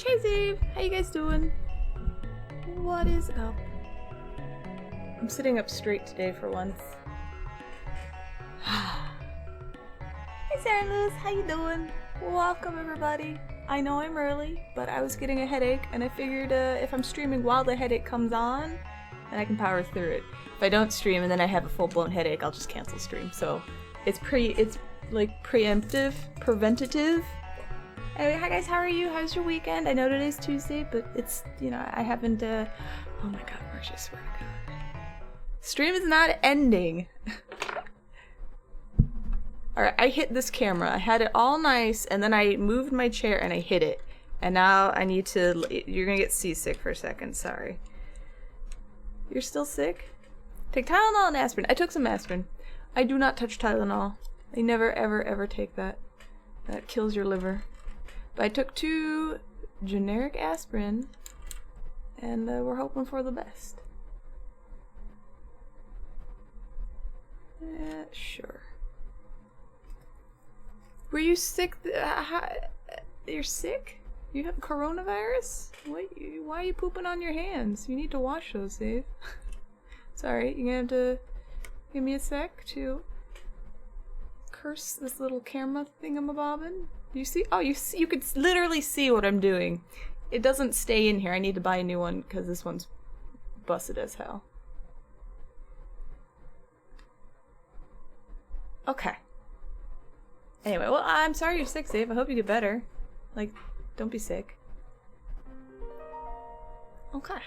Hey Zave! How you guys doing? What is up? I'm sitting up straight today for once. Hey Sarah Lewis, how you doing? Welcome everybody. I know I'm early, but I was getting a headache and I figured if I'm streaming while the headache comes on, then I can power through it. If I don't stream and then I have a full-blown headache, I'll just cancel stream. So it's like preventative. Anyway, hi guys, how are you? How's your weekend? I know today's Tuesday, but it's, you know, I haven't, oh my god, Marcia, I swear to god. Stream is not ending. Alright, I hit this camera. I had it all nice, and then I moved my chair and I hit it. And now I need to, you're gonna get seasick for a second, sorry. You're still sick? Take Tylenol and aspirin. I took some aspirin. I do not touch Tylenol. I never, ever, ever take that. That kills your liver. But I took 2 generic aspirin, and we're hoping for the best. Sure. Were you sick? You're sick? You have coronavirus? Why are you pooping on your hands? You need to wash those, Dave. Sorry, you're gonna have to give me a sec to curse this little camera thingamabobbin. You see? Oh, you could literally see what I'm doing. It doesn't stay in here. I need to buy a new one because this one's busted as hell. Okay. Anyway, well, I'm sorry you're sick, Dave. I hope you get better. Like, don't be sick. Okay.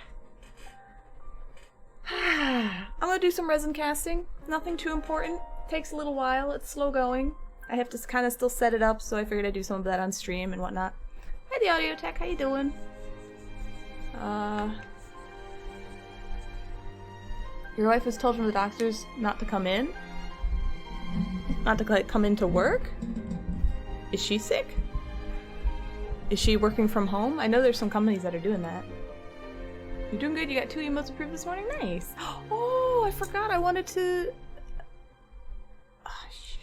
I'm gonna do some resin casting. Nothing too important. Takes a little while. It's slow going. I have to kind of still set it up, so I figured I'd do some of that on stream and whatnot. Hi, the audio tech. How you doing? Your wife was told from the doctors not to come in? Not to, like, come into work? Is she sick? Is she working from home? I know there's some companies that are doing that. You're doing good. You got 2 emotes approved this morning? Nice. Oh, I forgot. I wanted to... Oh, shit.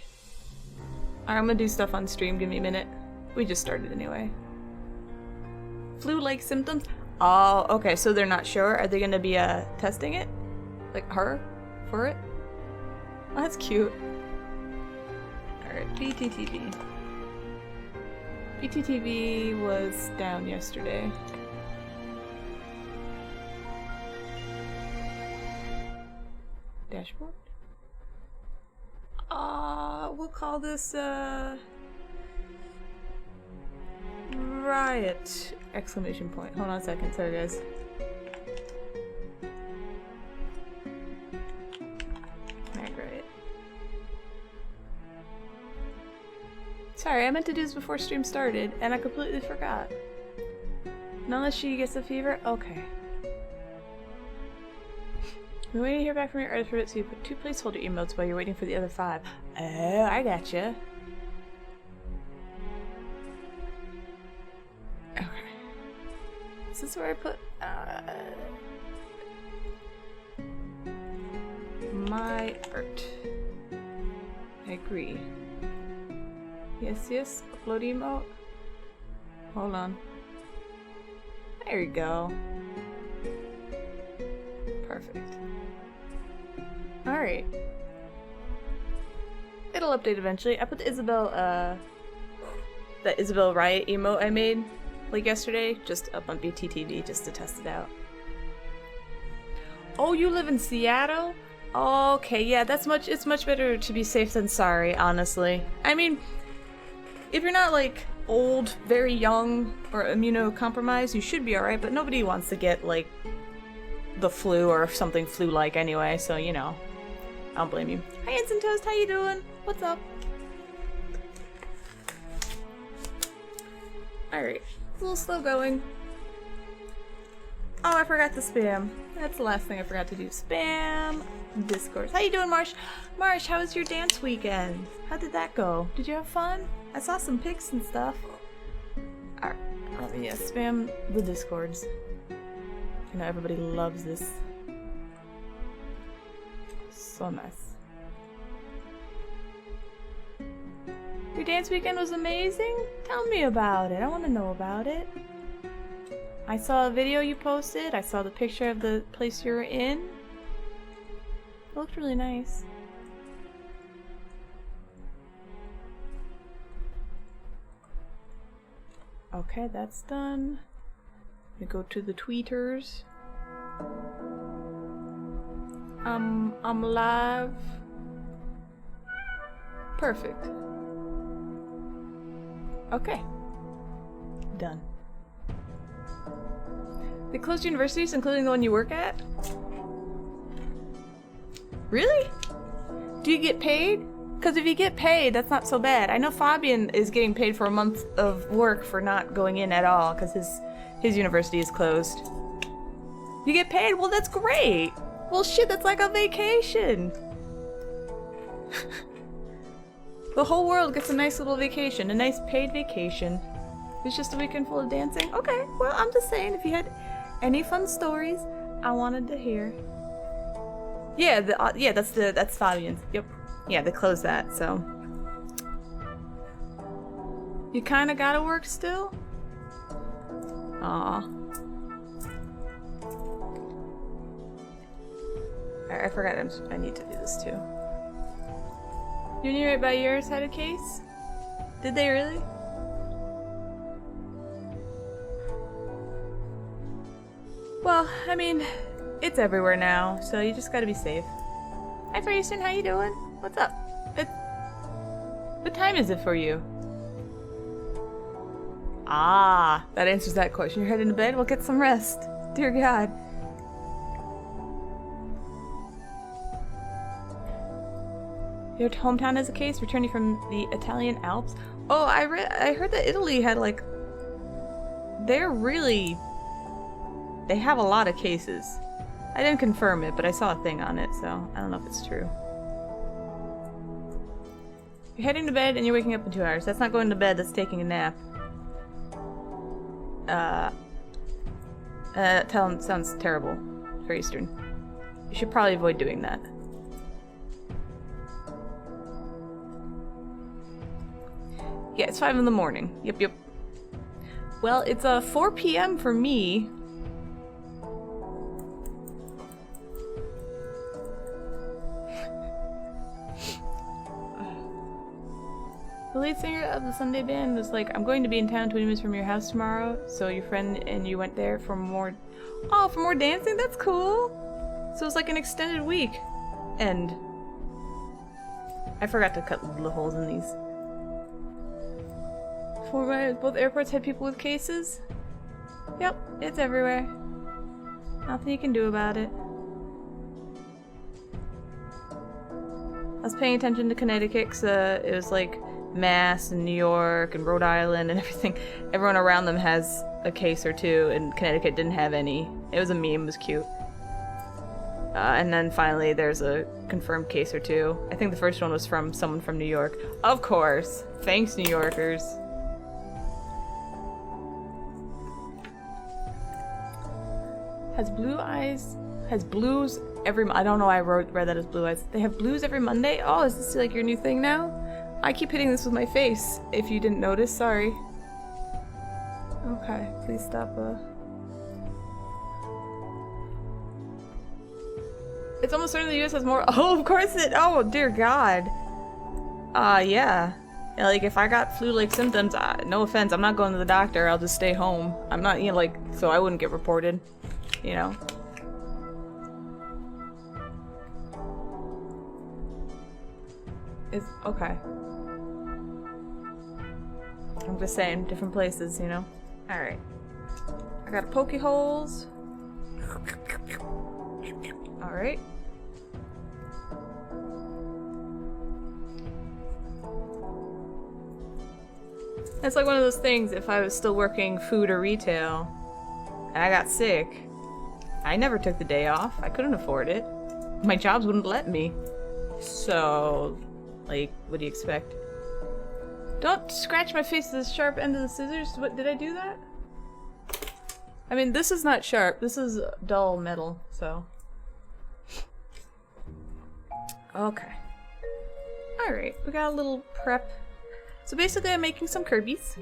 Alright, I'm gonna do stuff on stream. Give me a minute. We just started anyway. Flu-like symptoms? Oh, okay. So they're not sure. Are they gonna be testing it? Like her? For it? Oh, that's cute. Alright, BTTV. BTTV was down yesterday. Dashboard? We'll call this, riot! Exclamation point. Hold on a second, sorry guys. Riot. Sorry, I meant to do this before stream started, and I completely forgot. Not unless she gets a fever? Okay. We're waiting to hear back from your Earth route, so you put 2 placeholder emotes while you're waiting for the other 5. Oh, I gotcha. Okay. Is this where I put, my art. I agree. Yes, yes, upload emote. Hold on. There we go. Perfect. Alright. It'll update eventually. I put the Isabel Riot emote I made like yesterday just up on BTTV just to test it out. Oh, you live in Seattle? Okay, yeah, it's much better to be safe than sorry, honestly. I mean, if you're not like old, very young, or immunocompromised, you should be alright, but nobody wants to get like the flu or something flu-like anyway, so you know. I don't blame you. Hi Instant Toast, how you doing? What's up? Alright, it's a little slow going. Oh, I forgot to spam. That's the last thing I forgot to do. Spam Discord. How you doing, Marsh? Marsh, how was your dance weekend? How did that go? Did you have fun? I saw some pics and stuff. Alright, yeah, spam the Discords. I know everybody loves this. So nice. Your dance weekend was amazing? Tell me about it. I want to know about it. I saw a video you posted. I saw the picture of the place you were in. It looked really nice. Okay, that's done. We go to the tweeters. I'm live. Perfect. Okay. Done. They closed universities, including the one you work at? Really? Do you get paid? Because if you get paid, that's not so bad. I know Fabian is getting paid for a month of work for not going in at all because his university is closed. You get paid? Well, that's great. Well, shit, that's like a vacation. The whole world gets a nice little vacation, a nice paid vacation. It's just a weekend full of dancing? Okay, well, I'm just saying, if you had any fun stories, I wanted to hear. Yeah, that's Fabian's. Yep. Yeah, they closed that, so. You kinda gotta work still? Aw. I forgot I need to do this too. Uni right by yours had a case? Did they really? Well, I mean, it's everywhere now, so you just gotta be safe. Hi, Freyston, how you doing? What's up? What time is it for you? Ah, that answers that question. You're heading to bed? Well, get some rest. Dear God. Your hometown has a case returning from the Italian Alps? Oh, I heard that Italy had like... They have a lot of cases. I didn't confirm it, but I saw a thing on it, so I don't know if it's true. You're heading to bed and you're waking up in 2 hours. That's not going to bed, that's taking a nap. Sounds terrible for Eastern. You should probably avoid doing that. Yeah, it's 5 in the morning. Yep. Well, it's 4 p.m. for me. The lead singer of the Sunday band was like, I'm going to be in town 20 minutes from your house tomorrow, so your friend and you went there for more... Oh, for more dancing? That's cool! So it's like an extended week. And... I forgot to cut the holes in these. Both airports had people with cases? Yep, it's everywhere. Nothing you can do about it. I was paying attention to Connecticut because it was like Mass and New York and Rhode Island and everything. Everyone around them has a case or two, and Connecticut didn't have any. It was a meme, it was cute. And then finally there's a confirmed case or two. I think the first one was from someone from New York. Of course! Thanks, New Yorkers. Has blues every... I don't know why I read that as blue eyes. They have blues every Monday? Oh, is this like your new thing now? I keep hitting this with my face, if you didn't notice, sorry. Okay, please stop, It's almost certain the US has more... Oh, of course it... Oh, dear God. Yeah. Yeah, like, if I got flu-like symptoms, no offense, I'm not going to the doctor, I'll just stay home. I'm not, you know, like, so I wouldn't get reported. You know. It's okay. I'm just saying, different places, you know. Alright. I got poke holes. Alright. It's like one of those things, if I was still working food or retail, and I got sick, I never took the day off. I couldn't afford it. My jobs wouldn't let me. So, like, what do you expect? Don't scratch my face with the sharp end of the scissors. What, did I do that? I mean, this is not sharp. This is dull metal, so. Okay. Alright, we got a little prep. So basically I'm making some Kirby's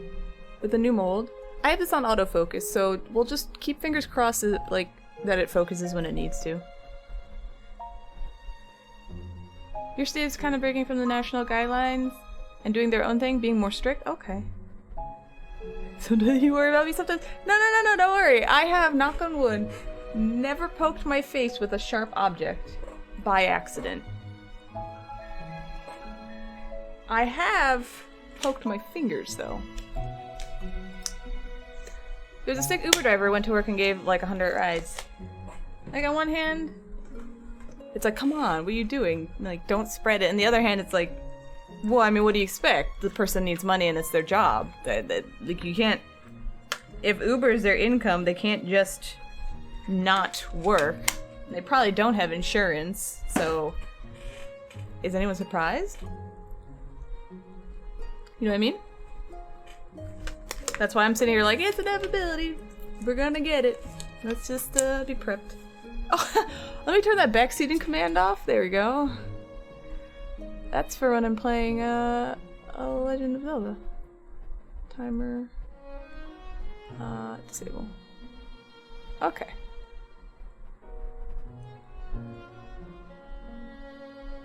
with a new mold. I have this on autofocus, so we'll just keep fingers crossed that, like, that it focuses when it needs to. Your state's kind of breaking from the national guidelines and doing their own thing, being more strict? Okay. So do you worry about me sometimes? No, don't worry. I have, knock on wood, never poked my face with a sharp object by accident. I have poked my fingers, though. There's a sick Uber driver who went to work and gave like 100 rides. Like on one hand, it's like, come on, what are you doing? Like, don't spread it. And the other hand, it's like, well, I mean, what do you expect? The person needs money and it's their job. Like, you can't... If Uber's their income, they can't just not work. They probably don't have insurance, so... Is anyone surprised? You know what I mean? That's why I'm sitting here like, it's inevitability. We're gonna get it. Let's just be prepped. Oh, let me turn that backseating command off. There we go. That's for when I'm playing a Legend of Zelda. Timer. Disable. Okay.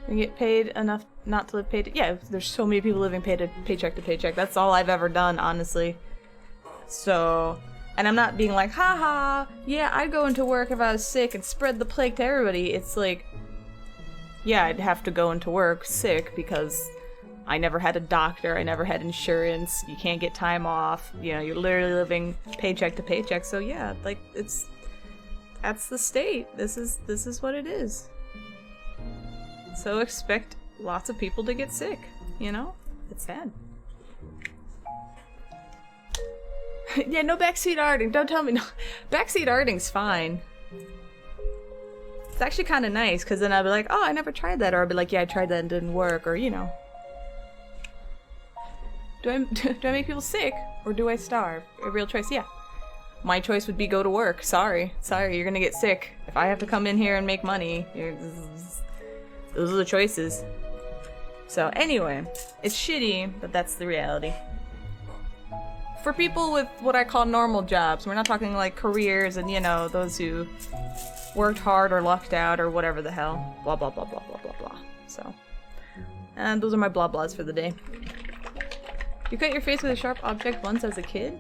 We get paid enough not to live paid. Yeah, there's so many people living paycheck to paycheck. That's all I've ever done, honestly. So, and I'm not being like, haha, yeah, I'd go into work if I was sick and spread the plague to everybody. It's like, yeah, I'd have to go into work sick because I never had a doctor, I never had insurance, you can't get time off, you know, you're literally living paycheck to paycheck. So yeah, like, that's the state. This is what it is. So expect lots of people to get sick, you know? It's sad. Yeah, no backseat arting. Don't tell me no. Backseat arting's fine. It's actually kind of nice, because then I'll be like, oh, I never tried that. Or I'll be like, yeah, I tried that and it didn't work. Or, you know. Do I make people sick? Or do I starve? A real choice? Yeah. My choice would be go to work. Sorry, you're gonna get sick. If I have to come in here and make money, those are the choices. So anyway, it's shitty, but that's the reality. For people with what I call normal jobs, we're not talking like careers and, you know, those who worked hard or lucked out or whatever the hell. Blah, blah, blah, blah, blah, blah, blah. So, and those are my blah blahs for the day. You cut your face with a sharp object once as a kid?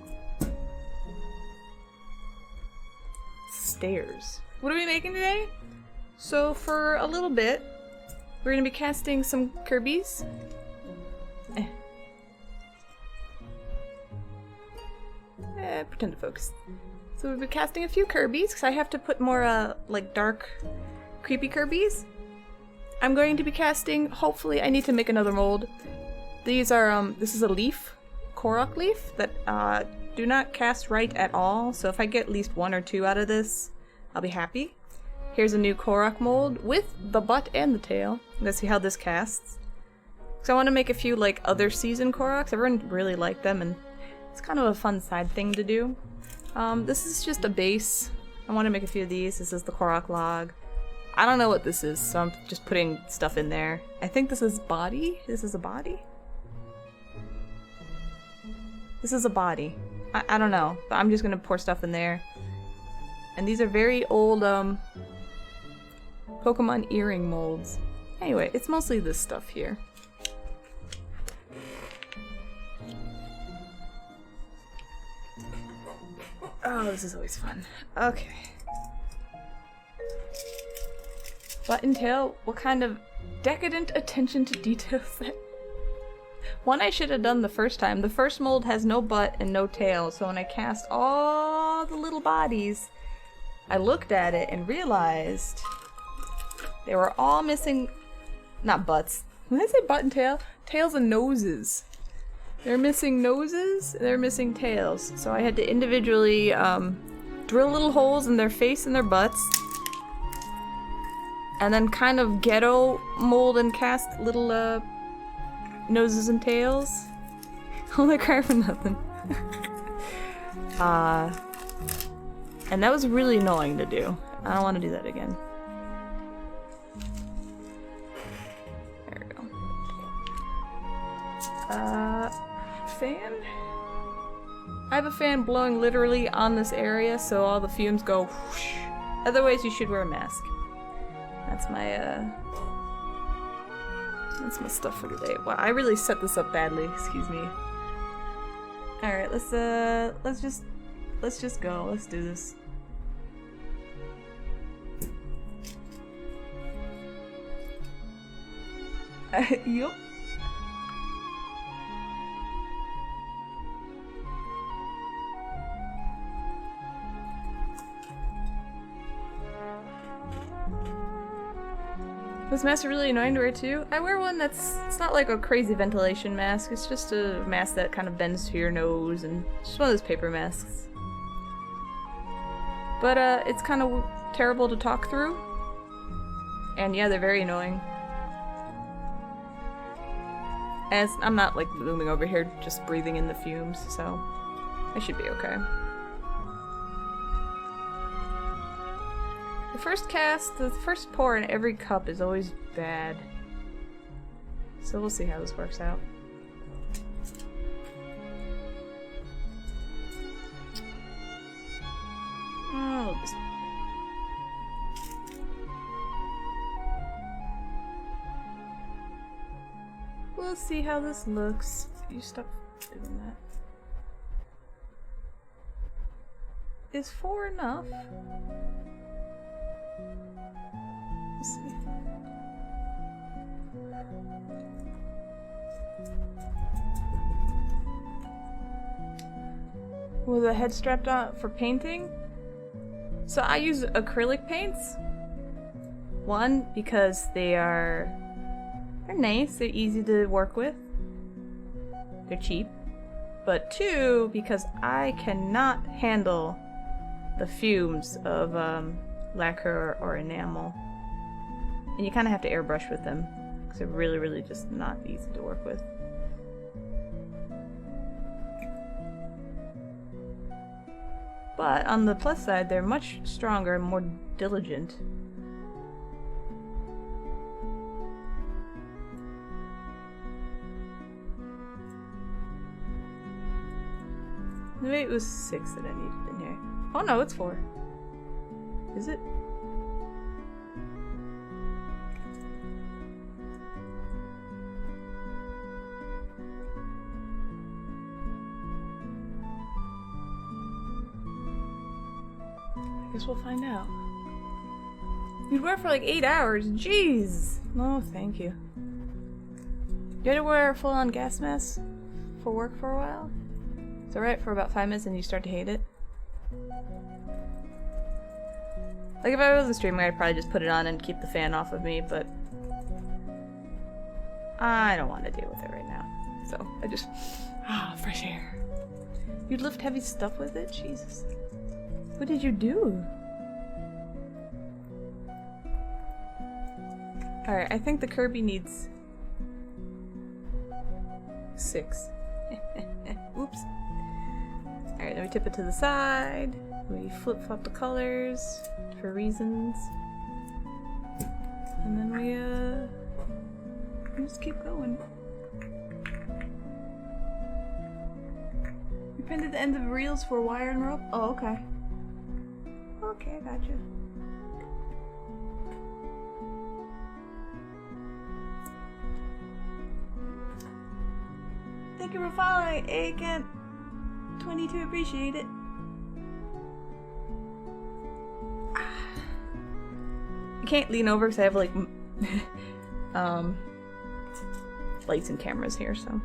Stairs. What are we making today? So for a little bit, we're gonna be casting some Kirby's. Pretend to focus. So we'll be casting a few Kirby's, because I have to put more, like, dark, creepy Kirby's. I'm going to be casting, hopefully, I need to make another mold. These are, this is a leaf, Korok leaf, that, do not cast right at all, so if I get at least one or two out of this, I'll be happy. Here's a new Korok mold with the butt and the tail. Let's see how this casts. So I want to make a few, like, other season Koroks. Everyone really liked them, and it's kind of a fun side thing to do. This is just a base. I want to make a few of these. This is the Korok log. I don't know what this is, so I'm just putting stuff in there. I think this is body? This is a body? This is a body. I don't know, but I'm just gonna pour stuff in there. And these are very old, Pokemon earring molds. Anyway, it's mostly this stuff here. Oh, this is always fun. Okay. Button tail? What kind of decadent attention to detail is that? One I should have done the first time. The first mold has no butt and no tail, so when I cast all the little bodies, I looked at it and realized they were all missing, not butts. When I say butt and tail, tails and noses. They're missing noses, they're missing tails. So I had to individually drill little holes in their face and their butts. And then kind of ghetto mold and cast little noses and tails. Oh, I cry for nothing. And that was really annoying to do. I don't want to do that again. There we go. Fan? I have a fan blowing literally on this area, so all the fumes go whoosh. Otherwise, you should wear a mask. That's my stuff for today. Wow, I really set this up badly. Excuse me. All right, let's just go. Let's do this. Yup. This mask is really annoying to wear too. I wear one it's not like a crazy ventilation mask, it's just a mask that kind of bends to your nose and just one of those paper masks. But it's kind of terrible to talk through. And yeah, they're very annoying. As I'm not like booming over here just breathing in the fumes, so I should be okay. The first cast, the first pour in every cup is always bad. So we'll see how this works out. Oh, we'll see how this looks. You stop doing that. Is 4 enough? Let's see. With a head strapped on for painting? So I use acrylic paints. One, because they're nice, they're easy to work with. They're cheap. But 2, because I cannot handle the fumes of lacquer or enamel. And you kind of have to airbrush with them, because they're really, really just not easy to work with. But on the plus side, they're much stronger and more diligent. Maybe it was 6 that I needed in here. Oh no, it's 4. Is it? I guess we'll find out. You'd wear for like 8 hours. Jeez! No, thank you. You had to wear a full-on gas mask for work for a while? It's alright for about 5 minutes and you start to hate it. Like if I wasn't streaming, I'd probably just put it on and keep the fan off of me, but I don't want to deal with it right now. So I just, fresh air. You'd lift heavy stuff with it? Jesus. What did you do? Alright, I think the Kirby needs 6. Oops. Alright, then we tip it to the side. We flip-flop the colors for reasons. And then we just keep going. You printed the ends of reels for wire and rope? Oh, okay. Okay, I gotcha. Thank you for following, Camp22, appreciate it. I can't lean over because I have like lights and cameras here, so.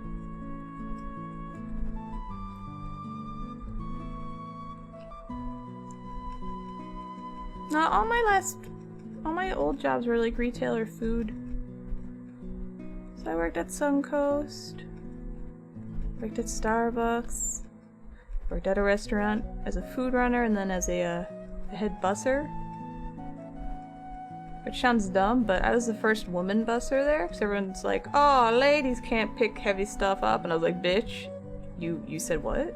No, all my old jobs were like retail or food. So I worked at Suncoast, worked at Starbucks, worked at a restaurant as a food runner, and then as a head busser. Which sounds dumb, but I was the first woman busser there, because everyone's like, oh, ladies can't pick heavy stuff up, and I was like, bitch, you said what?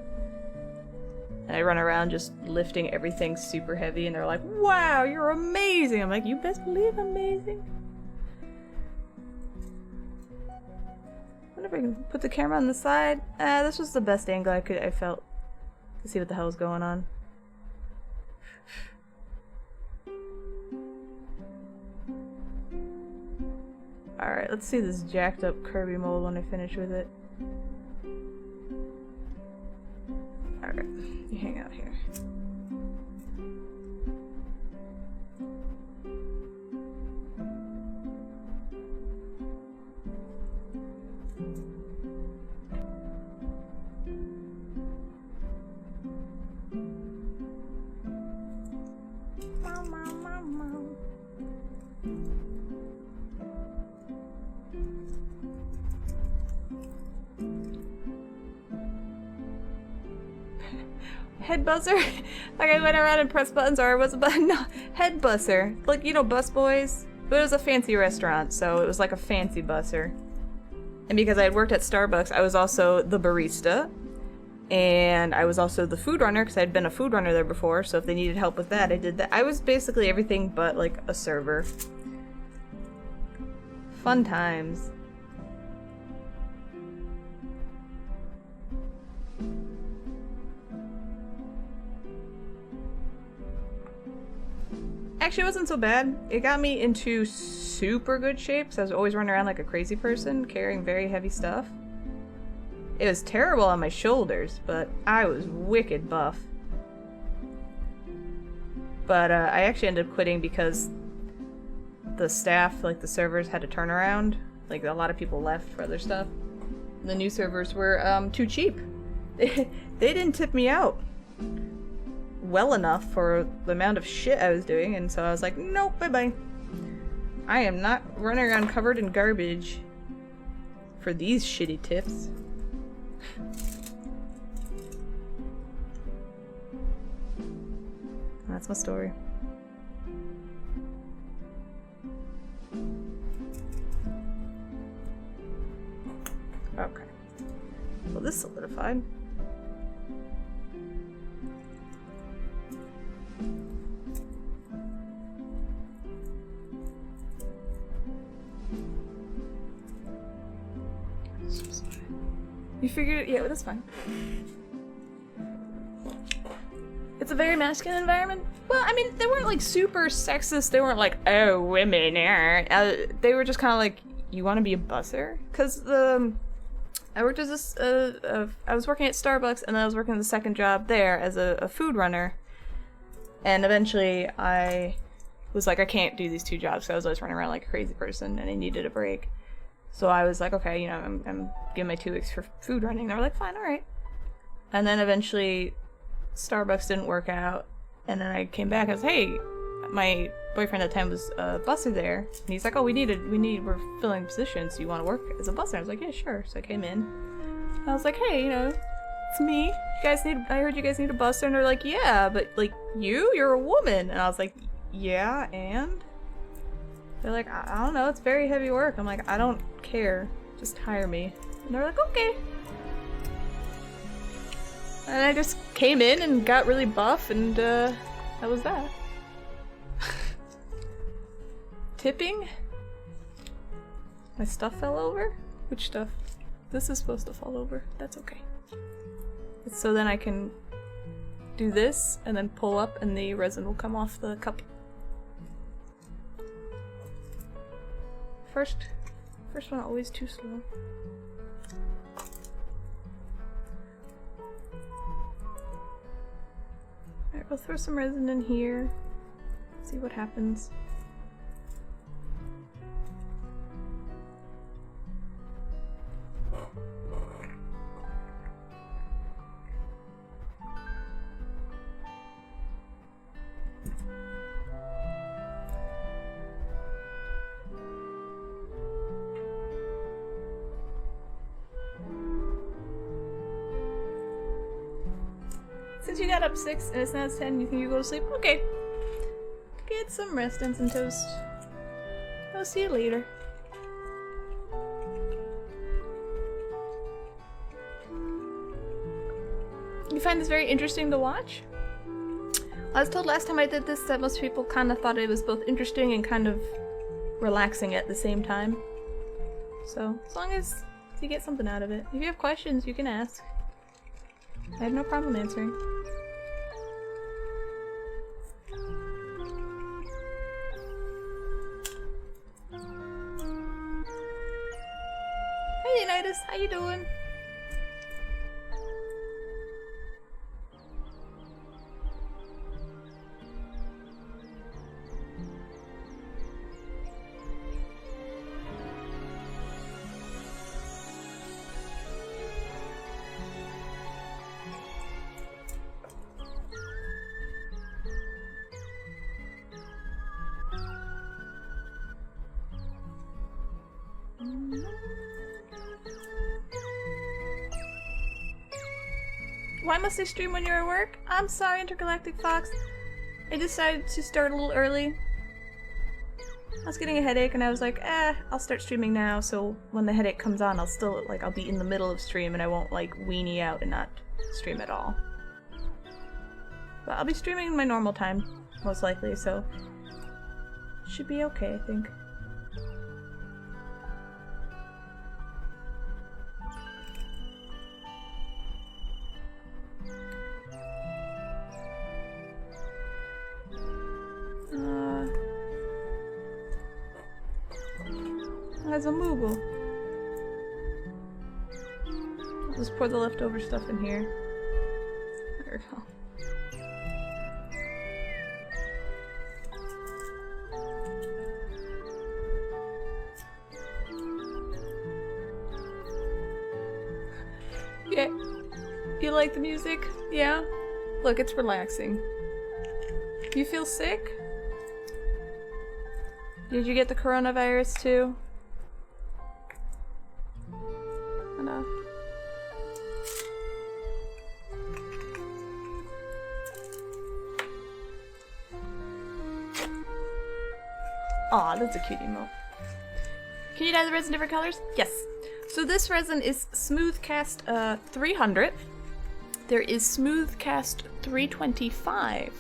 And I run around just lifting everything super heavy, and they're like, wow, you're amazing! I'm like, you best believe amazing. I wonder if I can put the camera on the side. This was the best angle I felt. to see what the hell's going on. Alright, let's see this jacked up Kirby mold when I finish with it. Alright, you hang out here. Head buzzer? Like I went around and pressed buttons, or it was a button? No, head busser. Like, you know, bus boys? But it was a fancy restaurant, so it was like a fancy busser. And because I had worked at Starbucks, I was also the barista. And I was also the food runner, because I had been a food runner there before, so if they needed help with that, I did that. I was basically everything but, like, a server. Fun times. Actually, it wasn't so bad. It got me into super good shape, so I was always running around like a crazy person, carrying very heavy stuff. It was terrible on my shoulders, but I was wicked buff. But I actually ended up quitting because the staff, like the servers, had to turn around. Like, a lot of people left for other stuff. The new servers were too cheap. They didn't tip me out well enough for the amount of shit I was doing, and so I was like, nope, bye-bye. I am not running around covered in garbage for these shitty tips. That's my story. Okay. Well, this solidified. You figured it? Yeah, that's fine. It's a very masculine environment. Well, I mean, they weren't like super sexist. They weren't like, oh, women are. They were just kind of like, you want to be a busser? Because I worked as this. I was working at Starbucks, and then I was working the second job there as a food runner. And eventually, I was like, I can't do these two jobs. So I was always running around like a crazy person, and I needed a break. So I was like, okay, you know, I'm giving my 2 weeks for food running. They were like, fine, all right. And then eventually, Starbucks didn't work out, and then I came back. I was, hey, my boyfriend at the time was a busser there, and he's like, oh, we're filling positions. Do you want to work as a busser? I was like, yeah, sure. So I came in. I was like, hey, you know, it's me. I heard you guys need a busser, and they're like, yeah, but like you're a woman, and I was like, yeah, and. They're like, I don't know, it's very heavy work. I'm like, I don't care. Just hire me. And they're like, okay. And I just came in and got really buff, and that was that. Tipping? My stuff fell over? Which stuff? This is supposed to fall over. That's okay. It's so then I can do this, and then pull up, and the resin will come off the cup. First one always too slow. Alright, we'll throw some resin in here. See what happens. Since you got up 6 and it's now 10, you think you go to sleep? Okay. Get some rest and some toast. I'll see you later. You find this very interesting to watch? I was told last time I did this that most people kind of thought it was both interesting and kind of relaxing at the same time. So, as long as you get something out of it. If you have questions, you can ask. I have no problem answering. Hey Leonidas, how you doing? Why must I stream when you're at work? I'm sorry, Intergalactic Fox. I decided to start a little early. I was getting a headache and I was like, I'll start streaming now, so when the headache comes on, I'll be in the middle of stream and I won't, like, weenie out and not stream at all. But I'll be streaming in my normal time, most likely, so should be okay, I think. Has a Moogle. I'll just pour the leftover stuff in here. There we go. Yeah. You like the music? Yeah? Look, it's relaxing. You feel sick? Did you get the coronavirus too? Enough. Aw, that's a cute emote. Can you dye the resin different colors? Yes. So this resin is Smooth Cast 300. There is Smooth Cast 325,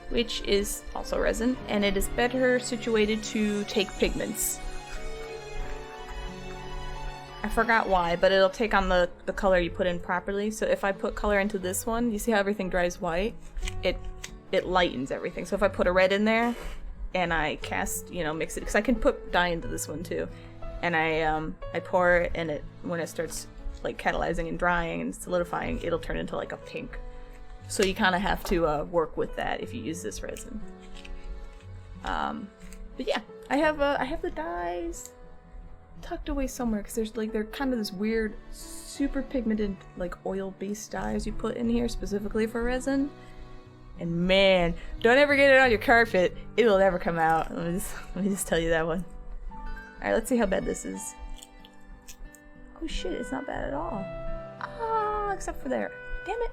which is also resin, and it is better situated to take pigments. I forgot why, but it'll take on the color you put in properly. So if I put color into this one, you see how everything dries white? It lightens everything. So if I put a red in there, and I cast, mix it, because I can put dye into this one too. And I pour it, and when it starts like catalyzing and drying and solidifying, it'll turn into like a pink. So you kind of have to work with that if you use this resin. But yeah, I have the dyes tucked away somewhere because they're kind of this weird, super pigmented like oil-based dyes you put in here specifically for resin. And man, don't ever get it on your carpet. It will never come out. Let me just tell you that one. Alright, let's see how bad this is. Oh shit, it's not bad at all. Ah, except for there. Damn it.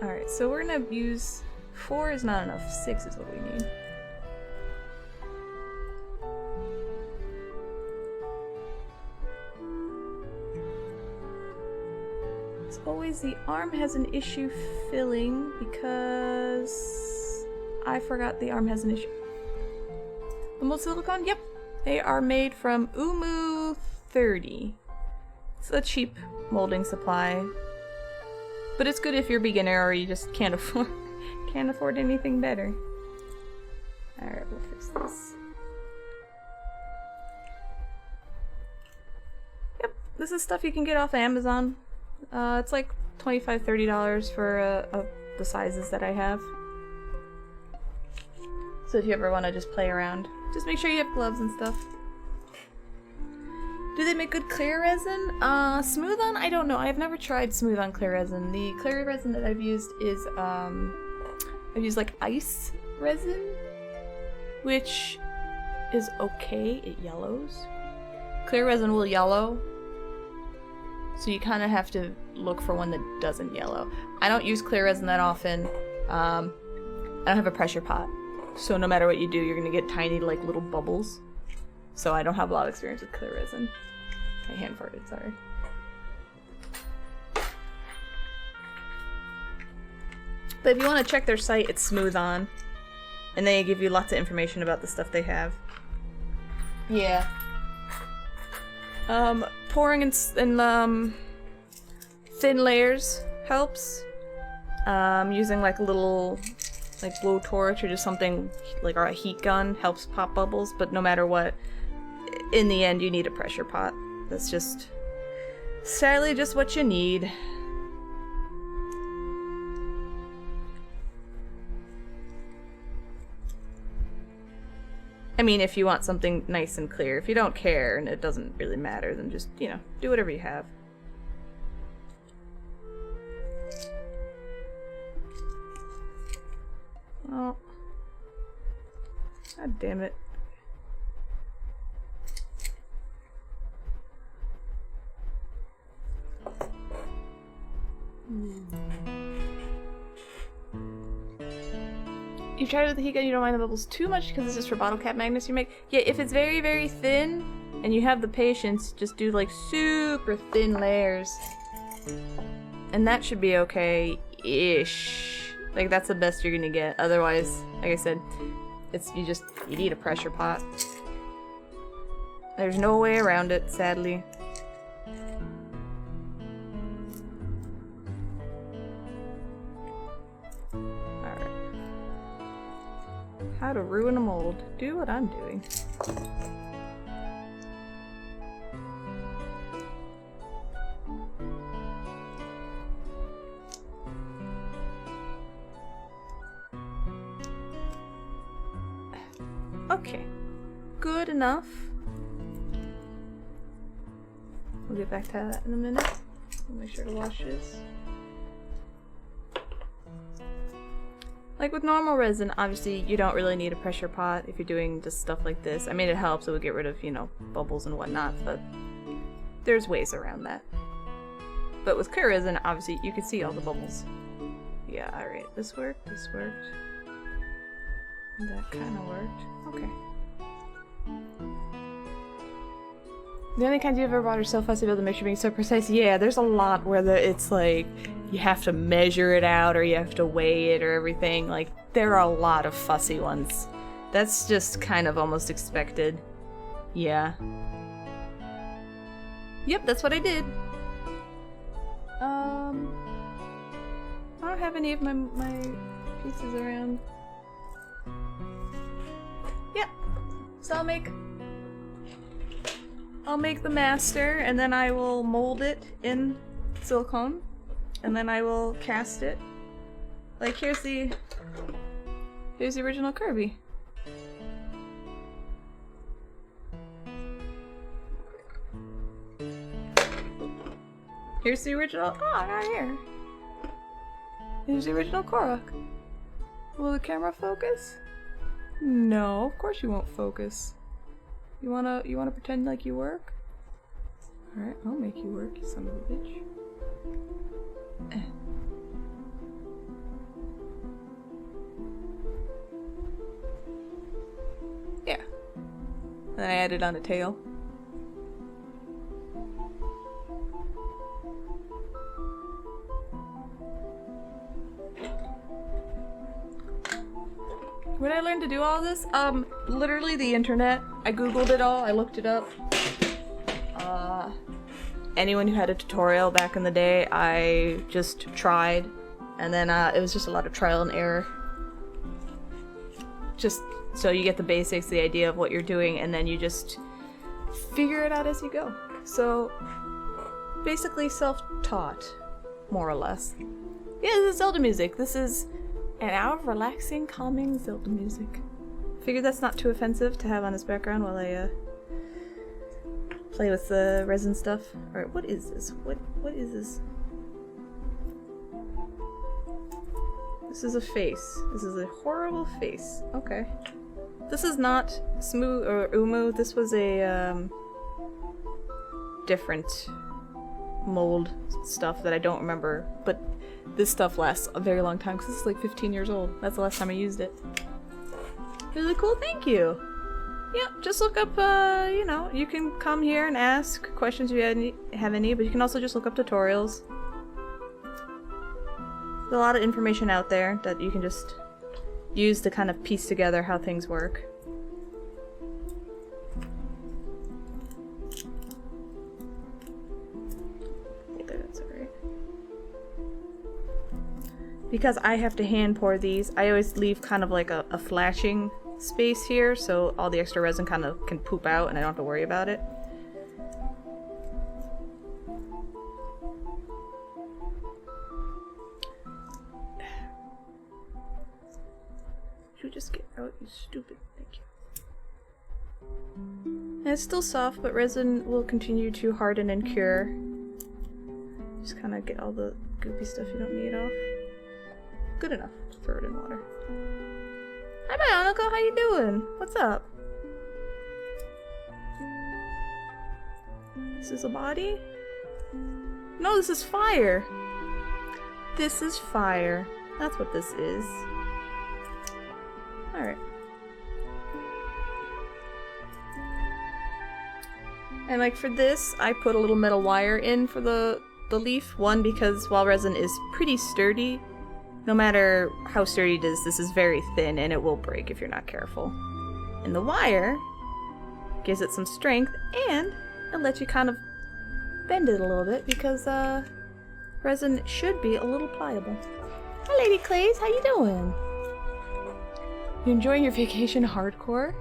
Alright, so we're gonna use 4 is not enough, 6 is what we need. As always, the arm has an issue filling because I forgot the arm has an issue. The mold silicone? Yep. They are made from Umu 30. It's a cheap molding supply. But it's good if you're a beginner or you just can't afford anything better. Alright, we'll fix this. Yep, this is stuff you can get off Amazon. It's like $25–30 for the sizes that I have. So if you ever want to just play around, just make sure you have gloves and stuff. Do they make good clear resin? Smooth on? I don't know. I've never tried smooth on clear resin. The clear resin that I've used is, I've used like ice resin, which is okay. It yellows. Clear resin will yellow, so you kind of have to look for one that doesn't yellow. I don't use clear resin that often. I don't have a pressure pot, so no matter what you do, you're gonna get tiny like little bubbles. So I don't have a lot of experience with clear resin. I hand farted, sorry. But if you want to check their site, it's Smooth On. And they give you lots of information about the stuff they have. Yeah. Pouring in thin layers helps. Using like a little like blowtorch or just something like or a heat gun helps pop bubbles, but no matter what, in the end you need a pressure pot. That's just sadly just what you need. I mean, if you want something nice and clear. If you don't care and it doesn't really matter, then just, you know, do whatever you have. Oh. God damn it. You've tried it with the heat gun, you don't mind the bubbles too much because this is for bottle cap magnets you make? Yeah, if it's very, very thin and you have the patience, just do like super thin layers. And that should be okay-ish. Like that's the best you're gonna get. Otherwise, like I said, you need a pressure pot. There's no way around it, sadly. How to ruin a mold. Do what I'm doing. Okay. Good enough. We'll get back to that in a minute. I'll make sure to wash this. Like with normal resin, obviously you don't really need a pressure pot if you're doing just stuff like this. I mean, it helps, it would get rid of, you know, bubbles and whatnot, but there's ways around that. But with clear resin, obviously you can see all the bubbles. Yeah, alright, this worked, and that kinda worked. Okay. The only kinds you've ever bought are so fussy about the mixture being so precise. Yeah, there's a lot where it's like, you have to measure it out or you have to weigh it or everything. Like, there are a lot of fussy ones. That's just kind of almost expected. Yeah. Yep, that's what I did. I don't have any of my pieces around. Yeah. So I'll make the master and then I will mold it in silicone. And then I will cast it. Like here's the original Kirby. Here's the original. Oh, right here. Here's the original Korok. Will the camera focus? No, of course you won't focus. You wanna pretend like you work? All right, I'll make you work, you son of a bitch. Yeah. And then I added on a tail. When I learned to do all this, literally the internet. I googled it all, I looked it up. Anyone who had a tutorial back in the day, I just tried, and then it was just a lot of trial and error. Just so you get the basics, the idea of what you're doing, and then you just figure it out as you go. So, basically self-taught, more or less. Yeah, this is Zelda music. This is an hour of relaxing, calming Zelda music. Figured that's not too offensive to have on this background while I, play with the resin stuff. Alright, what is this? What is this? This is a face. This is a horrible face. Okay. This is not Smooth or Umu. This was a, different mold stuff that I don't remember. But this stuff lasts a very long time because this is like 15 years old. That's the last time I used it. Really cool, thank you! Yeah, just look up, you know, you can come here and ask questions if you have any, but you can also just look up tutorials. There's a lot of information out there that you can just use to kind of piece together how things work. That's alright. Because I have to hand pour these, I always leave kind of like a flashing space here so all the extra resin kind of can poop out and I don't have to worry about it. You just get out, you stupid. Thank you. And it's still soft, but resin will continue to harden and cure. Just kind of get all the goopy stuff you don't need off. Good enough. Throw it in water. Hi, Bionicle. How you doing? What's up? This is a body? No, this is fire. This is fire. That's what this is. Alright. And like for this, I put a little metal wire in for the leaf. One, because while resin is pretty sturdy, no matter how sturdy it is, this is very thin and it will break if you're not careful. And the wire gives it some strength and it lets you kind of bend it a little bit because resin should be a little pliable. Hi Lady Clays, how you doing? You enjoying your vacation hardcore?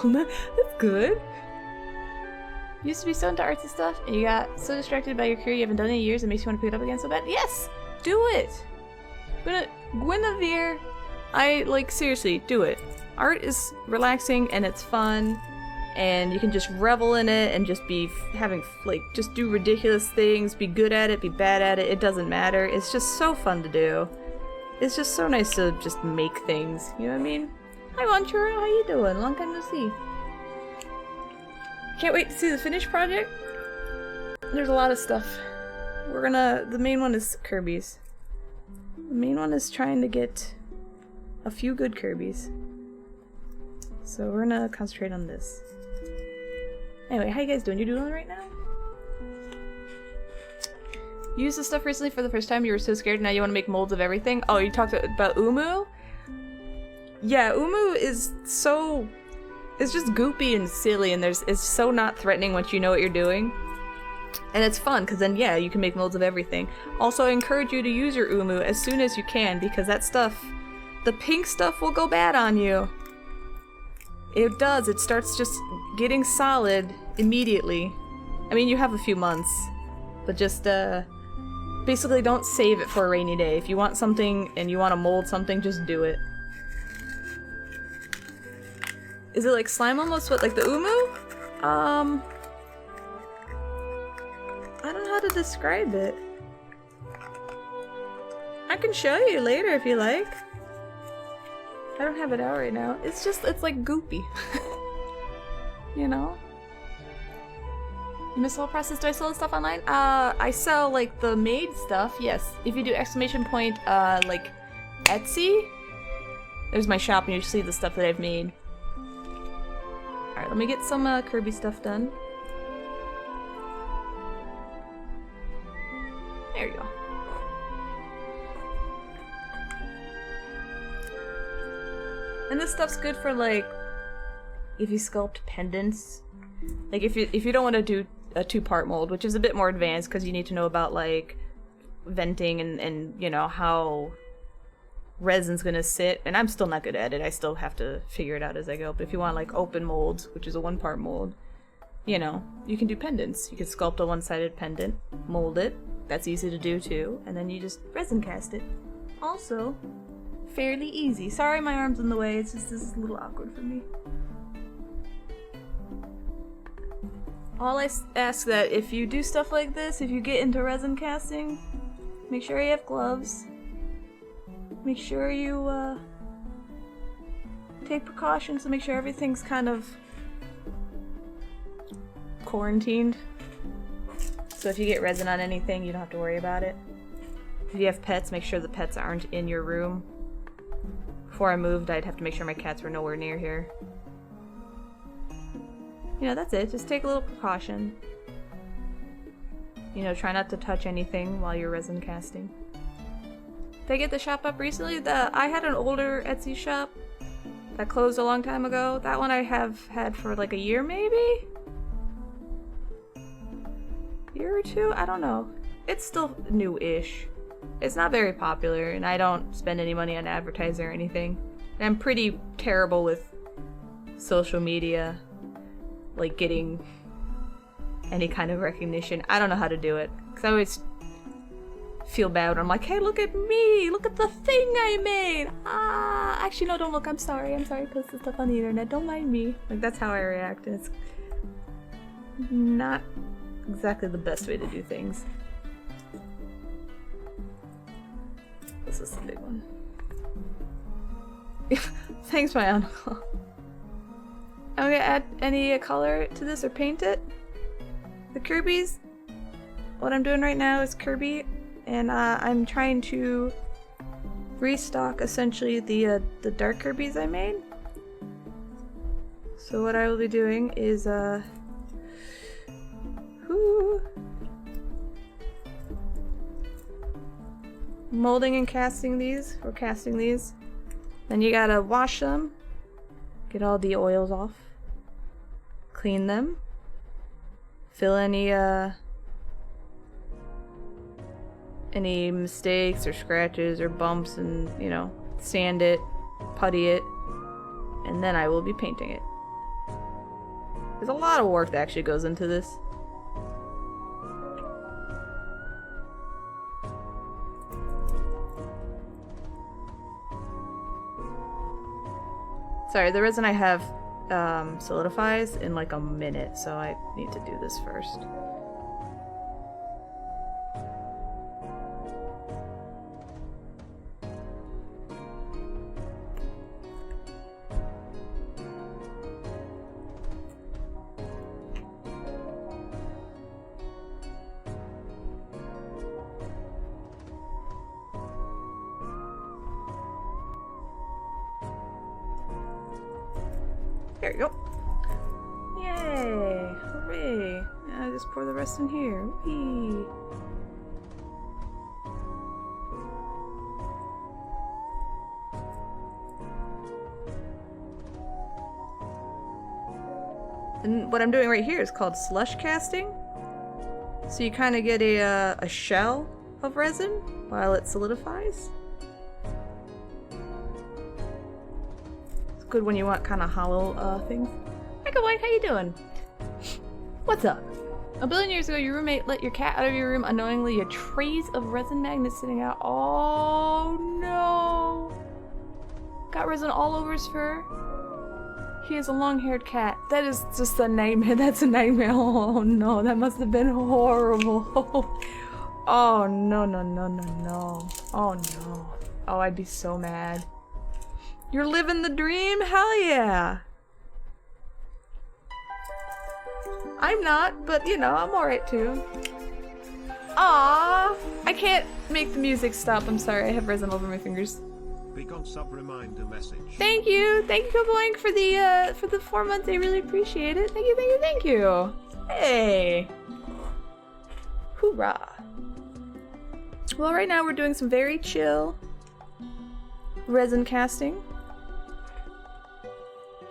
That's good. You used to be so into artsy stuff, and you got so distracted by your career you haven't done it in years, it makes you want to pick it up again so bad? Yes! Do it! Guinevere, seriously, do it. Art is relaxing, and it's fun, and you can just revel in it, and just be just do ridiculous things, be good at it, be bad at it, it doesn't matter. It's just so fun to do. It's just so nice to just make things, you know what I mean? Hi Manchuro, how you doing? Long time no see. Can't wait to see the finished project. There's a lot of stuff. The main one is Kirby's. The main one is trying to get a few good Kirby's. So we're gonna concentrate on this. Anyway, how you guys doing? You doing right now? You used this stuff recently for the first time, you were so scared, now you want to make molds of everything? Oh, you talked about Umu? Yeah, Umu is so... It's just goopy and silly, and it's so not threatening once you know what you're doing. And it's fun, because then, yeah, you can make molds of everything. Also, I encourage you to use your Umu as soon as you can, because that stuff, the pink stuff will go bad on you. It does, it starts just getting solid immediately. I mean, you have a few months, but just, basically don't save it for a rainy day. If you want something and you want to mold something, just do it. Is it like slime almost? What, like the Umu? I don't know how to describe it. I can show you later if you like. I don't have it out right now. It's like goopy. You know? You miss the whole process? Do I sell the stuff online? I sell like the made stuff, yes. If you do exclamation point, like Etsy, there's my shop and you see the stuff that I've made. Alright, let me get some Kirby stuff done. There you go. And this stuff's good for like, if you sculpt pendants. Like if you don't want to do a 2-part mold, which is a bit more advanced because you need to know about like venting and you know how resin's gonna sit, and I'm still not good at it. I still have to figure it out as I go. But if you want like open molds, which is a 1-part mold, you know, you can do pendants. You can sculpt a 1-sided pendant, mold it. That's easy to do too, and then you just resin cast it. Also, fairly easy. Sorry, my arm's in the way. It's just this is a little awkward for me. All I ask that if you do stuff like this, if you get into resin casting, make sure you have gloves. Make sure you take precautions to make sure everything's kind of quarantined. So if you get resin on anything, you don't have to worry about it. If you have pets, make sure the pets aren't in your room. Before I moved, I'd have to make sure my cats were nowhere near here. You know, that's it. Just take a little precaution. You know, try not to touch anything while you're resin casting. Did I get the shop up recently? I had an older Etsy shop that closed a long time ago. That one I have had for like a year maybe? Year or two? I don't know. It's still new-ish. It's not very popular, and I don't spend any money on advertising or anything. And I'm pretty terrible with social media, like getting any kind of recognition. I don't know how to do it, because I always feel bad when I'm like, hey, look at me! Look at the thing I made! Ah! Actually, no, don't look. I'm sorry. I'm sorry. Post this stuff on the internet. Don't mind me. Like, that's how I react, and it's not exactly the best way to do things. This is the big one. Thanks, my uncle. I'm gonna add any color to this or paint it. The Kirby's, what I'm doing right now is Kirby, and I'm trying to restock essentially the dark Kirby's I made. So what I will be doing is molding and casting these, or casting these. Then you gotta wash them, get all the oils off, clean them, fill any mistakes or scratches or bumps, and you know, sand it, putty it, and then I will be painting it. There's a lot of work that actually goes into this. Sorry, the resin I have solidifies in like a minute, so I need to do this first. There you go. Yay! Hooray! Now I just pour the rest in here. Whee! And what I'm doing right here is called slush casting. So you kind of get a shell of resin while it solidifies. Good when you want kind of hollow things. Hi, good boy, how you doing? What's up? A billion years ago, your roommate let your cat out of your room unknowingly. You had trays of resin magnets sitting out. Oh no! Got resin all over his fur. He has a long-haired cat. That is just a nightmare. That's a nightmare. Oh no, that must have been horrible. Oh no, no, no, no, no. Oh no. Oh, I'd be so mad. You're living the dream? Hell yeah! I'm not, but you know, I'm alright too. Aww! I can't make the music stop, I'm sorry, I have resin over my fingers. Beacon sub reminder message. Thank you! Thank you, Boink, for the 4 months, I really appreciate it. Thank you, thank you, thank you! Hey! Hoorah! Well, right now we're doing some very chill resin casting.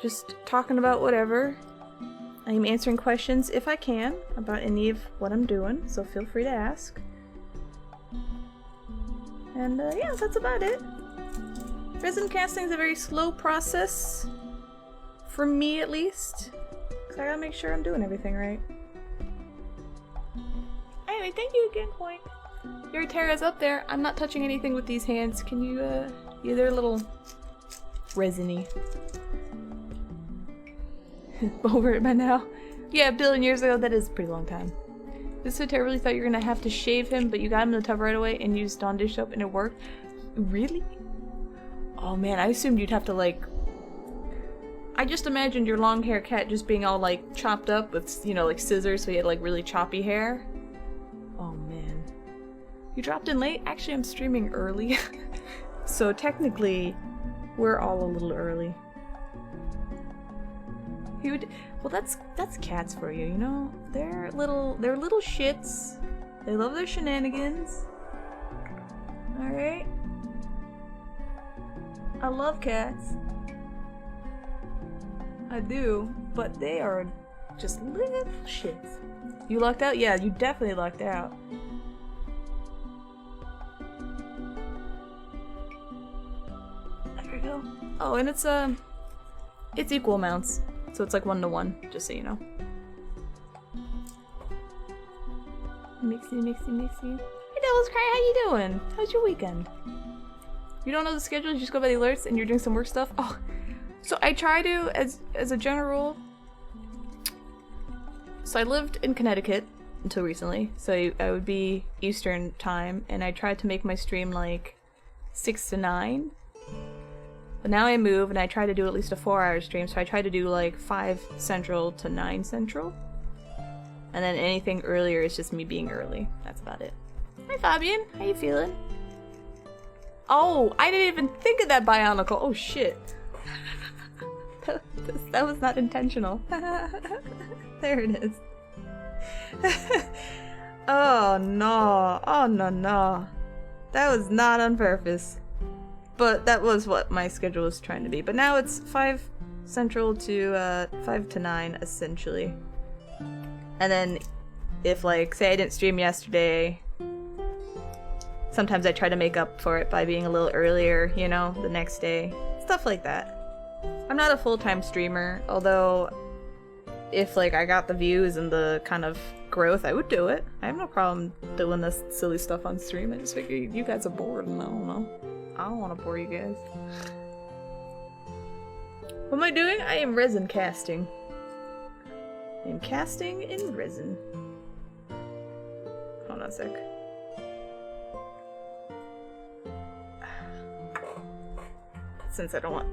Just talking about whatever. I am answering questions if I can about any of what I'm doing, so feel free to ask. And yeah, that's about it. Resin casting is a very slow process, for me at least, because I gotta make sure I'm doing everything right. Anyway, thank you again, Point. Your Terra's up there. I'm not touching anything with these hands. Can you, yeah, they're a little resiny. Over it by now. Yeah, a billion years ago, that is a pretty long time. This hotel really thought you were gonna have to shave him, but you got him in the tub right away and used Dawn dish soap and it worked? Really? Oh man, I assumed you'd have to like... I just imagined your long hair cat just being all like chopped up with, you know, like scissors, so he had like really choppy hair. Oh man. You dropped in late? Actually, I'm streaming early. So technically, we're all a little early. He would, well, that's cats for you, you know? They're little shits. They love their shenanigans. Alright? I love cats. I do, but they are just little shits. You lucked out? Yeah, you definitely lucked out. There we go. Oh, and it's equal amounts. So it's like 1 to 1, just so you know. Mixy, mixy, mixy. Hey Devil's Cry, how you doing? How's your weekend? You don't know the schedule, you just go by the alerts and you're doing some work stuff? Oh, so I try to, as a general rule, so I lived in Connecticut until recently, so I would be Eastern time, and I tried to make my stream like 6 to 9. But now I move and I try to do at least a 4-hour stream, so I try to do like 5 Central to 9 Central. And then anything earlier is just me being early. That's about it. Hi Fabian, how you feeling? Oh, I didn't even think of that Bionicle. Oh shit. That was not intentional. There it is. Oh no. Oh no no. That was not on purpose. But that was what my schedule was trying to be. But now it's 5 Central to 5 to 9 essentially. And then if like, say I didn't stream yesterday, sometimes I try to make up for it by being a little earlier, you know, the next day. Stuff like that. I'm not a full-time streamer, although if like I got the views and the kind of growth, I would do it. I have no problem doing this silly stuff on stream. I just figure you guys are bored and I don't know. I don't want to bore you guys. What am I doing? I am resin casting. I am casting in resin. Hold on a sec. Since I don't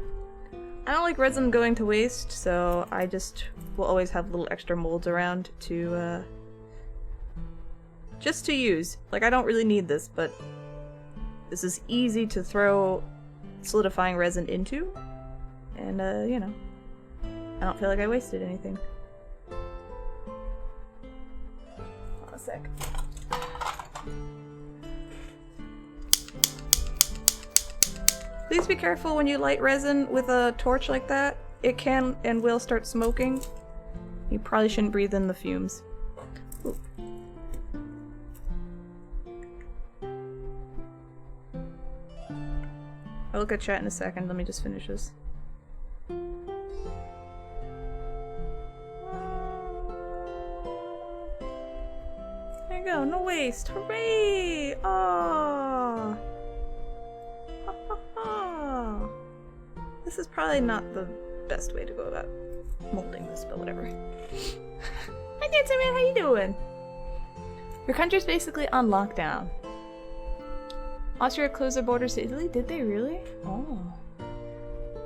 like resin going to waste, so I just will always have little extra molds around to just to use. Like I don't really need this, but this is easy to throw solidifying resin into, and you know, I don't feel like I wasted anything. Hold on a sec. Please be careful when you light resin with a torch like that. It can and will start smoking. You probably shouldn't breathe in the fumes. Ooh. I'll look at chat in a second. Let me just finish this. There you go. No waste. Hooray! Oh. This is probably not the best way to go about molding this, but whatever. Hi Dancer Man, how you doing? Your country's basically on lockdown. Austria closed their borders to Italy? Did they really? Oh.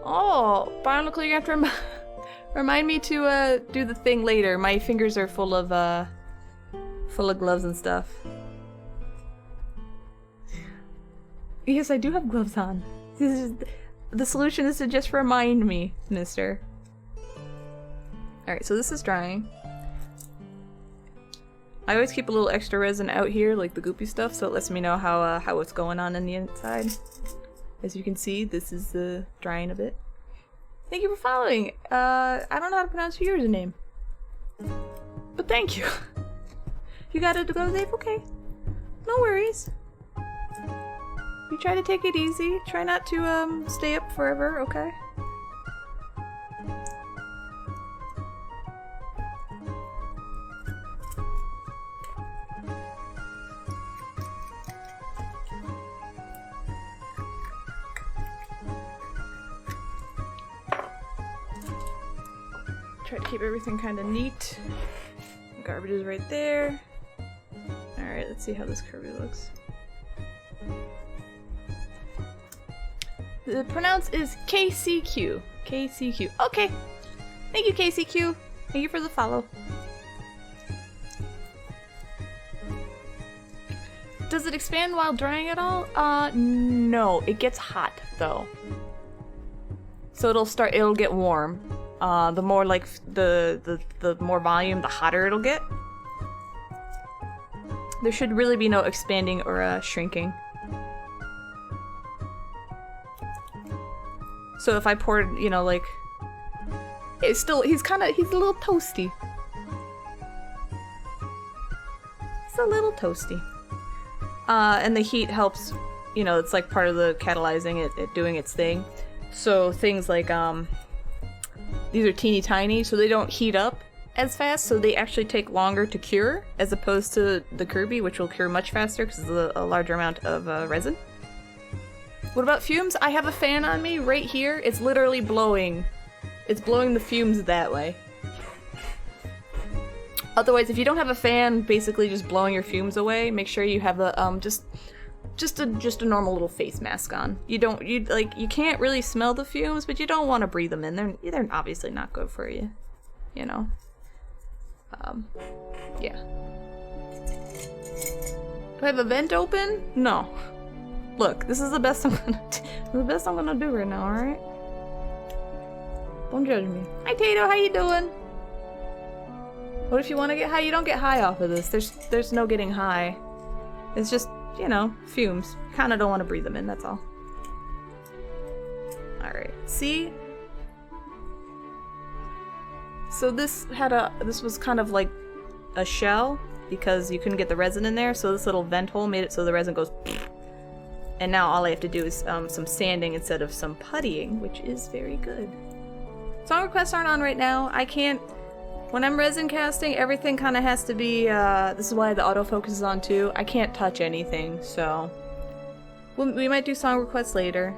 Oh, Bionicle, you have to remind me to do the thing later. My fingers are full of gloves and stuff. Yes, I do have gloves on. The solution is to just remind me, mister. Alright, so this is drying. I always keep a little extra resin out here, like the goopy stuff, so it lets me know how it's going on the inside. As you can see, this is drying a bit. Thank you for following. I don't know how to pronounce your username, but thank you. You got it to go, Dave? Okay. No worries. You try to take it easy. Try not to stay up forever, okay? Try to keep everything kind of neat. Garbage is right there. Alright, let's see how this curvy looks. The pronounce is KCQ. KCQ. Okay. Thank you, KCQ. Thank you for the follow. Does it expand while drying at all? No. It gets hot, though. So it'll get warm. The more like the more volume, the hotter it'll get. There should really be no expanding or shrinking. So if I poured, you know, like, he's a little toasty. It's a little toasty. And the heat helps, you know, it's like part of the catalyzing it doing its thing. So things like, these are teeny tiny, so they don't heat up as fast, so they actually take longer to cure, as opposed to the Kirby, which will cure much faster because it's a larger amount of resin. What about fumes? I have a fan on me right here. It's literally blowing. It's blowing the fumes that way. Otherwise, if you don't have a fan basically just blowing your fumes away, make sure you have a just a normal little face mask on. You can't really smell the fumes, but you don't want to breathe them in. They're obviously not good for you. You know. Yeah. Do I have a vent open? No. Look, this is the best I'm gonna do right now, alright? Don't judge me. Hi Tato, how you doing? What if you want to get high? You don't get high off of this. There's no getting high. It's just, you know, fumes. You kinda don't want to breathe them in, that's all. Alright. See? So this was kind of like a shell because you couldn't get the resin in there, so this little vent hole made it so the resin goes and now all I have to do is some sanding instead of some puttying, which is very good. Song requests aren't on right now. I can't, when I'm resin casting, everything kind of has to be, this is why the autofocus is on too. I can't touch anything, so we might do song requests later,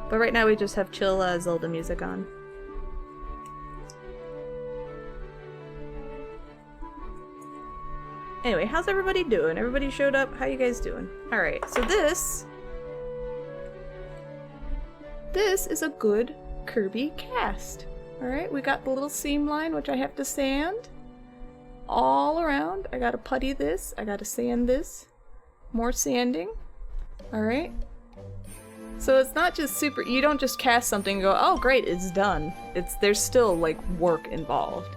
but right now we just have chill Zelda music on. Anyway, how's everybody doing? Everybody showed up? How you guys doing? Alright, so this is a good Kirby cast. Alright, we got the little seam line, which I have to sand all around. I gotta putty this. I gotta sand this. More sanding. Alright. So it's not just super, you don't just cast something and go, oh great, it's done. There's still like work involved.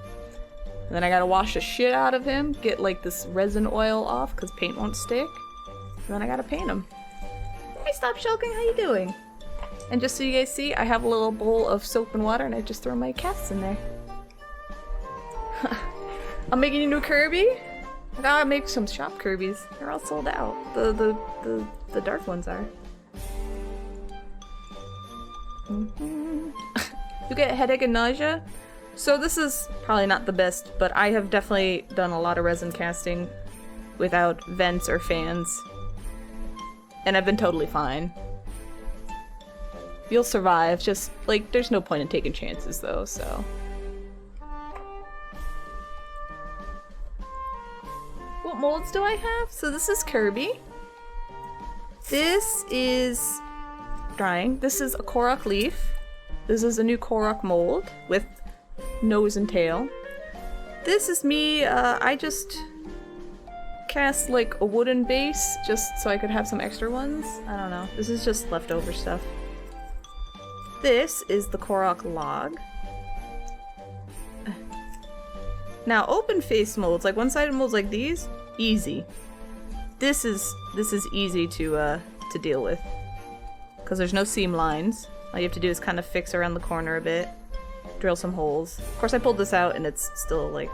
And then I gotta wash the shit out of him, get like this resin oil off because paint won't stick. And then I gotta paint him. Hey, stop shulking, how you doing? And just so you guys see, I have a little bowl of soap and water and I just throw my casts in there. I'm making a new Kirby. I gotta make some shop Kirbys. They're all sold out. The dark ones are. You get a headache and nausea? So this is probably not the best, but I have definitely done a lot of resin casting without vents or fans. And I've been totally fine. You'll survive, just, like, there's no point in taking chances though, so. What molds do I have? So this is Kirby. This is drying. This is a Korok leaf. This is a new Korok mold with nose and tail. This is me, I just cast like a wooden base just so I could have some extra ones. I don't know. This is just leftover stuff. This is the Korok log. Now open face molds, like one-sided molds like these, easy. This is easy to deal with. Because there's no seam lines. All you have to do is kind of fix around the corner a bit. Drill some holes. Of course I pulled this out and it's still like...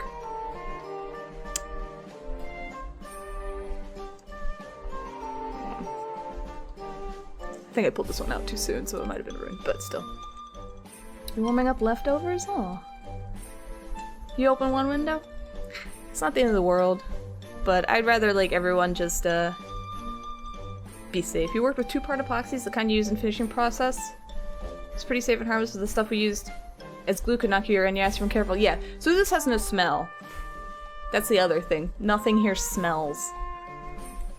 I think I pulled this one out too soon, so it might have been ruined, but still. You're warming up leftovers? Oh. You open one window? It's not the end of the world, but I'd rather like everyone just be safe. You worked with two-part epoxies, the kind you use in finishing process. It's pretty safe and harmless with the stuff we used. As glue could knock you your ass from careful. Yeah, so this has no smell. That's the other thing. Nothing here smells.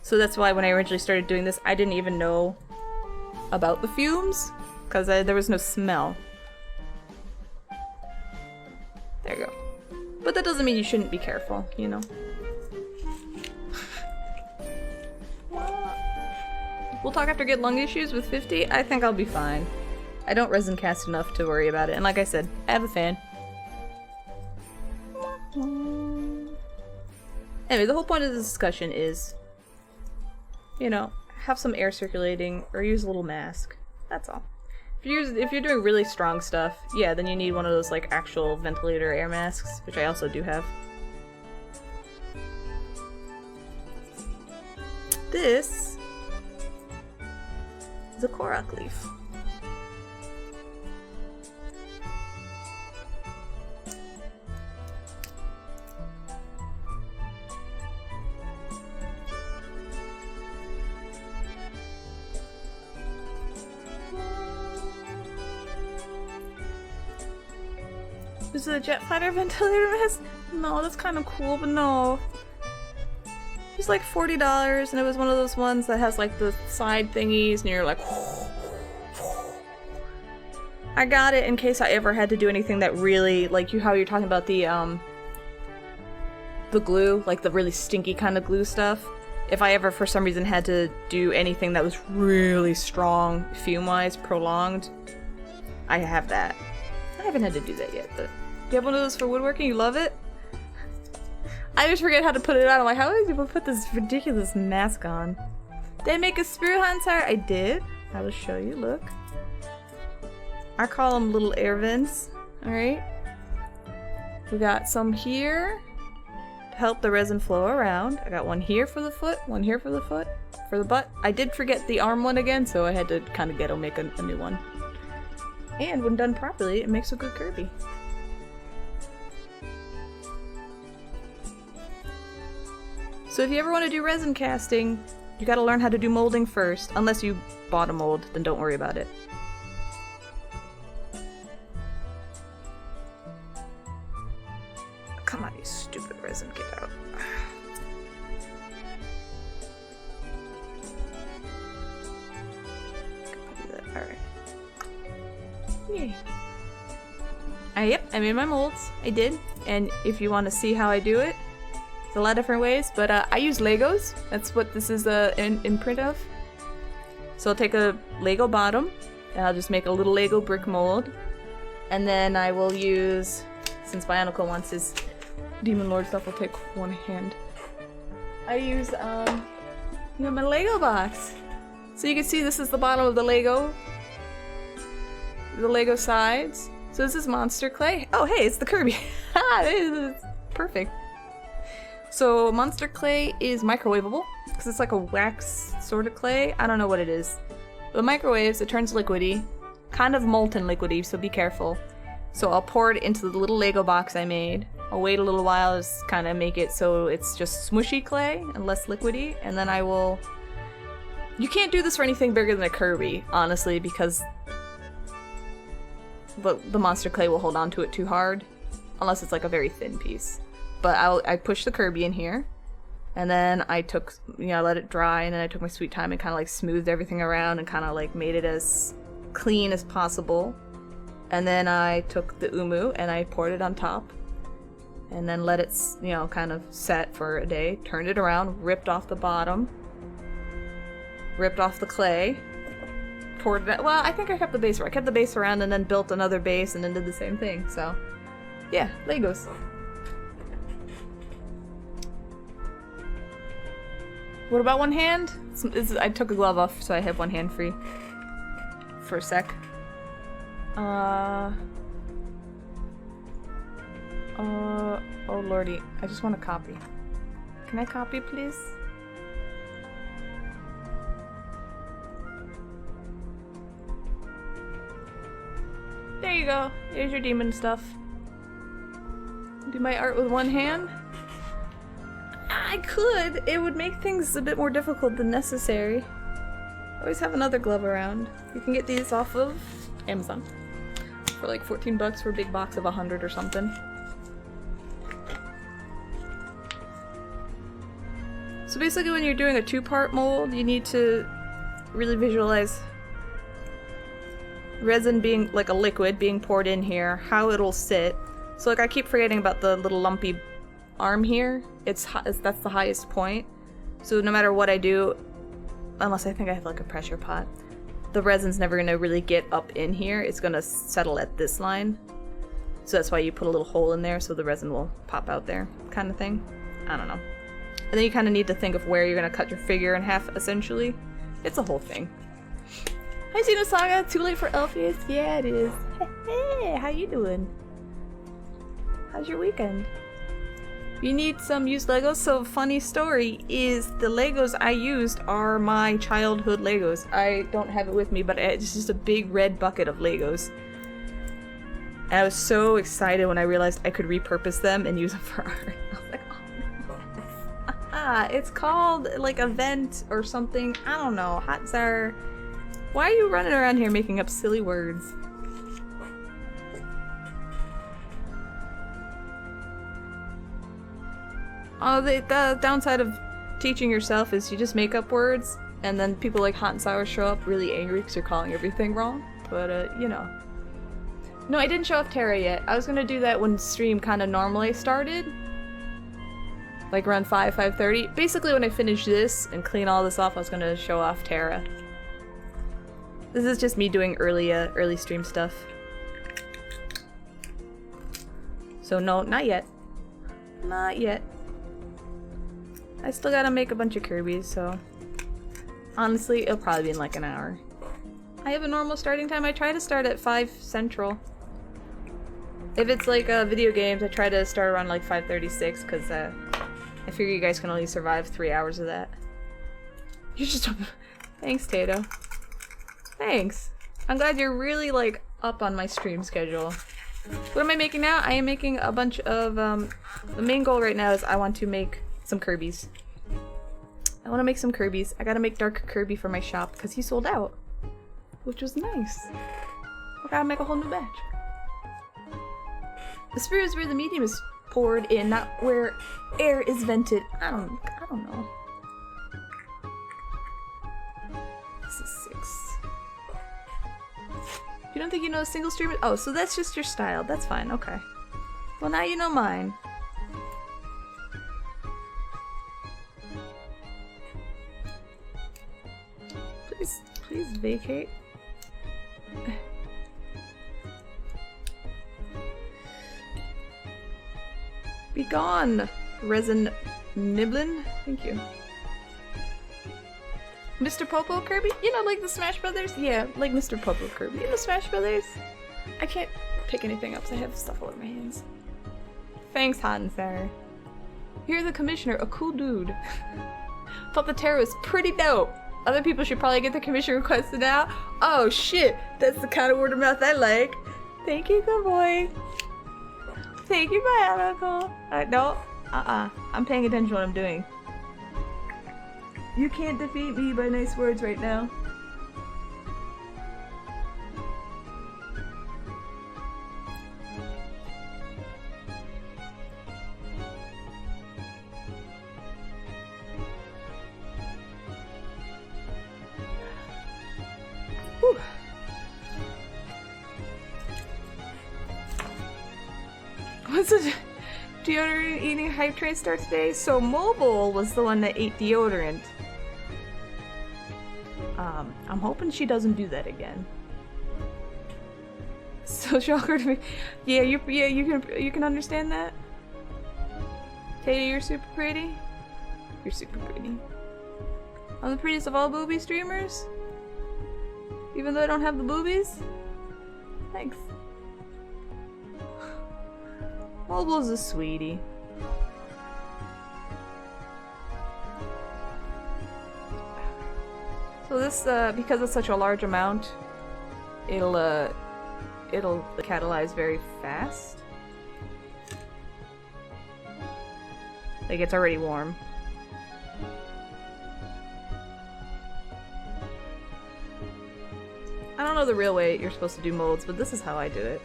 So that's why when I originally started doing this, I didn't even know about the fumes, because there was no smell. There you go. But that doesn't mean you shouldn't be careful, you know. We'll talk after get lung issues with 50. I think I'll be fine. I don't resin cast enough to worry about it, and like I said, I have a fan. Anyway, the whole point of this discussion is, you know, have some air circulating, or use a little mask. That's all. If you're doing really strong stuff, yeah, then you need one of those like actual ventilator air masks, which I also do have. This is a Korok leaf. Is it a jet fighter ventilator mask? No, that's kind of cool, but no. It was like $40, and it was one of those ones that has like the side thingies, and you're like. I got it in case I ever had to do anything that really, like how you're talking about the glue, like the really stinky kind of glue stuff. If I ever for some reason had to do anything that was really strong, fume-wise, prolonged, I have that. I haven't had to do that yet, but you have one of those for woodworking? You love it? I always forget how to put it on. I'm like, how do people put this ridiculous mask on? Did I make a spear hunter? I did. I will show you, look. I call them little air vents, alright? We got some here to help the resin flow around. I got one here for the foot, one here for the foot, for the butt. I did forget the arm one again, so I had to kind of ghetto make a new one. And when done properly, it makes a good Kirby. So if you ever want to do resin casting, you gotta learn how to do molding first. Unless you bought a mold, then don't worry about it. Come on, you stupid resin, get out. Alright. Yay. Yep, I made my molds. I did. And if you want to see how I do it, there's a lot of different ways, but I use Legos. That's what this is an imprint of. So I'll take a Lego bottom, and I'll just make a little Lego brick mold. And then I will use, since Bionicle wants his Demon Lord stuff, I'll take one hand. I use, my Lego box. So you can see this is the bottom of the Lego sides. So this is monster clay. Oh hey, it's the Kirby. It's perfect. So monster clay is microwavable because it's like a wax sort of clay. I don't know what it is. But microwaves, it turns liquidy, kind of molten liquidy, so be careful. So I'll pour it into the little Lego box I made. I'll wait a little while, just kind of make it so it's just smushy clay and less liquidy, and then I will... You can't do this for anything bigger than a Kirby, honestly, because the monster clay will hold on to it too hard, unless it's like a very thin piece. But I pushed the Kirby in here, and then I took, let it dry, and then I took my sweet time and kind of like smoothed everything around and kind of like made it as clean as possible. And then I took the umu and I poured it on top, and then let it, kind of set for a day, turned it around, ripped off the bottom, ripped off the clay, poured it, well, I think I kept the base around. I kept the base around and then built another base and then did the same thing, so yeah, Legos. What about one hand? I took a glove off, so I have one hand free for a sec. Oh lordy, I just want to copy. Can I copy, please? There you go. Here's your demon stuff. Do my art with one hand? I could. It would make things a bit more difficult than necessary. Always have another glove around. You can get these off of Amazon for like 14 bucks for a big box of 100 or something. So basically when you're doing a two-part mold, you need to really visualize resin being like a liquid being poured in here, how it'll sit. So like I keep forgetting about the little lumpy arm here. That's the highest point. So no matter what I do, unless I think I have like a pressure pot, the resin's never gonna really get up in here. It's gonna settle at this line. So that's why you put a little hole in there so the resin will pop out there, kind of thing. I don't know. And then you kind of need to think of where you're gonna cut your figure in half, essentially. It's a whole thing. Hi Xenosaga, too late for Elpheus? Yeah, it is. Hey, how you doing? How's your weekend? You need some used Legos? So funny story is the Legos I used are my childhood Legos. I don't have it with me, but it's just a big red bucket of Legos. And I was so excited when I realized I could repurpose them and use them for art. I was like, oh, it's called like a vent or something. I don't know. Hotzar. Why are you running around here making up silly words? Oh, the downside of teaching yourself is you just make up words, and then people like Hot and Sour show up really angry because you're calling everything wrong. But, you know. No, I didn't show off Terra yet. I was gonna do that when stream kind of normally started. Like around 5:30. Basically, when I finish this and clean all this off, I was gonna show off Terra. This is just me doing early stream stuff. So no, not yet. Not yet. I still gotta make a bunch of Kirby's, so... Honestly, it'll probably be in like an hour. I have a normal starting time. I try to start at 5 Central. If it's like video games, I try to start around like 5:36, because I figure you guys can only survive 3 hours of that. You're just... Thanks, Tato. Thanks. I'm glad you're really like up on my stream schedule. What am I making now? I am making a bunch of... the main goal right now is I want to make some Kirby's. I want to make some Kirby's. I gotta make Dark Kirby for my shop because he sold out, which was nice. I gotta make a whole new batch. The sphere is where the medium is poured in, not where air is vented. I don't know. This is 6. You don't think you know a single streamer? Oh, so that's just your style. That's fine. Okay. Well, now you know mine. Please vacate. Be gone, Resin Niblin. Thank you. Mr. Popo Kirby? You know, like the Smash Brothers? Yeah, like Mr. Popo Kirby. You know Smash Brothers? I can't pick anything up, so I have stuff all over my hands. Thanks, Hot and Sour. You're the commissioner, a cool dude. Thought the Terra was pretty dope. Other people should probably get the commission requested out. Oh shit, that's the kind of word of mouth I like. Thank you, good boy. Thank you, my uncle. No, I'm paying attention to what I'm doing. You can't defeat me by nice words right now. Whew. What's it? Deodorant eating hype train start today? So Mobile was the one that ate deodorant. I'm hoping she doesn't do that again. So shocker to me. Yeah, you can understand that. Tato, you're super pretty. You're super pretty. I'm the prettiest of all booby streamers. Even though I don't have the boobies? Thanks. Mobile's a sweetie. So this, because it's such a large amount, it'll catalyze very fast. Like, it's already warm. I don't know the real way you're supposed to do molds, but this is how I do it.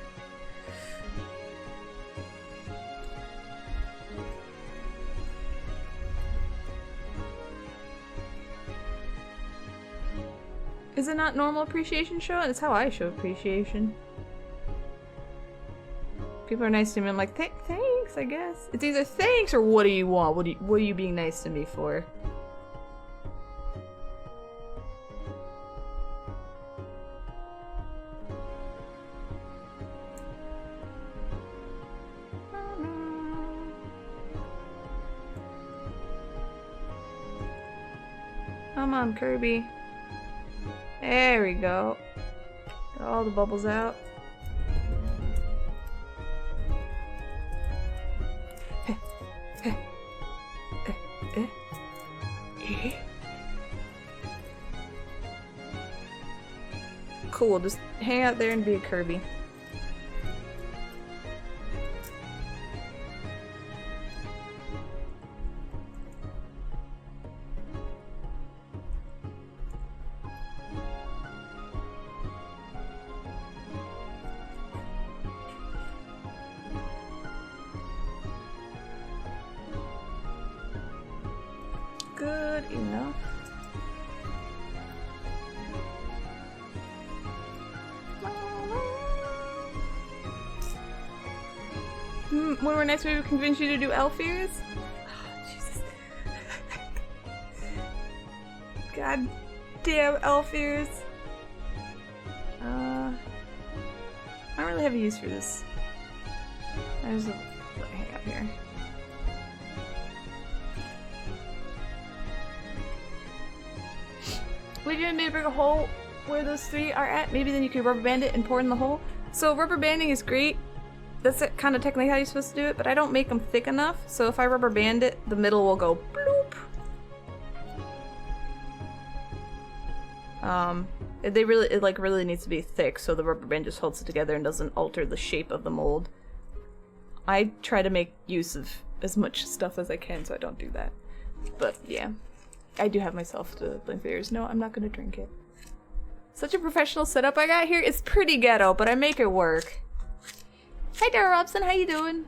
Is it not normal appreciation show? It's how I show appreciation. People are nice to me, I'm like, thanks, I guess. It's either thanks or what do you want? What are you being nice to me for? Come on, Kirby. There we go. Got all the bubbles out. Cool, just hang out there and be a Kirby. Good enough. When we're next, maybe we convince you to do elf ears? Oh, Jesus. God damn elf ears. I don't really have a use for this. There's a hang out here. Would you maybe bring a hole where those three are at? Maybe then you could rubber band it and pour in the hole. So rubber banding is great. That's kind of technically how you're supposed to do it, but I don't make them thick enough. So if I rubber band it, the middle will go bloop. It really needs to be thick so the rubber band just holds it together and doesn't alter the shape of the mold. I try to make use of as much stuff as I can, so I don't do that. But yeah, I do have myself to blame for yours. No, I'm not gonna drink it. Such a professional setup I got here. It's pretty ghetto, but I make it work. Hey there, Robson, how you doing?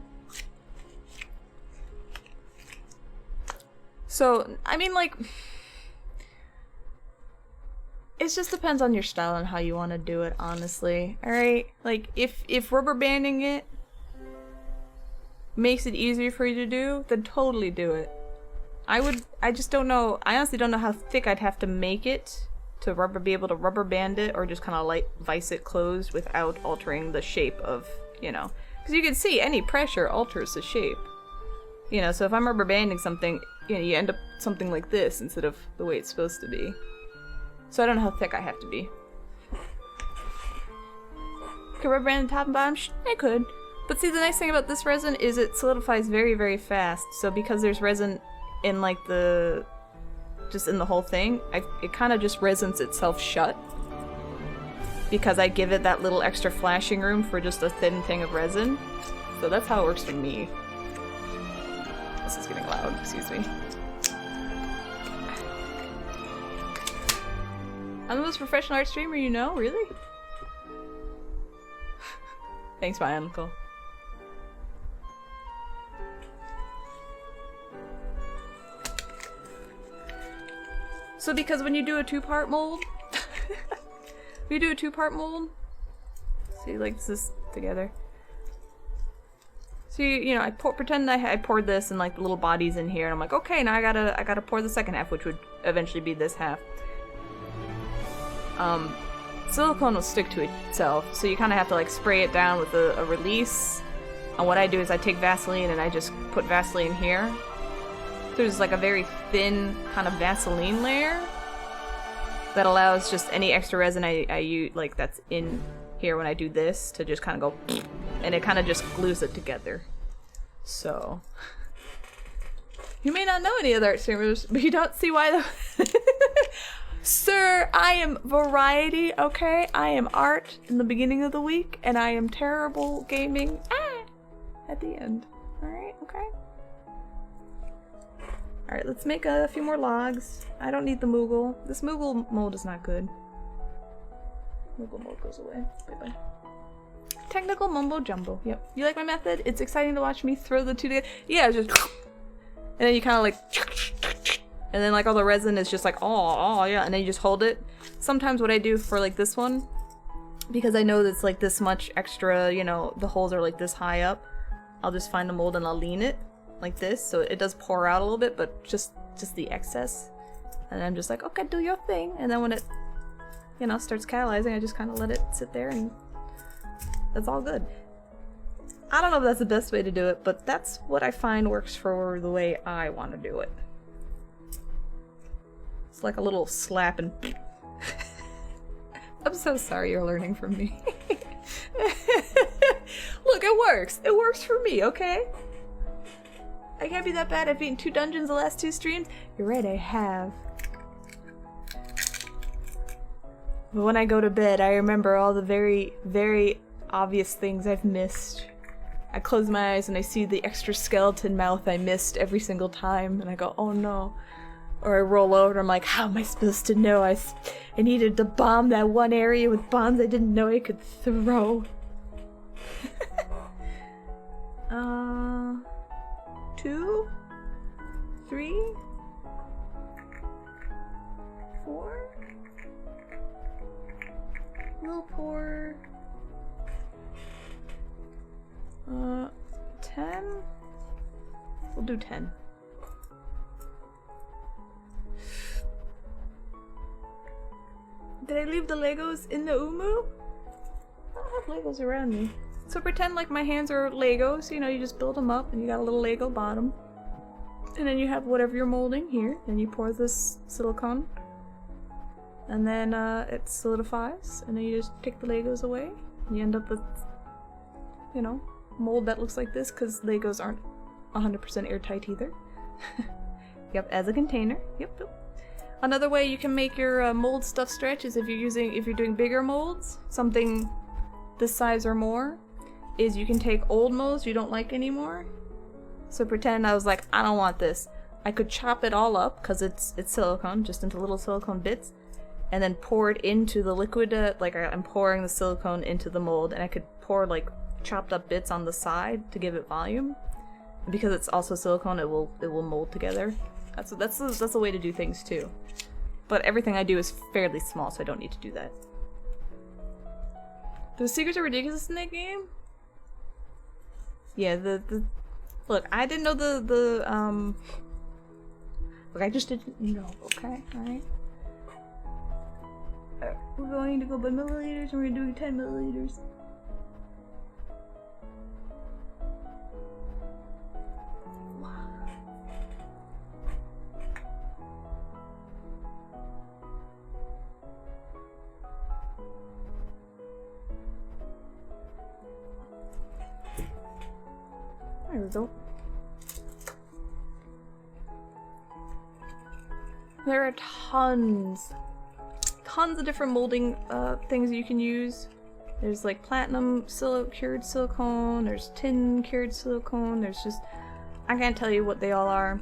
So, I mean, like, it just depends on your style and how you want to do it, honestly. Alright? Like, if rubber banding it makes it easier for you to do, then totally do it. I just don't know, I honestly don't know how thick I'd have to make it to be able to rubber band it, or just kind of like vice it closed without altering the shape of, you know, because you can see any pressure alters the shape. You know, so if I'm rubber banding something, you know, you end up something like this instead of the way it's supposed to be. So I don't know how thick I have to be. Could rubber band the top and bottom? I could. But see, the nice thing about this resin is it solidifies very, very fast. So because there's resin in like just in the whole thing, it kind of just resins itself shut. Because I give it that little extra flashing room for just a thin thing of resin. So that's how it works for me. This is getting loud, excuse me. I'm the most professional art streamer you know, really? Thanks, my uncle. So because when you do a two-part mold, we do a two-part mold. See, like this together. So you know, I pretend I poured this and like the little bodies in here, and I'm like, okay, now I gotta pour the second half, which would eventually be this half. Silicone will stick to itself, so you kind of have to like spray it down with a release. And what I do is I take Vaseline and I just put Vaseline here. There's like a very thin kind of Vaseline layer that allows just any extra resin I use, like that's in here when I do this, to just kind of go, and it kind of just glues it together. So you may not know any other art streamers, but you don't see why the Sir, I am variety, okay? I am art in the beginning of the week, and I am terrible gaming at the end. Alright, okay. Alright, let's make a few more logs. I don't need the Moogle. This Moogle mold is not good. Moogle mold goes away. Bye-bye. Technical mumbo jumbo. Yep. You like my method? It's exciting to watch me throw the two together. Yeah, just and then you kind of like, and then like all the resin is just like, oh yeah, and then you just hold it. Sometimes what I do for like this one, because I know that's like this much extra, you know, the holes are like this high up, I'll just find the mold and I'll lean it like this, so it does pour out a little bit, but just the excess. And I'm just like, okay, do your thing. And then when it, you know, starts catalyzing, I just kind of let it sit there, and that's all good. I don't know if that's the best way to do it, but that's what I find works for the way I want to do it. It's like a little slap and I'm so sorry you're learning from me. Look, it works. It works for me, okay? I can't be that bad. I've beaten 2 dungeons the last 2 streams. You're right, I have. But when I go to bed, I remember all the very, very obvious things I've missed. I close my eyes and I see the extra skeleton mouth I missed every single time, and I go, oh no. Or I roll over and I'm like, how am I supposed to know? I needed to bomb that one area with bombs I didn't know I could throw. 2, 3, 4. We'll pour 10. We'll do 10. Did I leave the Legos in the Umu? I don't have Legos around me. So pretend like my hands are Legos, you know, you just build them up and you got a little Lego bottom. And then you have whatever you're molding here, and you pour this silicone. And then it solidifies, and then you just take the Legos away. And you end up with, you know, mold that looks like this, because Legos aren't 100% airtight either. Yep, as a container. Yep. Another way you can make your mold stuff stretch is if you're doing bigger molds, something this size or more, is you can take old molds you don't like anymore. So pretend I was like, I don't want this. I could chop it all up, because it's silicone, just into little silicone bits, and then pour it into the liquid, like I'm pouring the silicone into the mold, and I could pour like chopped up bits on the side to give it volume. Because it's also silicone, it will mold together. That's a way to do things too. But everything I do is fairly small, so I don't need to do that. The secrets are ridiculous in that game? Yeah, look, I didn't know look, I just didn't know, okay? Alright. We're going to go by milliliters, and we're doing 10 milliliters. There we go. There are tons of different molding things you can use. There's like platinum cured silicone, there's tin cured silicone, there's just, I can't tell you what they all are,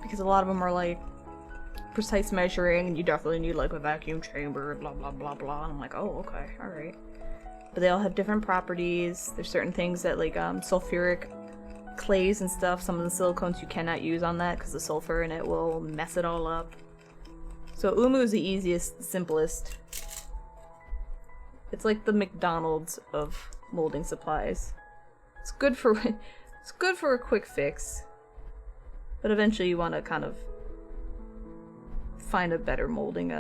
because a lot of them are like precise measuring, and you definitely need like a vacuum chamber, blah blah blah blah, and I'm like, oh okay, alright. But they all have different properties. There's certain things that like sulfuric clays and stuff, some of the silicones you cannot use on that because the sulfur in it will mess it all up. So Umu is the easiest, simplest. It's like the McDonald's of molding supplies. It's good for a quick fix, but eventually you want to kind of find a better molding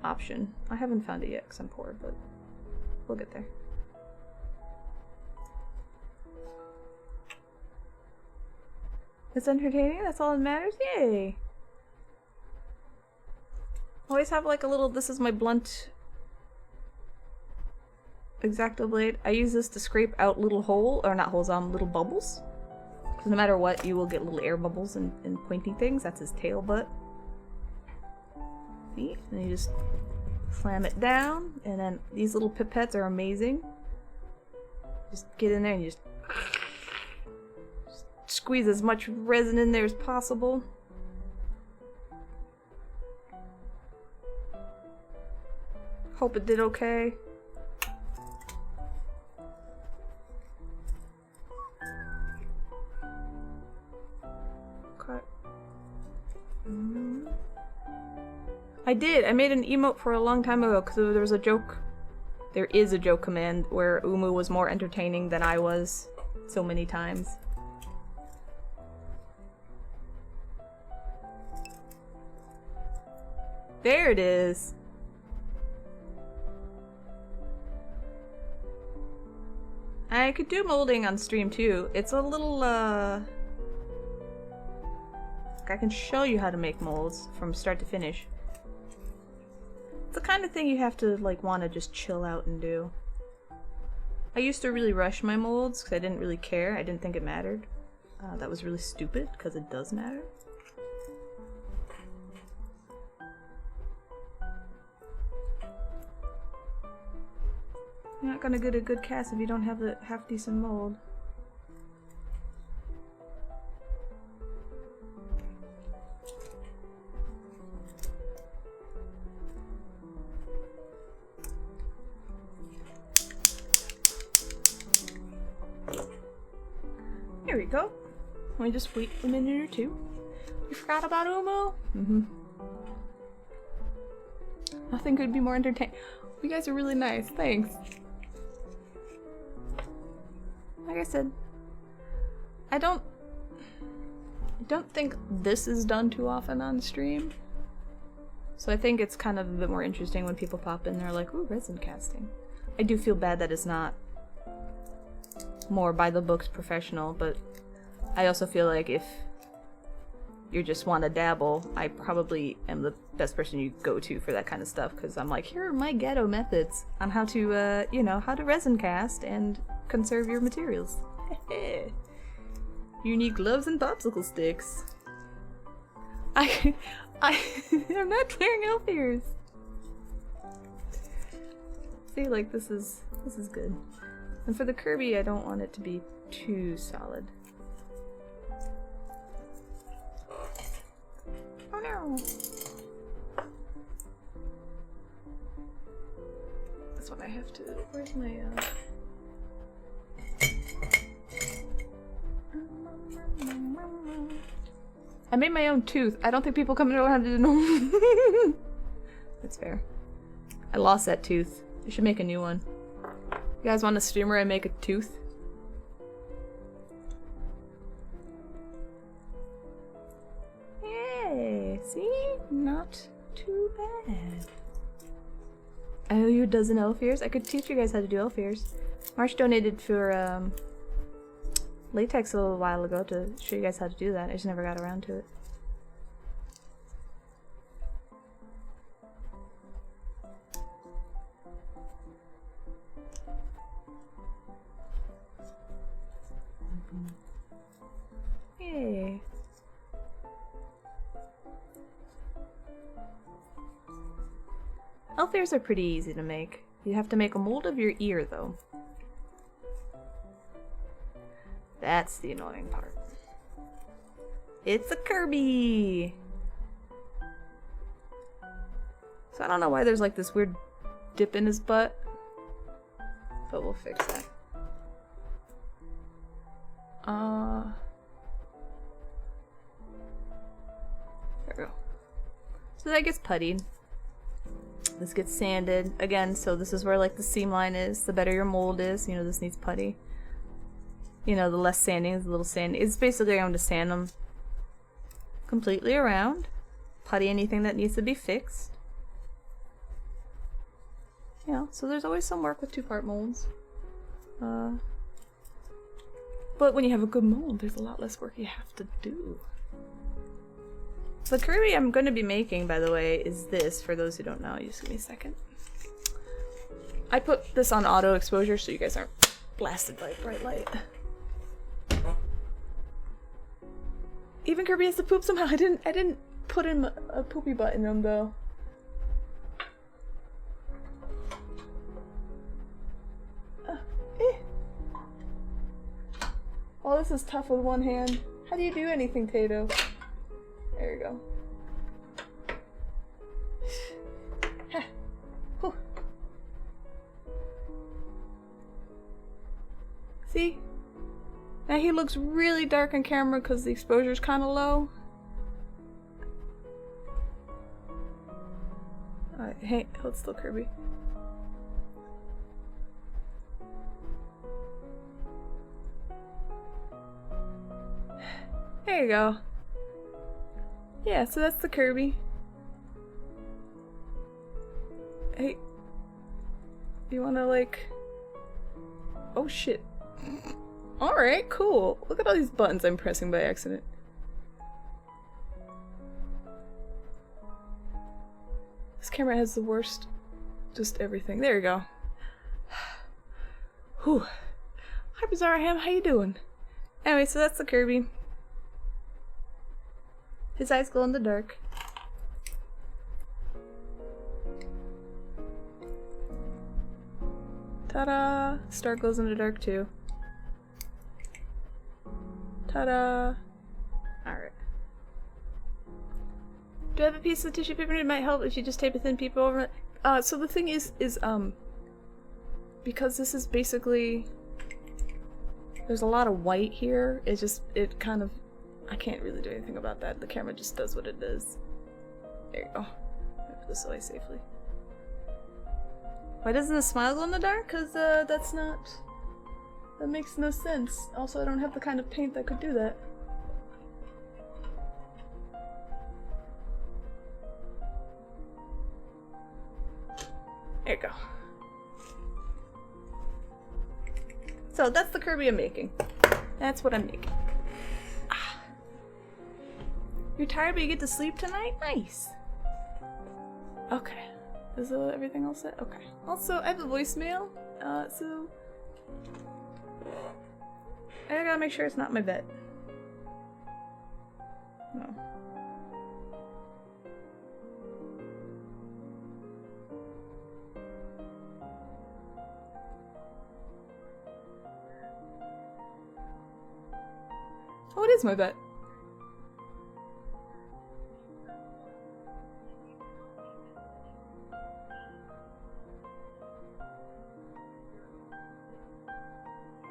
option. I haven't found it yet because I'm poor, but we'll get there. It's entertaining, that's all that matters, yay! Always have like a little, this is my blunt X-Acto blade. I use this to scrape out little little bubbles. Because no matter what, you will get little air bubbles and pointy things. That's his tail butt. See? And you just slam it down, and then these little pipettes are amazing. Just get in there and you just squeeze as much resin in there as possible. Hope it did okay. Okay. I did. I made an emote for a long time ago because there was a joke. There is a joke command where Umu was more entertaining than I was so many times. There it is. I could do molding on stream too. It's a little, I can show you how to make molds from start to finish. It's the kind of thing you have to like want to just chill out and do. I used to really rush my molds because I didn't really care. I didn't think it mattered. That was really stupid because it does matter. You're not gonna get a good cast if you don't have a half-decent mold. There we go. Let me just wait a minute or two. You forgot about Umo? Mm-hmm. Nothing could be more entertaining. You guys are really nice. Thanks. Like I said, I don't think this is done too often on stream. So I think it's kind of a bit more interesting when people pop in and they're like, ooh, resin casting. I do feel bad that it's not more by the books professional, but I also feel like if you just want to dabble, I probably am the best person you go to for that kind of stuff, because I'm like, here are my ghetto methods on how to, you know, how to resin cast and conserve your materials. You need gloves and popsicle sticks. I'm not clearing elf ears. See, like, this is good. And for the Kirby, I don't want it to be too solid. Oh no! That's what I have to. Where's my I made my own tooth. I don't think people come to know how to do normal. That's fair. I lost that tooth. I should make a new one. You guys want a stream where I make a tooth? Yay! See? Not too bad. I owe you a dozen elf ears. I could teach you guys how to do elf ears. Marsh donated for latex a little while ago to show you guys how to do that. I just never got around to it. Yay. Elf ears are pretty easy to make. You have to make a mold of your ear though. That's the annoying part. It's a Kirby! So I don't know why there's like this weird dip in his butt. But we'll fix that. There we go. So that gets puttied. This gets sanded. Again, so this is where like the seam line is. The better your mold is, you know, this needs putty. You know, the less sanding is a little sanding. It's basically I'm going to sand them completely around. Putty anything that needs to be fixed. You know, so there's always some work with two-part molds. But when you have a good mold, there's a lot less work you have to do. The Kirby I'm going to be making, by the way, is this, for those who don't know. Just give me a second. I put this on auto exposure so you guys aren't blasted by bright light. Even Kirby has to poop somehow. I didn't put him a poopy butt in him though. Oh, this is tough with one hand. How do you do anything, Tato? There you go. See? Now he looks really dark on camera because the exposure's kind of low. Alright, hey, hold still, Kirby. There you go. Yeah, so that's the Kirby. Hey, you wanna like... Oh shit. Alright, cool. Look at all these buttons I'm pressing by accident. This camera has the worst, just everything. There you go. Whew. Hi, Bizarre Ham, how you doing? Anyway, so that's the Kirby. His eyes glow in the dark. Ta-da! Star glows in the dark too. Ta-da! Alright. Do I have a piece of tissue paper? It might help if you just tape a thin paper over it. So the thing is, because this is basically, there's a lot of white here, it kind of, I can't really do anything about that. The camera just does what it does. There you go. Put this away safely. Why doesn't the smile glow in the dark? Because, that makes no sense. Also, I don't have the kind of paint that could do that. There you go. So, that's the Kirby I'm making. That's what I'm making. Ah. You're tired but you get to sleep tonight? Nice. Okay. Is everything all set? Okay. Also, I have a voicemail, so I gotta make sure it's not my vet. No. Oh, it is my vet.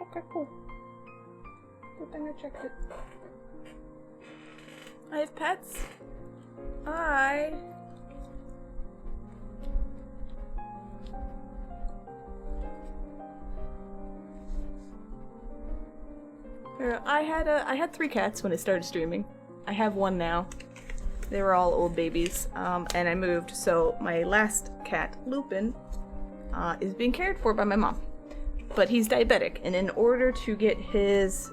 Okay, cool. Good thing I checked it. I have pets. I had 3 cats when I started streaming. I have 1 now. They were all old babies, and I moved, so my last cat, Lupin, is being cared for by my mom. But he's diabetic, and in order to get his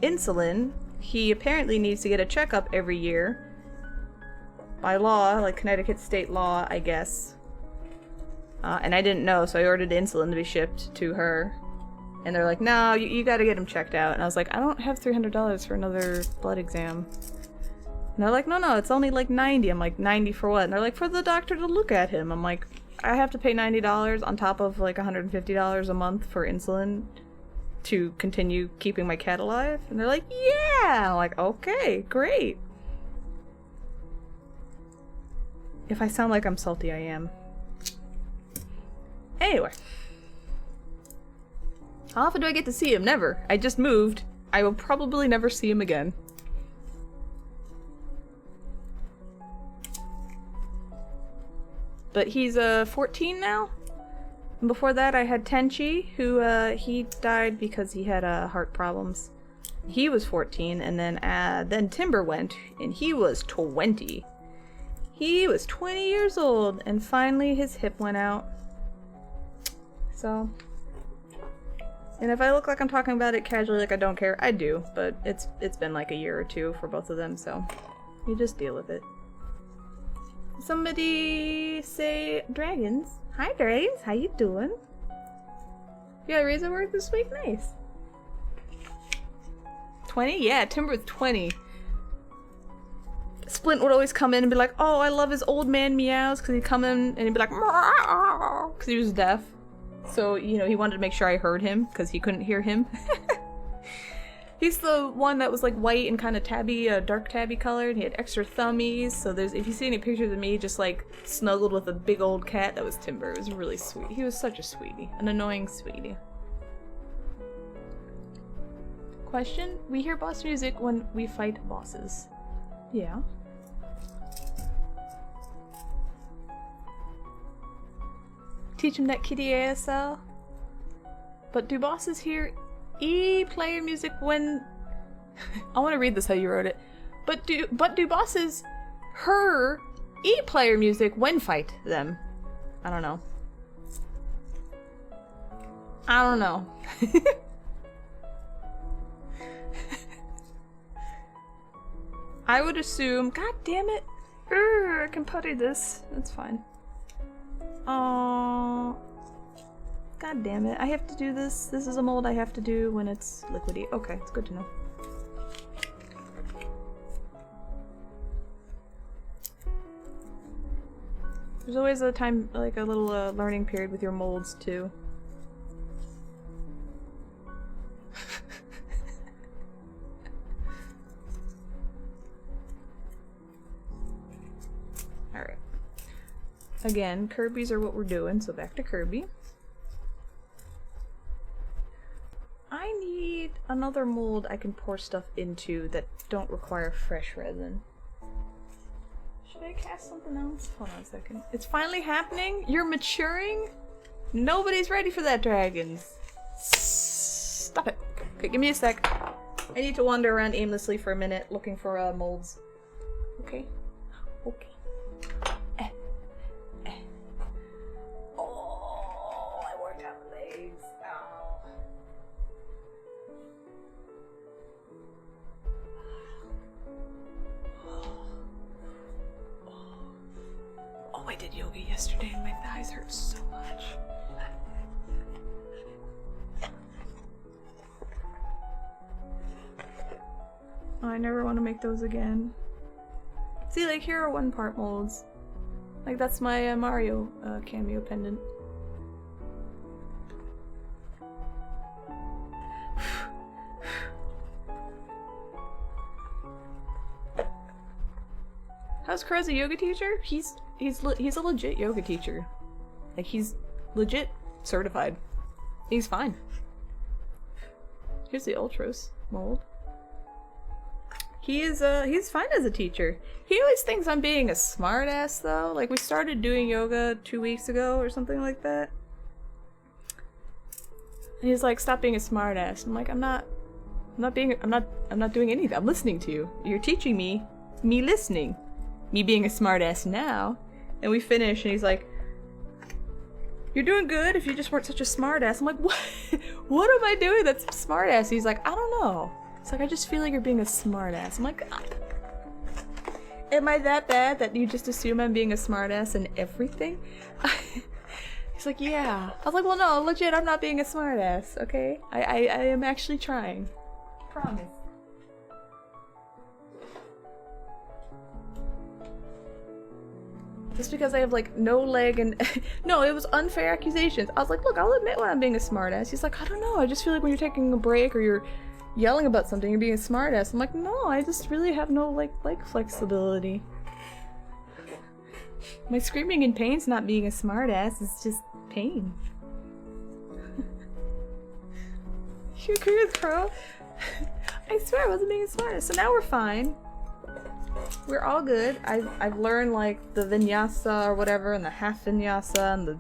insulin, he apparently needs to get a checkup every year. By law, like Connecticut state law, I guess. And I didn't know, so I ordered insulin to be shipped to her. And they're like, no, you gotta get him checked out. And I was like, I don't have $300 for another blood exam. And they're like, no, it's only like 90. I'm like, 90 for what? And they're like, for the doctor to look at him. I'm like, I have to pay $90 on top of like $150 a month for insulin to continue keeping my cat alive? And they're like, yeah! I'm like, okay, great. If I sound like I'm salty, I am. Anyway. How often do I get to see him? Never. I just moved. I will probably never see him again. But he's 14 now. And before that I had Tenchi, who he died because he had heart problems. He was 14, and then Timber went, and he was 20. He was 20 years old, and finally his hip went out. So, and if I look like I'm talking about it casually, like I don't care, I do. But it's been like a year or 2 for both of them, so you just deal with it. Somebody say dragons. Hi dragons, how you doing? You got a razor work this week? Nice. 20? Yeah, Timber's 20. Splint would always come in and be like, oh, I love his old man meows, because he'd come in and he'd be like, because he was deaf. So, you know, he wanted to make sure I heard him, because he couldn't hear him. He's the one that was like white and kind of tabby, dark tabby colored. He had extra thummies, so if you see any pictures of me just like snuggled with a big old cat, that was Timber. It was really sweet. He was such a sweetie. An annoying sweetie. Question? We hear boss music when we fight bosses. Yeah. Teach him that kitty ASL. But do bosses hear player music when I want to read this how you wrote it. But do bosses hear player music when fight them? I don't know. I don't know. I would assume, god damn it. I can putty this. That's fine. Oh, god damn it. I have to do this. This is a mold I have to do when it's liquidy. Okay, it's good to know. There's always a time, like a little learning period with your molds too. Alright. Again, Kirby's are what we're doing, so back to Kirby. I need another mold I can pour stuff into that don't require fresh resin. Should I cast something else? Hold on a second. It's finally happening? You're maturing? Nobody's ready for that, dragons. Stop it. Okay, give me a sec. I need to wander around aimlessly for a minute looking for molds. Okay. Okay. Oh, I worked out my legs. Oh, I did yoga yesterday and my thighs hurt so much. Oh, I never want to make those again. See, like, here are one-part molds. Like, that's my Mario cameo pendant. How's Crow a yoga teacher? He's a legit yoga teacher. Like, he's legit certified. He's fine. Here's the Ultros mold. He's fine as a teacher. He always thinks I'm being a smartass though. Like, we started doing yoga 2 weeks ago or something like that. And he's like, stop being a smartass. I'm like, I'm not doing anything. I'm listening to you. You're teaching me listening. Me being a smartass now. And we finish and he's like, you're doing good if you just weren't such a smartass. I'm like, what? What am I doing that's smartass? He's like, I don't know. It's like, I just feel like you're being a smartass. I'm like, am I that bad that you just assume I'm being a smartass in everything? He's like, yeah. I was like, well, no, legit, I'm not being a smartass, okay? I am actually trying. Promise. Just because I have, like, no leg and... No, it was unfair accusations. I was like, look, I'll admit when I'm being a smartass. He's like, I don't know, I just feel like when you're taking a break or you're yelling about something and being a smartass. I'm like, no, I just really have no, like, leg flexibility. My screaming in pain's not being a smartass, it's just pain. You agree with Crow? I swear I wasn't being a smartass. So now we're fine. We're all good. I've learned, like, the vinyasa or whatever, and the half vinyasa, and the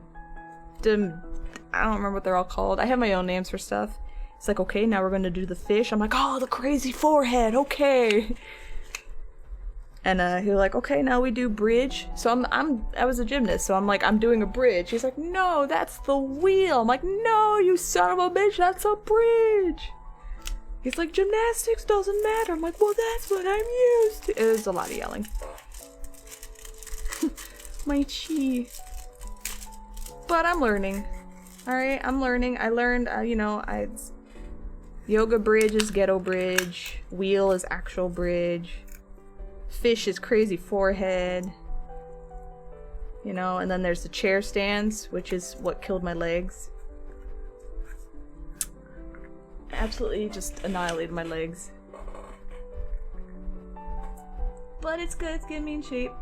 I don't remember what they're all called. I have my own names for stuff. It's like, okay, now we're gonna do the fish. I'm like, oh, the crazy forehead, okay. And he's like, okay, now we do bridge. So I was a gymnast, so I'm like, I'm doing a bridge. He's like, no, that's the wheel. I'm like, no, you son of a bitch, that's a bridge. He's like, gymnastics doesn't matter. I'm like, well, that's what I'm used to. It was a lot of yelling. My chi. But I'm learning. Alright, I'm learning. I learned, you know, yoga bridge is ghetto bridge. Wheel is actual bridge. Fish is crazy forehead. You know, and then there's the chair stands, which is what killed my legs. Absolutely just annihilated my legs. But it's good, it's getting me in shape.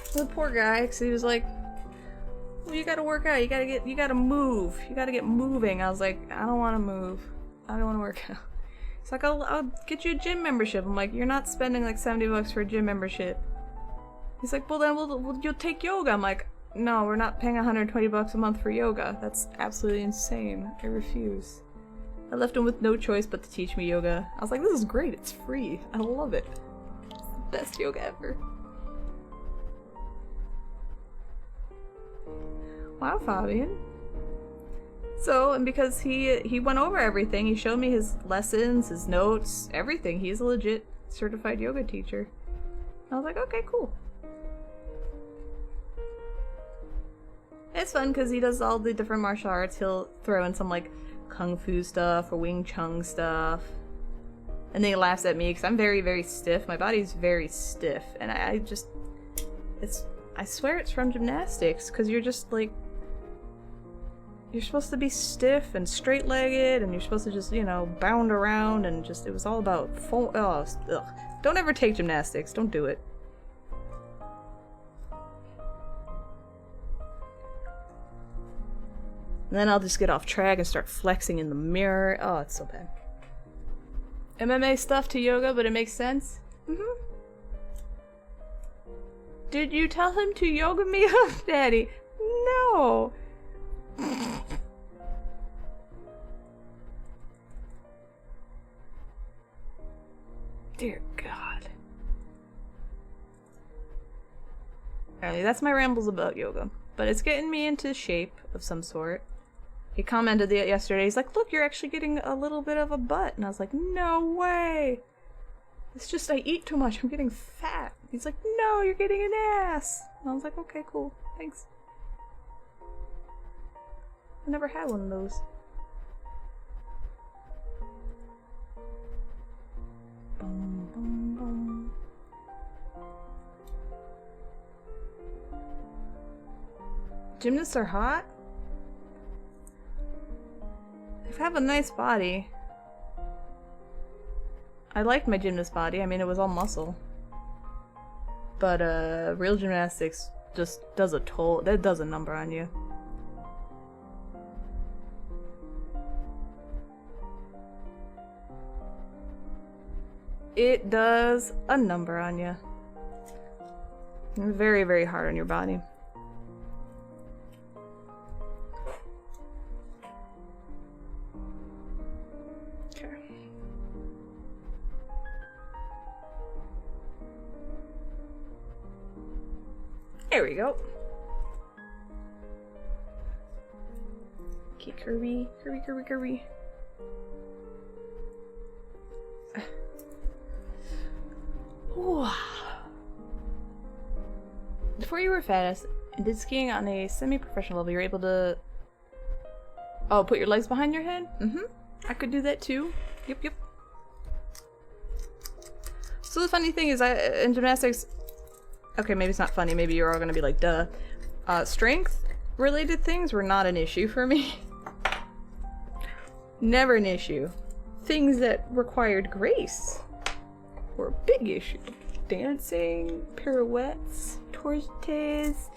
So the poor guy, because he was like, well, you gotta work out, you gotta move, you gotta get moving. I was like, I don't wanna move. I don't wanna work out. It's like, I'll get you a gym membership. I'm like, you're not spending like $70 for a gym membership. He's like, well then you'll take yoga. I'm like, no, we're not paying $120 a month for yoga. That's absolutely insane. I refuse. I left him with no choice but to teach me yoga. I was like, this is great, it's free. I love it. It's the best yoga ever. Wow, Fabian. So, and because he went over everything, he showed me his lessons, his notes, everything. He's a legit certified yoga teacher. I was like, okay, cool. It's fun because he does all the different martial arts. He'll throw in some like kung fu stuff or Wing Chun stuff. And then he laughs at me because I'm very, very stiff. My body's very stiff. And I swear it's from gymnastics because you're just like, you're supposed to be stiff and straight-legged and you're supposed to just, you know, bound around and just, it was all about, ugh. Don't ever take gymnastics. Don't do it. And then I'll just get off track and start flexing in the mirror. Oh, it's so bad. MMA stuff to yoga, but it makes sense? Mm-hmm. Did you tell him to yoga me up, Daddy? No! Dear God. Alright, that's my rambles about yoga. But it's getting me into shape of some sort. He commented yesterday, he's like, look, you're actually getting a little bit of a butt. And I was like, no way! It's just I eat too much, I'm getting fat. He's like, no, you're getting an ass! And I was like, okay, cool, thanks. I never had one of those. Boom, boom, boom. Gymnasts are hot? I have a nice body. I liked my gymnast body. I mean, it was all muscle. But, real gymnastics just does a toll. That does a number on you. It does a number on you. Very, very hard on your body. There we go. Okay, curvy, curvy, curvy, curvy. Before you were fat and did skiing on a semi-professional level, you're able to... Oh, put your legs behind your head? Mm-hmm. I could do that too. Yep, yep. So the funny thing is, in gymnastics... Okay, maybe it's not funny, maybe you're all gonna be like, duh. Strength-related things were not an issue for me. Never an issue. Things that required grace were a big issue. Dancing, pirouettes, tortes,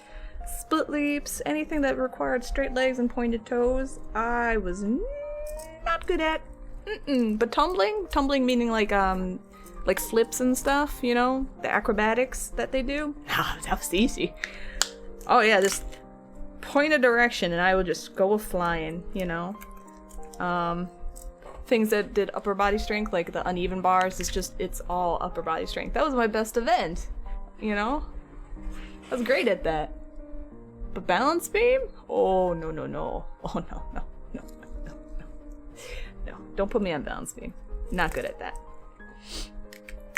split leaps, anything that required straight legs and pointed toes, I was not good at. But tumbling meaning like flips and stuff, you know, the acrobatics that they do. That was easy. Oh yeah, just point a direction and I would just go flying, you know. Things that did upper body strength, like the uneven bars, it's all upper body strength. That was my best event, you know? I was great at that. But balance beam? Oh, no, no, no. Oh, no, no, no, no, no, no. No, don't put me on balance beam. Not good at that.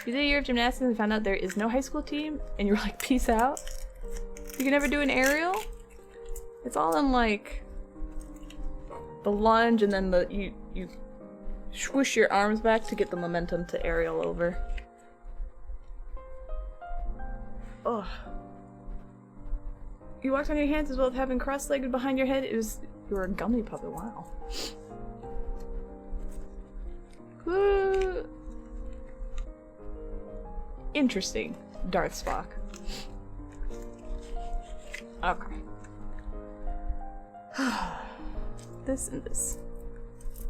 You did a year of gymnastics and found out there is no high school team, and you were like, peace out? You can never do an aerial? It's all in, like, the lunge, and then you swoosh your arms back to get the momentum to aerial over. Ugh. You walked on your hands as well as having cross-legged behind your head. You were a gummy puppet, wow. Interesting, Darth Spock. Okay. This and this.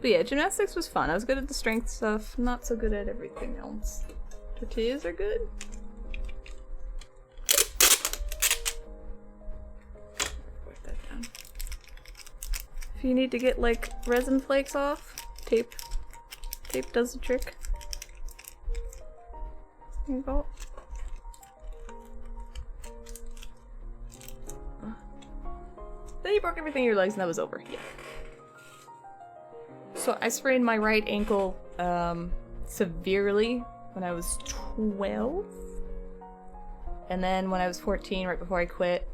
But yeah, gymnastics was fun. I was good at the strength stuff, not so good at everything else. Tortillas are good. Put that down. If you need to get like resin flakes off, tape does the trick. There you go. Then you broke everything in your legs and that was over. Yeah. So I sprained my right ankle severely when I was 12. And then when I was 14, right before I quit,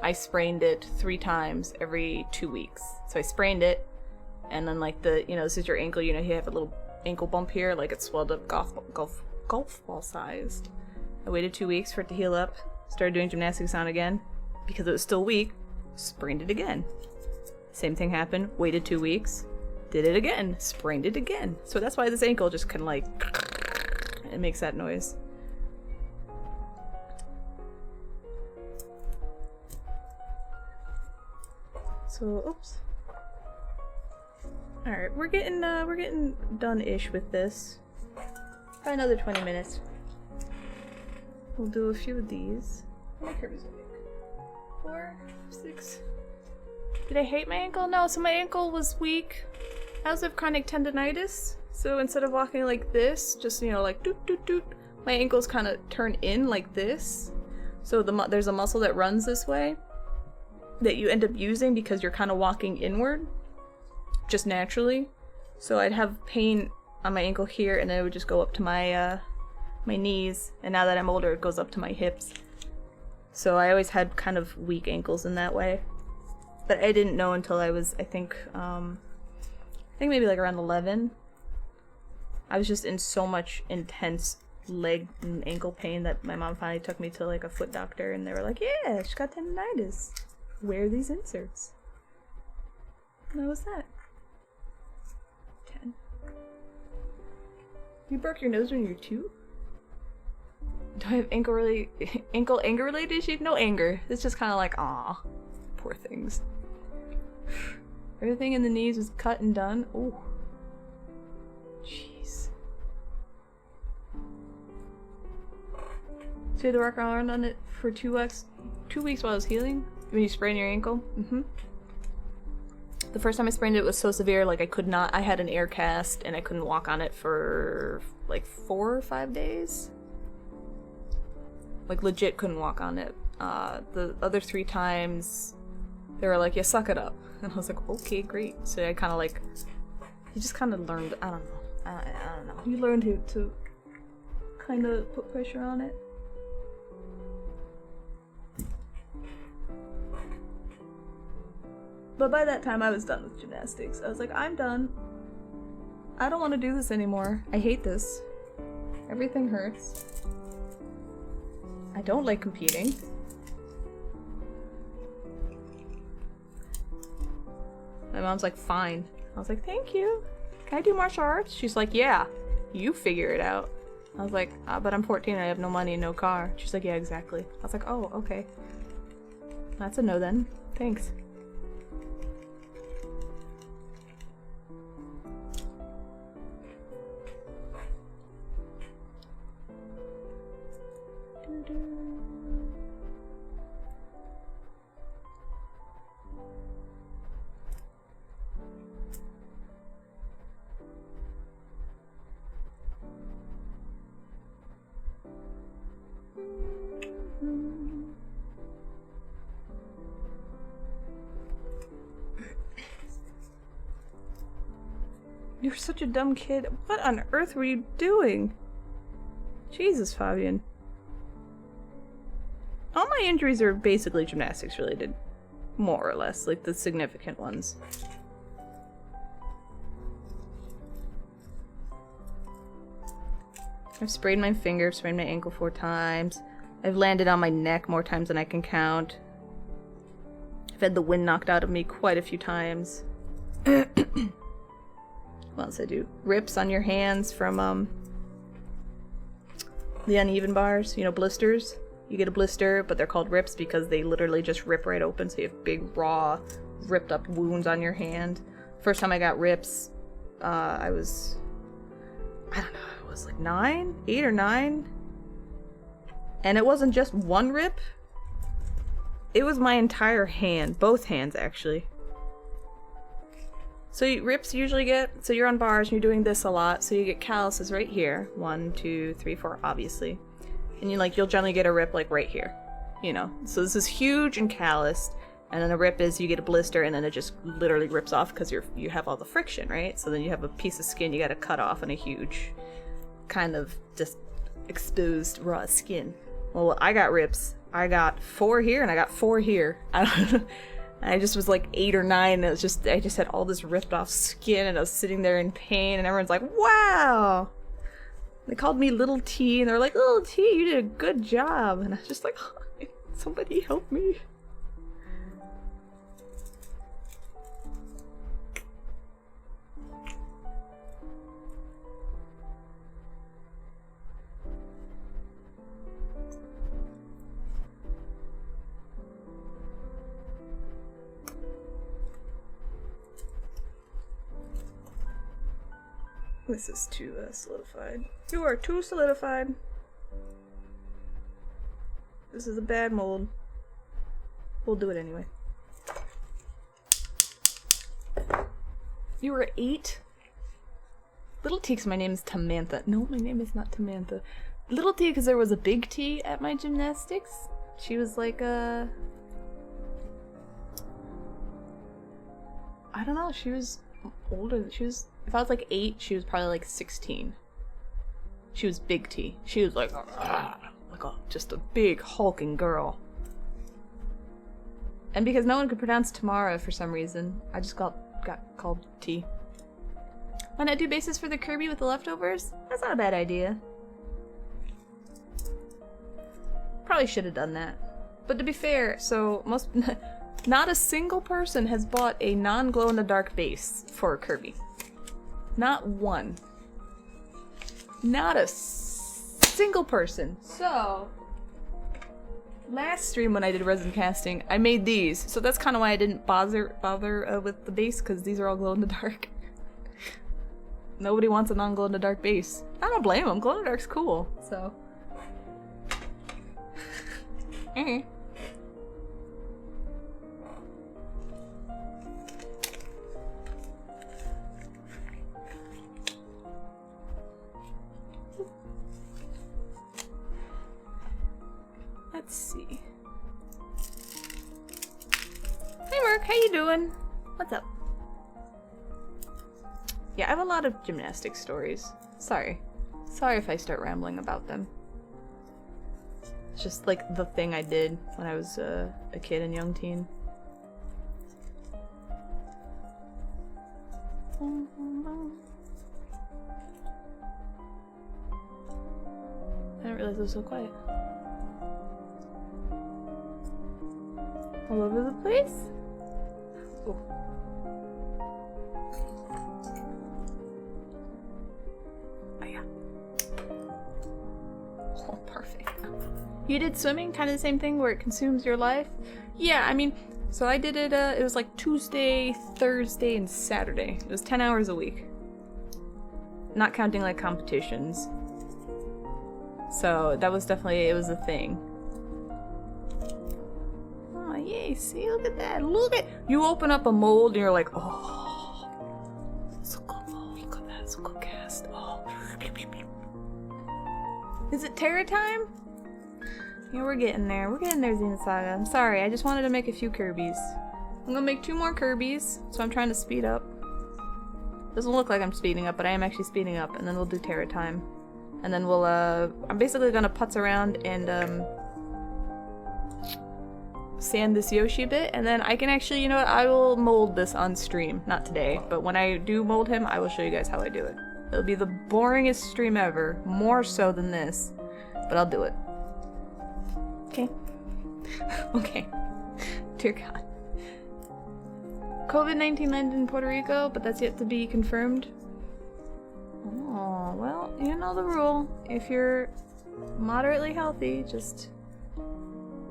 I sprained it 3 times every 2 weeks. So I sprained it, and then like this is your ankle, you have a little ankle bump here, like it swelled up golf ball sized. I waited 2 weeks for it to heal up, started doing gymnastics on again. Because it was still weak, sprained it again. Same thing happened, waited 2 weeks, did it again, sprained it again. So that's why this ankle just kind of like, it makes that noise. So, oops. Alright, we're getting done-ish with this. Probably another 20 minutes. We'll do a few of these. My curve is big. 4, 6. Did I hate my ankle? No, so my ankle was weak. I also have chronic tendonitis. So instead of walking like this, just, like doot doot doot, my ankles kind of turn in like this. So there's a muscle that runs this way that you end up using because you're kind of walking inward just naturally. So I'd have pain on my ankle here, and then it would just go up to my my knees, and now that I'm older it goes up to my hips. So I always had kind of weak ankles in that way, but I didn't know until I was I think maybe like around 11. I was just in so much intense leg and ankle pain that my mom finally took me to like a foot doctor, and they were like, yeah, she's got tendonitis. Wear these inserts. And that was that. 10. You broke your nose when you were 2? Do I have ankle anger related issues? No anger. It's just kind of like, aw, poor things. Everything in the knees was cut and done. Ooh. Jeez. So you had to work around on it for 2 weeks while I was healing? When you sprain your ankle? Mm-hmm. The first time I sprained it was so severe, like I had an air cast and I couldn't walk on it for like 4 or 5 days. Like legit couldn't walk on it. The other 3 times, they were like, yeah, suck it up. And I was like, okay, great. So I kind of like, you just kind of learned, I don't know. I don't know. You learned to kind of put pressure on it. But by that time I was done with gymnastics. I was like, I'm done. I don't want to do this anymore. I hate this. Everything hurts. I don't like competing. My mom's like, fine. I was like, thank you. Can I do martial arts? She's like, yeah, you figure it out. I was like, but I'm 14 and I have no money and no car. She's like, yeah, exactly. I was like, oh, okay. That's a no then. Thanks. You're such a dumb kid. What on earth were you doing? Jesus, Fabian. All my injuries are basically gymnastics related. More or less, like the significant ones. I've sprained my finger, sprained my ankle 4 times. I've landed on my neck more times than I can count. I've had the wind knocked out of me quite a few times. What else I do? Rips on your hands from the uneven bars, blisters. You get a blister, but they're called rips because they literally just rip right open, so you have big, raw, ripped up wounds on your hand. First time I got rips, I was like 8 or 9. And it wasn't just one rip. It was my entire hand, both hands actually. So rips usually so you're on bars and you're doing this a lot, so you get calluses right here. 1, 2, 3, 4, obviously. And you'll generally get a rip like right here. So this is huge and calloused, And then a rip is you get a blister and then it just literally rips off because you have all the friction, right? So then you have a piece of skin you gotta cut off and a huge kind of just exposed raw skin. Well, I got rips. I got 4 here and I got 4 here. I just was like 8 or 9 and it was just I just had all this ripped off skin and I was sitting there in pain and everyone's like, wow! They called me Little T and they're like, Little T, you did a good job. And I was just like, oh, somebody help me. This is too solidified. You are too solidified. This is a bad mold. We'll do it anyway. You were 8? Little T, 'cause my name is Tamantha. No, my name is not Tamantha. Little T, because there was a big T at my gymnastics. She was like I don't know, she was older. She was, if I was like 8, she was probably like 16. She was big T. She was like just a big hulking girl. And because no one could pronounce Tamara for some reason, I just got called T. Why not do bases for the Kirby with the leftovers? That's not a bad idea. Probably should have done that. But to be fair, so most not a single person has bought a non-glow-in-the-dark base for Kirby. Not one. Not a single person. So, last stream when I did resin casting, I made these. So that's kind of why I didn't bother with the base, because these are all glow-in-the-dark. Nobody wants a non-glow-in-the-dark base. I don't blame them. Glow-in-the-dark's cool, so. Let's see. Hey Mark, how you doing? What's up? Yeah, I have a lot of gymnastics stories. Sorry. Sorry if I start rambling about them. It's just like the thing I did when I was a kid and young teen. I didn't realize it was so quiet. All over the place? Oh. Oh yeah. Oh, perfect. You did swimming, kind of the same thing where it consumes your life? Yeah, I mean, so I did it, it was like Tuesday, Thursday, and Saturday. It was 10 hours a week. Not counting like competitions. So that was definitely, it was a thing. Oh, yay, see, look at that, look at, you open up a mold and you're like, oh, so good mold, look at that, so good cast, oh. Is it Terra time? Yeah, we're getting there, Xena Saga. I'm sorry, I just wanted to make a few Kirby's. I'm gonna make 2 more Kirby's, so I'm trying to speed up. Doesn't look like I'm speeding up, but I am actually speeding up, and then we'll do Terra time. And then we'll, I'm basically gonna putz around and, sand this Yoshi a bit, and then I can actually, you know what, I will mold this on stream. Not today, but when I do mold him, I will show you guys how I do it. It'll be the boringest stream ever, more so than this, but I'll do it. Okay. Okay. Dear God. COVID-19 landed in Puerto Rico, but that's yet to be confirmed. Oh, well, you know the rule. If you're moderately healthy, just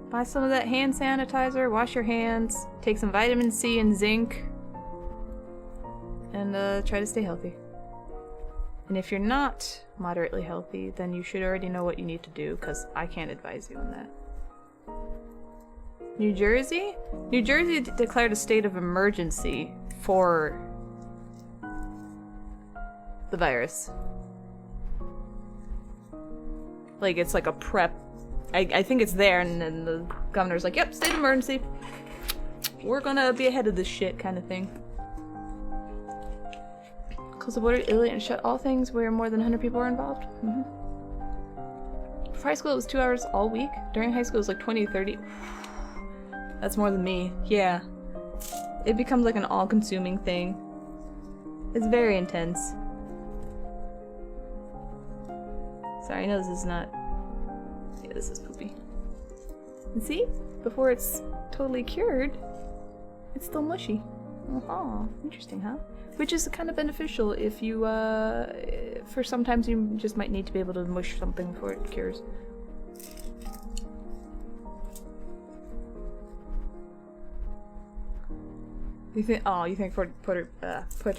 buy some of that hand sanitizer, wash your hands, take some vitamin C and zinc, and try to stay healthy. And if you're not moderately healthy, then you should already know what you need to do, because I can't advise you on that. New Jersey? New Jersey declared a state of emergency for the virus. Like, it's like a prep. I think it's there, and then the governor's like, yep, state of emergency. we're gonna be ahead of this shit kind of thing. Close the border Italy and shut all things where more than 100 people are involved. For high school, it was 2 hours all week. During high school, it was like 20 to 30. That's more than me. Yeah. It becomes like an all-consuming thing. It's very intense. Sorry, I know this is not... Yeah, this is poopy. And see? Before it's totally cured, it's still mushy. Oh, interesting, huh? Which is kind of beneficial if you, for sometimes you just might need to be able to mush something before it cures. You think, oh, you think Puerto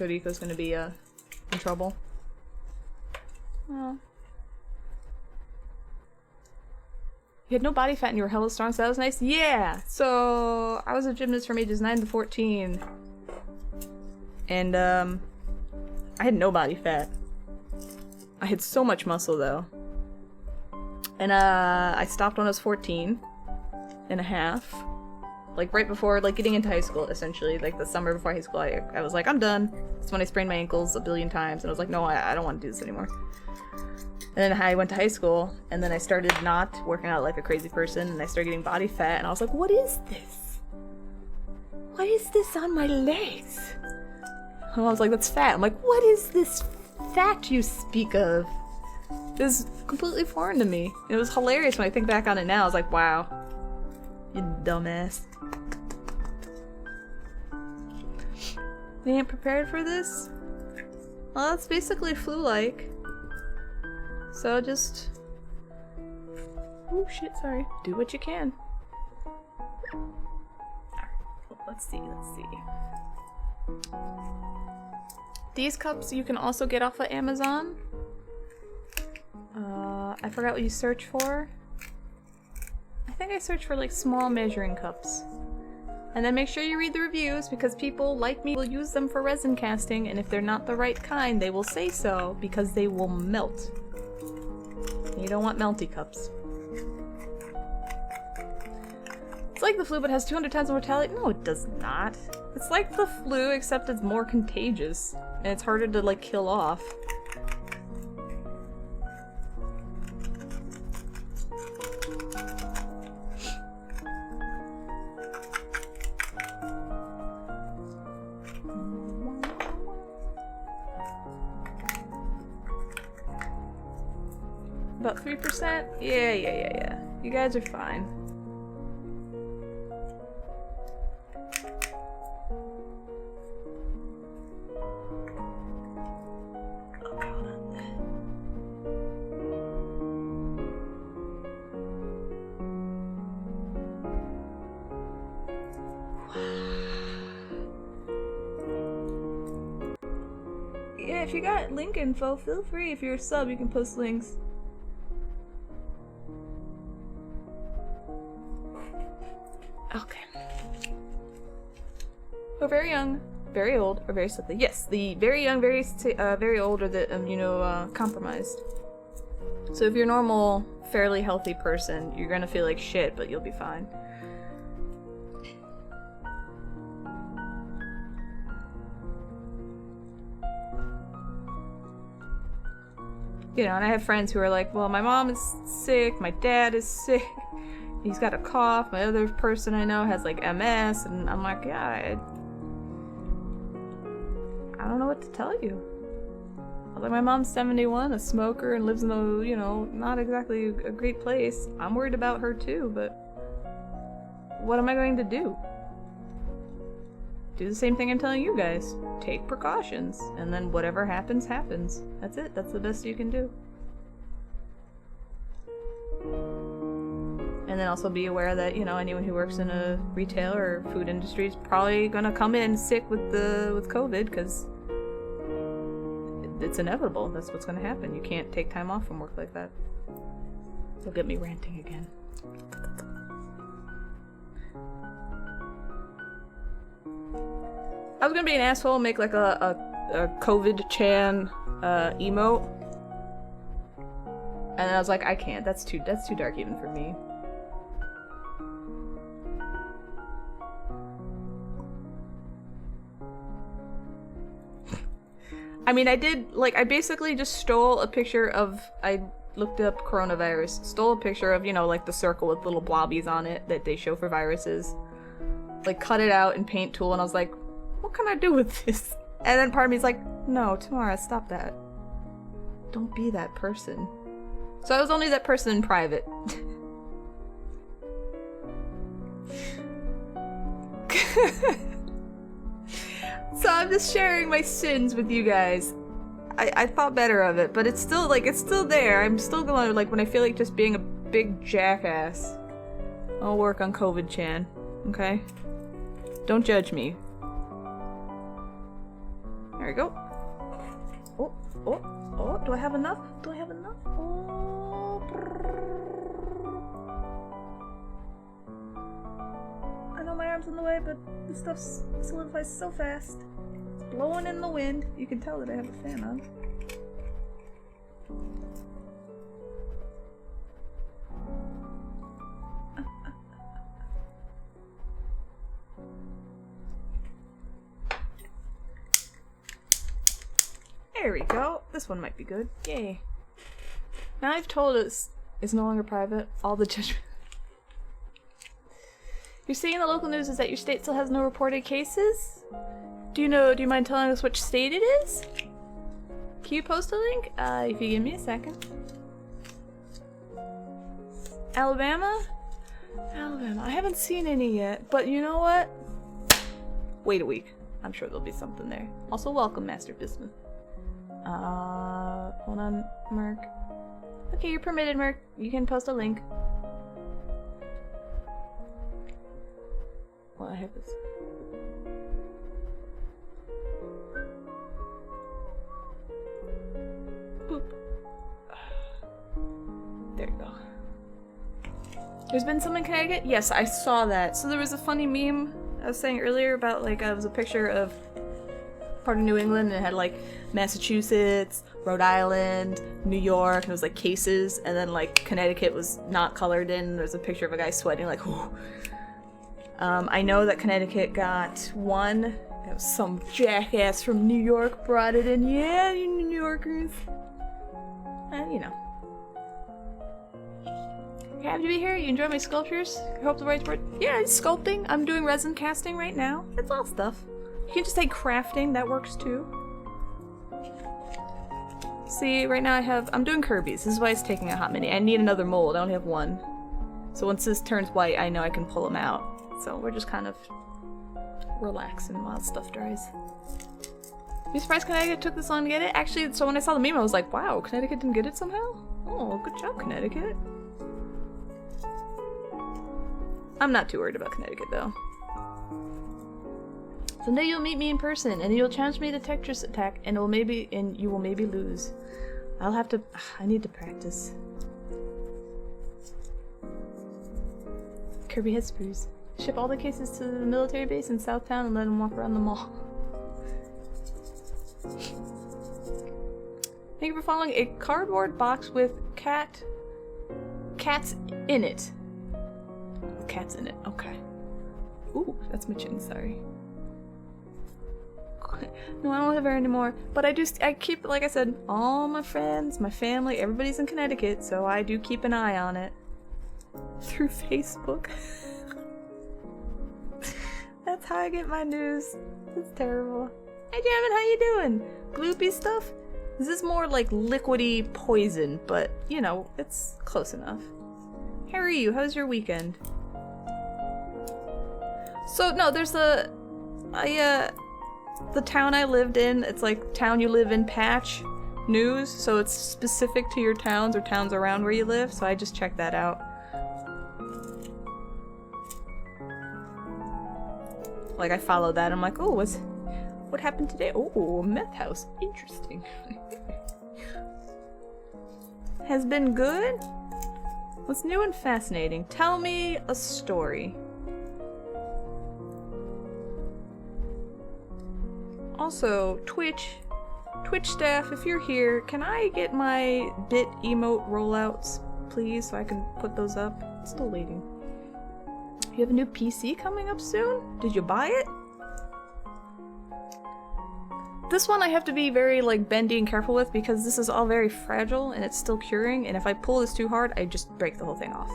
Rico's gonna be, in trouble? Oh. You had no body fat and you were hella strong, so that was nice? Yeah! So, I was a gymnast from ages 9 to 14. And, I had no body fat. I had so much muscle, though. And, I stopped when I was 14 and a half. Like, right before, like, getting into high school, essentially. Like, the summer before high school, I was like, I'm done. That's when I sprained my ankles a billion times. And I was like, no, I don't want to do this anymore. And then I went to high school, and then I started not working out like a crazy person, and I started getting body fat, and I was like, what is this? What is this on my legs? And I was like, that's fat. I'm like, what is this fat you speak of? This is completely foreign to me. It was hilarious when I think back on it now. I was like, wow. You dumbass. They ain't prepared for this? Well, that's basically flu-like. So just... Oh shit, sorry. Do what you can. Let's see. These cups you can also get off of Amazon. I forgot what you search for. I think I searched for like small measuring cups. And then make sure you read the reviews, because people like me will use them for resin casting, and if they're not the right kind, they will say so, because they will melt. You don't want melty cups. It's like the flu, but has 200 times the mortality. No, it does not. It's like the flu, except it's more contagious, and it's harder to, like, kill off. About 3%? Yeah. You guys are fine. Okay, hold on. Yeah, if you got link info, feel free. If you're a sub, you can post links. Okay. We're very young, very old, or very sickly. Yes, the very young, very old, or the compromised. So if you're a normal, fairly healthy person, you're gonna feel like shit, but you'll be fine. You know, and I have friends who are like, well, my mom is sick, my dad is sick. He's got a cough. My other person I know has like MS, and I'm like, yeah, I don't know what to tell you. Like, my mom's 71, a smoker, and lives in a, you know, not exactly a great place. I'm worried about her too, but what am I going to do? Do the same thing I'm telling you guys. Take precautions, and then whatever happens, happens. That's it. That's the best you can do. And then also be aware that, you know, anyone who works in a retail or food industry is probably gonna come in sick with COVID, because it's inevitable. That's what's gonna happen. You can't take time off from work like that. You'll get me ranting again. I was gonna be an asshole and make like a COVID-chan emote. And then I was like, I can't. That's too dark even for me. I mean, I did, like, I basically just stole a picture of, I looked up coronavirus, stole a picture of, you know, like the circle with little blobbies on it that they show for viruses. Like, cut it out in Paint Tool, and I was like, what can I do with this? And then part of me's like, no, Tamara, stop that. Don't be that person. So I was only that person in private. So I'm just sharing my sins with you guys. I thought better of it, but it's still, like, it's still there. I'm still going, like, when I feel like just being a big jackass, I'll work on COVID-chan, okay? Don't judge me. There we go. Oh, oh, oh, do I have enough? Do I have enough? Oh. I know my arm's in the way, but this stuff solidifies so fast. It's blowing in the wind. You can tell that I have a fan on. There we go. This one might be good. Yay. Now I've told us it's no longer private. All the judgment. You're saying the local news is that your state still has no reported cases? Do you mind telling us which state it is? Can you post a link? If you give me a second. Alabama? Alabama. I haven't seen any yet, but you know what? Wait a week. I'm sure there'll be something there. Also, welcome, Master Bismuth. Hold on, Merc. Okay, you're permitted, Merc. You can post a link. Well, I have this. Boop. There you go. There's been some in Connecticut? Yes, I saw that. So there was a funny meme I was saying earlier about, like, it was a picture of part of New England, and it had, like, Massachusetts, Rhode Island, New York, and it was, like, cases, and then, like, Connecticut was not colored in. There's a picture of a guy sweating, like, whoo. I know that Connecticut got one. It was some jackass from New York brought it in. Yeah, you New Yorkers. You know. You're happy to be here? You enjoy my sculptures? I hope the right word. Yeah, it's sculpting. I'm doing resin casting right now. It's all stuff. You can just say crafting. That works too. See, right now I'm doing Kirby's. This is why it's taking a hot minute. I need another mold. I only have one. So once this turns white, I know I can pull them out. So we're just kind of relaxing while stuff dries. You surprised Connecticut took this long to get it? Actually, so when I saw the meme, I was like, wow, Connecticut didn't get it somehow? Oh, good job, Connecticut. I'm not too worried about Connecticut, though. Someday you'll meet me in person, and you'll challenge me to Tetris attack, and you will maybe lose. I need to practice. Kirby head sprues. Ship all the cases to the military base in Southtown and let them walk around the mall. Thank you for following a cardboard box with cats in it. Cats in it, okay. Ooh, that's my chin, sorry. No, I don't live here anymore. But I keep, like I said, all my friends, my family, everybody's in Connecticut, so I do keep an eye on it. Through Facebook. That's how I get my news. It's terrible. Hey Jammin, how you doing? Gloopy stuff? This is more like liquidy poison, but, you know, it's close enough. How are you? How's your weekend? So, no, there's the town I lived in, it's like town you live in patch news, so it's specific to your towns or towns around where you live, so I just checked that out. Like, I followed that, I'm like, oh, what happened today? Oh, meth house. Interesting. Has been good? What's new and fascinating? Tell me a story. Also, Twitch staff, if you're here, can I get my bit emote rollouts, please, so I can put those up? Still waiting. You have a new PC coming up soon? Did you buy it? This one I have to be very like bendy and careful with because this is all very fragile and it's still curing, and if I pull this too hard, I just break the whole thing off.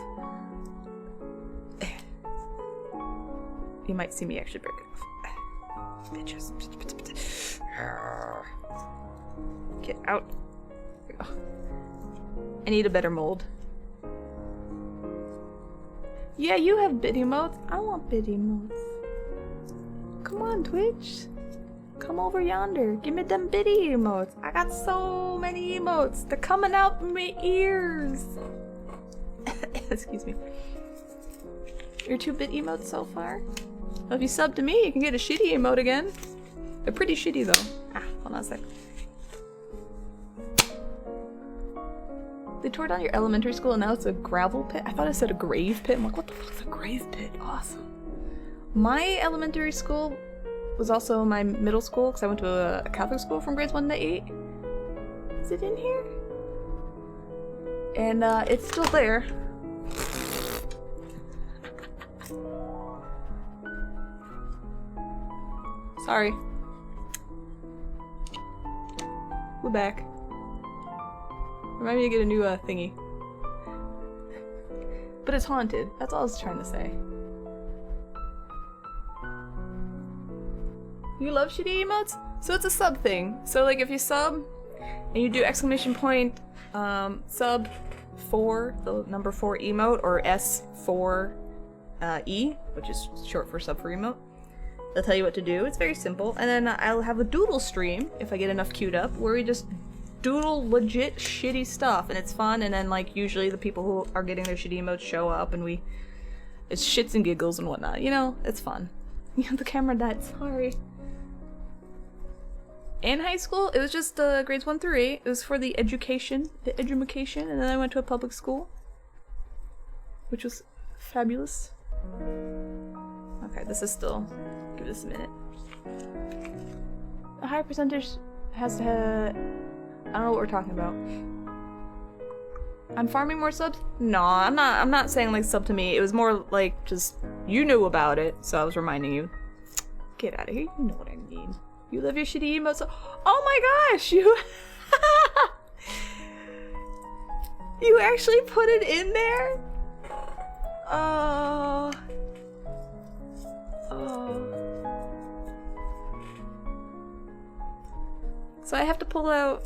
You might see me actually break it off. Bitches. Get out. There we go. I need a better mold. Yeah, you have bit emotes. I want bit emotes. Come on, Twitch. Come over yonder. Give me them bitty emotes. I got so many emotes. They're coming out from my ears. Excuse me. Your 2-bit emotes so far? Well, if you sub to me, you can get a shitty emote again. They're pretty shitty though. Ah, hold on a sec. They tore down your elementary school and now it's a gravel pit? I thought I said a grave pit. I'm like, what the fuck's a grave pit? Awesome. My elementary school was also my middle school because I went to a Catholic school from grades 1 to 8. Is it in here? And it's still there. Sorry. We're back. Remind me to get a new thingy. But it's haunted. That's all I was trying to say. You love shitty emotes? So it's a sub thing. So like if you sub and you do exclamation point sub 4, the number 4 emote, or S4 E, which is short for sub for emote, they'll tell you what to do. It's very simple. And then I'll have a doodle stream, if I get enough queued up, where we just doodle legit shitty stuff, and it's fun. And then like usually the people who are getting their shitty emotes show up, and it's shits and giggles and whatnot. You know, it's fun. Yeah, the camera died. Sorry. In high school, it was just grades 1 through 8. It was for the education, and then I went to a public school, which was fabulous. Okay, this is still. Give this a minute. A higher percentage has to have. I don't know what we're talking about. I'm farming more subs? No, I'm not saying like sub to me. It was more like just you knew about it, so I was reminding you. Get out of here. You know what I mean. You love your shitty emotes. Oh my gosh, you you actually put it in there? Oh. So I have to pull out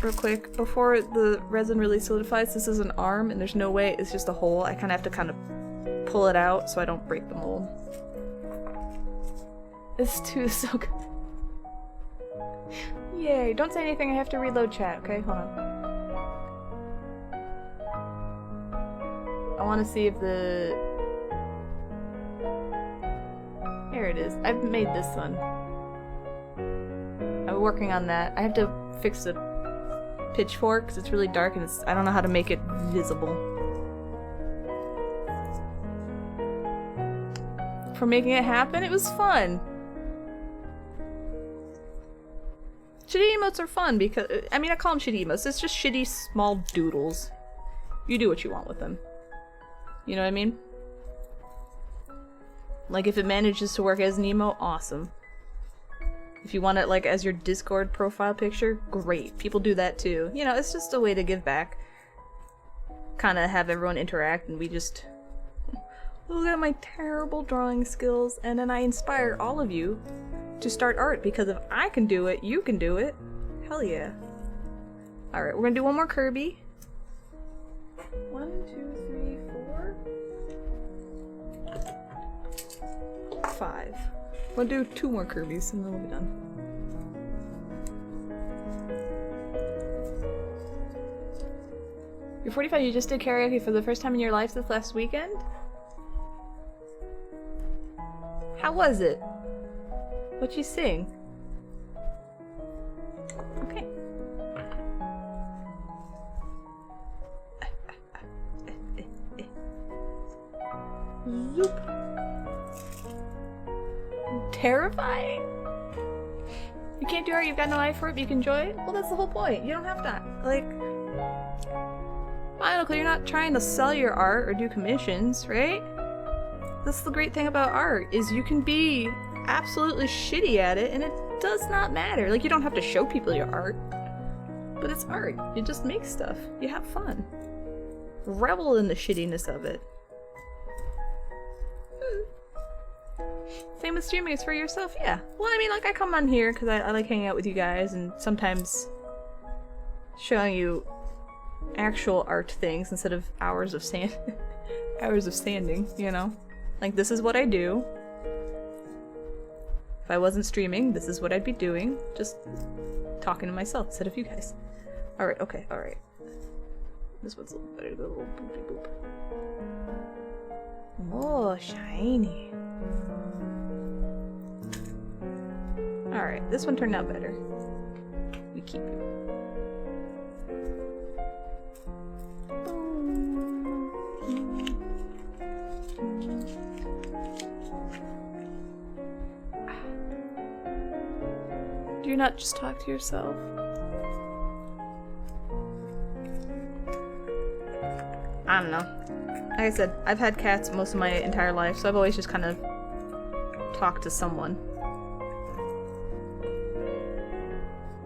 real quick before the resin really solidifies. This is an arm and there's no way, it's just a hole. I kind of pull it out so I don't break the mold. This too is so good. Yay, don't say anything, I have to reload chat, okay? Hold on. I want to see if the... Here it is. I've made this one. I'm working on that. I have to fix the pitchfork because it's really dark and I don't know how to make it visible. For making it happen, it was fun. Shitty emotes are fun because, I mean, I call them shitty emotes. It's just shitty small doodles. You do what you want with them. You know what I mean? Like if it manages to work as an emote, awesome. If you want it like as your Discord profile picture, great. People do that too. You know, it's just a way to give back. Kind of have everyone interact and we just look at my terrible drawing skills, and then I inspire all of you to start art, because if I can do it, you can do it. Hell yeah. Alright, we're gonna do one more Kirby. 1, 2, 3, 4. 5. We'll do 2 more Kirby's and then we'll be done. You're 45, you just did karaoke for the first time in your life this last weekend? How was it? What'd you sing? Okay. Zoop. Terrifying? You can't do art, you've got no eye for it, but you can enjoy it? Well, that's the whole point. You don't have to, like... Final, you're not trying to sell your art or do commissions, right? That's the great thing about art, is you can be absolutely shitty at it, and it does not matter. Like, you don't have to show people your art, but it's art. You just make stuff. You have fun. Revel in the shittiness of it. Same with streaming, it's for yourself, yeah. Well, I mean, like, I come on here because I like hanging out with you guys and sometimes showing you actual art things instead of hours of hours of sanding, you know? Like, this is what I do. If I wasn't streaming, this is what I'd be doing. Just talking to myself instead of you guys. Alright, okay, alright. This one's a little better to go a little boopy boop. Oh, shiny. Alright, this one turned out better. We keep it. Do you not just talk to yourself? I don't know. Like I said, I've had cats most of my entire life, so I've always just kind of talked to someone.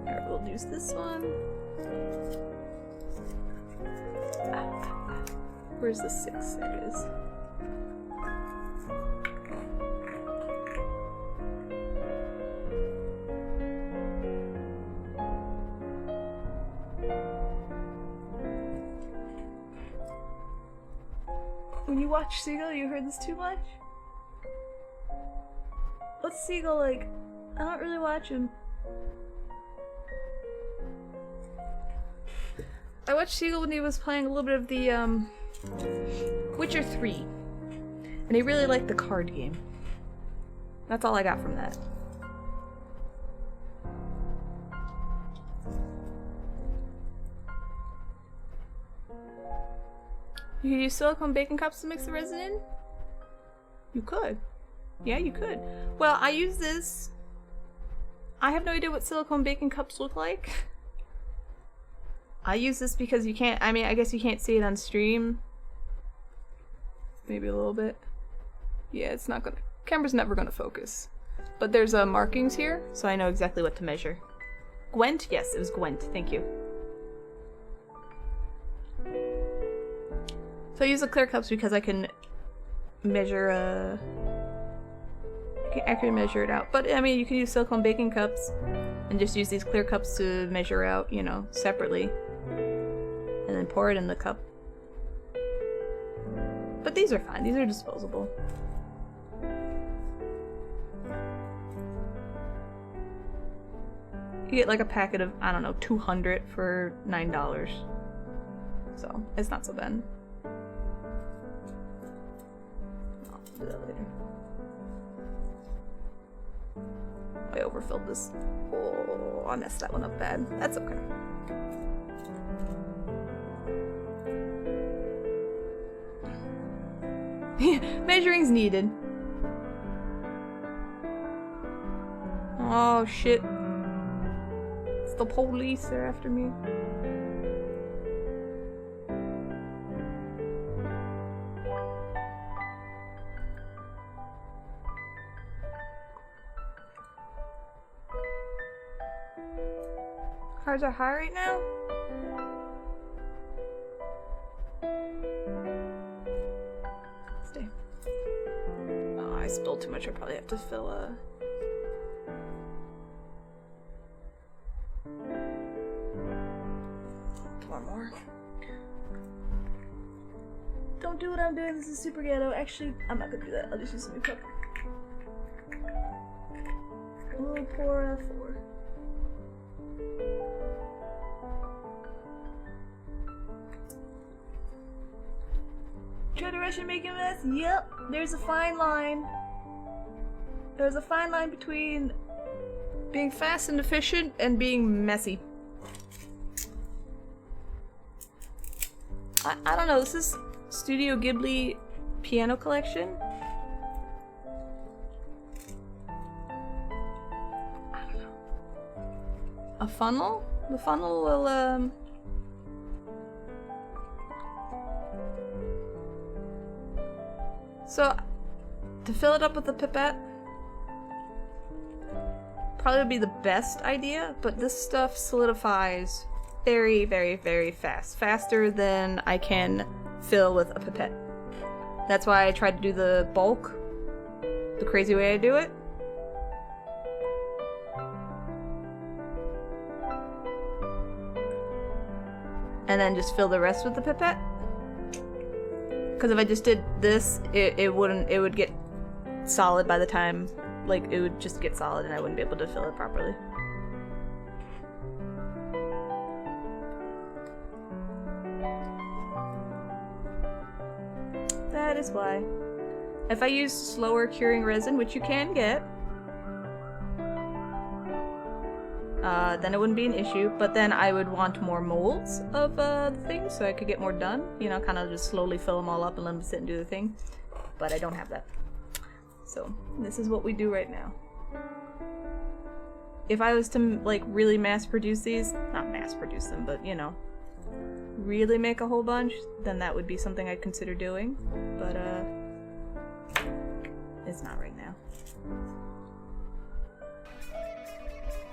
Alright, we'll use this one. Where's the 6? There it is. When you watch Seagull, you heard this too much? What's Seagull like? I don't really watch him. I watched Seagull when he was playing a little bit of the, Witcher 3. And he really liked the card game. That's all I got from that. You could use silicone baking cups to mix the resin in? You could. Yeah, you could. Well, I use this. I have no idea what silicone baking cups look like. I use this because you can't, I mean, I guess you can't see it on stream. Maybe a little bit. Yeah, it's not gonna, camera's never gonna focus. But there's markings here, so I know exactly what to measure. Gwent? Yes, it was Gwent, thank you. So I use the clear cups because I can measure, I can measure it out. But, I mean, you can use silicone baking cups and just use these clear cups to measure out, you know, separately. And then pour it in the cup. But these are fine. These are disposable. You get like a packet of, I don't know, 200 for $9. So, it's not so bad. I'll do that later. I overfilled this. Oh, I messed that one up bad. That's okay. Measuring's needed. Oh shit. It's the police, they're after me. Cards are high right now? Stay. Oh, I spilled too much. I probably have to fill a... Pour more. Don't do what I'm doing. This is super ghetto. Actually, I'm not gonna do that. I'll just use a new cup. We'll pour 4. Try to rush and make a mess? Yep, there's a fine line. There's a fine line between being fast and efficient and being messy. I don't know, this is Studio Ghibli piano collection. I don't know. A funnel? The funnel will, So, to fill it up with the pipette, probably would be the best idea, but this stuff solidifies very, very, very fast. Faster than I can fill with a pipette. That's why I tried to do the bulk the crazy way I do it. And then just fill the rest with the pipette. Because if I just did this, it would get solid by the time, like, it would just get solid and I wouldn't be able to fill it properly. That is why. If I use slower curing resin, which you can get, then it wouldn't be an issue, but then I would want more molds of the thing so I could get more done. You know, kind of just slowly fill them all up and let them sit and do the thing. But I don't have that. So, this is what we do right now. If I was to, like, really mass produce these, not mass produce them, but, you know, really make a whole bunch, then that would be something I'd consider doing. But, it's not right now.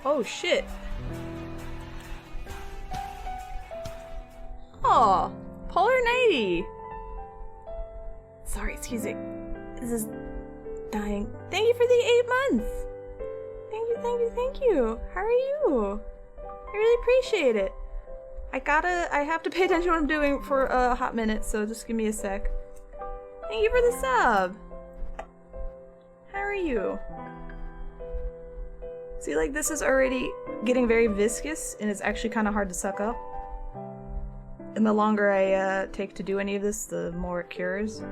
Oh, shit. Oh, Polar 90. Sorry, excuse me. This is dying. Thank you for the 8 months. Thank you, thank you, thank you. How are you? I really appreciate it. I have to pay attention to what I'm doing for a hot minute, so just give me a sec. Thank you for the sub. How are you? See, like, this is already getting very viscous, and it's actually kind of hard to suck up. And the longer I take to do any of this, the more it cures.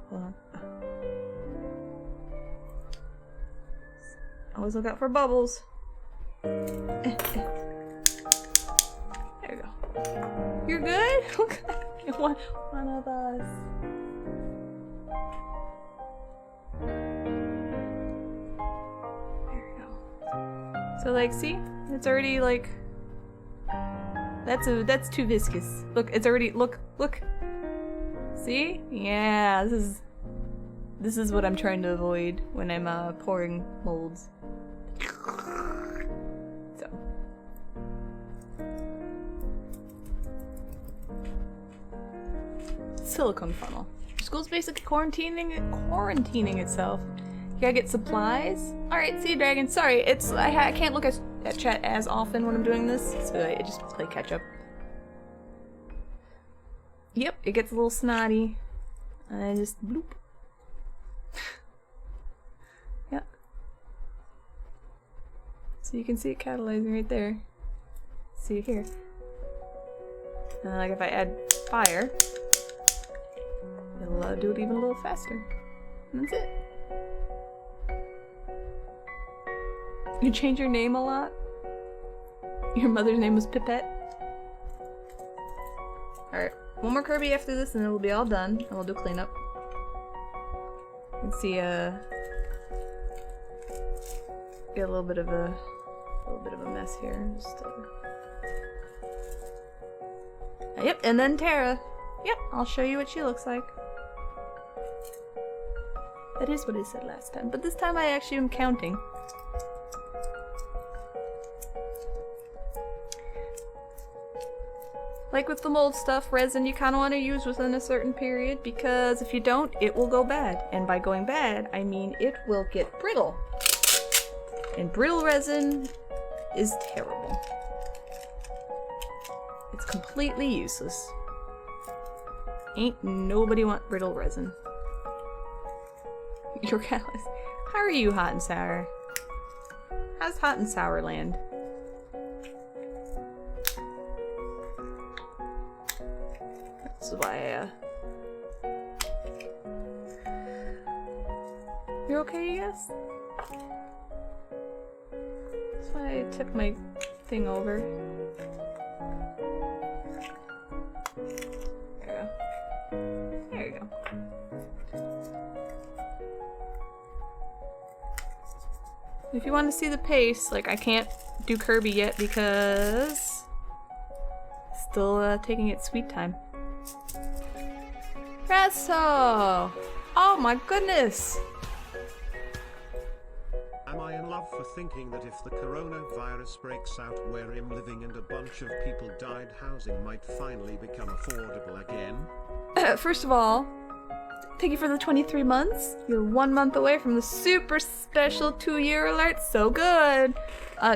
Hold on. Always look out for bubbles. There you go. You're good? one of us. There we go. So, like, see? It's already, like... That's too viscous. Look, it's already... Look! See? Yeah, this is what I'm trying to avoid when I'm pouring molds. So. Silicone funnel. School's basically quarantining itself. You gotta get supplies. Alright, see you, Dragon. Sorry, I can't look at chat as often when I'm doing this, so I just play catch up. Yep, it gets a little snotty. And I just bloop. Yep. So you can see it catalyzing right there. See it here. And like if I add fire, it'll do it even a little faster. And that's it. You change your name a lot? Your mother's name was Pipette? Alright, one more Kirby after this and then we'll be all done. And we'll do cleanup. You can see, get a little bit of a mess here. Just, yep, and then Terra. Yep, I'll show you what she looks like. That is what I said last time, but this time I actually am counting. Like with the mold stuff, resin you kind of want to use within a certain period, because if you don't, it will go bad. And by going bad, I mean it will get brittle. And brittle resin is terrible. It's completely useless. Ain't nobody want brittle resin. You're callous. How are you, Hot and Sour? How's Hot and Sour land? This is why, You're okay, you guess? That's why I took my thing over. There you go. There you go. If you want to see the pace, like I can't do Kirby yet because still taking its sweet time. Resso! Oh my goodness! Am I in love for thinking that if the coronavirus breaks out where I'm living and a bunch of people died, housing might finally become affordable again? First of all, thank you for the 23 months. You're 1 month away from the super special 2-year alert. So good.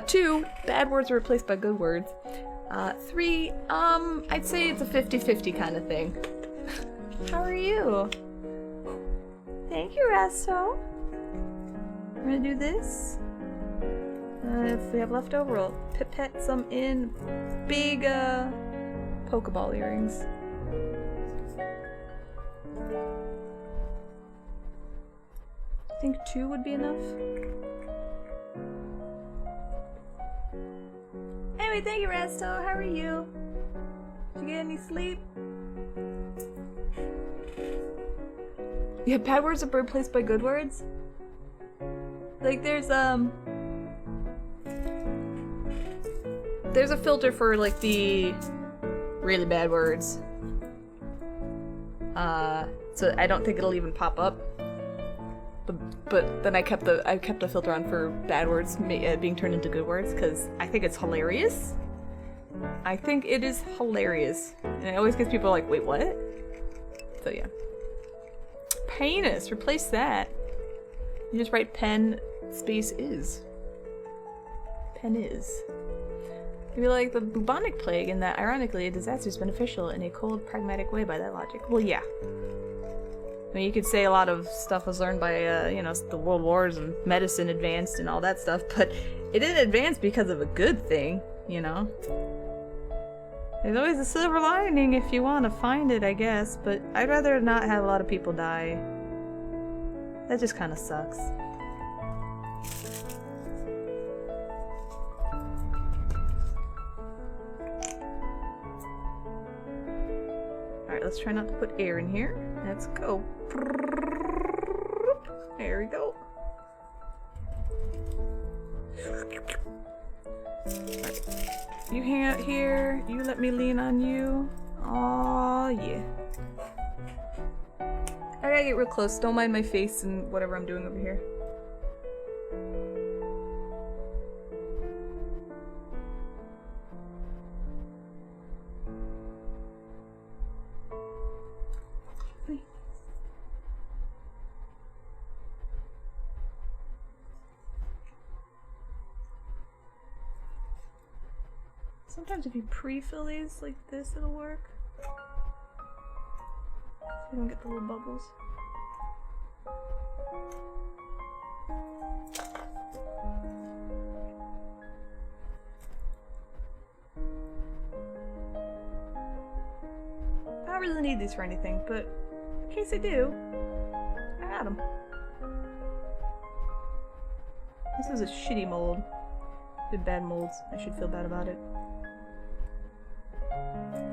2, bad words are replaced by good words. 3, I'd say it's a 50-50 kind of thing. How are you? Thank you, Resto. We're gonna do this. If we have leftover, we'll pipette some in big, Pokeball earrings. I think 2 would be enough. Anyway, thank you, Resto. How are you? Did you get any sleep? Yeah, bad words are replaced by good words. Like there's a filter for like the really bad words. So I don't think it'll even pop up. But then I kept the filter on for bad words being turned into good words because I think it's hilarious. I think it is hilarious, and it always gets people like, wait, what? So yeah. Penis, replace that. You just write pen space is. Pen is. Maybe like the bubonic plague in that, ironically, a disaster is beneficial in a cold, pragmatic way by that logic. Well, yeah. I mean, you could say a lot of stuff was learned by, you know, the world wars and medicine advanced and all that stuff, but it didn't advance because of a good thing, you know? There's always a silver lining if you want to find it, I guess, but I'd rather not have a lot of people die. That just kind of sucks. Alright, let's try not to put air in here. Let's go. There we go. Alright. You hang out here, you let me lean on you. Aw, yeah. I gotta get real close, don't mind my face and whatever I'm doing over here. Sometimes if you pre-fill these like this, it'll work. So you don't get the little bubbles. I don't really need these for anything, but in case I do, I got them. This is a shitty mold. Did bad molds. I should feel bad about it.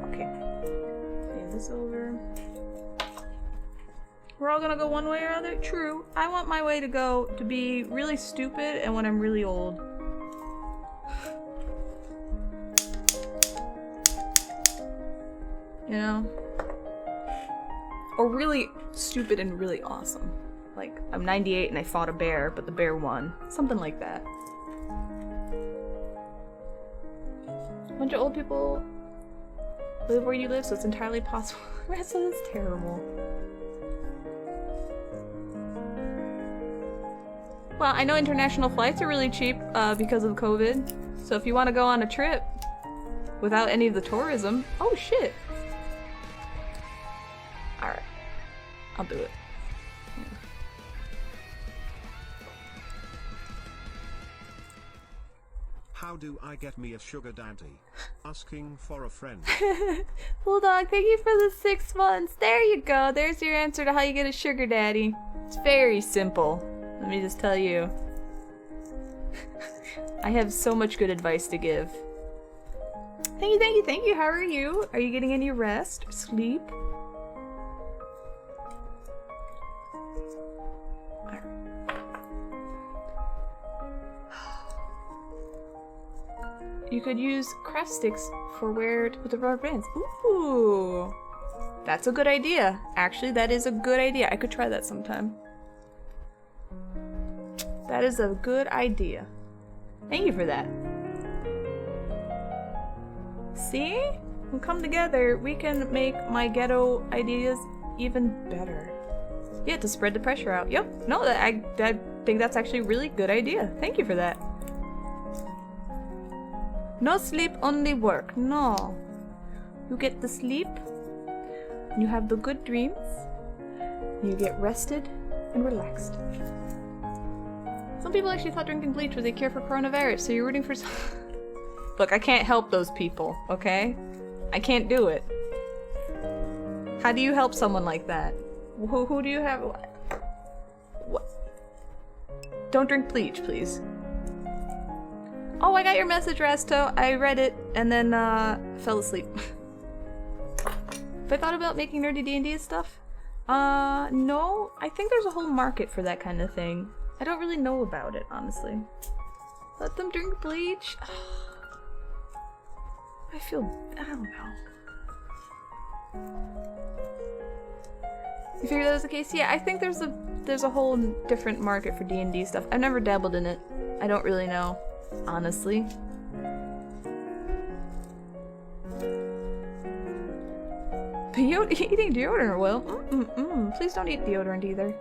Okay. Hand this over. We're all gonna go one way or other? True. I want my way to go to be really stupid and when I'm really old. You know? Or really stupid and really awesome. Like, I'm 98 and I fought a bear, but the bear won. Something like that. A bunch of old people live where you live, so it's entirely possible. So that's terrible. Well, I know international flights are really cheap because of COVID. So if you want to go on a trip without any of the tourism, oh shit. Alright. I'll do it. How do I get me a sugar daddy? Asking for a friend. Bulldog, thank you for the 6 months. There you go. There's your answer to how you get a sugar daddy. It's very simple. Let me just tell you. I have so much good advice to give. Thank you, thank you, thank you. How are you? Are you getting any rest or sleep? You could use craft sticks for where to put the rubber bands. Ooh! That's a good idea. Actually, that is a good idea. I could try that sometime. That is a good idea. Thank you for that. See? When we come together, we can make my ghetto ideas even better. Yeah, to spread the pressure out. Yep. No, I think that's actually a really good idea. Thank you for that. No sleep, only work. No. You get the sleep, and you have the good dreams, you get rested and relaxed. Some people actually thought drinking bleach was a cure for coronavirus, so you're rooting for some. Look, I can't help those people, okay? I can't do it. How do you help someone like that? Who do you have? What? Don't drink bleach, please. Oh, I got your message, Rasto. I read it and then fell asleep. Have I thought about making nerdy D&D stuff? No. I think there's a whole market for that kind of thing. I don't really know about it, honestly. Let them drink bleach. I don't know. You figured that was the case? Yeah, I think there's a whole different market for D&D stuff. I've never dabbled in it. I don't really know, honestly. Eating deodorant will. Please don't eat deodorant either.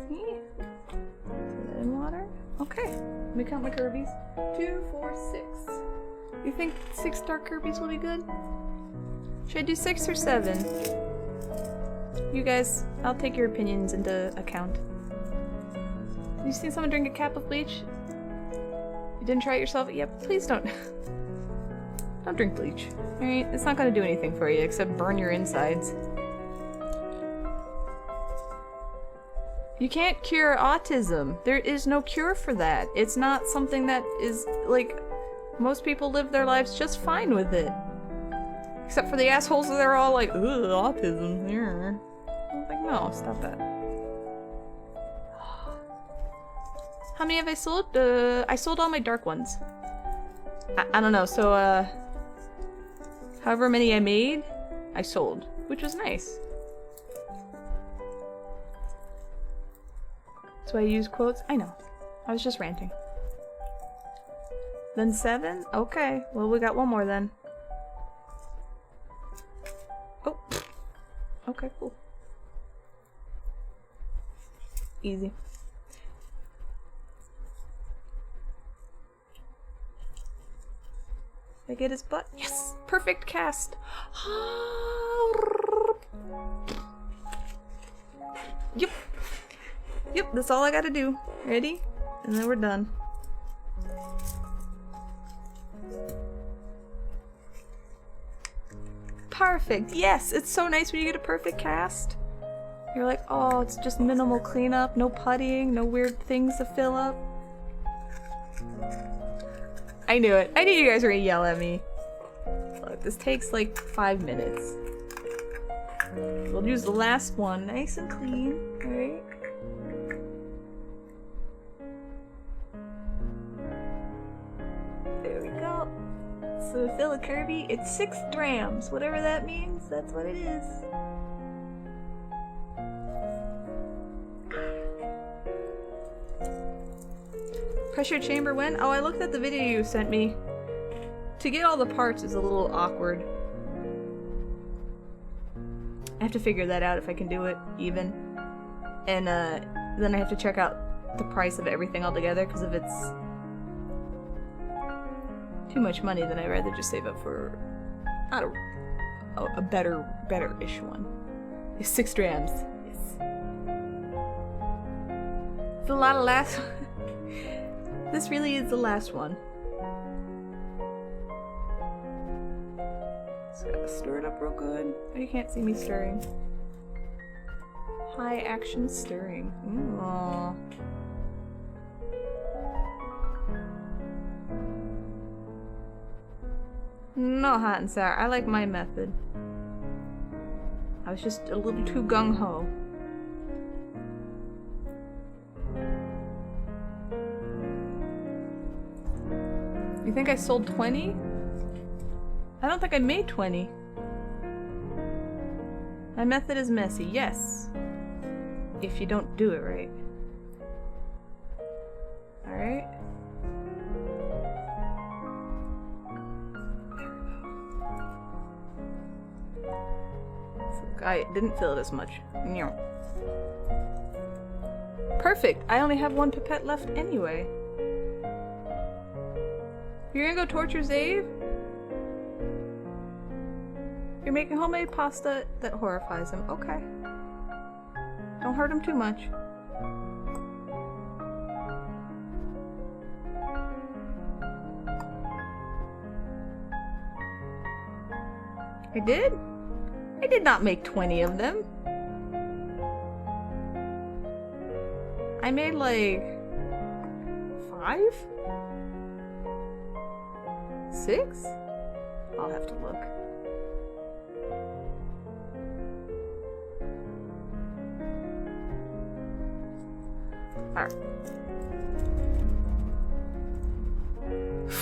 See? In water? Okay. Let me count my Kirby's. 2, 4, 6. You think 6 dark Kirby's will be good? Should I do 6 or 7? You guys, I'll take your opinions into account. You seen someone drink a cap of bleach? You didn't try it yourself? Yep, please don't. Don't drink bleach. Alright, it's not gonna do anything for you except burn your insides. You can't cure autism. There is no cure for that. It's not something that is, like, most people live their lives just fine with it. Except for the assholes that are all like, ugh, autism. Yeah. I was like, no, stop that. How many have I sold? I sold all my dark ones. I don't know, so, however many I made, I sold, which was nice. So I use quotes? I know. I was just ranting. Then 7? Okay, well we got one more then. Oh. Okay, cool. Easy. Did I get his butt? Yes! Perfect cast! Yep. Yep, that's all I gotta do. Ready? And then we're done. Perfect! Yes! It's so nice when you get a perfect cast. You're like, oh, it's just minimal cleanup, no puttying, no weird things to fill up. I knew it. I knew you guys were gonna yell at me. Look, this takes like 5 minutes. We'll use the last one, nice and clean, alright? There we go. So to fill a Kirby, it's 6 drams. Whatever that means, that's what it is. Pressure chamber when? Oh, I looked at the video you sent me. To get all the parts is a little awkward. I have to figure that out if I can do it even. And then I have to check out the price of everything altogether, because if it's too much money, then I'd rather just save up for a better-ish one. It's 6 drams. Yes. It's a lot of last. This really is the last one. Just gotta stir it up real good. Oh, you can't see me stirring. High action stirring. Aww. No hot and sour. I like my method. I was just a little too gung-ho. You think I sold 20? I don't think I made 20. My method is messy, yes. If you don't do it right. Alright. I didn't feel it as much. Perfect! I only have one pipette left anyway. You're gonna go torture Zave? You're making homemade pasta that horrifies him. Okay. Don't hurt him too much. I did? I did not make 20 of them. I made like 5? 6? I'll have to look. Alright.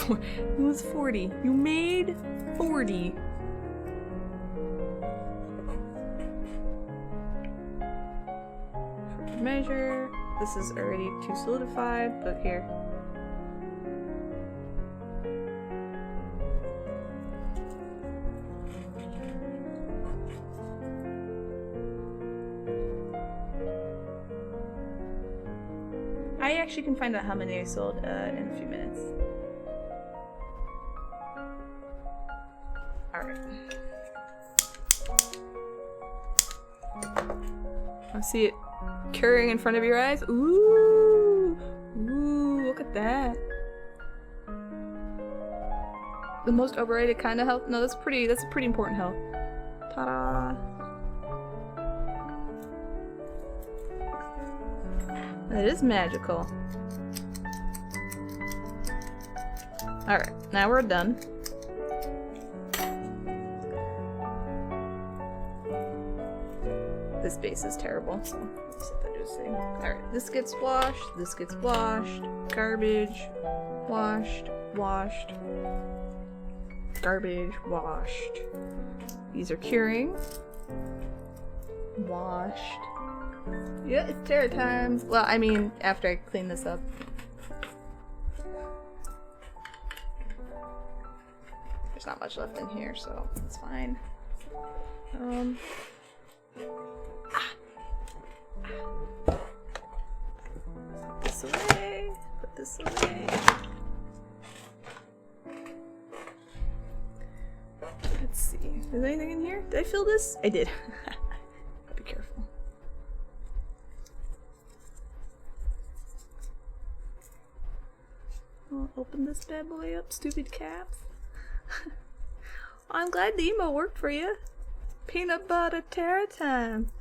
It was 40. You made 40. Measure. This is already too solidified, but here. I actually can find out how many I sold in a few minutes. Alright. I see it curing in front of your eyes. Ooh! Ooh, look at that. The most overrated kind of health? No, that's a pretty important health. Ta-da! That is magical. Alright, now we're done. This base is terrible, so let's set that to a thing. Alright, this gets washed, garbage, washed, garbage, washed. These are curing. Washed. Yeah, it's Terra time. Well, I mean, after I clean this up. There's not much left in here, so it's fine. Put this away. Put this away. Let's see. Is there anything in here? Did I fill this? I did. Be careful. I'll open this bad boy up, stupid caps. I'm glad the emo worked for you. Peanut butter Terra time.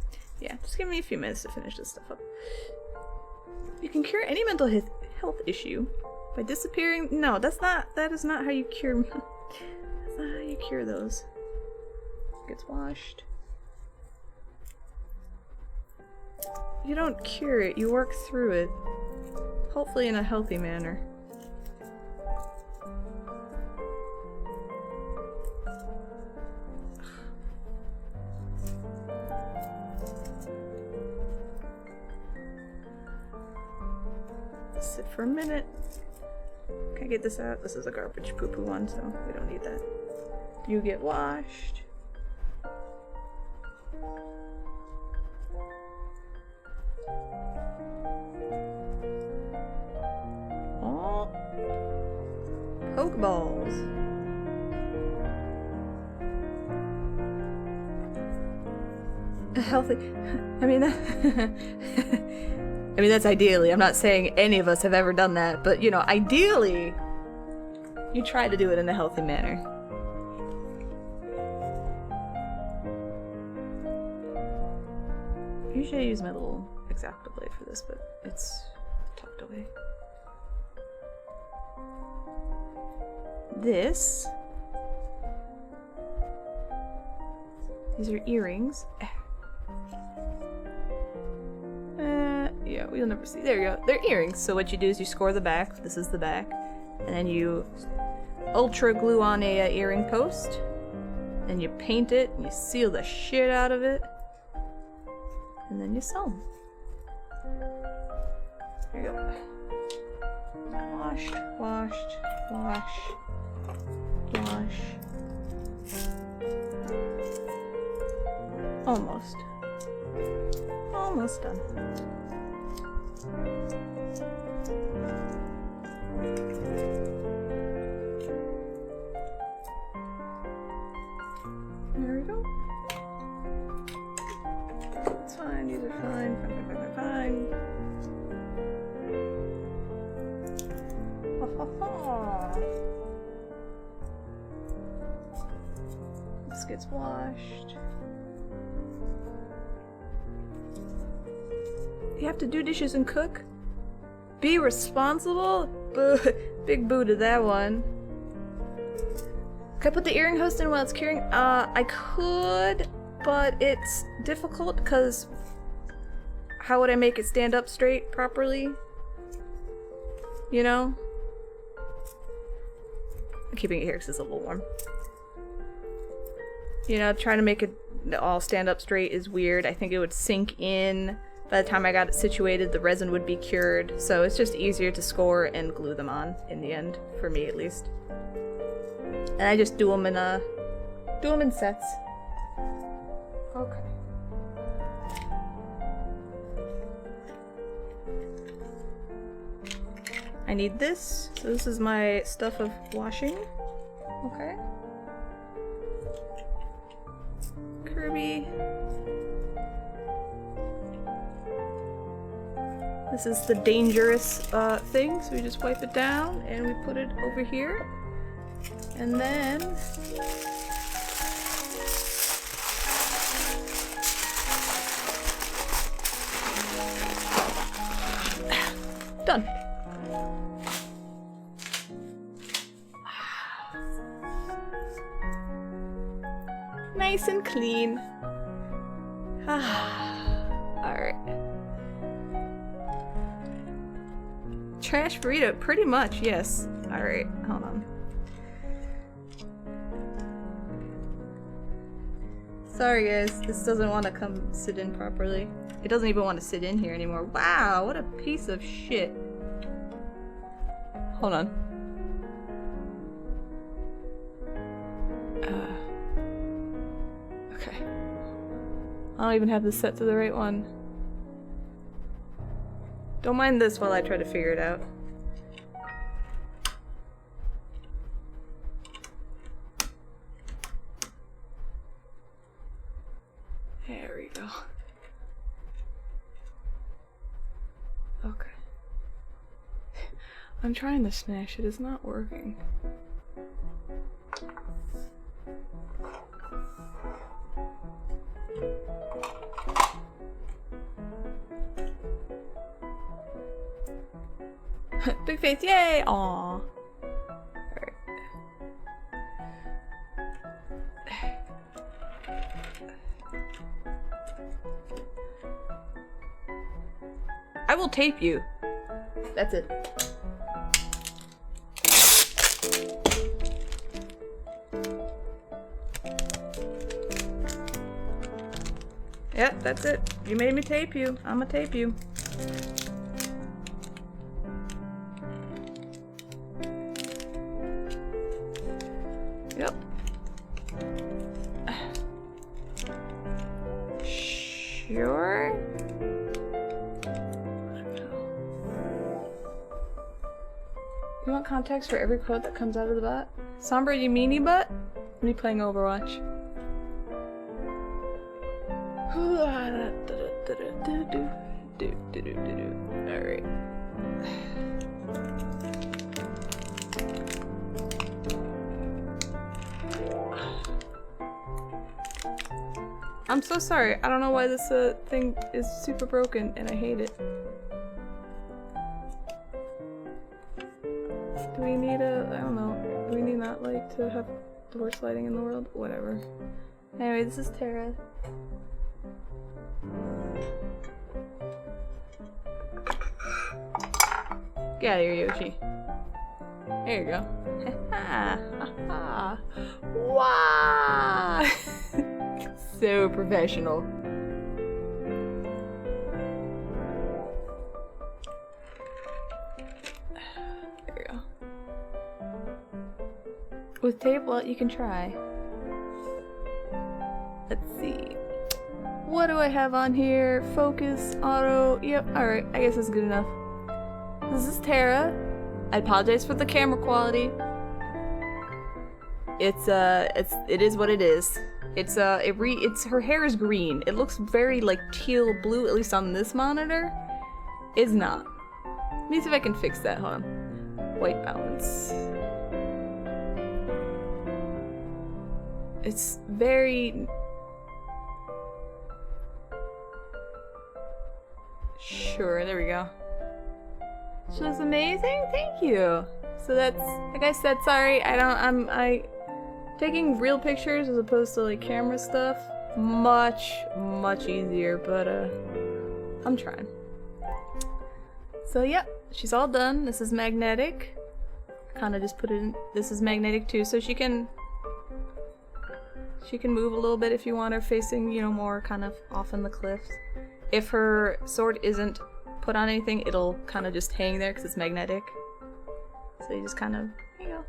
Yeah, just give me a few minutes to finish this stuff up. You can cure any mental health issue by disappearing. No, that is not how you cure. That's not how you cure those. Gets washed. You don't cure it, you work through it. Hopefully in a healthy manner. Sit for a minute. Can I get this out? This is a garbage poo-poo one, so we don't need that. You get washed. Oh, Pokeballs. Healthy. I mean, I mean, that's ideally. I'm not saying any of us have ever done that, but you know, ideally, you try to do it in a healthy manner. Usually I use my little X-Acto blade for this, but it's tucked away. These are earrings. Yeah, we'll never see. There you go. They're earrings. So what you do is you score the back. This is the back. And then you ultra glue on a earring post. and you paint it, and you seal the shit out of it, and then you sew them. There you go. Washed, washed, wash, wash. Almost. Almost done. There we go. It's fine, these are fine, fine. Ha ha ha. This gets washed. You have to do dishes and cook? Be responsible? Boo. Big boo to that one. Can I put the earring host in while it's curing? I could, but it's difficult because how would I make it stand up straight properly? You know? I'm keeping it here because it's a little warm. You know, trying to make it all stand up straight is weird. I think it would sink in. By the time I got it situated, the resin would be cured, so it's just easier to score and glue them on in the end, for me at least. And I just do them in sets. Okay. I need this, so this is my stuff of washing. Okay. Kirby. This is the dangerous thing, so we just wipe it down and we put it over here. And then done. Nice and clean. Alright. Trash burrito, pretty much, yes. Alright, hold on. Sorry guys, this doesn't want to come sit in properly. It doesn't even want to sit in here anymore. Wow, what a piece of shit. Hold on. Okay. I don't even have this set to the right one. Don't mind this while I try to figure it out. There we go. Okay. I'm trying to smash it, it's not working. Big face, yay! Aww. Alright. I will tape you. That's it. Yep, that's it. You made me tape you. I'ma tape you. Yep. Sure. You want context for every quote that comes out of the butt? Sombra, you meanie butt? Me playing Overwatch. Alright. I'm so sorry. I don't know why this thing is super broken and I hate it. Do we need a... I don't know. Do we need not like to have the worst lighting in the world? Whatever. Anyway, this is Terra. Get out of here, Yoshi. There you go. Ha ha ha. Wow! So professional. There we go. With tape, well, you can try. Let's see. What do I have on here? Focus, auto. Yep, alright. I guess that's good enough. This is Terra. I apologize for the camera quality. It is what it is. It's her hair is green. It looks very like teal blue, at least on this monitor. It's not. Let me see if I can fix that. Hold on. White balance. It's very... Sure, there we go. She looks amazing, thank you. So that's, like I said, sorry, I taking real pictures as opposed to like camera stuff, much easier, but I'm trying. So yep, she's all done. This is magnetic. Kind of just put it in, this is magnetic too, so she can move a little bit if you want her facing, you know, more kind of off in the cliffs. If her sword isn't put on anything, it'll kind of just hang there because it's magnetic. So you just kind of, there you go.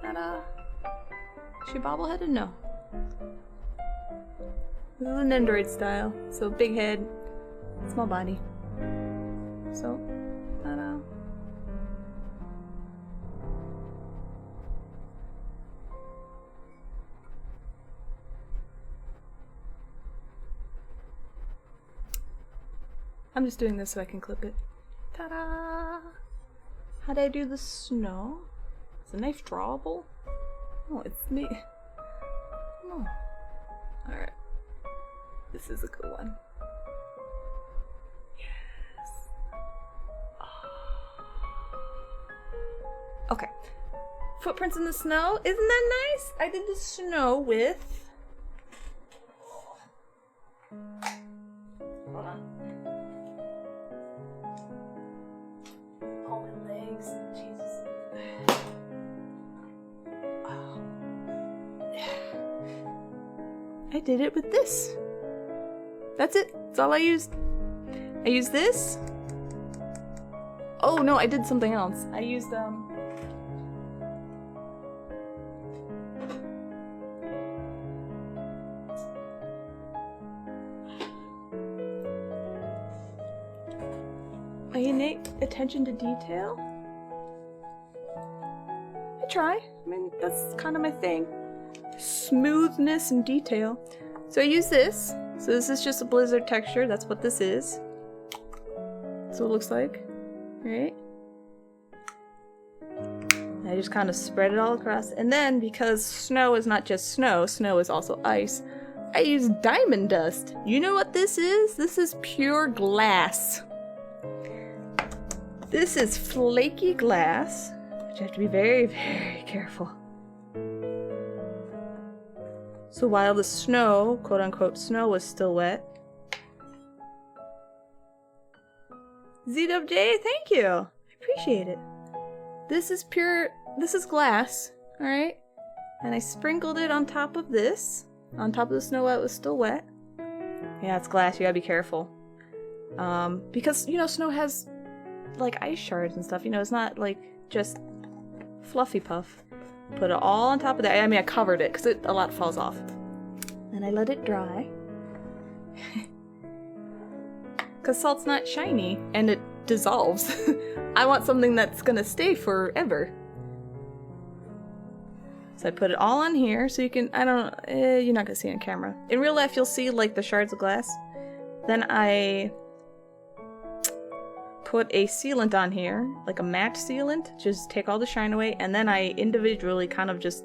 Ta-da! Is she bobbleheaded? No. This is an Android style, so big head, small body. So, ta-da! I'm just doing this so I can clip it. Ta-da! How do I do the snow? Is the knife drawable? Oh, it's me. Oh. Alright. This is a good one. Yes. Oh. Okay. Footprints in the snow. Isn't that nice? I did the snow with... Hold on. Jesus. Oh. I did it with this. That's it. That's all I used. I used this. Oh no, I did something else. I used my innate attention to detail. I try. I mean, that's kind of my thing. Smoothness and detail. So I use this. So this is just a blizzard texture. That's what this is. That's what it looks like. Right? I just kind of spread it all across. And then, because snow is not just snow, snow is also ice, I use diamond dust. You know what this is? This is pure glass. This is flaky glass, which you have to be very, very careful. So while the snow, quote unquote snow, was still wet. ZWJ, thank you! I appreciate it. This is pure, this is glass, alright? And I sprinkled it on top of this, on top of the snow while it was still wet. Yeah, it's glass, you gotta be careful. Because, you know, snow has like ice shards and stuff, you know, it's not like just fluffy puff. Put it all on top of that. I mean, I covered it because a lot falls off. And I let it dry. Because salt's not shiny and it dissolves. I want something that's gonna stay forever. So I put it all on here so you can, you're not gonna see it on camera. In real life, you'll see like the shards of glass. Then I put a sealant on here, like a matte sealant, just take all the shine away, and then I individually kind of just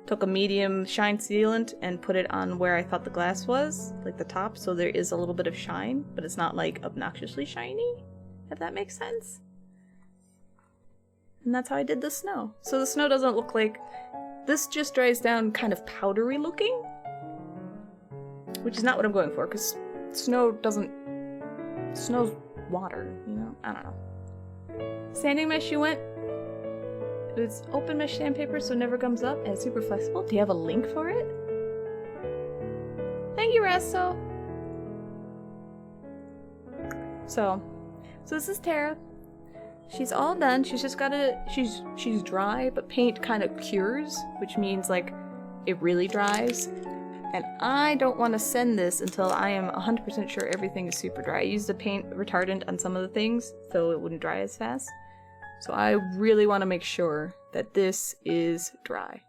took a medium shine sealant and put it on where I thought the glass was, like the top, so there is a little bit of shine, but it's not like obnoxiously shiny, if that makes sense. And that's how I did the snow. So the snow doesn't look like, this just dries down kind of powdery looking, which is not what I'm going for, because snow's water, you know? I don't know. Sanding mesh, you went? It's open mesh sandpaper so it never gums up and it's super flexible. Do you have a link for it? Thank you, Resto. So this is Terra. She's all done. She's just gotta, she's dry, but paint kind of cures, which means like it really dries. And I don't want to send this until I am 100% sure everything is super dry. I used a paint retardant on some of the things so it wouldn't dry as fast. So I really want to make sure that this is dry.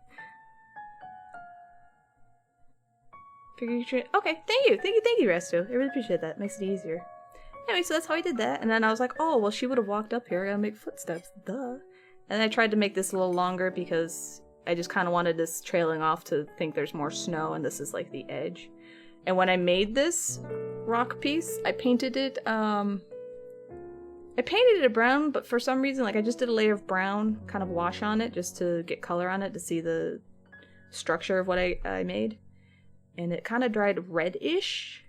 Okay, thank you, Resto. I really appreciate that. Makes it easier. Anyway, so that's how I did that. And then I was like, oh, well, she would have walked up here. I gotta make footsteps. Duh. And I tried to make this a little longer because I just kind of wanted this trailing off to think there's more snow and this is like the edge. And when I made this rock piece, I painted it, a brown, but for some reason, like I just did a layer of brown kind of wash on it just to get color on it to see the structure of what I made. And it kind of dried reddish.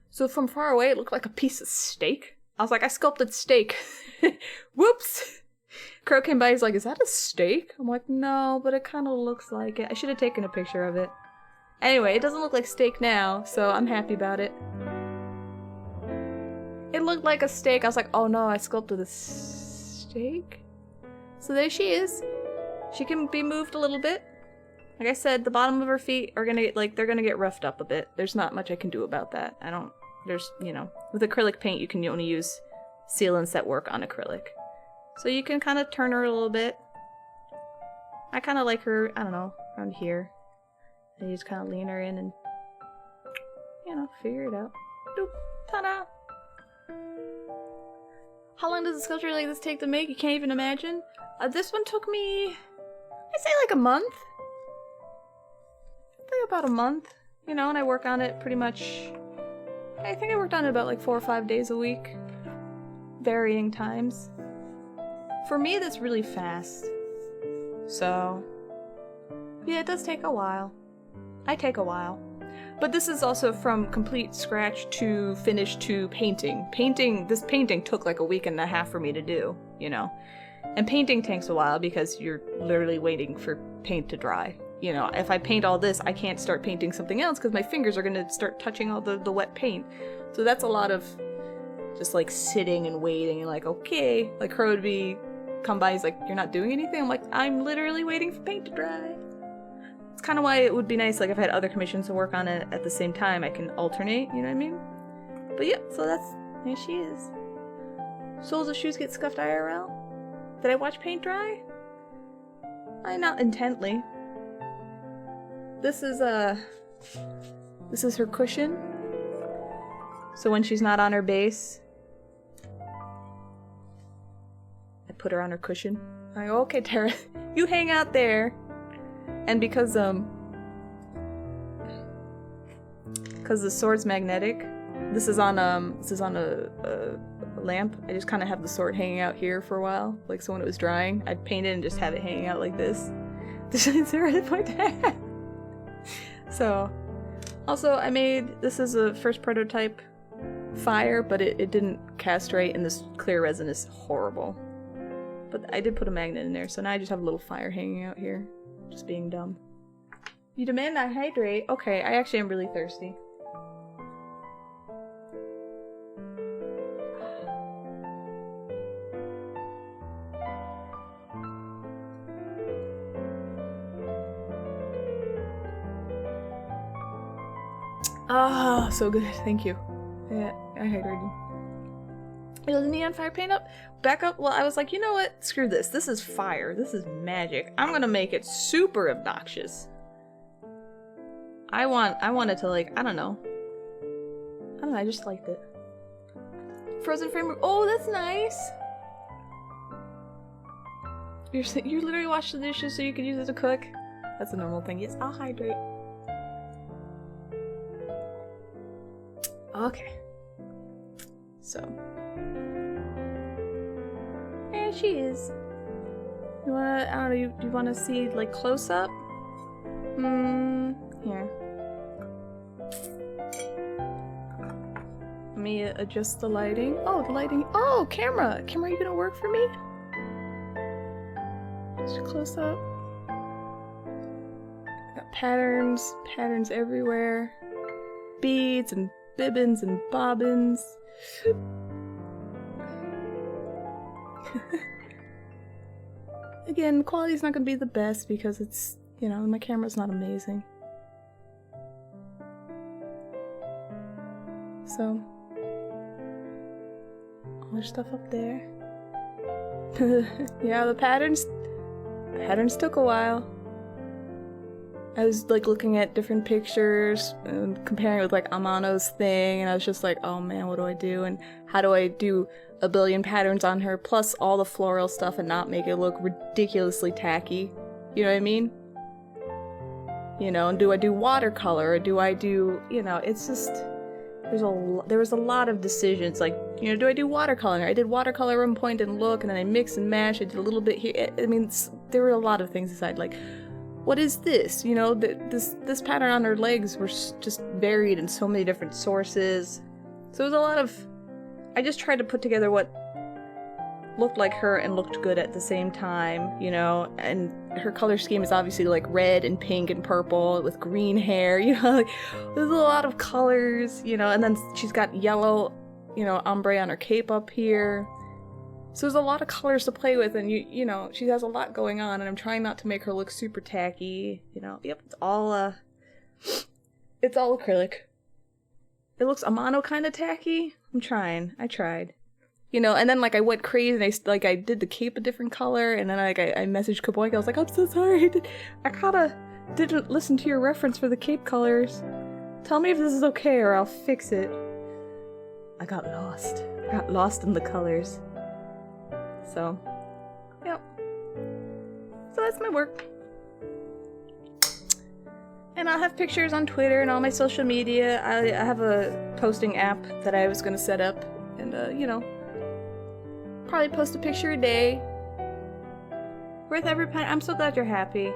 So from far away, it looked like a piece of steak. I was like, I sculpted steak. Whoops! Crow came by, he's like, is that a steak? I'm like, no, but it kind of looks like it. I should have taken a picture of it. Anyway, it doesn't look like steak now, so I'm happy about it. It looked like a steak. I was like, oh no, I sculpted a steak? So there she is. She can be moved a little bit. Like I said, the bottom of her feet are gonna get, like, they're gonna get roughed up a bit. There's not much I can do about that. There's, you know, with acrylic paint you can only use sealants that work on acrylic. So you can kind of turn her a little bit. I kind of like her, I don't know, around here. And you just kind of lean her in and, you know, figure it out. Doop, ta-da! How long does a sculpture like this take to make? You can't even imagine. This one took me, I'd say like a month. I think about a month, you know, and I work on it pretty much, I think I worked on it about like 4 or 5 days a week. Varying times. For me, that's really fast. So, yeah, it does take a while. I take a while. But this is also from complete scratch to finish to painting. This painting took like a week and a half for me to do, you know. And painting takes a while because you're literally waiting for paint to dry. You know, if I paint all this, I can't start painting something else because my fingers are going to start touching all the wet paint. So that's a lot of just like sitting and waiting and like, okay. Like Crow would come by, he's like, you're not doing anything? I'm like, I'm literally waiting for paint to dry. It's kind of why it would be nice, like if I had other commissions to work on it at the same time, I can alternate, you know what I mean? But yeah, so there she is. Soles of shoes get scuffed IRL? Did I watch paint dry? Not intently. This is her cushion. So when she's not on her base, I put her on her cushion. I go, okay, Terra, you hang out there. And because the sword's magnetic, this is on a lamp. I just kind of have the sword hanging out here for a while. Like, so when it was drying, I'd paint it and just have it hanging out like this. Is there a point there? So, also this is a first prototype fire, but it didn't cast right, and this clear resin is horrible. But I did put a magnet in there, so now I just have a little fire hanging out here. Just being dumb. You demand I hydrate? Okay, I actually am really thirsty. Ah, so good. Thank you. Yeah, I hydrated. Is the neon fire paint up? Back up? Well, I was like, you know what? Screw this. This is fire. This is magic. I'm gonna make it super obnoxious. I want it to, like, I don't know. I just liked it. Frozen frame. Oh, that's nice. You literally wash the dishes so you can use it to cook? That's a normal thing. Yes, I'll hydrate. Okay. So. There she is. You wanna, I don't know, do you wanna see, like, close up? Here. Let me adjust the lighting. Oh, the lighting. Oh, camera! Camera, are you gonna work for me? Just close up. Got patterns everywhere. Beads and bibbins and bobbins. Again, the quality's not going to be the best because it's, you know, my camera's not amazing. So, all there's stuff up there. Yeah, the patterns took a while. I was like looking at different pictures and comparing it with like Amano's thing, and I was just like, oh man, what do I do? And how do I do a billion patterns on her plus all the floral stuff and not make it look ridiculously tacky? You know what I mean? You know, and do I do watercolor or do I do, you know, it's just, there was a lot of decisions, like, you know, do I do watercolor? I did watercolor at one point, didn't look, and then I mix and mash, I did a little bit here. I mean, there were a lot of things aside, like, what is this? You know, this pattern on her legs were just varied in so many different sources. So it was a lot of, I just tried to put together what looked like her and looked good at the same time, you know, and her color scheme is obviously like red and pink and purple with green hair, you know, like, there's a lot of colors, you know, and then she's got yellow, you know, ombre on her cape up here. So there's a lot of colors to play with, and you know, she has a lot going on, and I'm trying not to make her look super tacky, you know. Yep, it's all acrylic. It looks Amano kind of tacky. I tried. You know, and then like I went crazy and I did the cape a different color, and then like I messaged Kaboyka, I was like, I'm so sorry, I kinda didn't listen to your reference for the cape colors. Tell me if this is okay or I'll fix it. I got lost in the colors. So, yep. So that's my work. And I'll have pictures on Twitter and all my social media. I have a posting app that I was gonna set up, and you know, probably post a picture a day. Worth every penny. I'm so glad you're happy.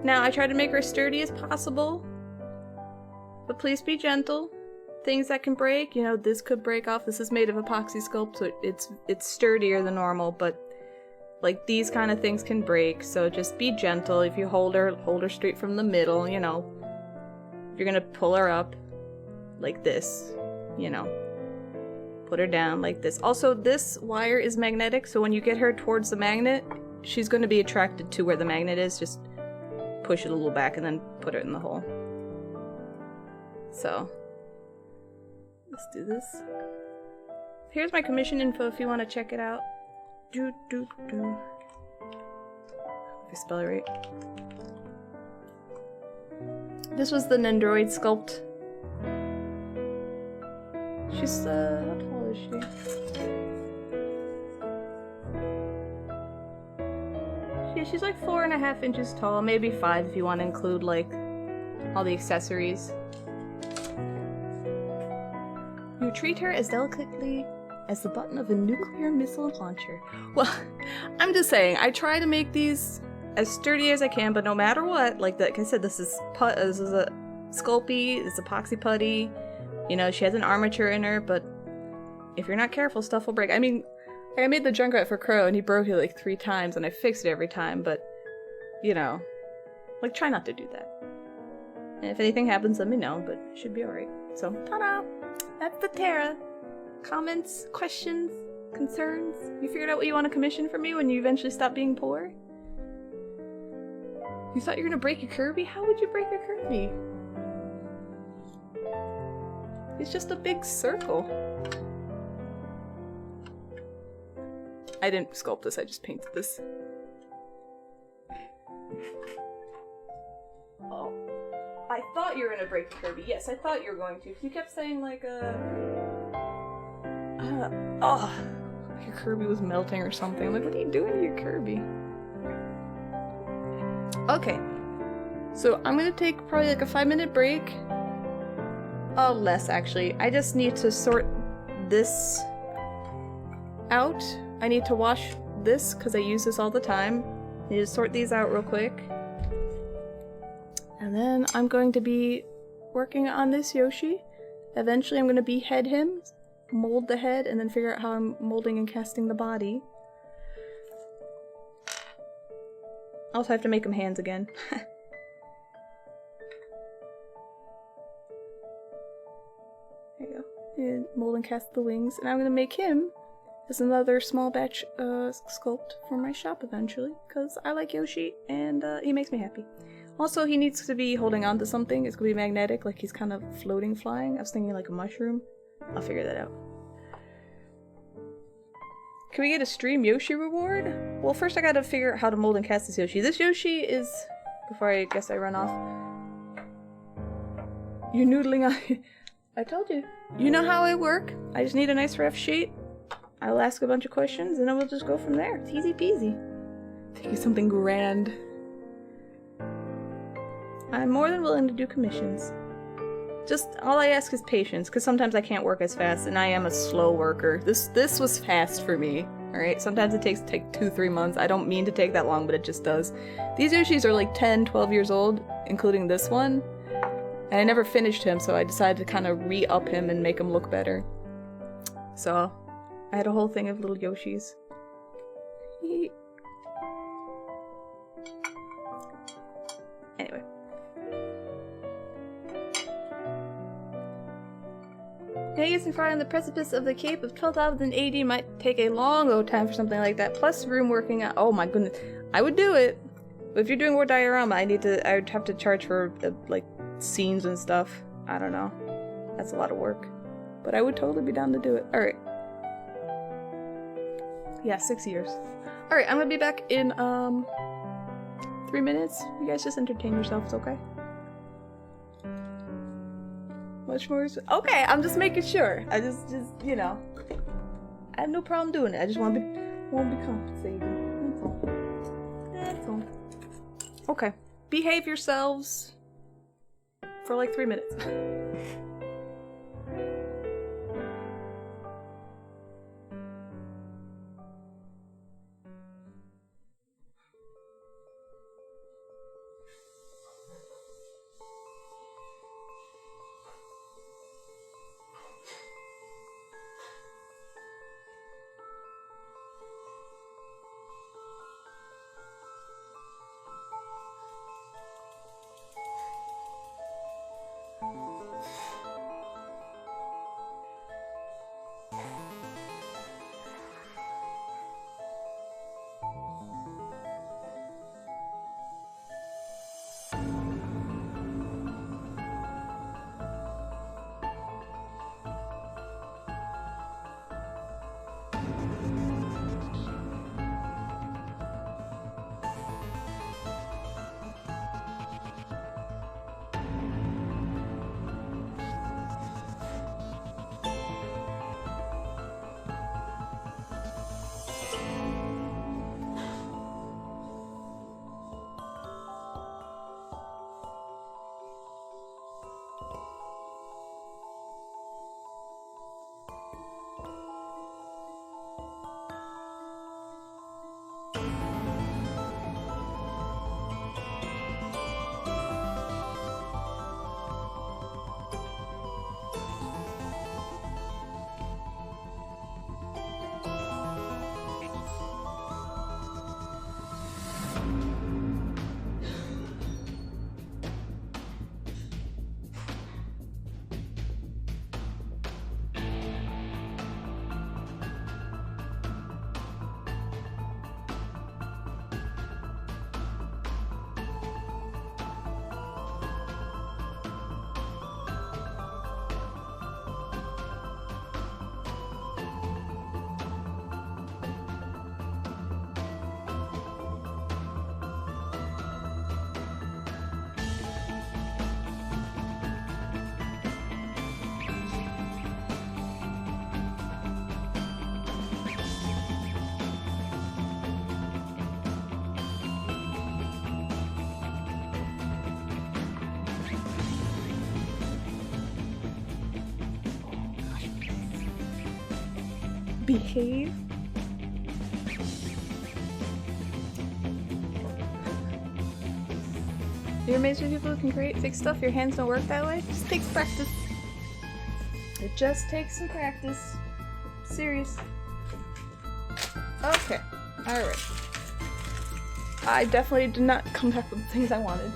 Now, I try to make her as sturdy as possible, but please be gentle. Things that can break, you know, this could break off. This is made of epoxy sculpt, so it's sturdier than normal, but like these kind of things can break, so just be gentle. If you hold her straight from the middle, you know. If you're gonna pull her up like this, you know. Put her down like this. Also, this wire is magnetic, so when you get her towards the magnet, she's gonna be attracted to where the magnet is. Just push it a little back and then put it in the hole. So let's do this. Here's my commission info if you want to check it out. If I spell it right. This was the Nendoroid sculpt. She's, how tall is she? She's like 4.5 inches tall, maybe 5 if you want to include, like, all the accessories. You treat her as delicately as the button of a nuclear missile launcher. Well, I'm just saying, I try to make these as sturdy as I can, but no matter what, like I said, this is a Sculpey, it's epoxy putty, you know, she has an armature in her, but if you're not careful, stuff will break. I mean, I made the Junkrat for Crow, and he broke it like 3 times, and I fixed it every time, but, you know, like, try not to do that. And if anything happens, let me know, but it should be alright. So, ta-da! That's the Terra. Comments, questions, concerns? You figured out what you want to commission from me when you eventually stop being poor? You thought you were gonna break your Kirby? How would you break your Kirby? It's just a big circle. I didn't sculpt this, I just painted this. Oh. I thought you were gonna break the Kirby. Yes, I thought you were going to. You kept saying like, oh, your Kirby was melting or something. I'm like, what are you doing to your Kirby? Okay. So I'm gonna take probably like a 5-minute break. Oh, less actually. I just need to sort this out. I need to wash this because I use this all the time. I need to sort these out real quick. And then I'm going to be working on this Yoshi. Eventually I'm going to behead him, mold the head, and then figure out how I'm molding and casting the body. I also have to make him hands again. There you go. And mold and cast the wings. And I'm gonna make him as another small batch sculpt for my shop eventually. Because I like Yoshi and he makes me happy. Also, he needs to be holding on to something. It's gonna be magnetic, like he's kind of floating, flying. I was thinking like a mushroom. I'll figure that out. Can we get a stream Yoshi reward? Well, first I gotta figure out how to mold and cast this Yoshi. This Yoshi is... Before I guess I run off. You're noodling on... I told you. You know how I work. I just need a nice ref sheet. I'll ask a bunch of questions and then we'll just go from there. It's easy peasy. Think of something grand. I'm more than willing to do commissions. Just, all I ask is patience, because sometimes I can't work as fast, and I am a slow worker. This was fast for me, alright? Sometimes it takes 2-3 months. I don't mean to take that long, but it just does. These Yoshis are like 10, 12 years old, including this one. And I never finished him, so I decided to kind of re-up him and make him look better. So, I had a whole thing of little Yoshis. Anyway. Navigating far on the precipice of the Cape of 12,000 AD might take a long old time for something like that. Plus room working on— oh my goodness. I would do it. But if you're doing more diorama, I would have to charge for, like, scenes and stuff. I don't know. That's a lot of work. But I would totally be down to do it. Alright. Yeah, 6 years. Alright, I'm gonna be back in, 3 minutes. You guys just entertain yourselves, okay? Much more. Okay, I'm just making sure. I just you know, I have no problem doing it. I just want to be compensated. That's all. That's all. Okay, behave yourselves for like 3 minutes. Behave. You're amazed when people can create fake stuff. Your hands don't work that way. It just takes practice. It just takes some practice. Serious. Okay. Alright. I definitely did not come back with the things I wanted.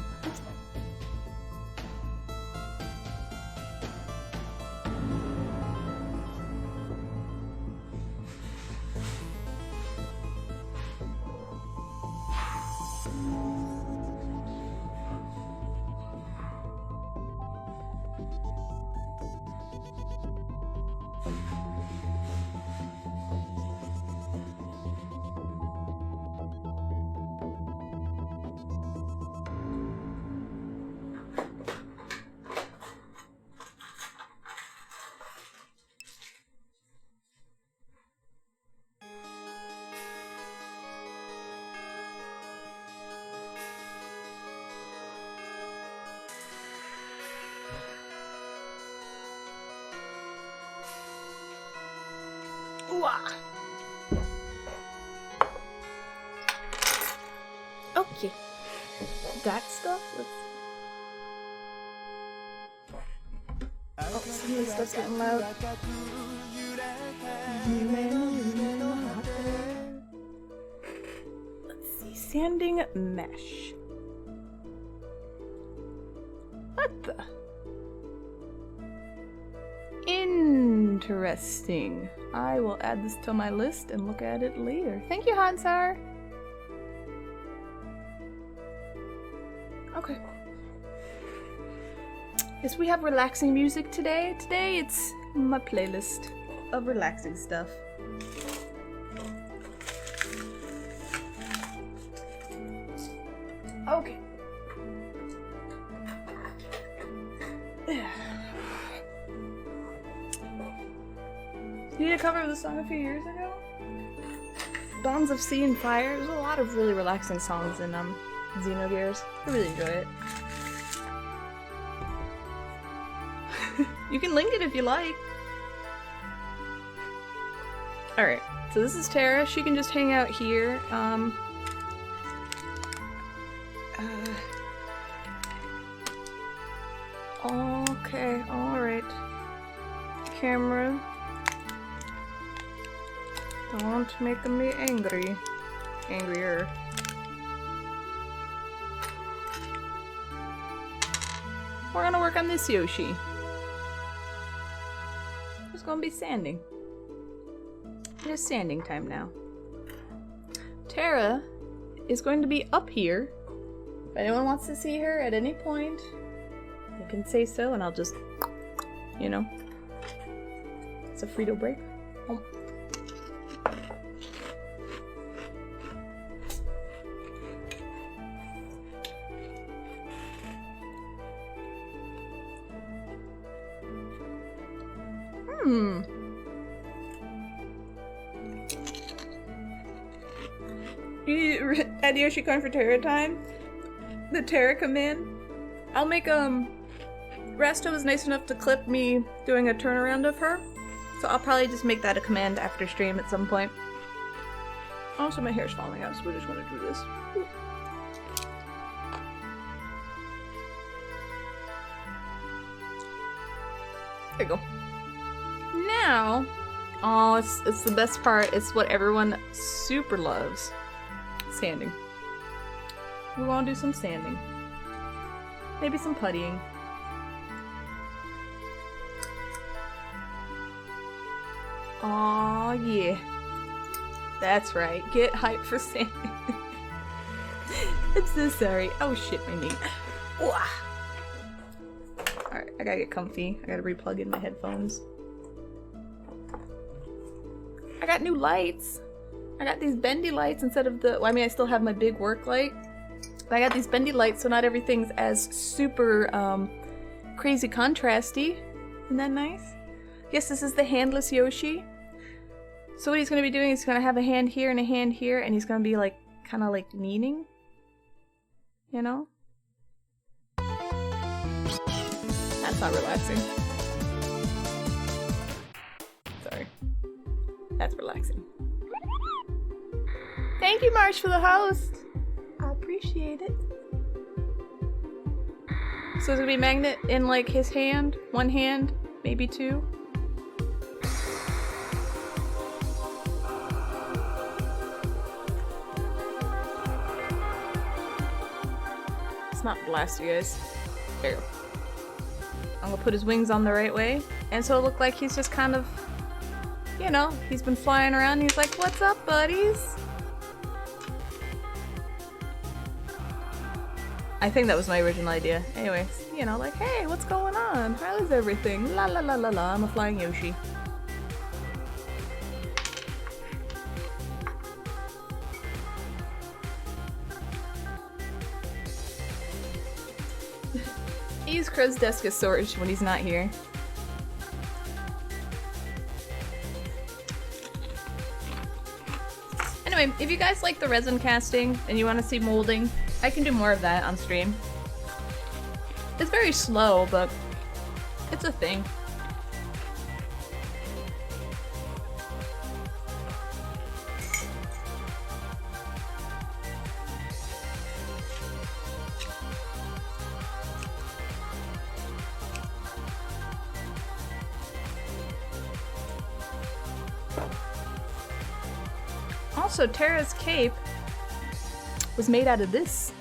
Okay, that stuff. Oh, some of this stuff's getting loud. Let's see, sanding mesh. What the? Interesting. I will add this to my list and look at it later. Thank you, Hansar. Okay. Yes, we have relaxing music today. Today it's my playlist of relaxing stuff. Okay. You did a cover of the song a few years ago? Bonds of Sea and Fire. There's a lot of really relaxing songs in Xenogears. I really enjoy it. You can link it if you like. Alright, so this is Terra. She can just hang out here. Okay, alright. Camera. Don't make me angry. Angrier. We're gonna work on this Yoshi. It's gonna be sanding. It is sanding time now. Terra is going to be up here. If anyone wants to see her at any point, they can say so and I'll just, you know, it's a Frito break. Oh. You add Yoshi-Con for Terra time? The Terra command? I'll make, Rasto was nice enough to clip me doing a turnaround of her, so I'll probably just make that a command after stream at some point. Also, my hair's falling out, so we're just gonna do this. There you go. Now, oh, it's the best part. It's what everyone super loves. Sanding. We want to do some sanding. Maybe some puttying. Aw, yeah. That's right. Get hyped for sanding. I'm so sorry. Oh shit, my knee. Alright, I gotta get comfy. I gotta replug in my headphones. I got new lights. I got these bendy lights instead of the... Well, I mean, I still have my big work light. But I got these bendy lights, so not everything's as super, crazy contrasty. Isn't that nice? Yes, this is the handless Yoshi. So what he's gonna be doing is he's gonna have a hand here and a hand here, and he's gonna be, like, kinda, like, leaning. You know? That's not relaxing. Sorry. That's relaxing. Thank you, Marsh, for the host. I appreciate it. So it's gonna be magnet in like his hand, one hand, maybe two. not blast you guys. There you go. I'm gonna put his wings on the right way, and so it looked like he's just kind of, you know, he's been flying around. He's like, "What's up, buddies?" I think that was my original idea. Anyways, you know, like, "Hey, what's going on? How is everything? La la la la la." I'm a flying Yoshi. I use Crow's desk as storage when he's not here. Anyway, if you guys like the resin casting and you want to see molding, I can do more of that on stream. It's very slow, but it's a thing. Also, Terra's cape was made out of this.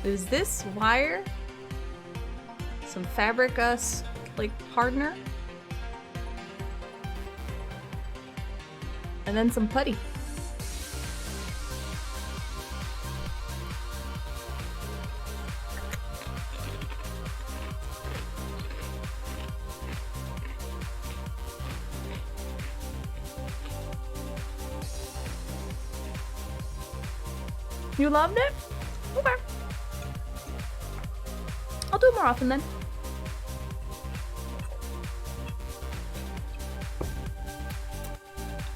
It was this wire, some fabric like hardener, and then some putty. You loved it? Okay. I'll do it more often then.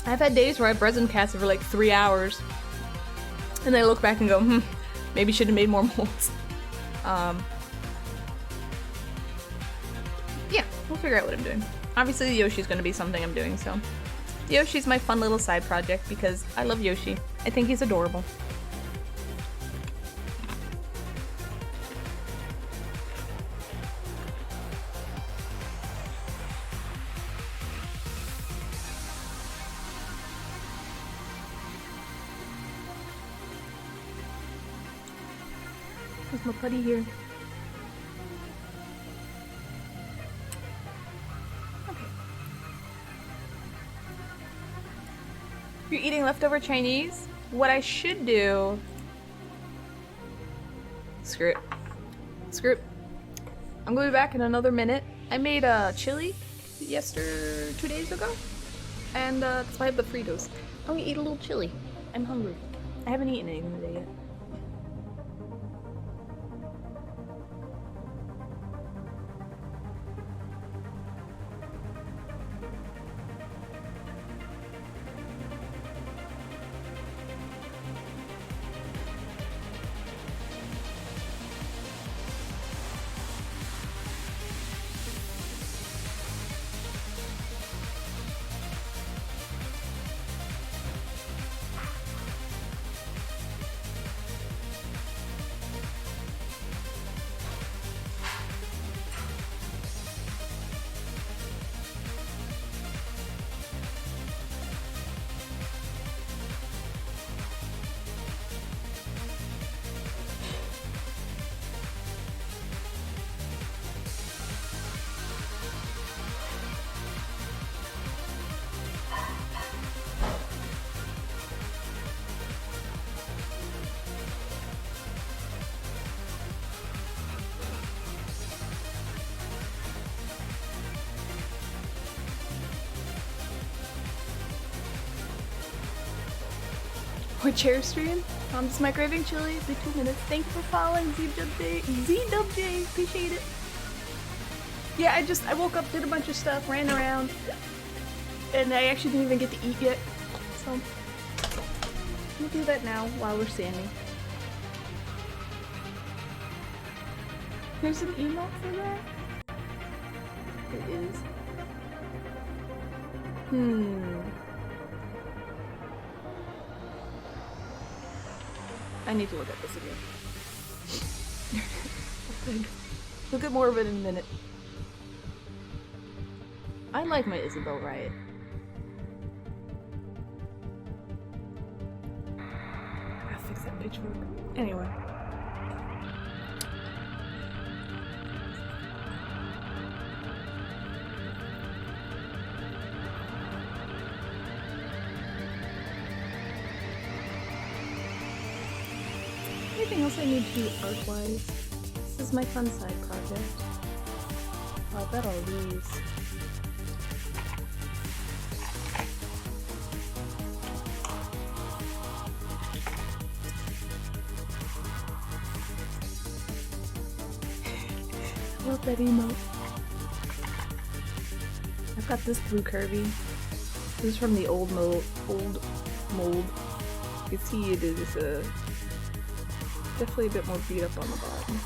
I've had days where I've resin casted for like 3 hours, and then I look back and go, maybe should have made more molds. Yeah, we'll figure out what I'm doing. Obviously, the Yoshi's gonna be something I'm doing, so. Yoshi's my fun little side project because I love Yoshi. I think he's adorable. There's my putty here. Okay. You're eating leftover Chinese? What I should do... Screw it. Screw it. I'm gonna be back in another minute. I made a chili 2 days ago. And that's why I have the Fritos. I'm gonna eat a little chili. I'm hungry. I haven't eaten anything today yet. Or chair stream. I'm just microwaving chili. Be 2 minutes. Thank you for following ZWJ. Appreciate it. Yeah, I woke up, did a bunch of stuff, ran around, and I actually didn't even get to eat yet. So we'll do that now while we're standing. There's an emote for that? There is. I need to look at this again. Look at more of it in a minute. I like my Isabel riot. I'll fix that pitchfork. Anyway. else I need to do art-wise? This is my fun side project. Oh, I bet all these. I love that emote. I've got this blue curvy. This is from the old mold. You can see it is definitely a bit more beat up on the bottom.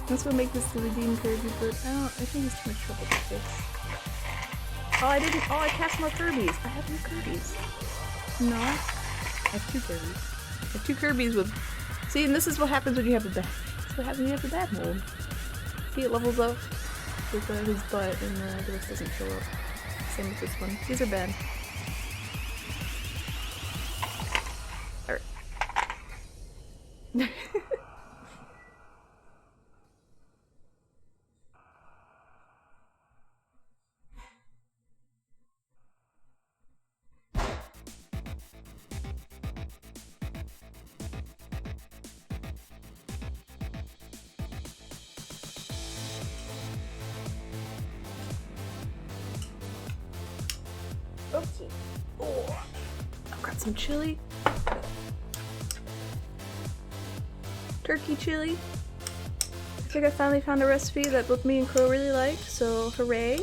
That's what make this the redeem curvy, but I think it's too much trouble to fix. Oh, I cast more Kirby's. I have no Kirby's. No. I have two Kirby's. I have two Kirby's with... See, and this is what happens when you have a bad... That's what happens when you have a bad mold. See, it levels up with his butt and the rest doesn't show up. Same with this one. These are bad. Alright. Okay. Oh, I've got some chili. Turkey chili. I think I finally found a recipe that both me and Crow really like, so hooray.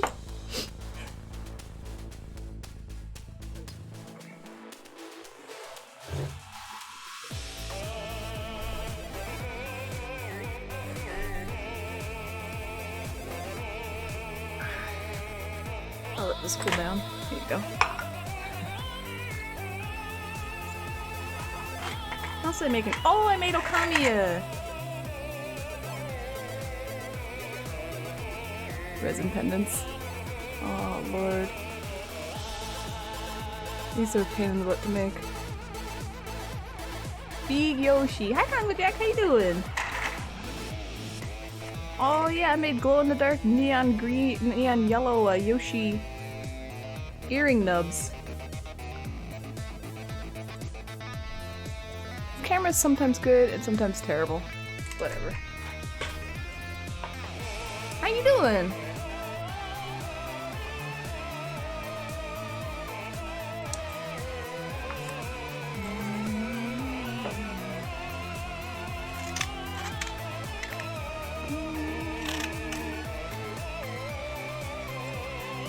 I'll let this cool down. Here you go. What else am I making? Oh, I made Okamiya! Resin pendants. Oh, lord. These are a pain in the butt to make. Big Yoshi. Hi, Jack. How you doing? Oh yeah, I made glow-in-the-dark neon green, neon yellow Yoshi earring nubs. The camera's sometimes good and sometimes terrible. Whatever. How you doing?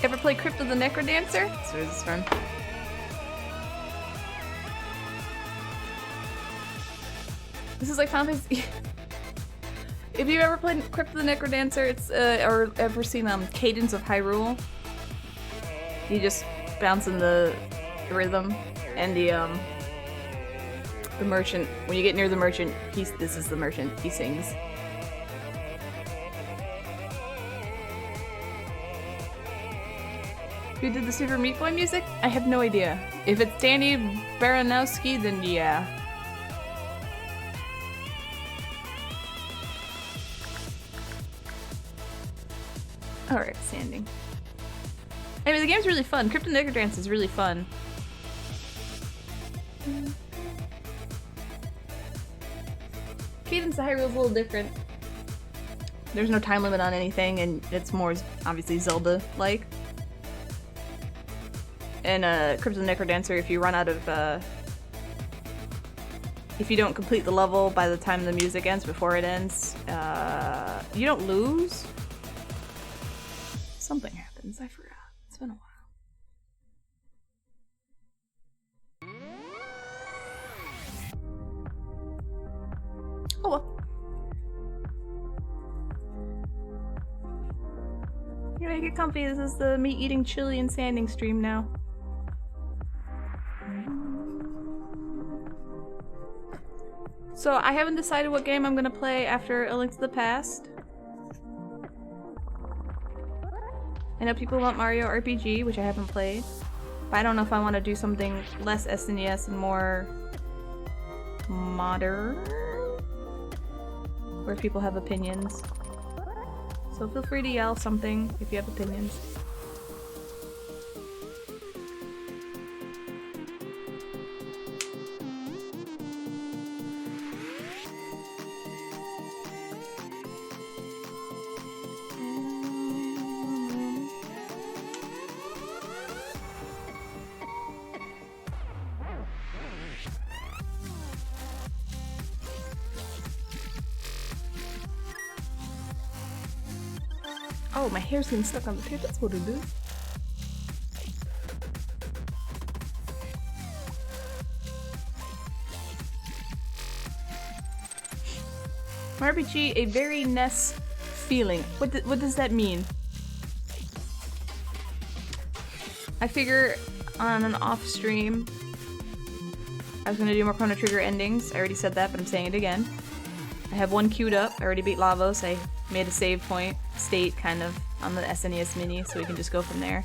Ever play Crypt of the Necrodancer? So this is fun. This is like Final Fantasy. If you've ever played Crypt of the Necrodancer, it's or ever seen Cadence of Hyrule, you just bounce in the rhythm, and the merchant. When you get near the merchant, this is the merchant. He sings. Who did the Super Meat Boy music? I have no idea. If it's Danny Baranowski, then yeah. Alright, sanding. I mean, the game's really fun. Crypt of the Necrodancer is really fun. Cadence of Hyrule is a little different. There's no time limit on anything, and it's more, obviously, Zelda-like. In Crypt of the Necrodancer, if you run out of, if you don't complete the level by the time the music ends, before it ends, you don't lose. Something happens, I forgot. It's been a while. Oh well. You make it comfy, this is the meat eating chili and sanding stream now. So I haven't decided what game I'm gonna play after A Link to the Past. I know people want Mario RPG, which I haven't played. But I don't know if I want to do something less SNES and more modern, where people have opinions. So feel free to yell something if you have opinions. Oh, my hair's getting stuck on the tape. That's what it is. RPG, a very Ness feeling. What does that mean? I figure on an off stream I was gonna do more Chrono Trigger endings. I already said that, but I'm saying it again. I have one queued up. I already beat Lavos. I made a save point state kind of on the SNES Mini, so we can just go from there.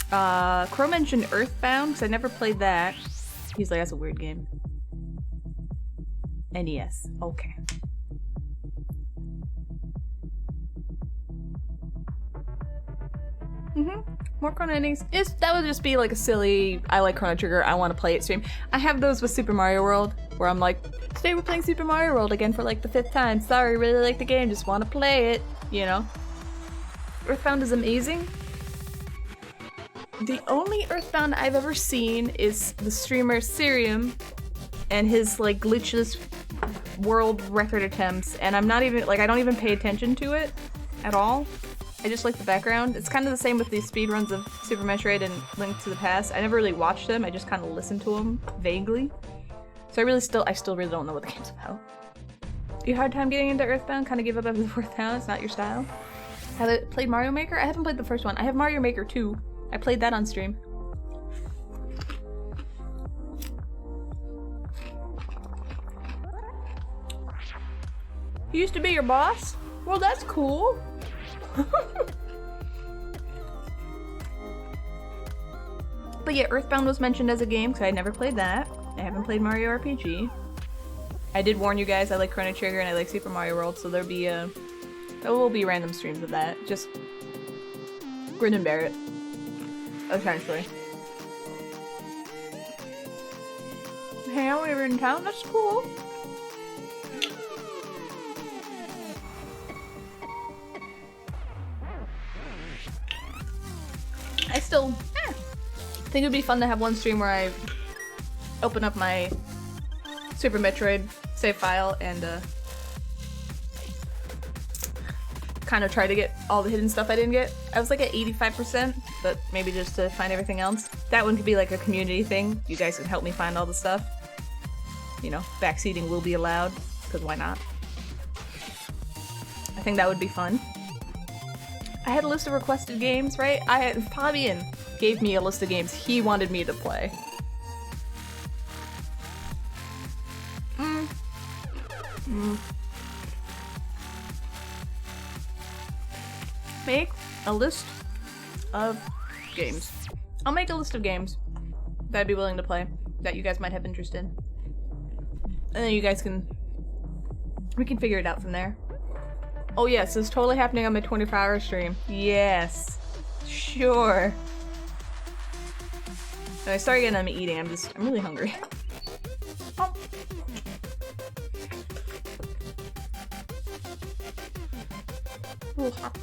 Crow mentioned Earthbound, because I never played that. He's like, that's a weird game. NES. Okay. More Chrono endings. That would just be like a silly, I like Chrono Trigger, I want to play it stream. I have those with Super Mario World, where I'm like, today we're playing Super Mario World again for like the 5th time. Sorry, really like the game, just want to play it, you know? Earthbound is amazing. The only Earthbound I've ever seen is the streamer Sirium and his like glitchless world record attempts, and I'm not even, like, I don't even pay attention to it at all. I just like the background. It's kind of the same with these speedruns of Super Metroid and Link to the Past. I never really watched them, I just kind of listened to them vaguely. So I still really don't know what the game's about. You had a hard time getting into Earthbound? Kind of give up after the 4th round? It's not your style? Have you played Mario Maker? I haven't played the first one. I have Mario Maker 2. I played that on stream. He used to be your boss? Well, that's cool. But yeah, Earthbound was mentioned as a game because I never played that. I haven't played Mario RPG. I did warn you guys I like Chrono Trigger and I like Super Mario World, so there will be random streams of that. Just grin and bear it. Essentially. Hang out when you're in town? That's cool. I still think it would be fun to have one stream where I open up my Super Metroid save file and kind of try to get all the hidden stuff I didn't get. I was like at 85%, but maybe just to find everything else. That one could be like a community thing. You guys can help me find all the stuff. You know, backseating will be allowed, because why not? I think that would be fun. I had a list of requested games, right? Fabian gave me a list of games he wanted me to play. Make a list of games. I'll make a list of games that I'd be willing to play, that you guys might have interest in. And then you guys we can figure it out from there. Oh yes, it's totally happening on my 24-hour stream. Yes. Sure. When I start again, I'm eating. I'm really hungry. Oh. Ooh, hot.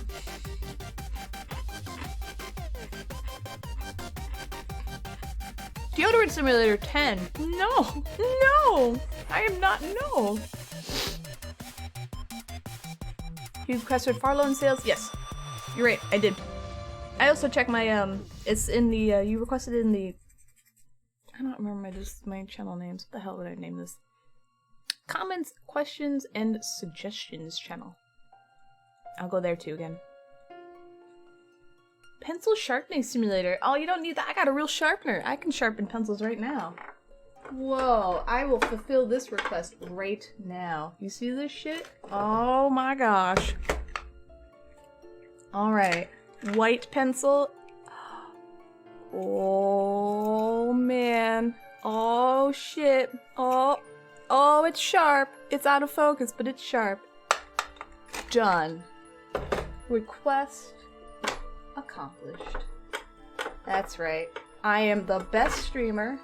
Deodorant Simulator 10. No! No! I am not, no! You requested Farlow sales? Yes. You're right, I did. I also checked my, it's in the, you requested it in the... I don't remember my channel names. What the hell would I name this? Comments, questions, and suggestions channel. I'll go there too again. Pencil sharpening simulator. Oh, you don't need that. I got a real sharpener. I can sharpen pencils right now. Whoa, I will fulfill this request right now. You see this shit? Oh my gosh. Alright. White pencil. Oh man. Oh shit. Oh, it's sharp. It's out of focus, but it's sharp. Done. Request accomplished. That's right. I am the best streamer.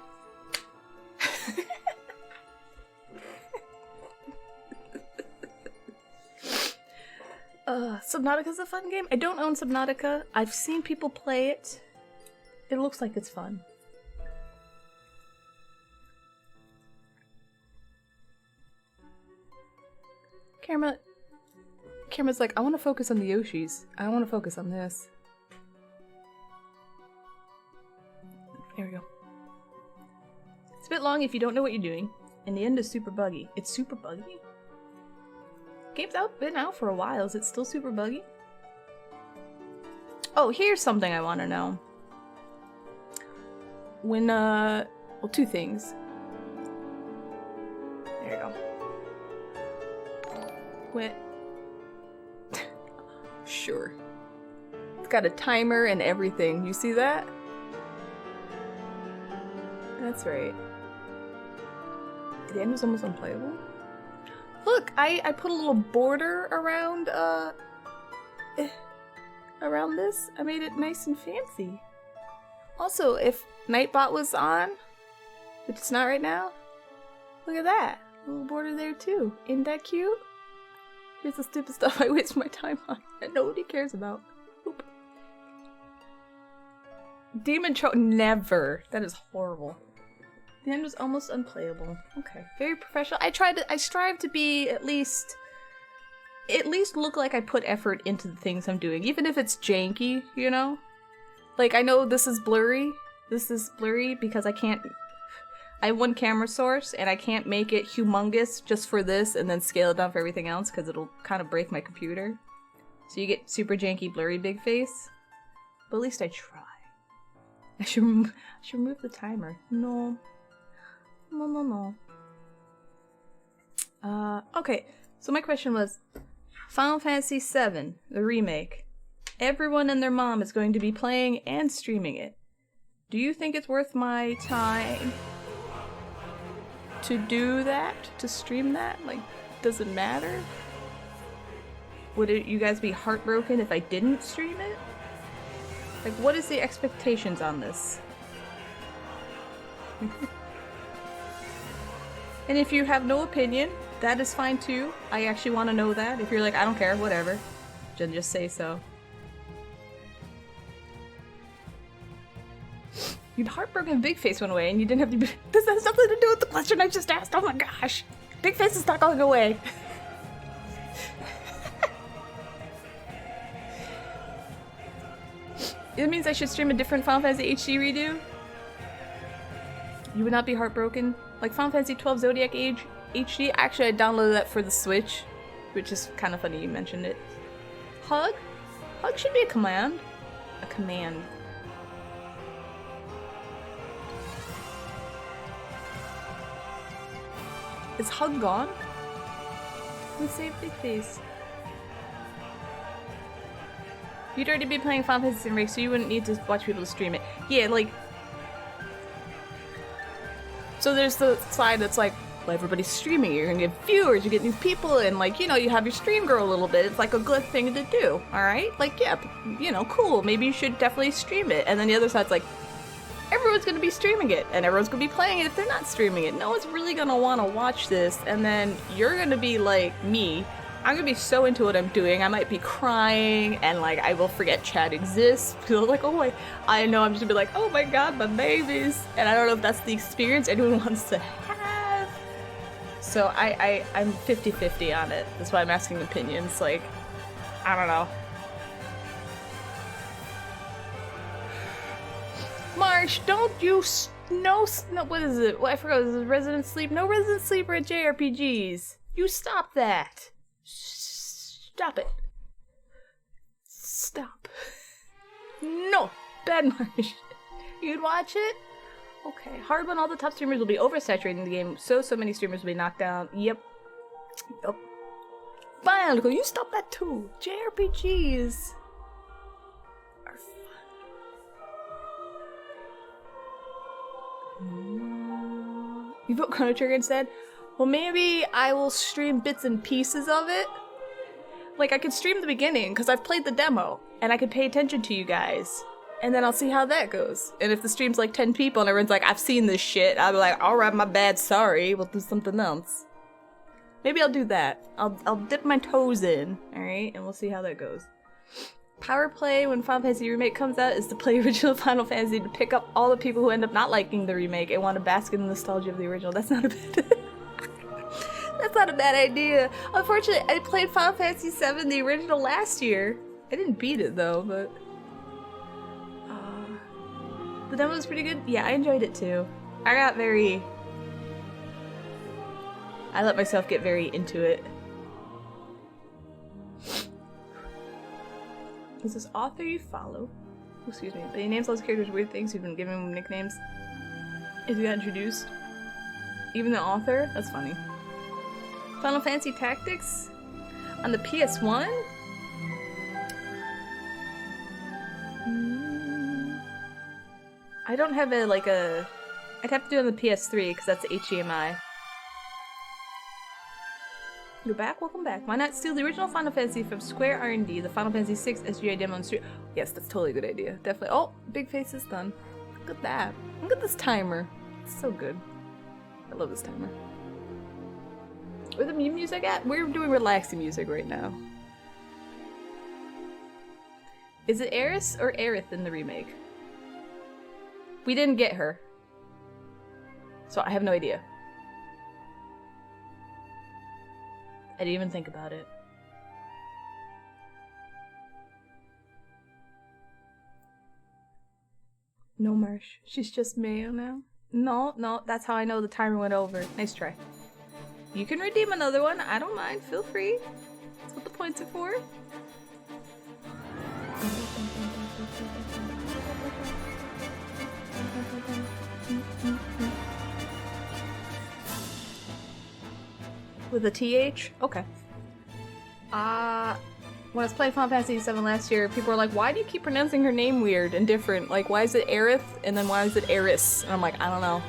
Subnautica's a fun game. I don't own Subnautica. I've seen people play it. It looks like it's fun. Camera, camera's like, I want to focus on the Yoshis. I don't want to focus on this. There we go. It's a bit long if you don't know what you're doing. And the end is super buggy. It's super buggy? Game's been out for a while. Is it still super buggy? Oh, here's something I want to know. When, well, two things. There you go. When... Sure. It's got a timer and everything. You see that? That's right. The end was almost unplayable. Look, I put a little border around, around this. I made it nice and fancy. Also, if Nightbot was on, which it's not right now, look at that. A little border there too. Ain't that cute? Here's the stupid stuff I waste my time on that nobody cares about. Oop. Demon never. That is horrible. The end was almost unplayable. Okay, very professional. I strive to be at least look like I put effort into the things I'm doing, even if it's janky, you know? Like, I know this is blurry. This is blurry because I have one camera source and I can't make it humongous just for this and then scale it down for everything else because it'll kind of break my computer. So you get super janky, blurry big face. But at least I try. I should remove the timer. No. No. Okay, so my question was, Final Fantasy VII, the remake. Everyone and their mom is going to be playing and streaming it. Do you think it's worth my time to do that? To stream that? Like, does it matter? Would you guys be heartbroken if I didn't stream it? Like, what is the expectations on this? And if you have no opinion, that is fine too. I actually want to know that. If you're like, I don't care, whatever, then just say so. You'd heartbroken Big Face went away and you didn't have to be— This has nothing to do with the question I just asked. Oh my gosh. Big Face is not going away. It means I should stream a different Final Fantasy HD redo? You would not be heartbroken? Like Final Fantasy 12 Zodiac Age HD? Actually, I downloaded that for the Switch, which is kind of funny you mentioned it. Hug? Hug should be a command. A command. Is Hug gone? Let's save Big Face. You'd already be playing Final Fantasy Remake, so you wouldn't need to watch people stream it. Yeah, like... So there's the side that's like, well, everybody's streaming, you're gonna get viewers, you get new people, and like, you know, you have your stream grow a little bit. It's like a good thing to do, alright? Like, yeah, you know, cool, maybe you should definitely stream it. And then the other side's like, everyone's gonna be streaming it, and everyone's gonna be playing it if they're not streaming it. No one's really gonna wanna watch this, and then you're gonna be like me. I'm gonna be so into what I'm doing, I might be crying, and like, I will forget chat exists, because I'm like, oh I know I'm just gonna be like, oh my god, my babies, and I don't know if that's the experience anyone wants to have. So I'm 50-50 on it, that's why I'm asking opinions, like, I don't know. Marsh, don't you no, what is it? Well, I forgot, is it Resident Sleep? No Resident Sleeper at JRPGs. You stop that. Stop it. Stop. No! Bad Marsh. You'd watch it? Okay. Hard when all the top streamers will be oversaturating the game, so many streamers will be knocked down. Yep. Yep. Bionicle, you stop that too. JRPGs are fun. You vote Chrono Trigger instead? Well, maybe I will stream bits and pieces of it. Like, I could stream the beginning, because I've played the demo, and I could pay attention to you guys. And then I'll see how that goes. And if the stream's like 10 people and everyone's like, I've seen this shit, I'll be like, alright, my bad, sorry, we'll do something else. Maybe I'll do that. I'll dip my toes in, alright? And we'll see how that goes. Power play when Final Fantasy Remake comes out is to play original Final Fantasy to pick up all the people who end up not liking the remake and want to bask in the nostalgia of the original. That's not a bad... That's not a bad idea. Unfortunately, I played Final Fantasy VII, the original, last year. I didn't beat it though, but the demo was pretty good. Yeah, I enjoyed it too. I let myself get very into it. Is this author you follow? Oh, excuse me. But he names all his characters weird things. You've been giving him nicknames. If you got introduced. Even the author? That's funny. Final Fantasy Tactics? On the PS1? I don't have I'd have to do it on the PS3 because that's HDMI. You're back? Welcome back. Why not steal the original Final Fantasy from Square R&D, the Final Fantasy VI SGI demo and stream? Yes, that's totally a good idea. Definitely. Oh, big face is done. Look at that. Look at this timer. It's so good. I love this timer. Where's the music at? We're doing relaxing music right now. Is it Aerith or Aerith in the remake? We didn't get her. So I have no idea. I didn't even think about it. No, Marsh. She's just Mayo now? No, that's how I know the timer went over. Nice try. You can redeem another one. I don't mind. Feel free. That's what the points are for. With a TH? Okay. When I was playing Final Fantasy VII last year, people were like, why do you keep pronouncing her name weird and different? Like, why is it Aerith and then why is it Eris? And I'm like, I don't know.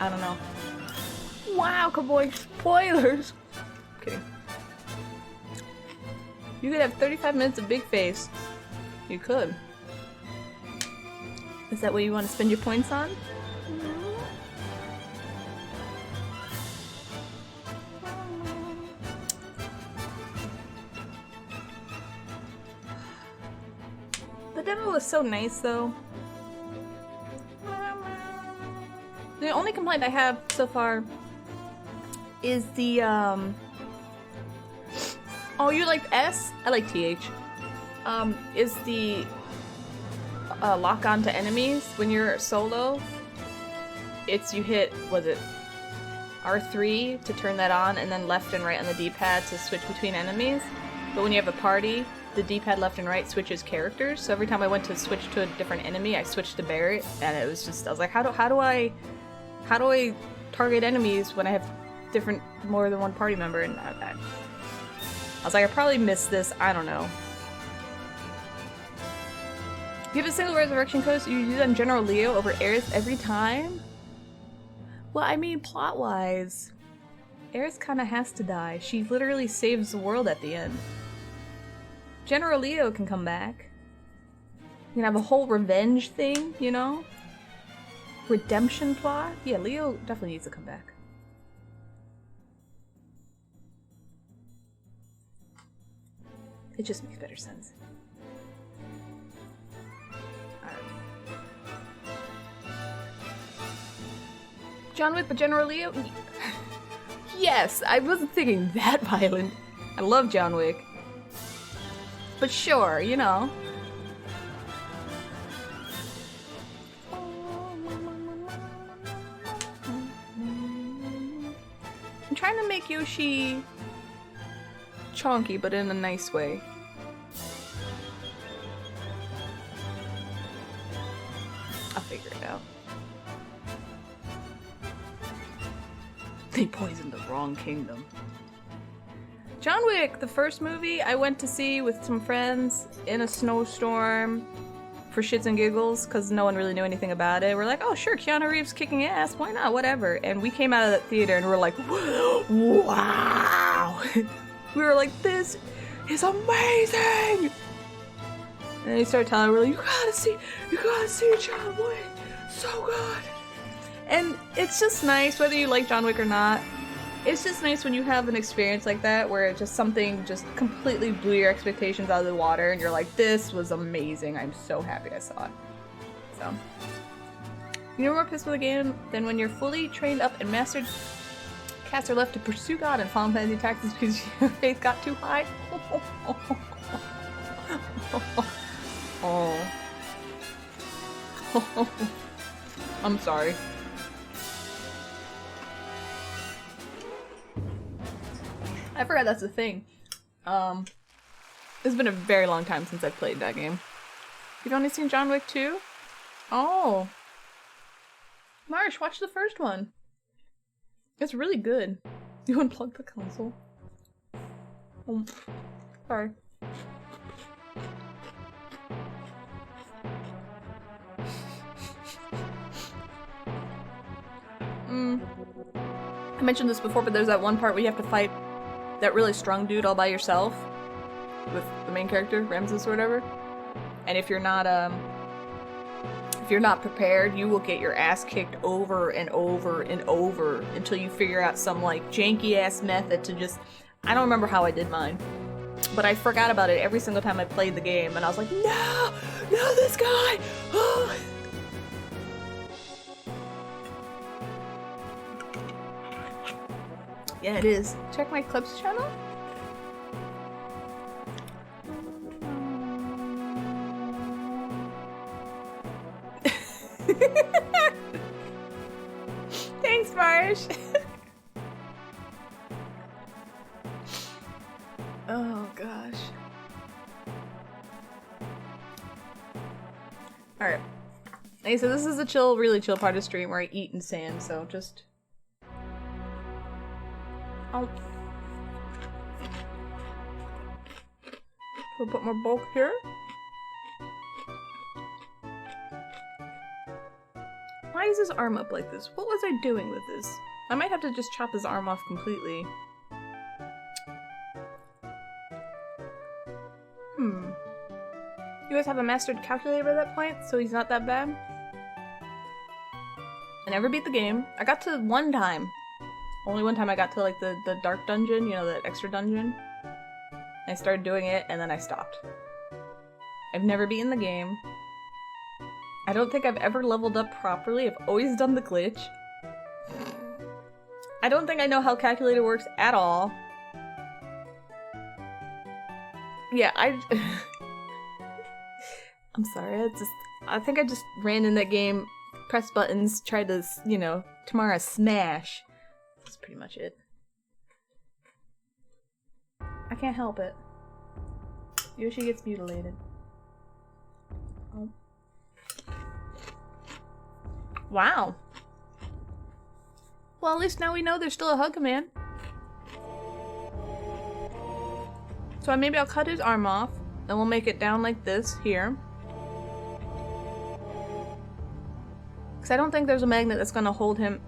I don't know. Wow, cowboy spoilers! Kidding. You could have 35 minutes of big face. You could. Is that what you want to spend your points on? The demo was so nice though. The only complaint I have so far is the oh, you liked S? I like TH. Is the lock on to enemies when you're solo. It's you hit, was it R3 to turn that on and then left and right on the D-pad to switch between enemies. But when you have a party, the D-pad left and right switches characters. So every time I went to switch to a different enemy, I switched to Barret, and it was just, I was like, how do I target enemies when I have more than one party member? And I was like, I probably missed this. I don't know. You have a single resurrection code, so you use on General Leo over Aerith every time? Well, I mean, plot-wise, Aerith kind of has to die. She literally saves the world at the end. General Leo can come back. You can have a whole revenge thing, you know? Redemption plot? Yeah, Leo definitely needs to come back. It just makes better sense. John Wick, but General Leo? Yes, I wasn't thinking that violent. I love John Wick. But sure, you know. I'm trying to make Yoshi chonky, but in a nice way. I'll figure it out. They poisoned the wrong kingdom. John Wick, the first movie, I went to see with some friends in a snowstorm for shits and giggles because no one really knew anything about it. We're like, oh sure, Keanu Reeves kicking ass, why not, whatever. And we came out of that theater and we were like, wow! We were like, this is amazing! And then he started telling me, you gotta see John Wick, so good! And it's just nice, whether you like John Wick or not, it's just nice when you have an experience like that where it just something just completely blew your expectations out of the water and you're like, this was amazing, I'm so happy I saw it. So, you're more pissed with a game than when you're fully trained up and mastered Cats are left to pursue God and Final Fantasy Tactics because your faith got too high. Oh. I'm sorry. I forgot that's a thing. It's been a very long time since I've played that game. You've only seen John Wick 2? Oh. Marsh, watch the first one. It's really good. You unplugged the console? Sorry. I mentioned this before, but there's that one part where you have to fight that really strong dude all by yourself with the main character, Ramses or whatever. And if you're not prepared, you will get your ass kicked over and over and over until you figure out some like janky ass method to just, I don't remember how I did mine, but I forgot about it every single time I played the game and I was like, no, this guy, oh. Yeah, it is. Check my clips channel. Thanks, Marsh. Oh gosh. Alright. Hey, so this is a chill, really chill part of the stream where I eat in sand, so just... Oh. We'll put more bulk here. Why is his arm up like this? What was I doing with this? I might have to just chop his arm off completely. You guys have a mastered calculator by that point, so he's not that bad? I never beat the game. I got to one time. Only one time I got to like the dark dungeon, you know, that extra dungeon. I started doing it and then I stopped. I've never beaten the game. I don't think I've ever leveled up properly. I've always done the glitch. I don't think I know how calculator works at all. Yeah, I'm sorry, I think I just ran in that game, pressed buttons, tried to, you know, tomorrow smash. That's pretty much it. I can't help it. Yoshi gets mutilated. Oh. Wow. Well, at least now we know there's still a hug command. So maybe I'll cut his arm off, and we'll make it down like this here. Because I don't think there's a magnet that's gonna hold him.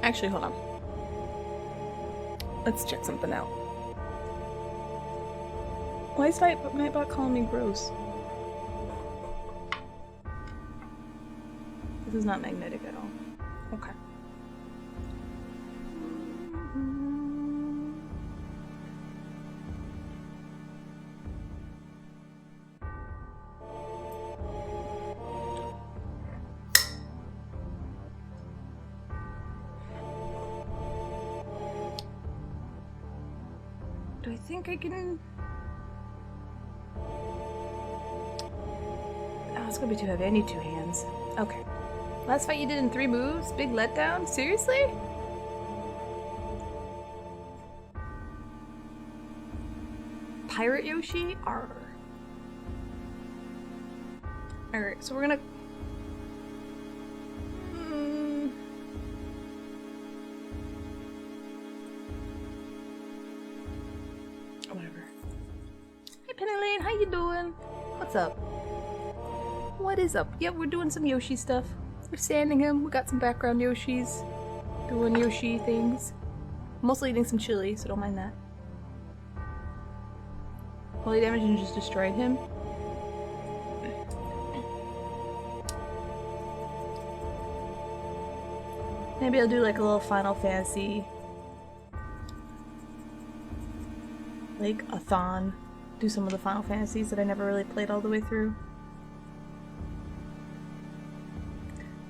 Actually, hold on. Let's check something out. Why is my bot calling me gross? This is not magnetic at all. Okay. Do I think I can... Oh, it's gonna be too heavy. I need two hands. Okay. Last fight you did in 3 moves? Big letdown? Seriously? Pirate Yoshi? Arr. Alright, so we're gonna... Whatever. Hey Penny Lane, how you doing? What's up? What is up? Yep, we're doing some Yoshi stuff. We're sanding him. We got some background Yoshis. Doing Yoshi things. Mostly eating some chili, so don't mind that. Holy damage and just destroyed him. Maybe I'll do like a little Final Fantasy. Like a thon. Do some of the Final Fantasies that I never really played all the way through.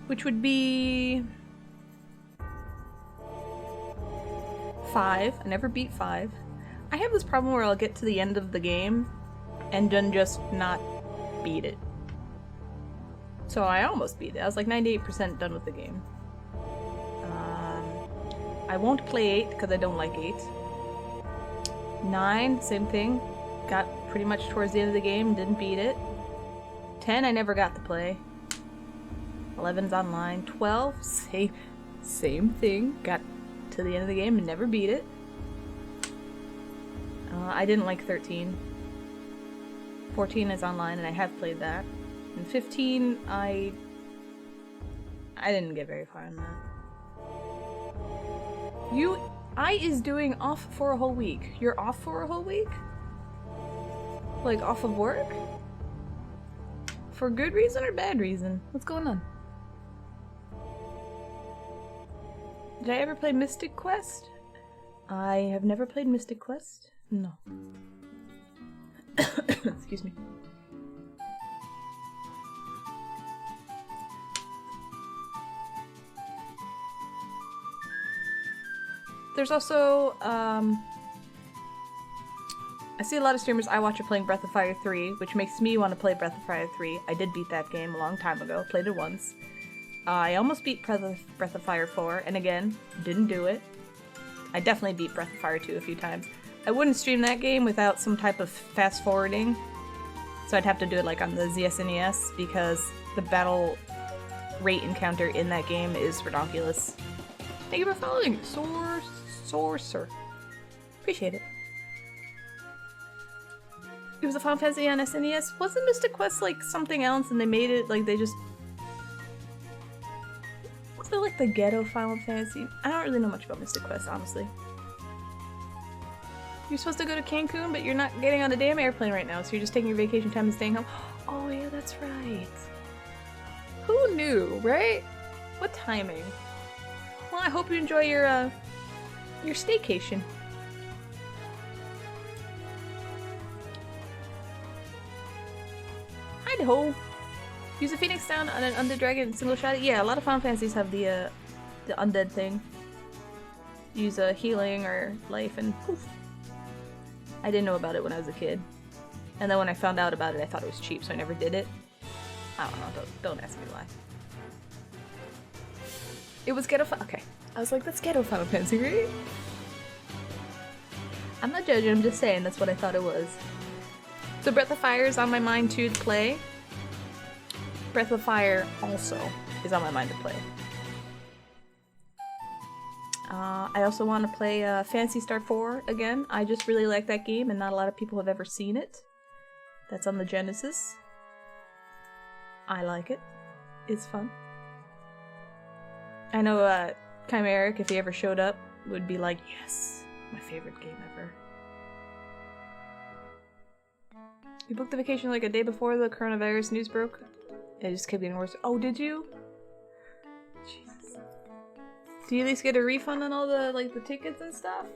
Which would be 5. I never beat 5. I have this problem where I'll get to the end of the game and then just not beat it. So I almost beat it. I was like 98% done with the game. I won't play 8 because I don't like 8. 9, same thing. Got pretty much towards the end of the game, didn't beat it. 10, I never got to play. 11's online. 12, same thing. Got to the end of the game and never beat it. I didn't like 13. 14 is online and I have played that. And 15, I didn't get very far in that. I is doing off for a whole week. You're off for a whole week? Like off of work? For good reason or bad reason? What's going on? Did I ever play Mystic Quest? I have never played Mystic Quest. No. Excuse me. There's also, I see a lot of streamers I watch are playing Breath of Fire 3, which makes me want to play Breath of Fire 3. I did beat that game a long time ago, played it once. I almost beat Breath of Fire 4, and again, didn't do it. I definitely beat Breath of Fire 2 a few times. I wouldn't stream that game without some type of fast forwarding, so I'd have to do it like on the ZSNES, because the battle rate encounter in that game is ridiculous. Thank you for following! Sorcerer. Appreciate it. It was a Final Fantasy on SNES. Wasn't Mystic Quest like something else and they made it like they just... Was it like the ghetto Final Fantasy? I don't really know much about Mystic Quest, honestly. You're supposed to go to Cancun, but you're not getting on a damn airplane right now, so you're just taking your vacation time and staying home. Oh yeah, that's right. Who knew, right? What timing? Well, I hope you enjoy your staycation. Idaho. Use a Phoenix down on an undead dragon and single shot it. Yeah, a lot of Final Fantasies have the undead thing. Use a healing or life and poof. I didn't know about it when I was a kid. And then when I found out about it, I thought it was cheap, so I never did it. I don't know, don't ask me why. It was ghetto okay. I was like, that's ghetto Final Fantasy, right? I'm not judging, I'm just saying that's what I thought it was. So Breath of Fire is on my mind too to play. Breath of Fire also is on my mind to play. I also want to play Phantasy Star 4 again. I just really like that game and not a lot of people have ever seen it. That's on the Genesis. I like it. It's fun. I know Chimeric, if he ever showed up, would be like, yes, my favorite game ever. You booked the vacation like a day before the coronavirus news broke? It just kept getting worse. Oh, did you? Jesus. Do you at least get a refund on all the, like, the tickets and stuff?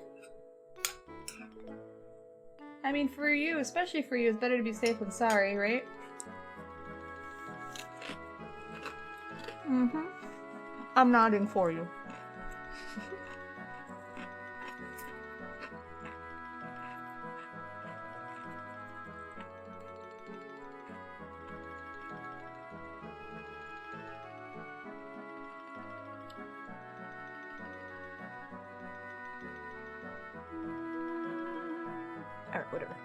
I mean, for you, especially for you, it's better to be safe than sorry, right? Mm-hmm. I'm nodding for you. Alright, whatever.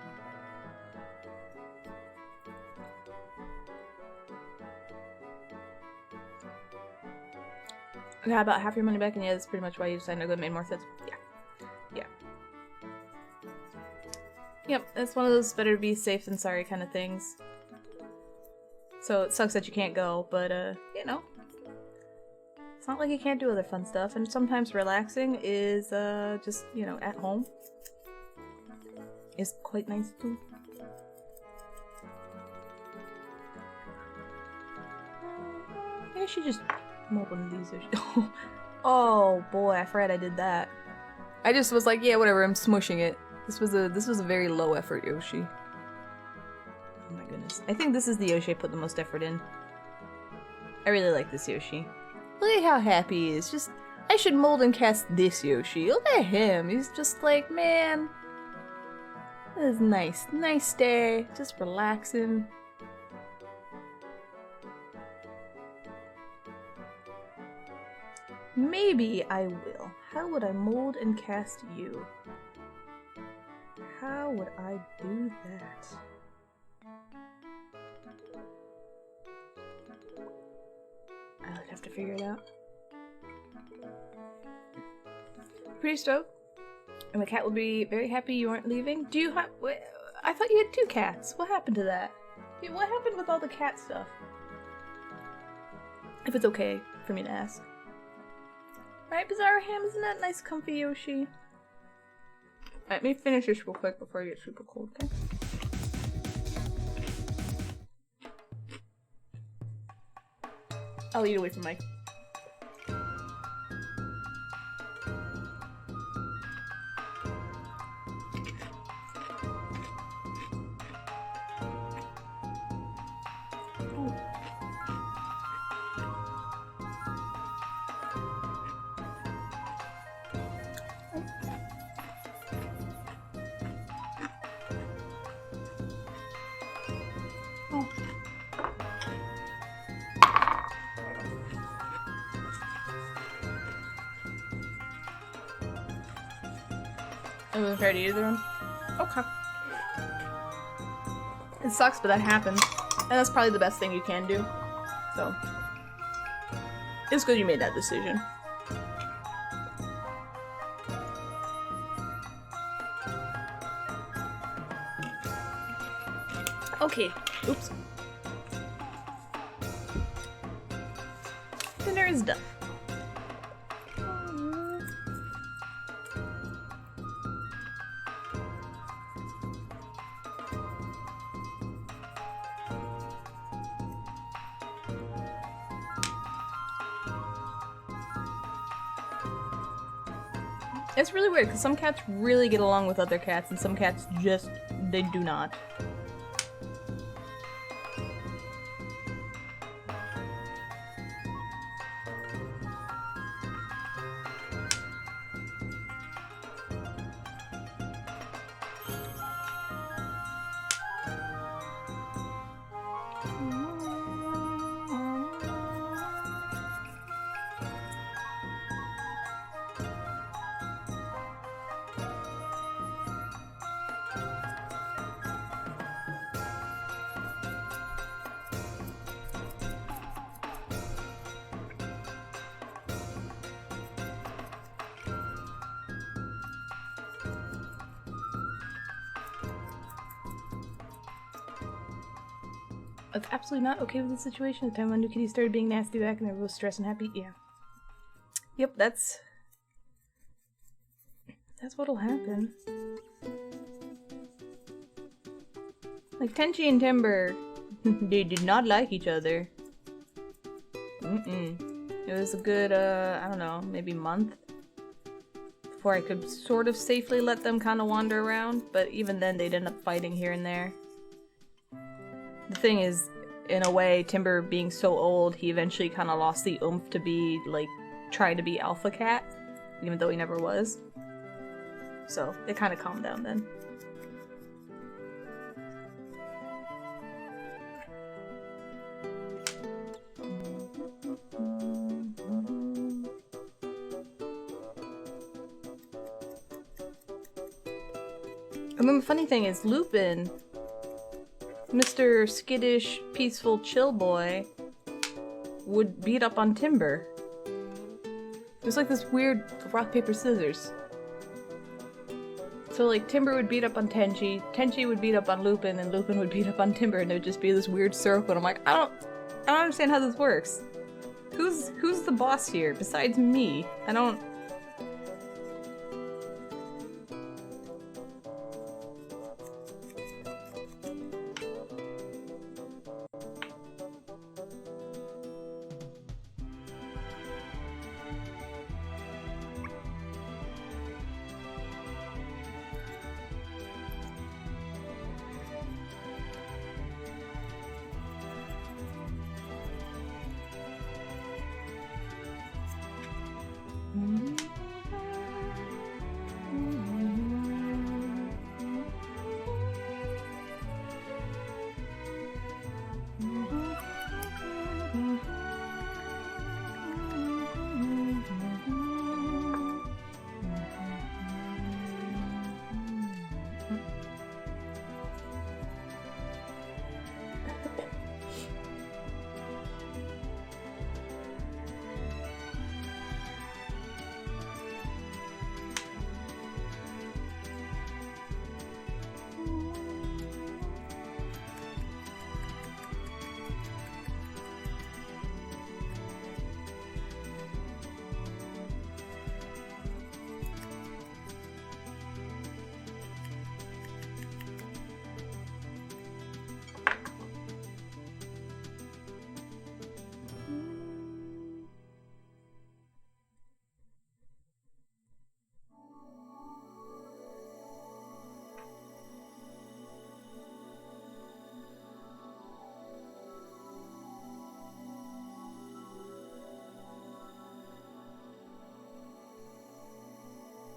You got about half your money back, and yeah, that's pretty much why you decided to go. It made more sense. Yeah. Yeah. Yep, it's one of those better be safe than sorry kind of things. So it sucks that you can't go, but, you know. It's not like you can't do other fun stuff, and sometimes relaxing is, just, you know, at home. Is quite nice, too. Maybe I should just mold one of these. Oh boy, I forgot I did that. I just was like, yeah, whatever, I'm smushing it. This was a very low effort Yoshi. Oh my goodness. I think this is the Yoshi I put the most effort in. I really like this Yoshi. Look at how happy he is. Just, I should mold and cast this Yoshi. Look at him. He's just like, man. This is nice. Nice day. Just relaxing. Maybe I will. How would I mold and cast you? How would I do that? I would have to figure it out. Pretty stoked. And the cat will be very happy you aren't leaving. Do you have... I thought you had 2 cats. What happened to that? What happened with all the cat stuff? If it's okay for me to ask. Right, Bizarre Ham, isn't that nice, comfy Yoshi? Let me finish this real quick before I get super cold, okay? I'll eat away from Mike. I wasn't fair to either one. Okay. It sucks, but that happens. And that's probably the best thing you can do. So. It's good you made that decision. Okay. Oops. Dinner is done. It's really weird, because some cats really get along with other cats, and some cats just, they do not. I was absolutely not okay with the situation. The time when New Kitty started being nasty back and everyone was stressed and happy. Yeah. Yep, that's what'll happen. Like Tenchi and Timber, they did not like each other. It was a good, I don't know, maybe month before I could sort of safely let them kind of wander around, but even then they'd end up fighting here and there. The thing is, in a way, Timber being so old, he eventually kind of lost the oomph to be, like, try to be alpha cat, even though he never was. So, it kind of calmed down then. And then the funny thing is, Lupin, Mr. Skittish, peaceful, chill boy, would beat up on Timber. It was like this weird rock, paper, scissors. So like, Timber would beat up on Tenchi, Tenchi would beat up on Lupin, and Lupin would beat up on Timber, and it would just be this weird circle, and I'm like, I don't understand how this works. Who's the boss here, besides me? I don't...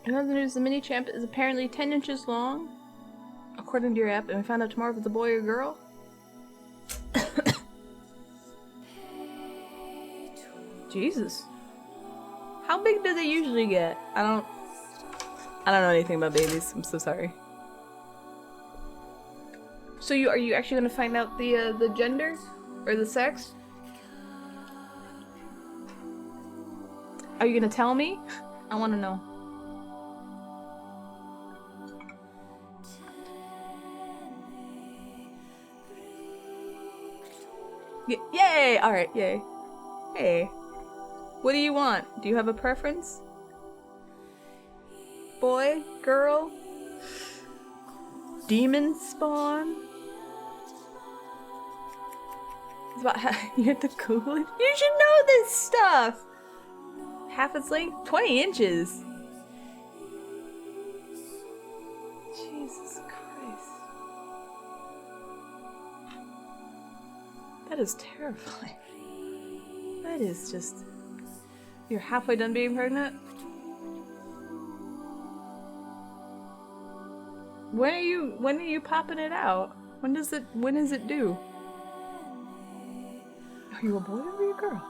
In other news, the mini champ is apparently 10 inches long, according to your app, and we found out tomorrow if it's a boy or girl. Jesus. How big do they usually get? I don't know anything about babies. I'm so sorry. So are you actually gonna find out the gender or the sex? Are you gonna tell me? I want to know. Yay! All right, yay. Hey. What do you want? Do you have a preference? Boy? Girl? Demon spawn? It's about you have to Google it? You should know this stuff! Half its length? 20 inches! Jesus Christ. That is terrifying. That is just... You're halfway done being pregnant? When are you popping it out? When is it due? Are you a boy or are you a girl?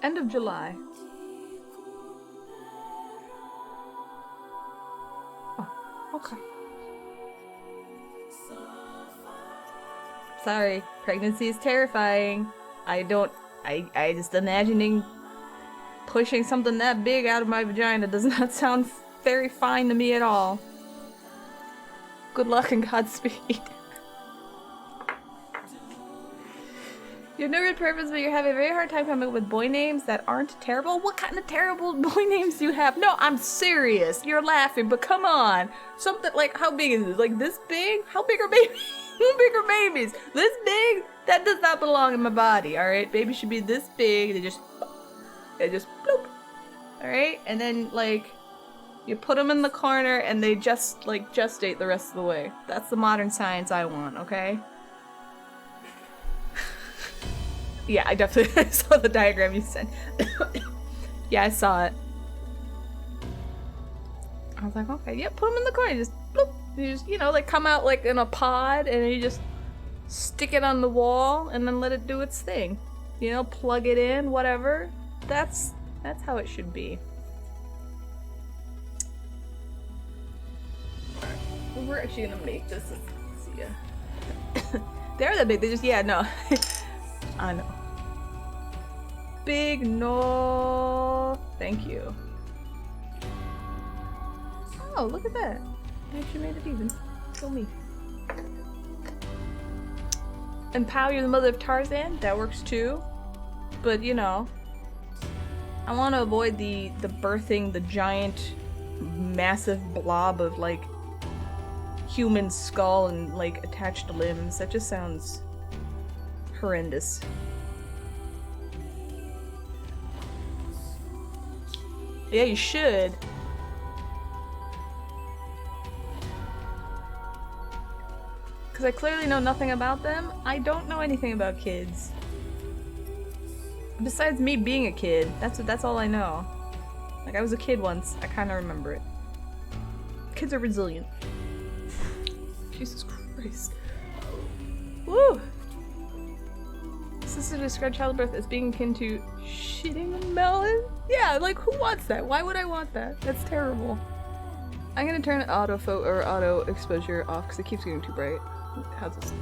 End of July. Okay. Sorry, pregnancy is terrifying. I just imagining pushing something that big out of my vagina does not sound very fine to me at all. Good luck and Godspeed. You have no good purpose, but you're having a very hard time coming up with boy names that aren't terrible? What kind of terrible boy names do you have? No, I'm serious. You're laughing, but come on. Something like, how big is it? Like this big? How big are babies? How big are babies? This big? That does not belong in my body, alright? Babies should be this big. They just bloop. Alright? And then, like, you put them in the corner and they just, like, gestate the rest of the way. That's the modern science I want, okay? Yeah, I definitely saw the diagram you sent. Yeah, I saw it. I was like, okay, yeah, put them in the corner. Just bloop. You just, you know, like come out like in a pod and you just stick it on the wall and then let it do its thing. You know, plug it in, whatever. That's how it should be. Well, we're actually gonna make this. Let's see ya. They're that big. They just, yeah, no. I know. Big no. Thank you. Oh, look at that. I actually made it even. Go me. And Pow, you're the mother of Tarzan. That works too. But, you know, I want to avoid the birthing the giant, massive blob of, like, human skull and, like, attached limbs. That just sounds horrendous. Yeah, you should. Because I clearly know nothing about them. I don't know anything about kids. Besides me being a kid, that's all I know. Like, I was a kid once. I kind of remember it. Kids are resilient. Jesus Christ. Woo! Sister described childbirth as being akin to shitting a melon? Yeah, like who wants that? Why would I want that? That's terrible. I'm gonna turn auto exposure off because it keeps getting too bright. How's this?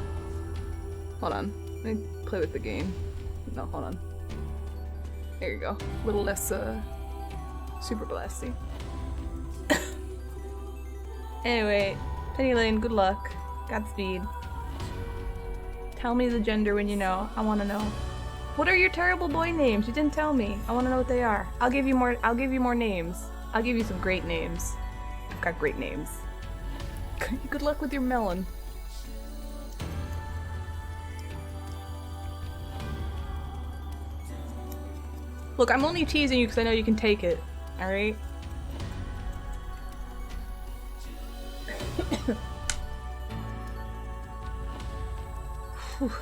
Hold on. Let me play with the game. No, hold on. There you go. A little less super blasty. Anyway, Penny Lane, good luck. Godspeed. Tell me the gender when you know. I want to know. What are your terrible boy names? You didn't tell me. I want to know what they are. I'll give you more names. I'll give you some great names. I've got great names. Good luck with your melon. Look, I'm only teasing you because I know you can take it. Alright? Whew.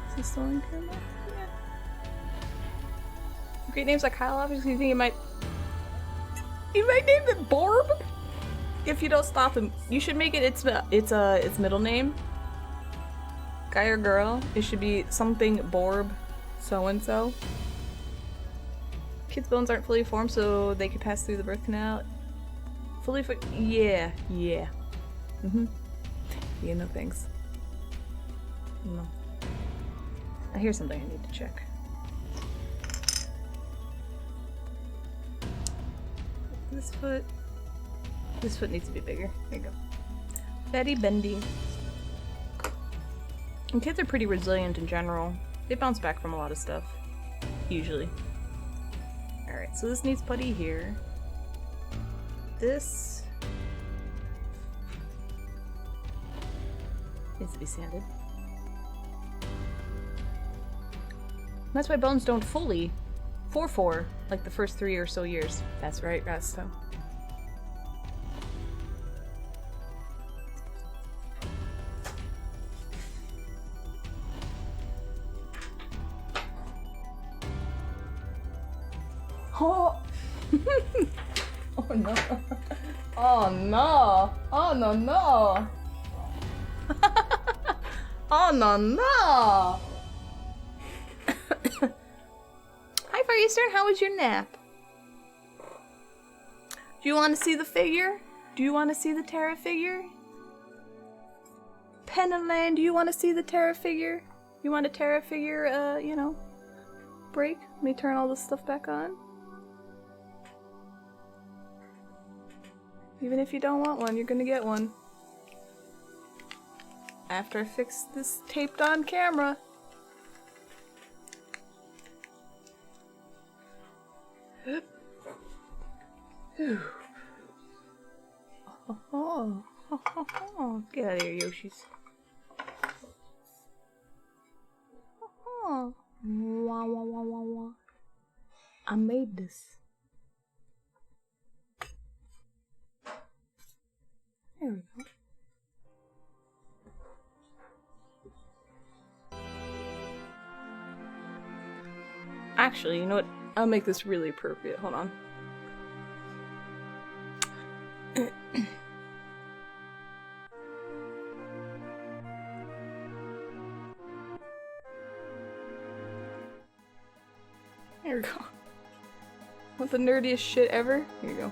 Is he still in camera? Yeah. Great names like Kyle, obviously you think you might name it Borb? If you don't stop him. You should make it its middle name. Guy or girl. It should be something Borb so-and-so. Kids' bones aren't fully formed, so they can pass through the birth canal. Yeah. Yeah, no thanks. No. Here's something I need to check. This foot needs to be bigger. There you go. Betty Bendy. And kids are pretty resilient in general. They bounce back from a lot of stuff. Usually. Alright, so this needs putty here. This needs to be sanded. That's why bones don't fully 4-4 like the first 3 or so years. That's right, Resto. Oh! Oh no. Oh no. Oh no no. Oh no no. Hi Far Eastern, how was your nap? Do you want to see the figure? Do you want to see the Terra figure? Pennaland, do you want to see the Terra figure? You want a Terra figure, you know, break? Let me turn all this stuff back on. Even if you don't want one, you're gonna get one. After I fix this taped on camera. Oh, get out of here, Yoshis. Wah, wah, wah, wah, wah. I made this. There we go. Actually, you know what? I'll make this really appropriate. Hold on. There we go. Want the nerdiest shit ever? Here you go.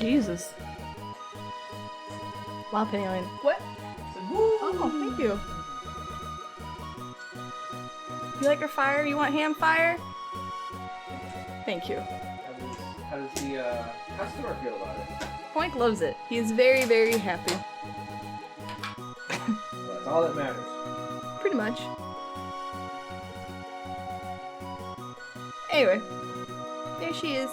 Jesus. Wow, Pennyline. What? Oh, thank you. You like your fire? You want ham fire? Thank you. How does the customer feel about it? Poink loves it. He is very, very happy. Well, that's all that matters. Pretty much. Anyway. There she is.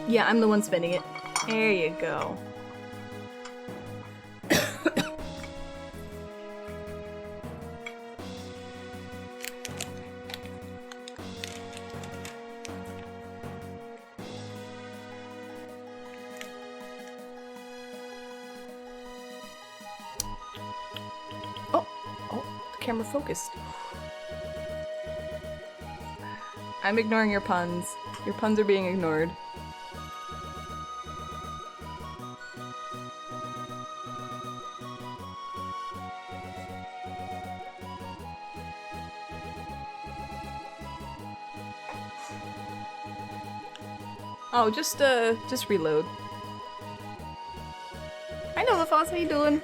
Yeah, I'm the one spinning it. There you go. Oh, the camera focused. I'm ignoring your puns. Your puns are being ignored. Oh, just reload. I know the thoughts. How you doing?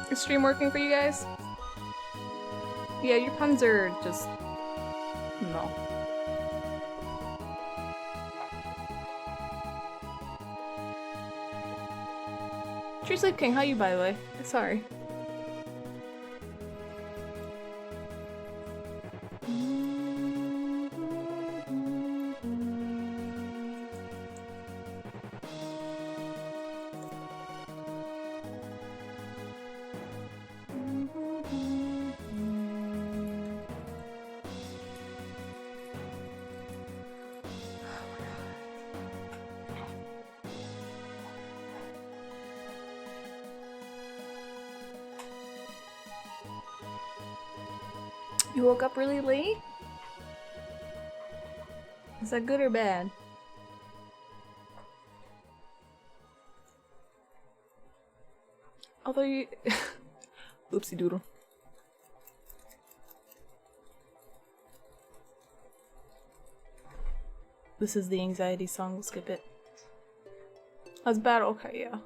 Is stream working for you guys? Yeah, your puns are just... no. True Sleep King, how you by the way? Sorry. You woke up really late? Is that good or bad? Although you... Oopsie doodle. This is the anxiety song, we'll skip it. That's bad? Okay, yeah.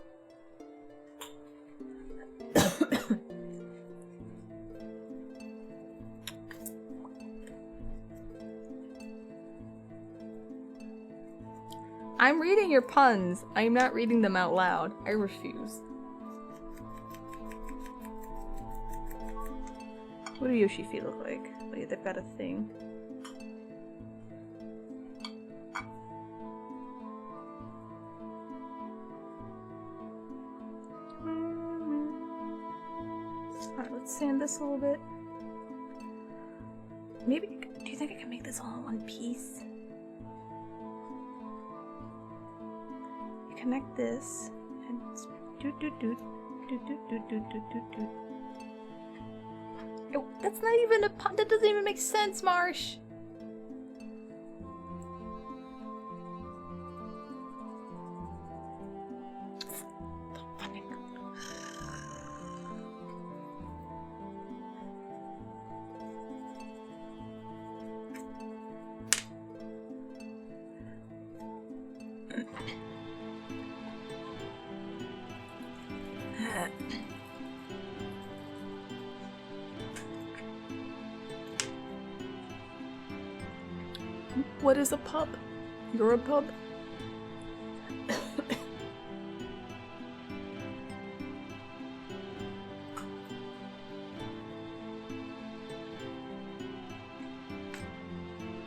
I'm reading your puns. I'm not reading them out loud. I refuse. What do Yoshi feet look like? Wait, they've got a thing. Alright, let's sand this a little bit. Maybe, do you think I can make this all in one piece? Connect this and doot doot doot doot doot doot doot doot doot doot. Oh, that's not even a pun. That doesn't even make sense, Marsh. What is a pub? You're a pub?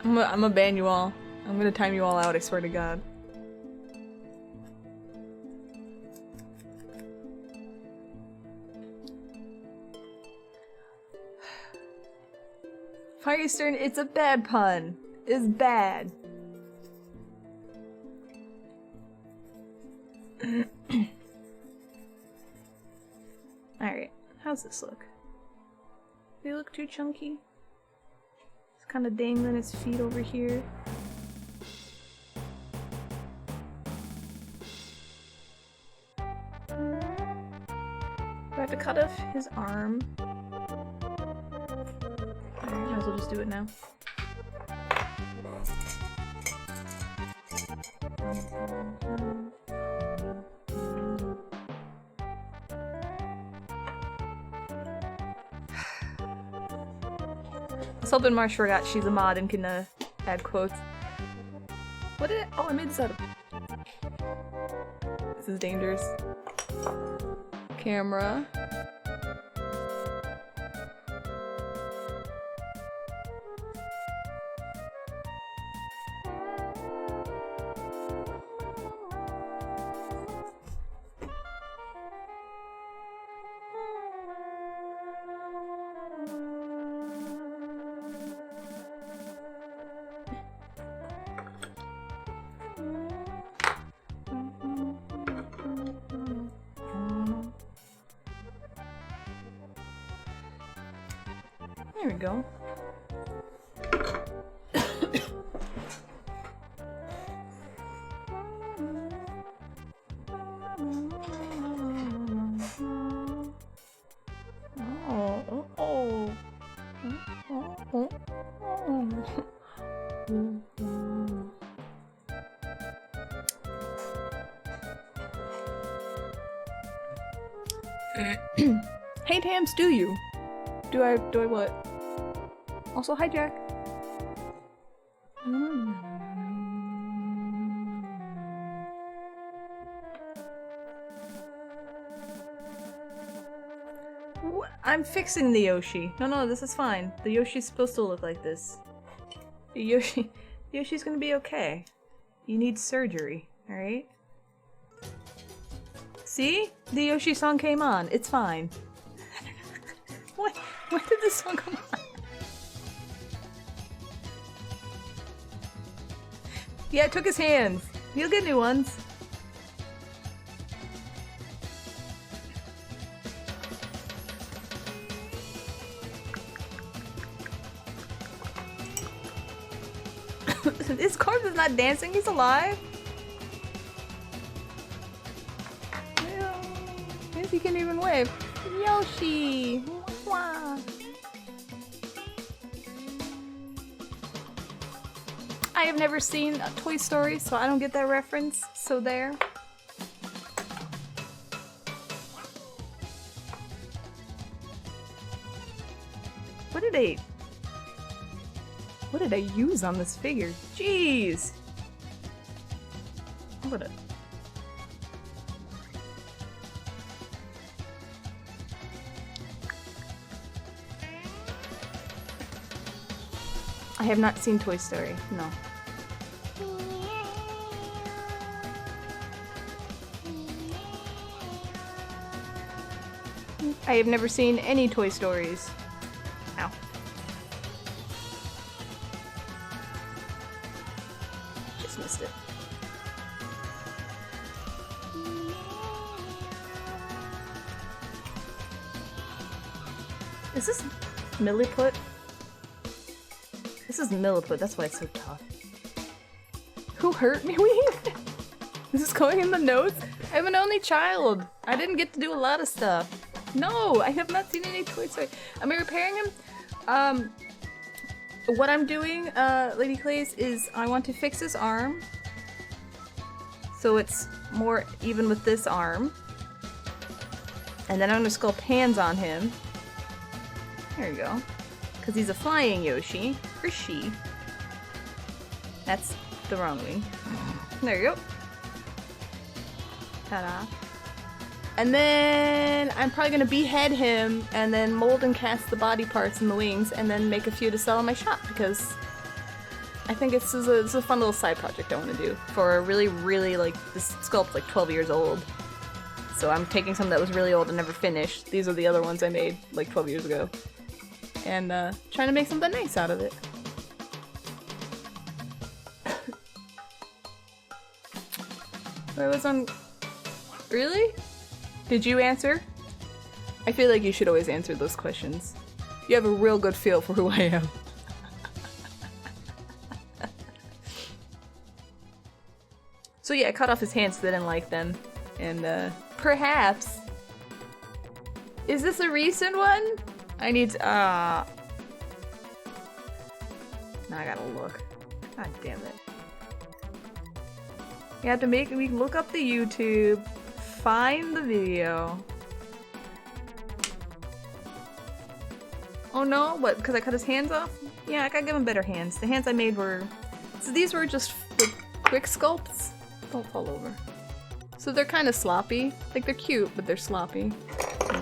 I'm gonna ban you all. I'm gonna time you all out, I swear to God. Firestern, it's a bad pun. It's bad. Alright, how's this look? Do they look too chunky? It's kind of dangling its feet over here. Do I have to cut off his arm? Alright, might as well just do it now. I was hoping Marsh forgot she's a mod and can add quotes. What did oh, I made this out of... This is dangerous. Camera. There we go. Hey Tams, do you? Do I what? Also, hi Jack. I'm fixing the Yoshi. No, this is fine. The Yoshi's supposed to look like this. Yoshi's gonna be okay. You need surgery, alright? See? The Yoshi song came on. It's fine. What? When did this song come on? Yeah, I took his hands. He'll get new ones. His corpse is not dancing, he's alive. Yes, he can even wave. Yoshi! Wah. I have never seen a Toy Story, so I don't get that reference, so there. What did I use on this figure? Jeez! What a... I have not seen Toy Story, no. I have never seen any Toy Stories. Ow. Just missed it. Is this Milliput? This is Milliput, that's why it's so tough. Who hurt me? Is this going in the notes? I'm an only child. I didn't get to do a lot of stuff. No, I have not seen any Toy Story. Am I repairing him? What I'm doing, Lady Clays, is I want to fix his arm. So it's more even with this arm. And then I'm gonna sculpt hands on him. There you go. Because he's a flying Yoshi. Or she. That's the wrong wing. There you go. Ta-da. And then I'm probably gonna behead him and then mold and cast the body parts and the wings and then make a few to sell in my shop because I think it's a fun little side project I want to do for a really, like, this sculpt's like 12 years old. So I'm taking some that was really old and never finished. These are the other ones I made like 12 years ago. And trying to make something nice out of it. I was on... Really? Did you answer? I feel like you should always answer those questions. You have a real good feel for who I am. So yeah, I cut off his hands because I didn't like them. And perhaps... Is this a recent one? I need to, now I gotta look. God damn it. You have to make me look up the YouTube, find the video. Oh no, what, because I cut his hands off? Yeah, I gotta give him better hands. The hands I made were, so these were just like, quick sculpts. Don't fall over. So they're kind of sloppy. Like they're cute, but they're sloppy.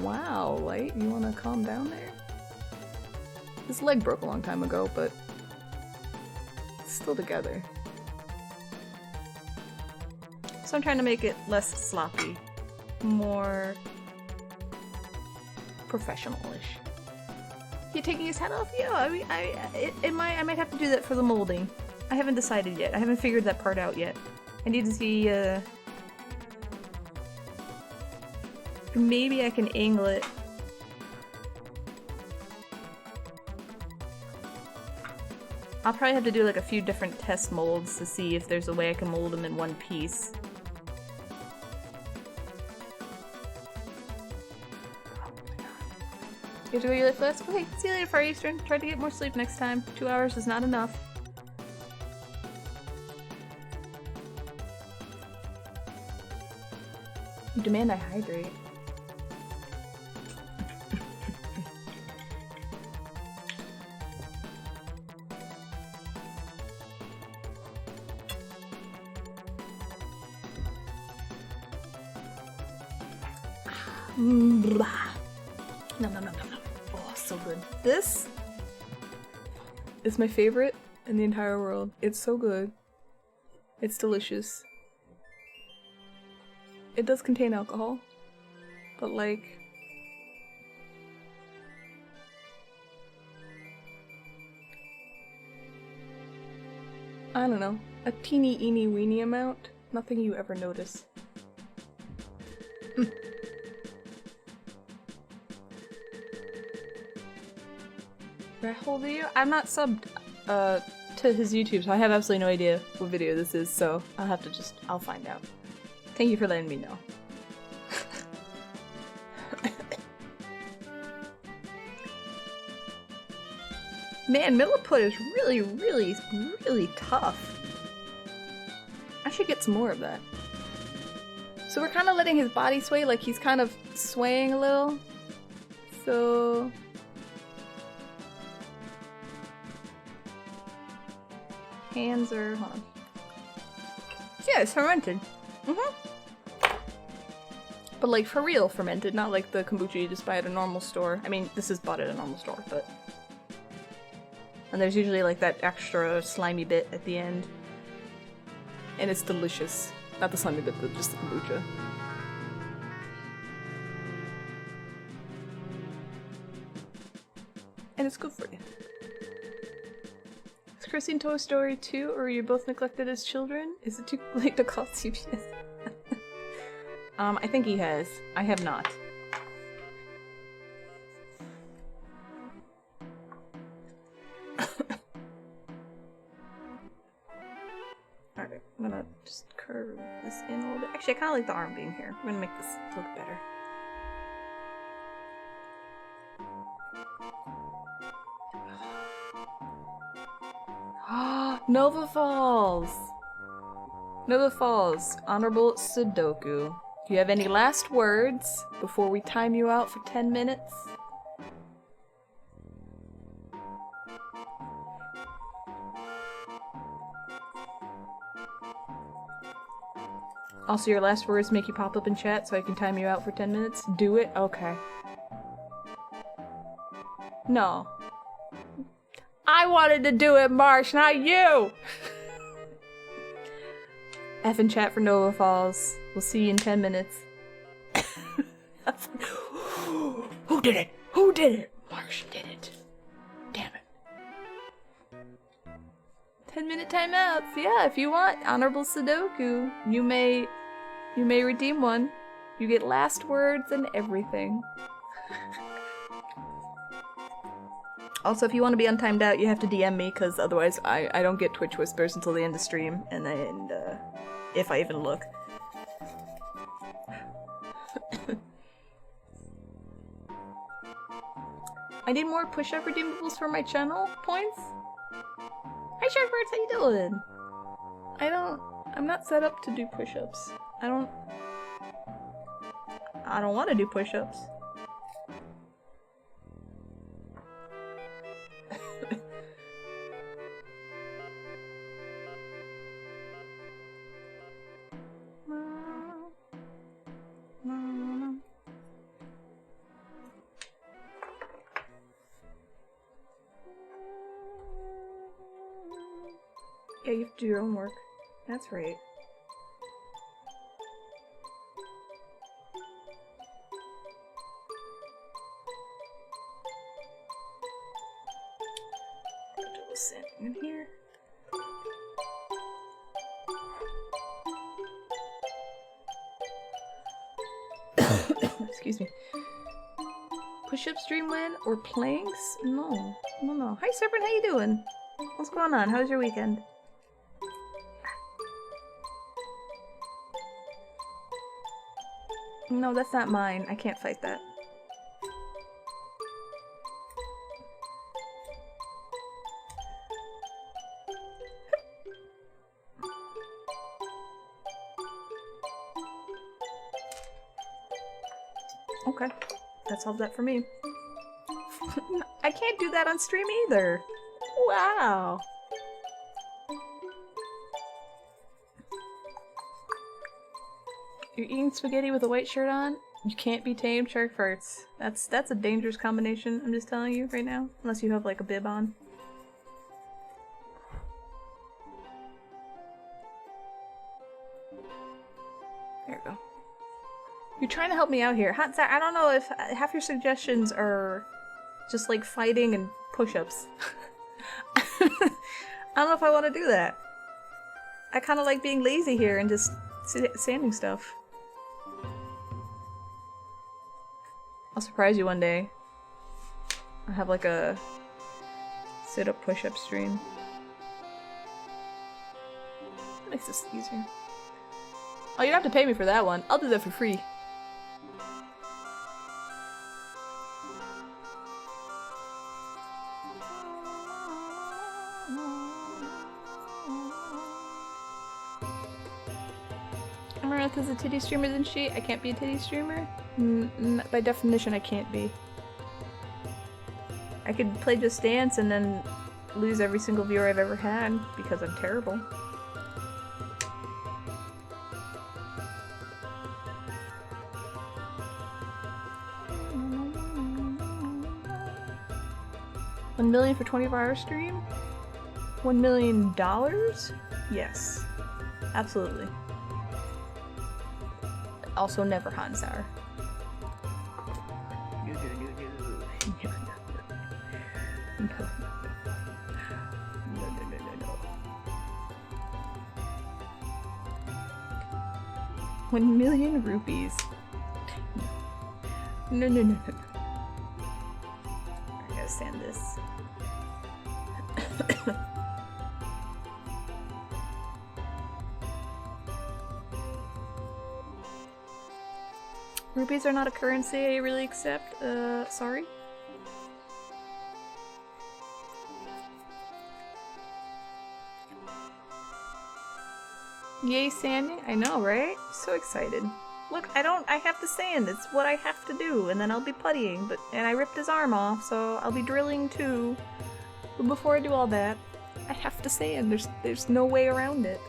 Wow, Light, you wanna calm down there? His leg broke a long time ago, but it's still together. So I'm trying to make it less sloppy, more professional-ish. You taking his head off? Yeah, I mean, I might have to do that for the molding. I haven't decided yet. I haven't figured that part out yet. I need to see, maybe I can angle it. I'll probably have to do like a few different test molds to see if there's a way I can mold them in one piece. You have to go your life last? Okay, see you later, Far Eastern. Try to get more sleep next time. 2 hours is not enough. You demand I hydrate. No, no, no, no, no. Oh, so good. This is my favorite in the entire world. It's so good. It's delicious. It does contain alcohol, but like... I don't know. A teeny weeny amount. Nothing you ever notice. Whole video? I'm not subbed to his YouTube, so I have absolutely no idea what video this is, so I'll find out. Thank you for letting me know. Man, Milliput is really tough. I should get some more of that. So we're kind of letting his body sway, like he's kind of swaying a little. So... hands are... hold on. Yeah, it's fermented. But like for real fermented, not like the kombucha you just buy at a normal store. I mean, this is bought at a normal store, but... and there's usually like that extra slimy bit at the end. And it's delicious. Not the slimy bit, but just the kombucha. And it's good for you. Is Chris in Toy Story 2, or are you both neglected as children? Is it too late to call CPS? I think he has. I have not. Alright, I'm gonna just curve this in a little bit. Actually, I kinda like the arm being here. I'm gonna make this look better. Nova Falls! Nova Falls, Honorable Sudoku. Do you have any last words before we time you out for 10 minutes? Also, your last words make you pop up in chat so I can time you out for 10 minutes? Do it? Okay. No. I wanted to do it, Marsh, not you! F in chat for Nova Falls. We'll see you in 10 minutes. Who did it? Who did it? Marsh did it. Damn it. 10-minute timeouts. Yeah, if you want Honorable Sudoku, you may redeem one. You get last words and everything. Also, if you want to be untimed out, you have to DM me, because otherwise I don't get Twitch Whispers until the end of stream, and if I even look. I need more push-up redeemables for my channel points? Hi Sharkbirds, how you doing? I'm not set up to do push-ups. I don't want to do push-ups. Yeah, you have to do your own work. That's right. Put a little sand in here. Excuse me. Push-ups, Dreamland, or planks? No. No, no. Hi, Serpent, how you doing? What's going on? How's your weekend? No, that's not mine. I can't fight that. Okay, that solves that for me. I can't do that on stream either. Wow. You're eating spaghetti with a white shirt on? You can't be tamed, shark farts. That's a dangerous combination, I'm just telling you right now. Unless you have like a bib on. There we go. You're trying to help me out here. I don't know if half your suggestions are just like fighting and push-ups. I don't know if I want to do that. I kind of like being lazy here and just sanding stuff. I'll surprise you one day. I'll have like a sit-up push-up stream. That makes this easier. Oh, you don't have to pay me for that one. I'll do that for free. Amaranth is a titty streamer, isn't she? I can't be a titty streamer? By definition, I can't be. I could play Just Dance and then lose every single viewer I've ever had because I'm terrible. $1 million for 24-hour stream? $1 million? Yes. Absolutely. Also never Hansar. No. 1 million rupees. No. I gotta sand this. Rupees are not a currency I really accept. Sorry. Yay, sanding? I know, right? So excited. Look, I have to sand. It's what I have to do, and then I'll be puttying, and I ripped his arm off, so I'll be drilling too. But before I do all that, I have to sand. There's no way around it.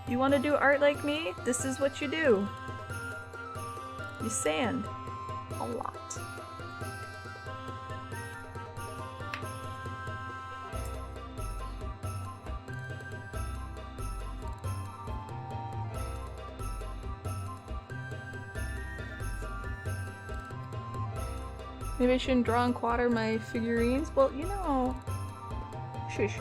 You want to do art like me? This is what you do. You sand. A lot. Maybe I shouldn't draw and quarter my figurines? Well, you know... Shush.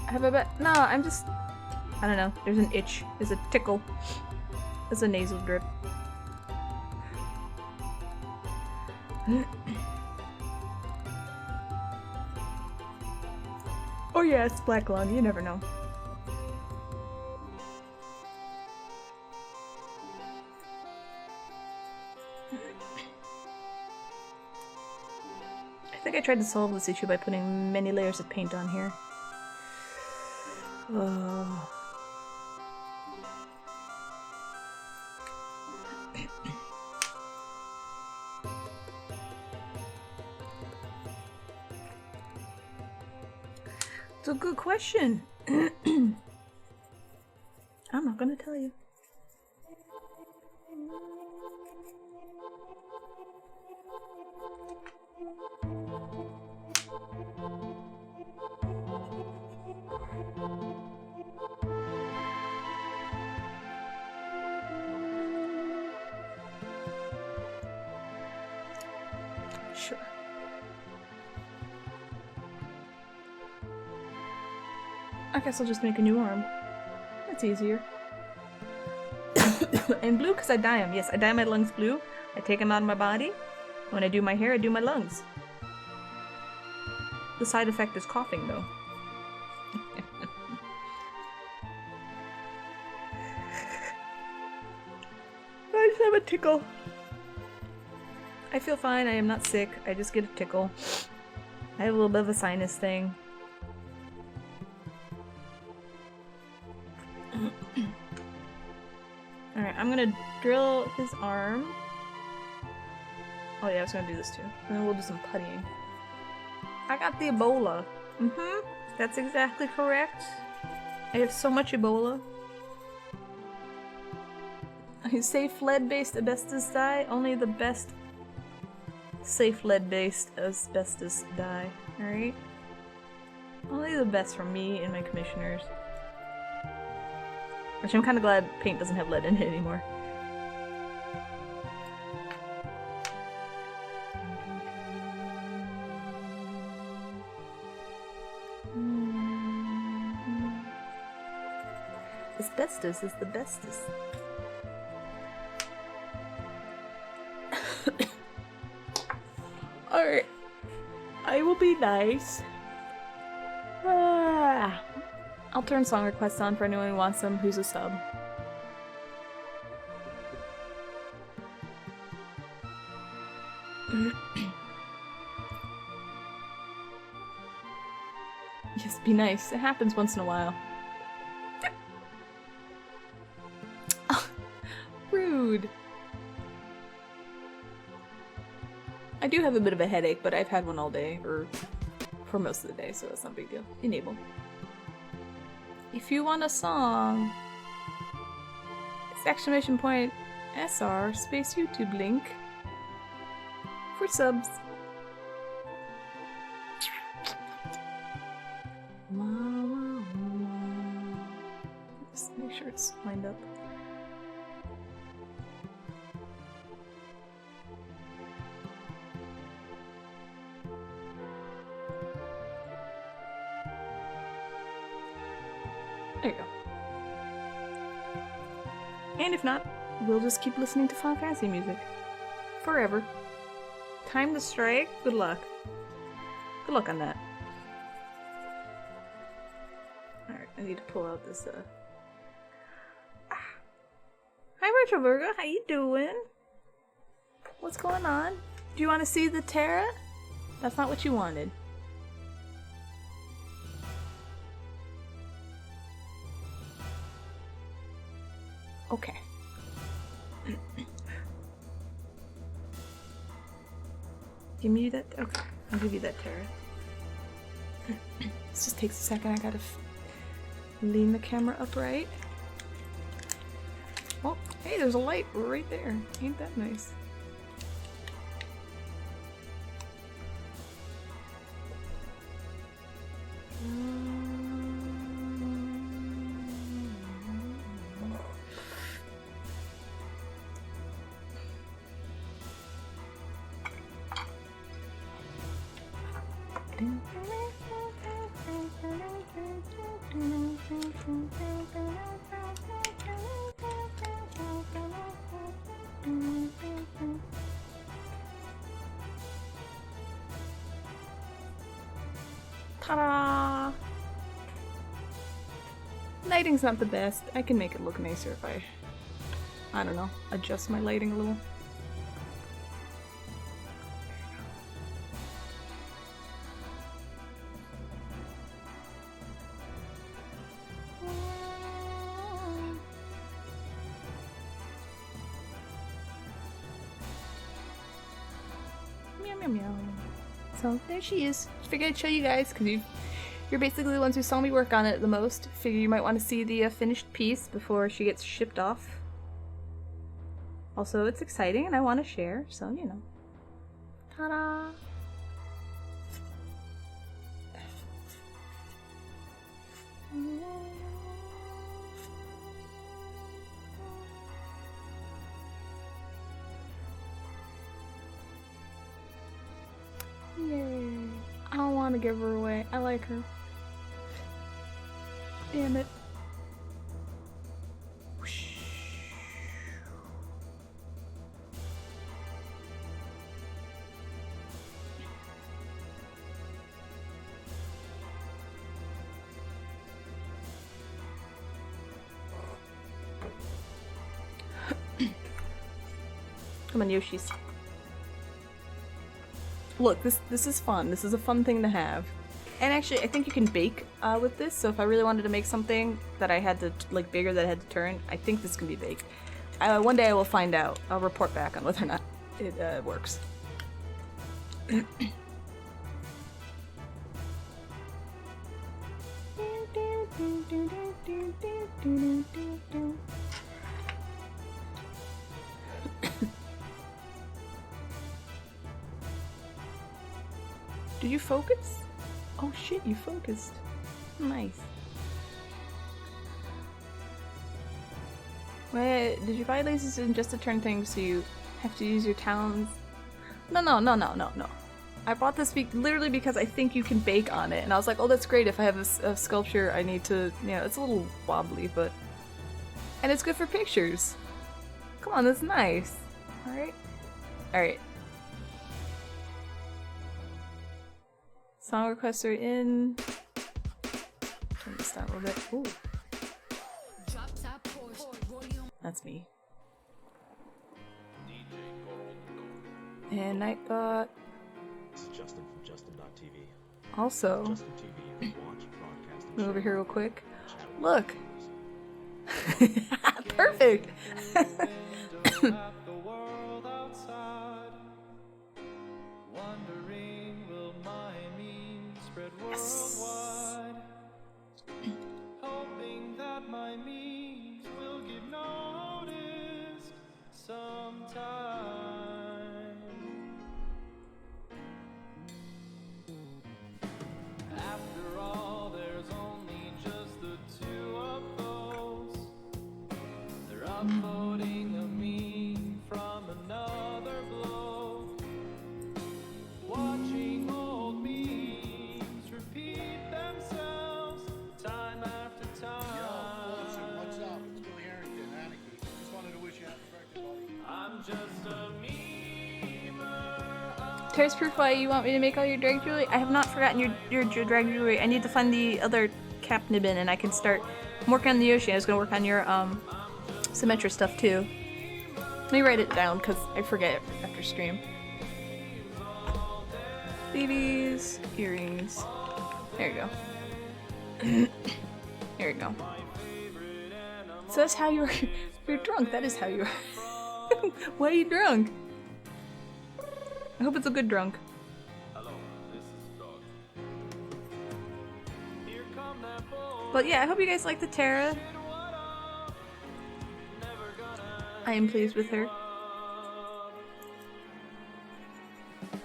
Have I bet? No, I'm just... I don't know. There's an itch. There's a tickle. There's a nasal drip. Oh yeah, it's black lung. You never know. I think I tried to solve this issue by putting many layers of paint on here. It's a good question. I'm not gonna tell you. Sure. I guess I'll just make a new arm. That's easier. And blue because I dye them. Yes, I dye my lungs blue. I take them out of my body. When I do my hair, I do my lungs. The side effect is coughing, though. I just have a tickle. I feel fine. I am not sick. I just get a tickle. I have a little bit of a sinus thing. Alright, I'm gonna drill his arm. Oh yeah, I was gonna do this too. And then we'll do some puttying. I got the Ebola. Mm-hmm. That's exactly correct. I have so much Ebola. Safe lead-based asbestos dye. Only the best safe lead-based asbestos dye. Alright? Only the best from me and my commissioners. Which I'm kind of glad paint doesn't have lead in it anymore. Asbestos is the bestest. Alright. I will be nice. I'll turn song requests on for anyone who wants them who's a sub. Yes, be nice. It happens once in a while. Rude. I do have a bit of a headache, but I've had one all day, or for most of the day, so it's not a big deal. Enable. If you want a song, it's !SR space YouTube link for subs. Just make sure it's lined up. There you go. And if not, we'll just keep listening to Final Fantasy music. Forever. Time to strike? Good luck. Good luck on that. Alright, I need to pull out this, Hi, Retro Virgo, how you doing? What's going on? Do you want to see the Terra? That's not what you wanted. Okay. Give me that. Okay, I'll give you that Terra. This just takes a second. I gotta lean the camera upright. Oh, hey, there's a light right there. Ain't that nice? Ta-da! Lighting's not the best. I can make it look nicer if I don't know, adjust my lighting a little. Meow meow meow. So there she is. Figured I'd show you guys because you're basically the ones who saw me work on it the most. Figure you might want to see the finished piece before she gets shipped off. Also, it's exciting and I want to share, so you know. Ta-da! Yay. I don't want to give her away. I like her. Damn it. Whoosh. Come on, Yoshis. Look, this is fun. This is a fun thing to have. And actually, I think you can bake with this, so if I really wanted to make something that I had to, like, bigger that I had to turn, I think this can be baked. One day I will find out. I'll report back on whether or not it works. Did you focus? Oh shit, you focused. Nice. Wait, did you buy lasers in just to turn things so you have to use your talons? No. I bought this literally because I think you can bake on it, and I was like, oh, that's great. If I have a sculpture, I need to, you know, it's a little wobbly, but... And it's good for pictures. Come on, that's nice. Alright. Alright. Song requests are in. Turn this down a little bit. Ooh. That's me. And Nightbot. This is Justin from Justin.tv. Also, Justin TV, watch, broadcast, and move over share here real quick. chat with Look. users. Perfect. Yes. Hoping that my memes will give notice sometime. After all, there's only just the two of those. They're uploading a meme from another blog. Watching old memes repeat themselves time after time. What's up? It's Billy Harrington, Anarchy. Just wanted to wish you happy birthday, buddy. I'm just a memer. Tears proof why you want me to make all your drag jewelry? I have not forgotten your drag jewelry. I need to find the other cap nibbin and I can start working on the Yoshi. I was gonna work on your Symmetra stuff too. Let me write it down because I forget after stream. BBs, earrings. There you go. There you go. So that's how you're drunk. That is how you are. Why are you drunk? I hope it's a good drunk. Hello, this is Dog. Here come that boy. But yeah, I hope you guys like the Terra. I am pleased with her.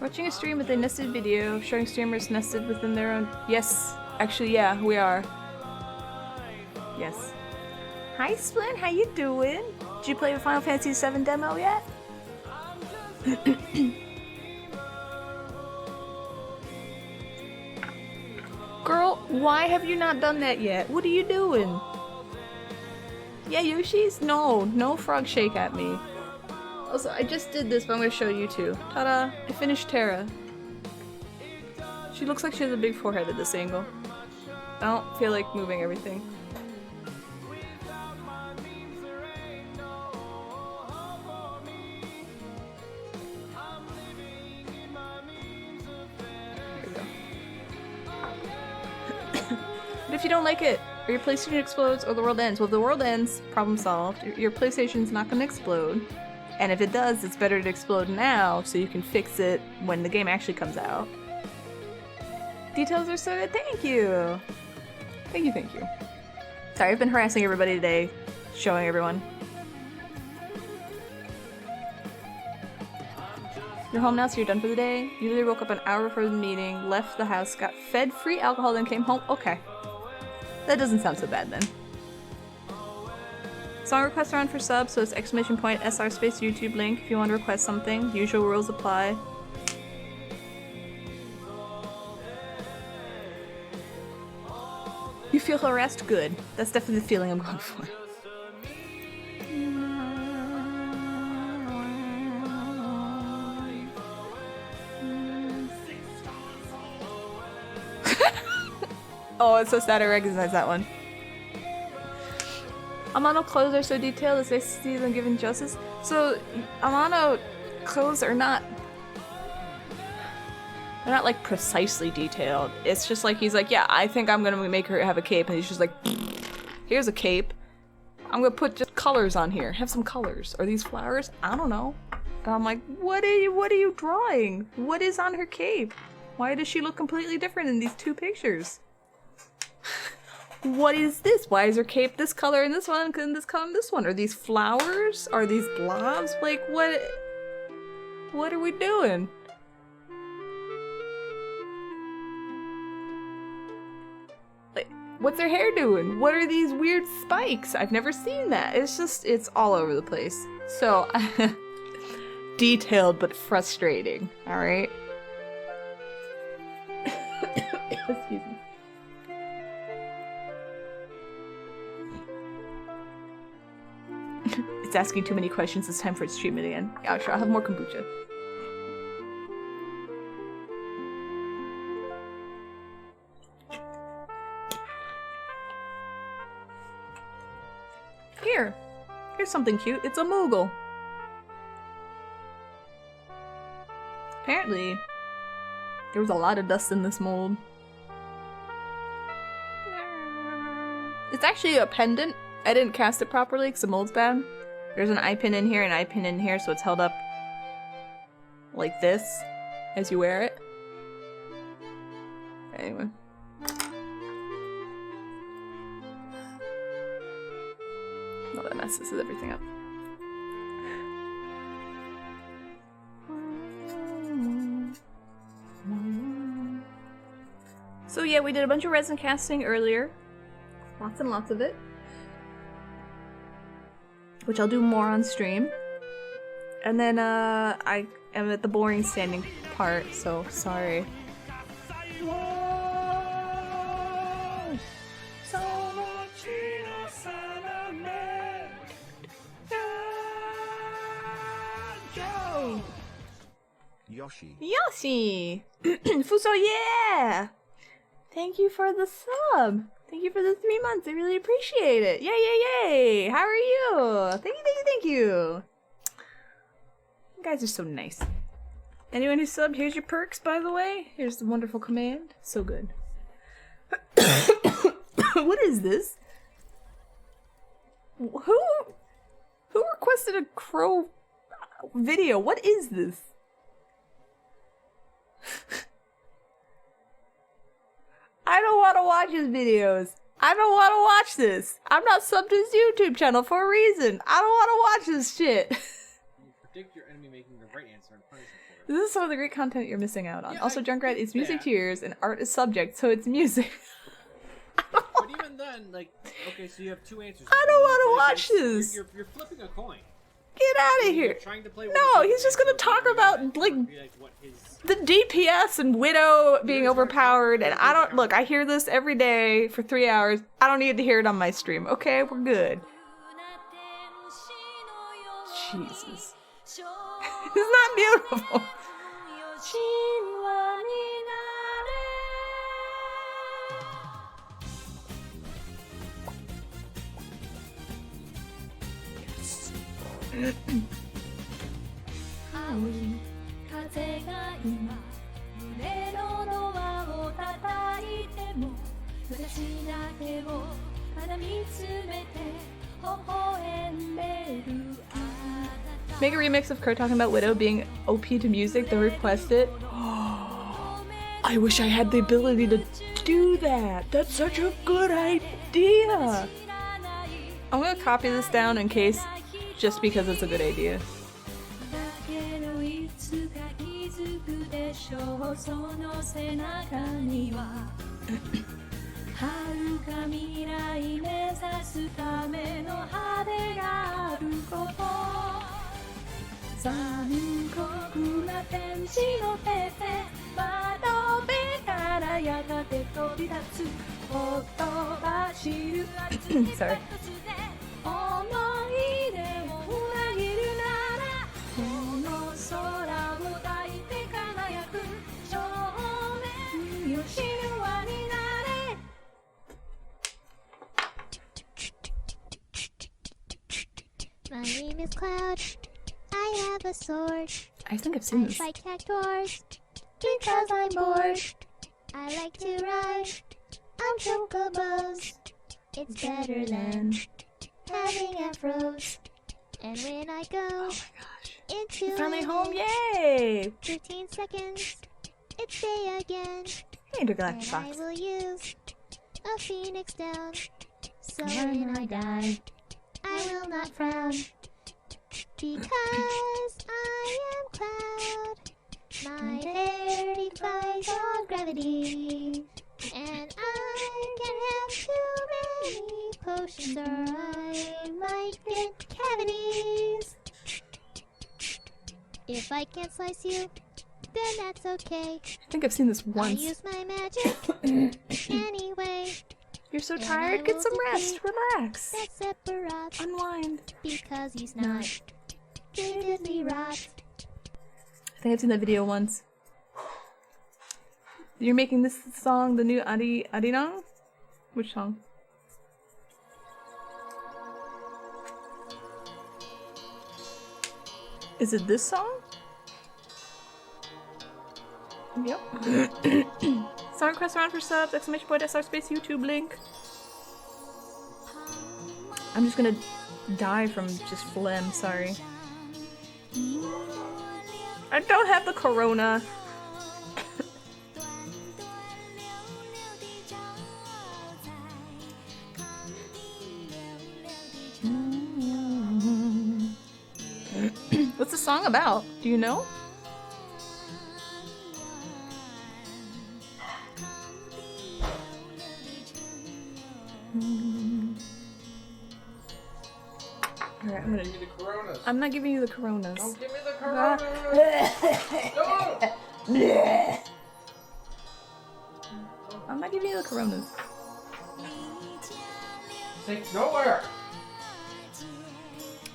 Watching a stream with a nested video, showing streamers nested within their own... Yes, actually, yeah, we are. Yes. Hi, Splint, how you doing? Did you play the Final Fantasy VII demo yet? Girl, why have you not done that yet? What are you doing? Yeah, Yoshi's? No frog shake at me. Also, I just did this, but I'm gonna show you too. Ta-da! I finished Terra. She looks like she has a big forehead at this angle. I don't feel like moving everything. There we go. But if you don't like it, or your PlayStation explodes, or the world ends, well, if the world ends, problem solved. Your PlayStation's not gonna explode. And if it does, it's better to explode now so you can fix it when the game actually comes out. Details are so good. Thank you. Thank you. Sorry, I've been harassing everybody today, showing everyone. You're home now, so you're done for the day? Usually woke up an hour before the meeting, left the house, got fed free alcohol, then came home. Okay. That doesn't sound so bad then. Song requests are on for subs, so it's exclamation point SR space YouTube link if you want to request something. Usual rules apply. You feel harassed? Good. That's definitely the feeling I'm going for. Oh, it's so sad I recognize that one. Amano clothes are so detailed, it's nice to see them given justice. So, Amano clothes are not... They're not, like, precisely detailed. It's just like, he's like, yeah, I think I'm gonna make her have a cape, and he's just like, here's a cape. I'm gonna put just colors on here. Have some colors. Are these flowers? I don't know. And I'm like, what are you drawing? What is on her cape? Why does she look completely different in these two pictures? What is this? Why is her cape this color in this one and this color in this one? Are these flowers? Are these blobs? Like, what are we doing? Like, what's her hair doing? What are these weird spikes? I've never seen that. It's all over the place. So, detailed but frustrating, alright? Excuse me. It's asking too many questions. It's time for its treatment again. Yeah, sure. I'll have more kombucha. Here's something cute. It's a Moogle. Apparently, there was a lot of dust in this mold. It's actually a pendant. I didn't cast it properly because the mold's bad. There's an eye pin in here and an eye pin in here, so it's held up like this as you wear it. Anyway. Oh, that messes everything up. So yeah, we did a bunch of resin casting earlier. Lots and lots of it. Which I'll do more on stream. And then, I am at the boring standing part, so sorry. Yoshi. Yoshi! Fuso, yeah! Thank you for the sub! Thank you for the 3 months, I really appreciate it! Yay, yay, yay! How are you? Thank you, thank you, thank you! You guys are so nice. Anyone who subbed, here's your perks, by the way. Here's the wonderful command. So good. What is this? Who requested a crow video? What is this? I don't want to watch his videos. I don't want to watch this. I'm not subbed to his YouTube channel for a reason. I don't want to watch this shit. You predict your enemy making the right answer and punish him for it. This is some of the great content you're missing out on. Yeah, Also, I Junkrat get is music that. to ears and art is subject, so it's music. But even then, like, okay, so you have two answers. I don't want to Like, watch it's- this. You're flipping a coin. Get out of You're here. trying to play No, he's just gonna talk about, like, what his the DPS and Widow being overpowered, and I don't- look, I hear this every day for 3 hours. I don't need to hear it on my stream, okay? We're good. Jesus. It's not beautiful. Make a remix of Crow talking about Widow being OP to music, then request it. I wish I had the ability to do that. That's such a good idea. I'm gonna copy this down in case, just because it's a good idea. Sorry. My name is Cloud. I have a sword. I think I've seen I this. fight cactuars because I'm bored. I like to ride on chocobos. It's better than having afros. And when I go into Finally an home, inn, yay! 15 seconds, it's day again. Hey, And Intergalactic I Fox. will use a phoenix down. So when I die, I will not frown. Because I am Cloud. My hair defies all gravity. And I can have too many potions or I might get cavities. If I can't slice you, then that's okay. I think I've seen this I'll once. use my magic anyway. You're so And I tired, get will some rest, defeat relax, that Sephiroth unwind. because he's not vividly rot. I think I've seen that video once. You're making this song the new Arirang? Which song? Is it this song? Yep. Song request around for subs, exclamation point, SR space, YouTube link. I'm just gonna die from just phlegm, sorry. I don't have the corona. What's the song about? Do you know? Alright, I'm gonna. Give me the Coronas. I'm not giving you the coronas. Don't give me the Coronas. I'm not giving you the coronas. Take nowhere.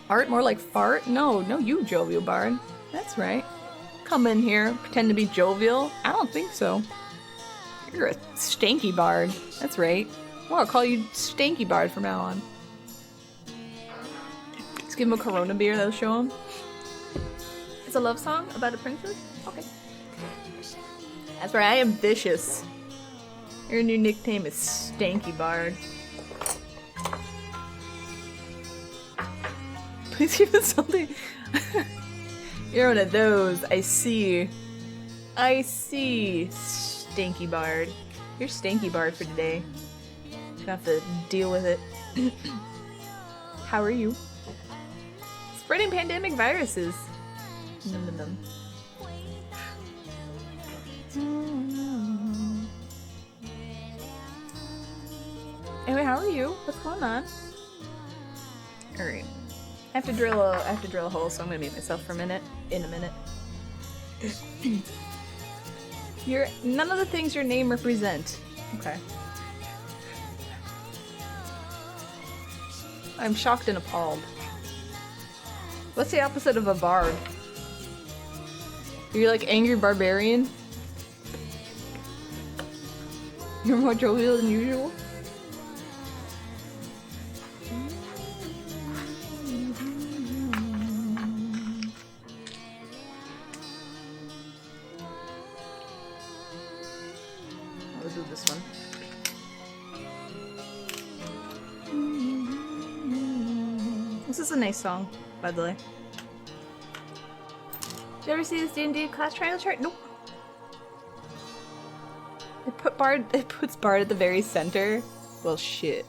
Art more like fart? No, you jovial bard. That's right. Come in here, pretend to be jovial? I don't think so. You're a stanky bard. That's right. Well, I'll call you Stanky Bard from now on. Let's give him a Corona beer, that'll show him. It's a love song about a princess? Okay. That's right, I am vicious. Your new nickname is Stanky Bard. Please give us something. You're one of those. I see. I see, Stanky Bard. You're Stanky Bard for today. Gonna have to deal with it. How are you? Spreading pandemic viruses. Num num num. Anyway, how are you? What's going on? Alright. I have to drill a hole, so I'm gonna mute myself for a minute. In a minute. None of the things your name represent. Okay. I'm shocked and appalled. What's the opposite of a bard? You're like angry barbarian? You're more jovial than usual? I'll do this one. This is a nice song, by the way. Did you ever see this D&D class trial chart? Nope. It puts Bard at the very center. Well, shit.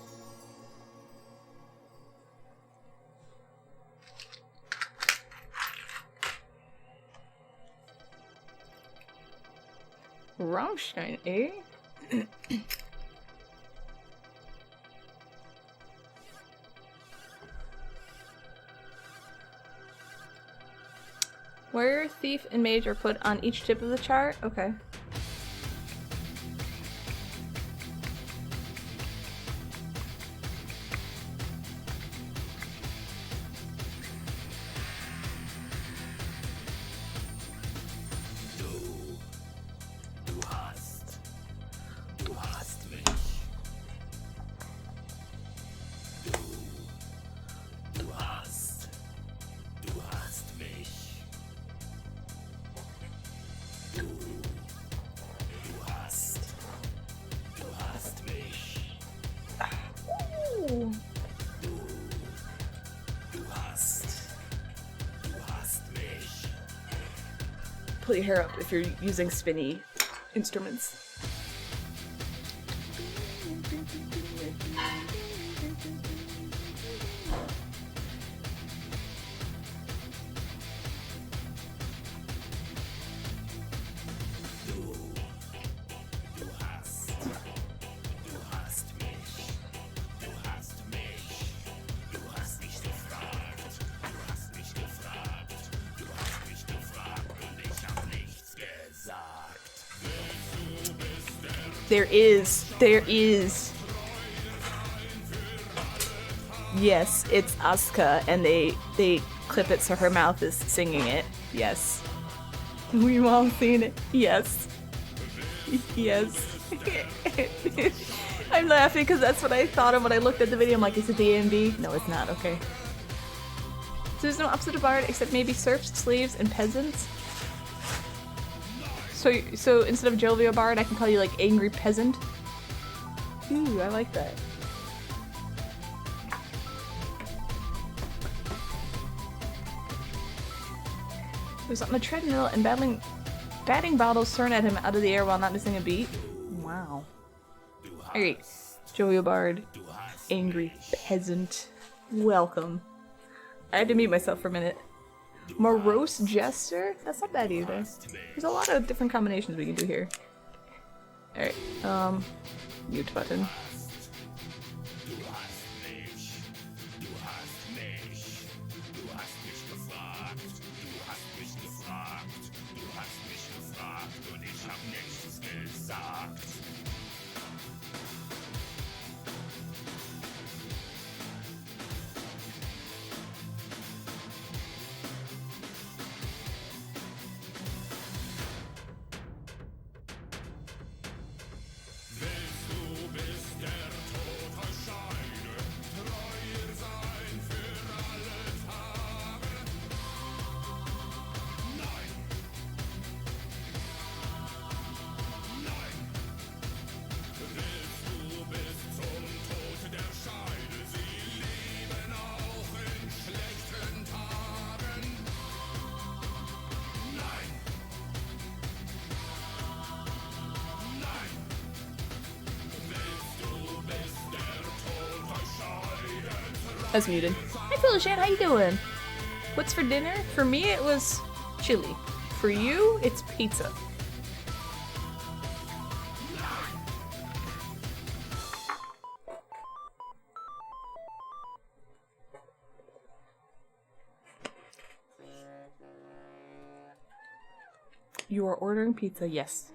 Rammstein, eh? Warrior, Thief, and Mage are put on each tip of the chart? Okay. Du hast mich. Du hast pull your hair up if you're using spinny instruments. There is. Yes, it's Asuka, and they clip it so her mouth is singing it. Yes. We've all seen it. Yes. Yes. I'm laughing because that's what I thought of when I looked at the video. I'm like, is it the AMV? No, it's not. Okay. So there's no opposite of bard except maybe serfs, slaves, and peasants? So instead of jovial bard, I can call you like angry peasant? Ooh, I like that. He was on the treadmill and batting bottles thrown at him out of the air while not missing a beat. Wow. Alright, jovial bard, angry peasant. Welcome. I had to mute myself for a minute. Morose jester? That's not bad either. There's a lot of different combinations we can do here. Alright, mute button. That's muted. Hi Philoshan, how you doing? What's for dinner? For me it was chili. For you, it's pizza. You are ordering pizza, yes.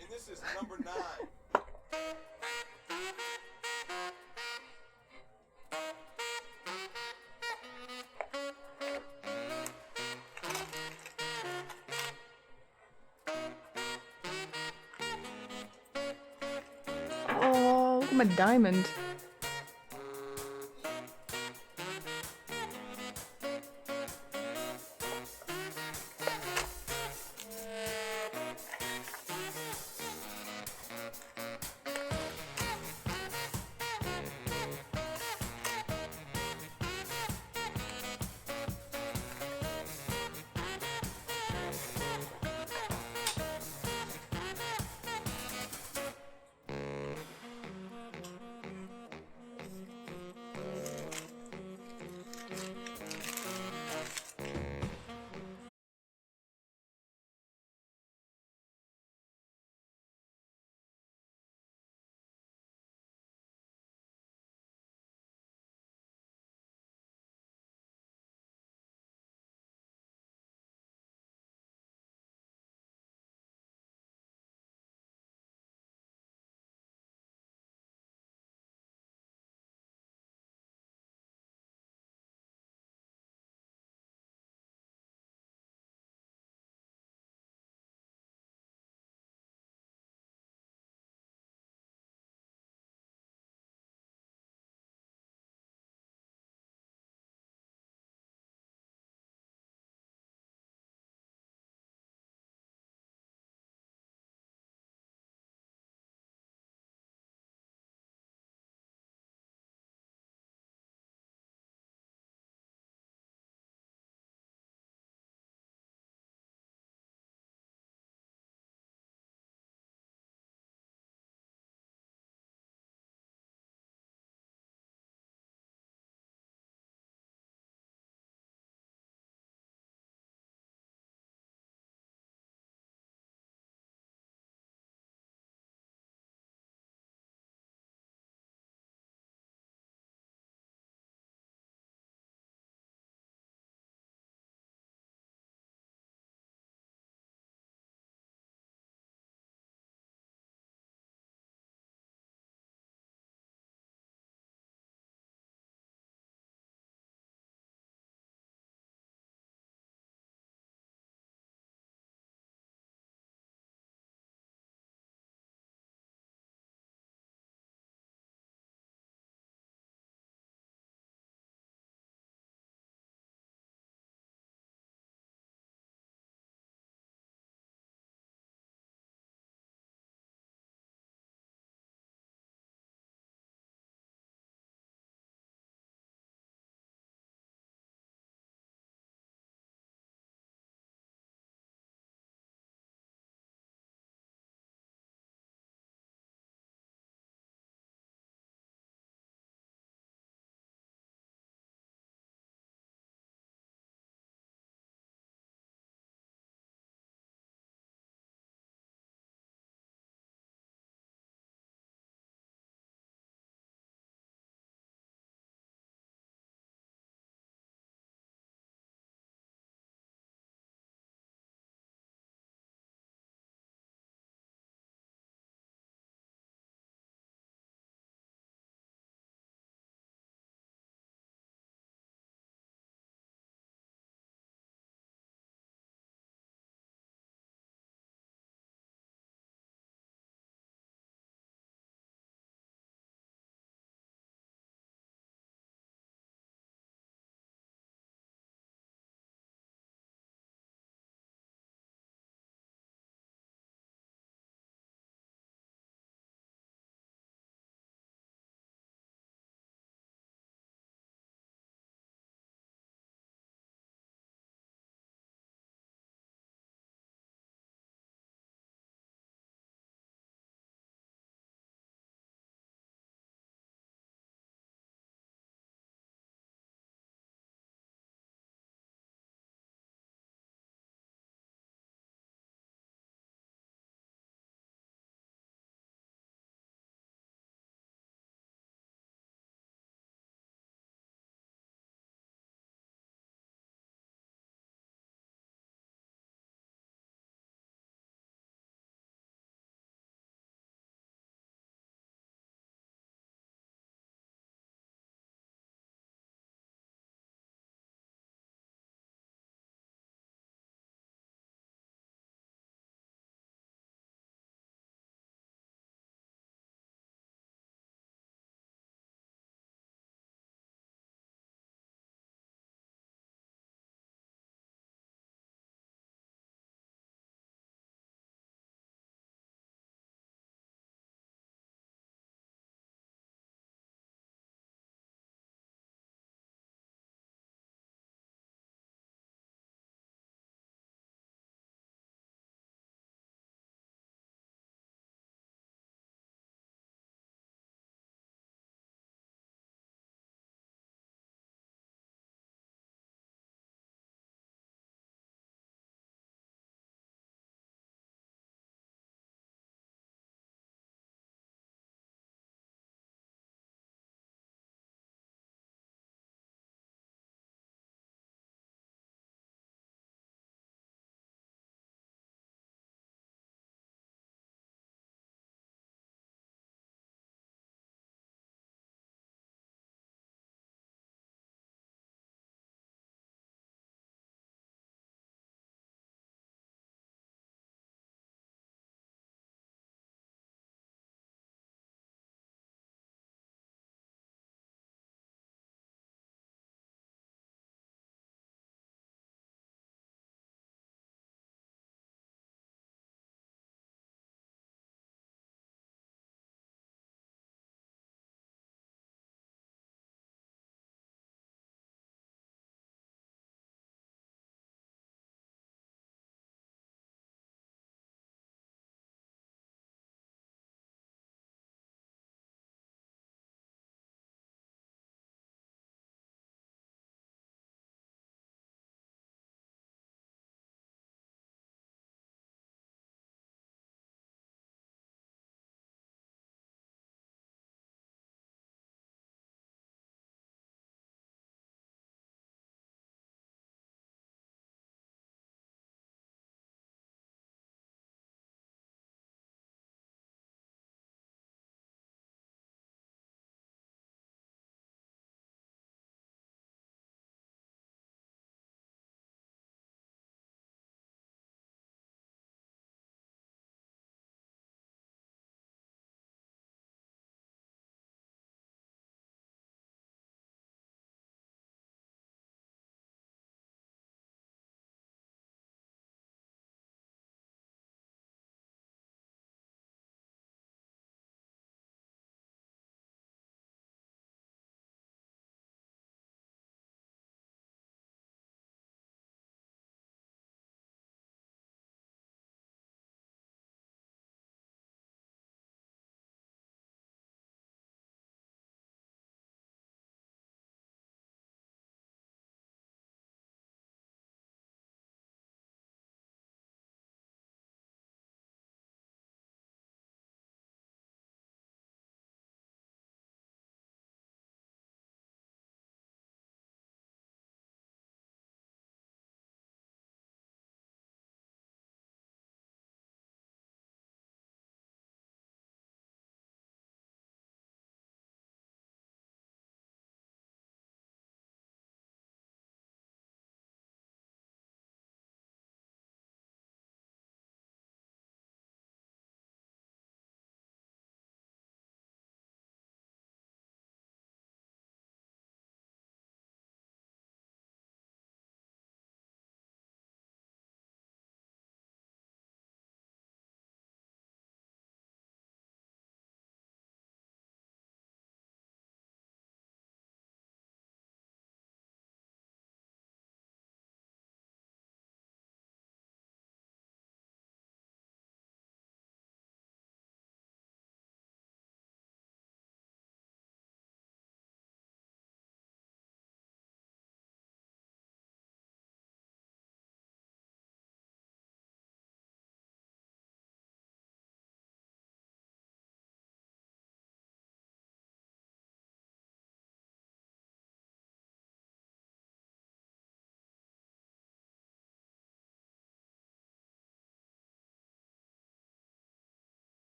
And this is number 9. Oh, look at my diamond.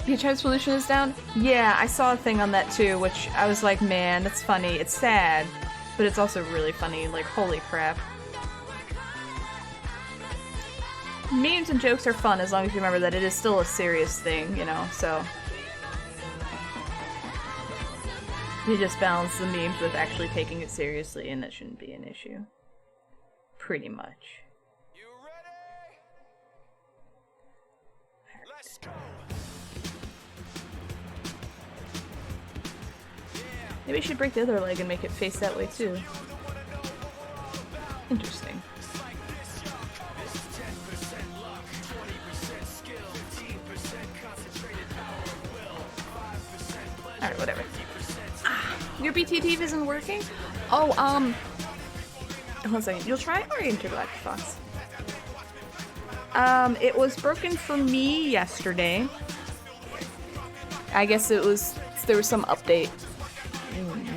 Beach house pollution is down? Yeah, I saw a thing on that too, which I was like, man, that's funny. It's sad, but it's also really funny. Like, holy crap. Memes and jokes are fun as long as you remember that it is still a serious thing, you know, so. You just balance the memes with actually taking it seriously, and that shouldn't be an issue. Pretty much. Maybe I should break the other leg and make it face that way too. Interesting. Alright, whatever. Your BTT isn't working? Oh, hold on a second. You'll try or Intergalactic Fox? It was broken for me yesterday. I guess there was some update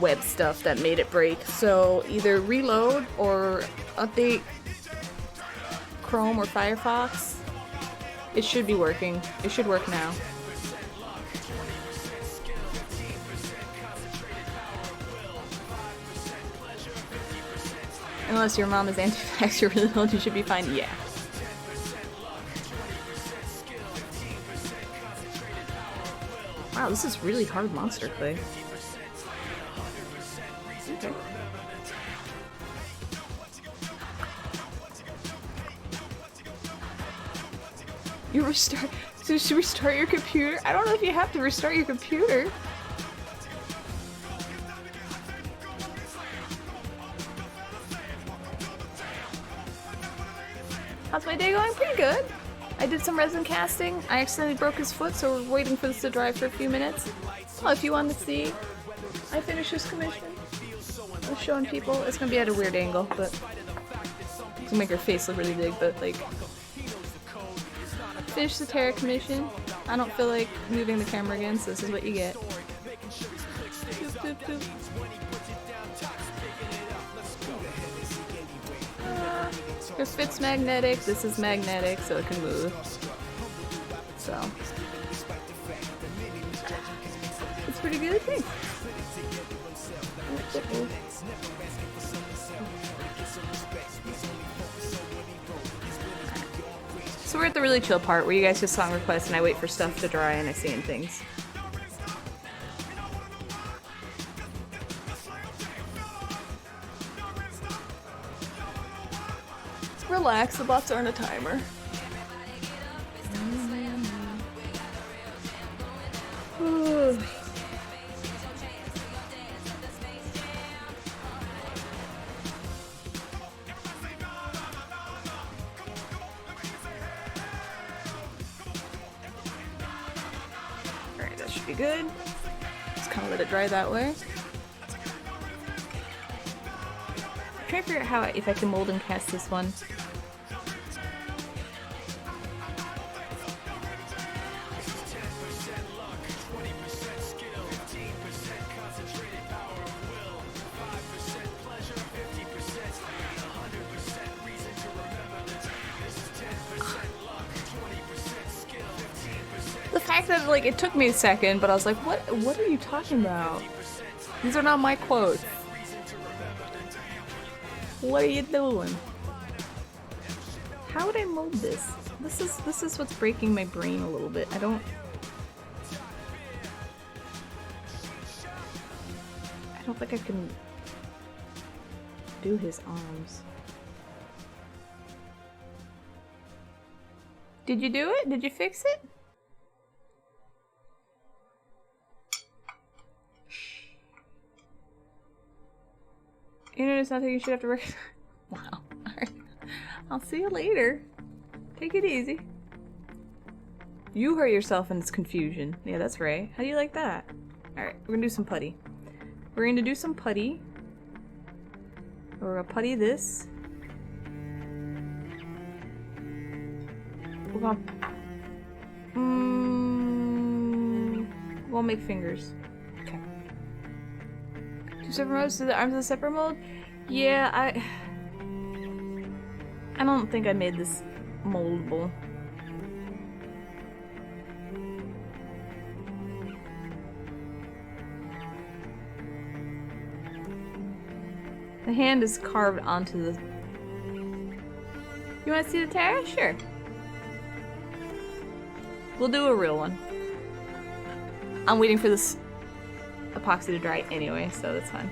web stuff that made it break. So either reload or update Chrome or Firefox. It should be working. It should work now. Unless your mom is anti-vax, you're really old, you should be fine. Yeah. Wow, this is really hard monster clay. Okay. You restart. So should restart your computer? I don't know if you have to restart your computer. How's my day going? Pretty good. I did some resin casting. I accidentally broke his foot, so we're waiting for this to dry for a few minutes. Oh, if you want to see, I finished this commission. I was showing people. It's gonna be at a weird angle, but it's gonna make her face look really big. But like, finished the Terra commission. I don't feel like moving the camera again, so this is what you get. Doop, doop, doop. This fit's magnetic, this is magnetic, so it can move. So. It's pretty good, I think. So we're at the really chill part where you guys just song requests and I wait for stuff to dry and I say things. Relax, the bots aren't a timer. Alright, that should be good. Just kind of let it dry that way. I'm trying to figure out how if I can mold and cast this one. The fact that like it took me a second, but I was like, what are you talking about? These are not my quotes. What are you doing? How would I mold this? This is what's breaking my brain a little bit. I don't think I can do his arms. Did you do it? Did you fix it? Internet's not thinking you should have to work. Wow. Alright. I'll see you later. Take it easy. You hurt yourself in this confusion. Yeah, that's right. How do you like that? Alright, we're gonna do some putty. We're gonna do some putty. We're gonna putty this. We're gonna... we'll make fingers. Okay. Two separate modes to the arms of the separate mold? Yeah, I don't think I made this moldable. The hand is carved onto the... You want to see the Terra? Sure. We'll do a real one. I'm waiting for this epoxy to dry anyway, so that's fine.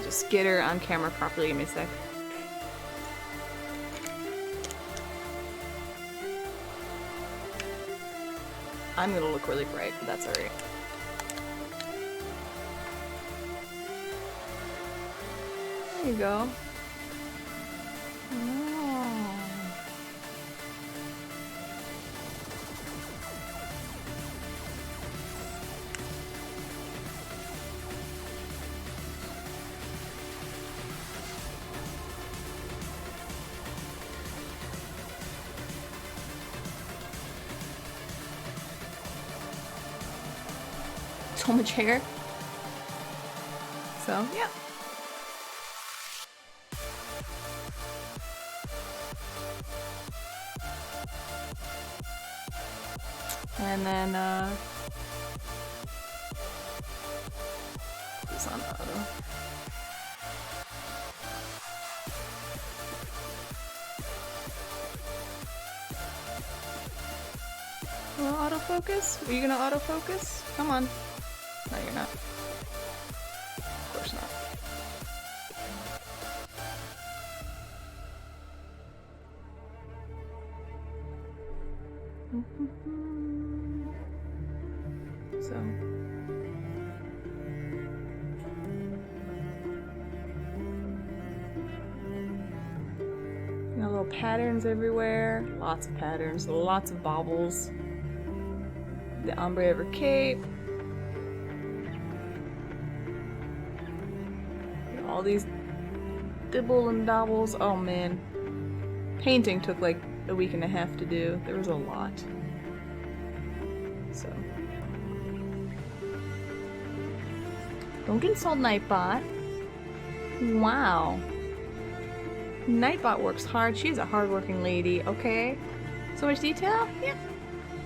Just get her on camera properly. Give me a sec. I'm gonna look really bright, but that's alright. There you go. Oh. So much hair. So, yeah. And then, this on auto. Autofocus? Are you gonna autofocus? Come on. No, you're not. Of course not. So. Got little patterns everywhere. Lots of patterns. Lots of baubles. The ombre of her cape. All these dibble and dabbles. Oh man. Painting took like a week and a half to do. There was a lot. So. Don't insult Nightbot. Wow. Nightbot works hard. She's a hardworking lady, okay? So much detail? Yeah.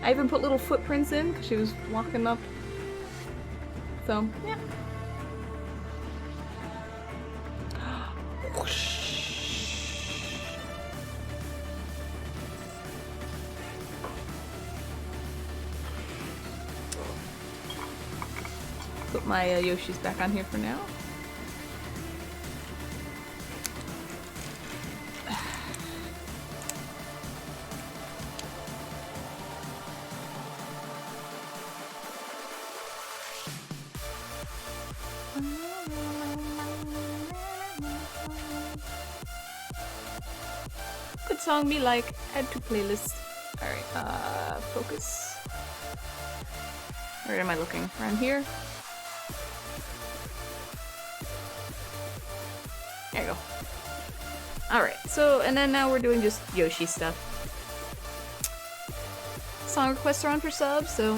I even put little footprints in because she was walking up. So, yeah. Put my Yoshis back on here for now. Good song me like. Add to playlist. Alright, focus. Where am I looking? Around here? There you go. Alright, so, and then now we're doing just Yoshi stuff. Song requests are on for subs, so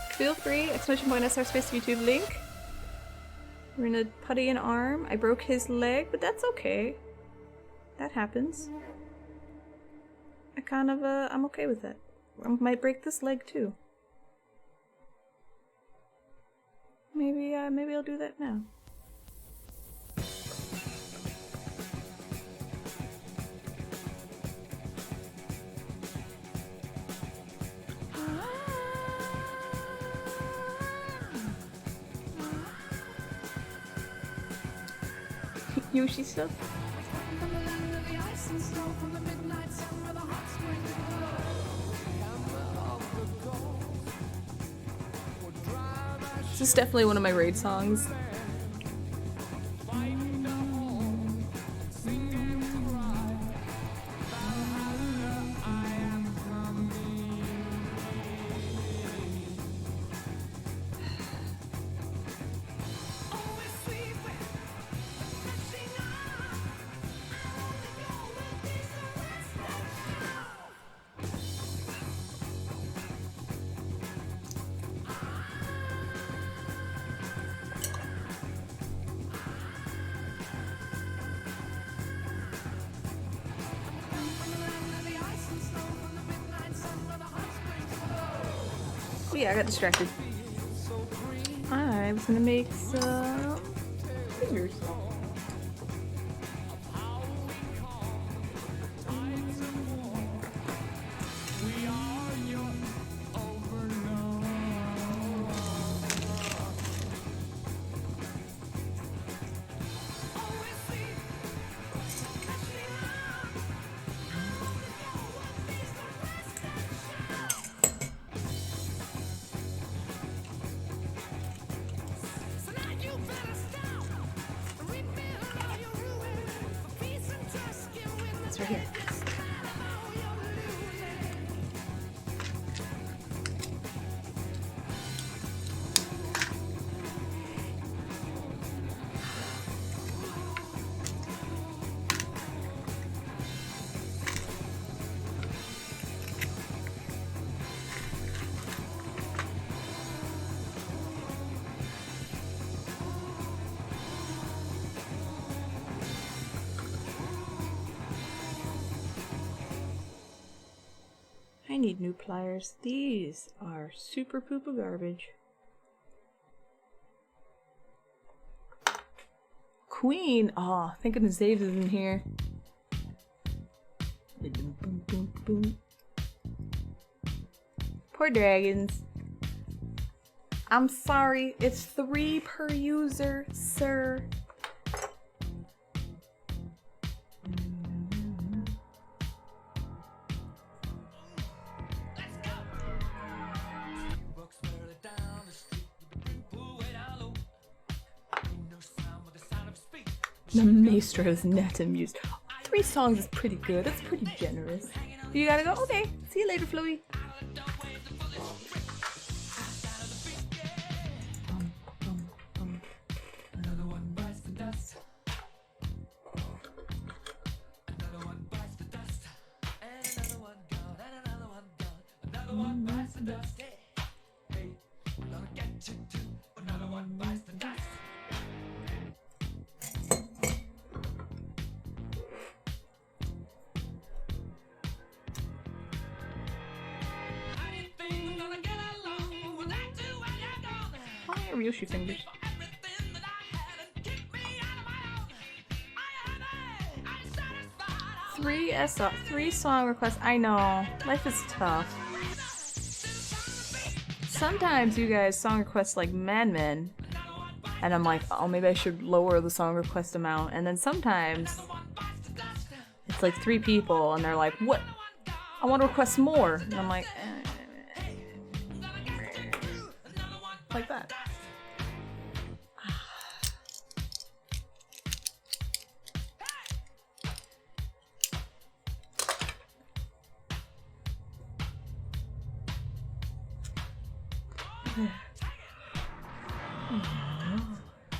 feel free. ! SR space YouTube link. We're gonna putty an arm. I broke his leg, but that's okay. That happens. I kind of, I'm okay with that. I might break this leg too. Maybe I'll do that now. Yoshi stuff. This is definitely one of my raid songs. Oh yeah, I got distracted. I was gonna make some fingers. It's right here. I need new pliers. These are super poopa garbage. Queen! Oh, thank goodness Dave is in here. Boom, boom, boom. Poor dragons. I'm sorry, it's 3 per user, sir. The Maestro's net amused. 3 songs is pretty good. That's pretty generous. You gotta go? Okay. See you later, Floaty. Ryushi fingers. 3 song requests. I know. Life is tough. Sometimes you guys song requests like madmen. And I'm like, oh, maybe I should lower the song request amount. And then sometimes it's like 3 people and they're like, what? I want to request more. And I'm like, like that.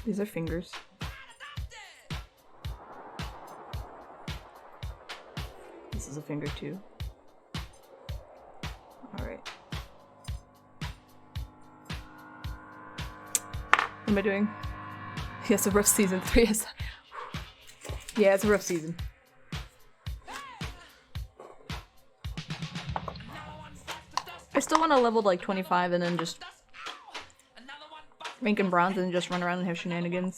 These are fingers. This is a finger too. Alright. What am I doing? Yeah, it's a rough season. 3 is. Yeah, it's a rough season. I still want to level to like 25 and then just rank in bronze and just run around and have shenanigans.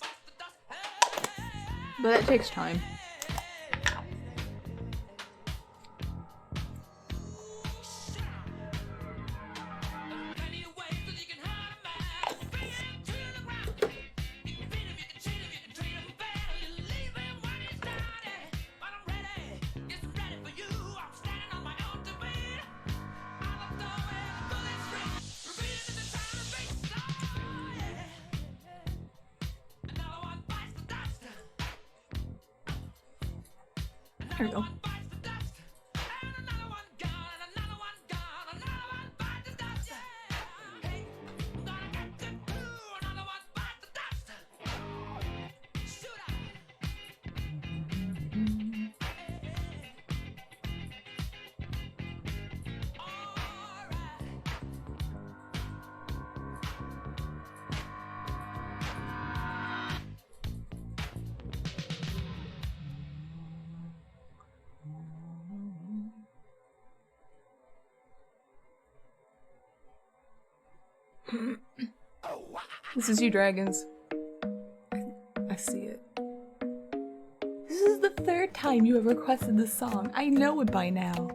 But that takes time. There we go. This is you, dragons. I see it. This is the third time you have requested this song. I know it by now.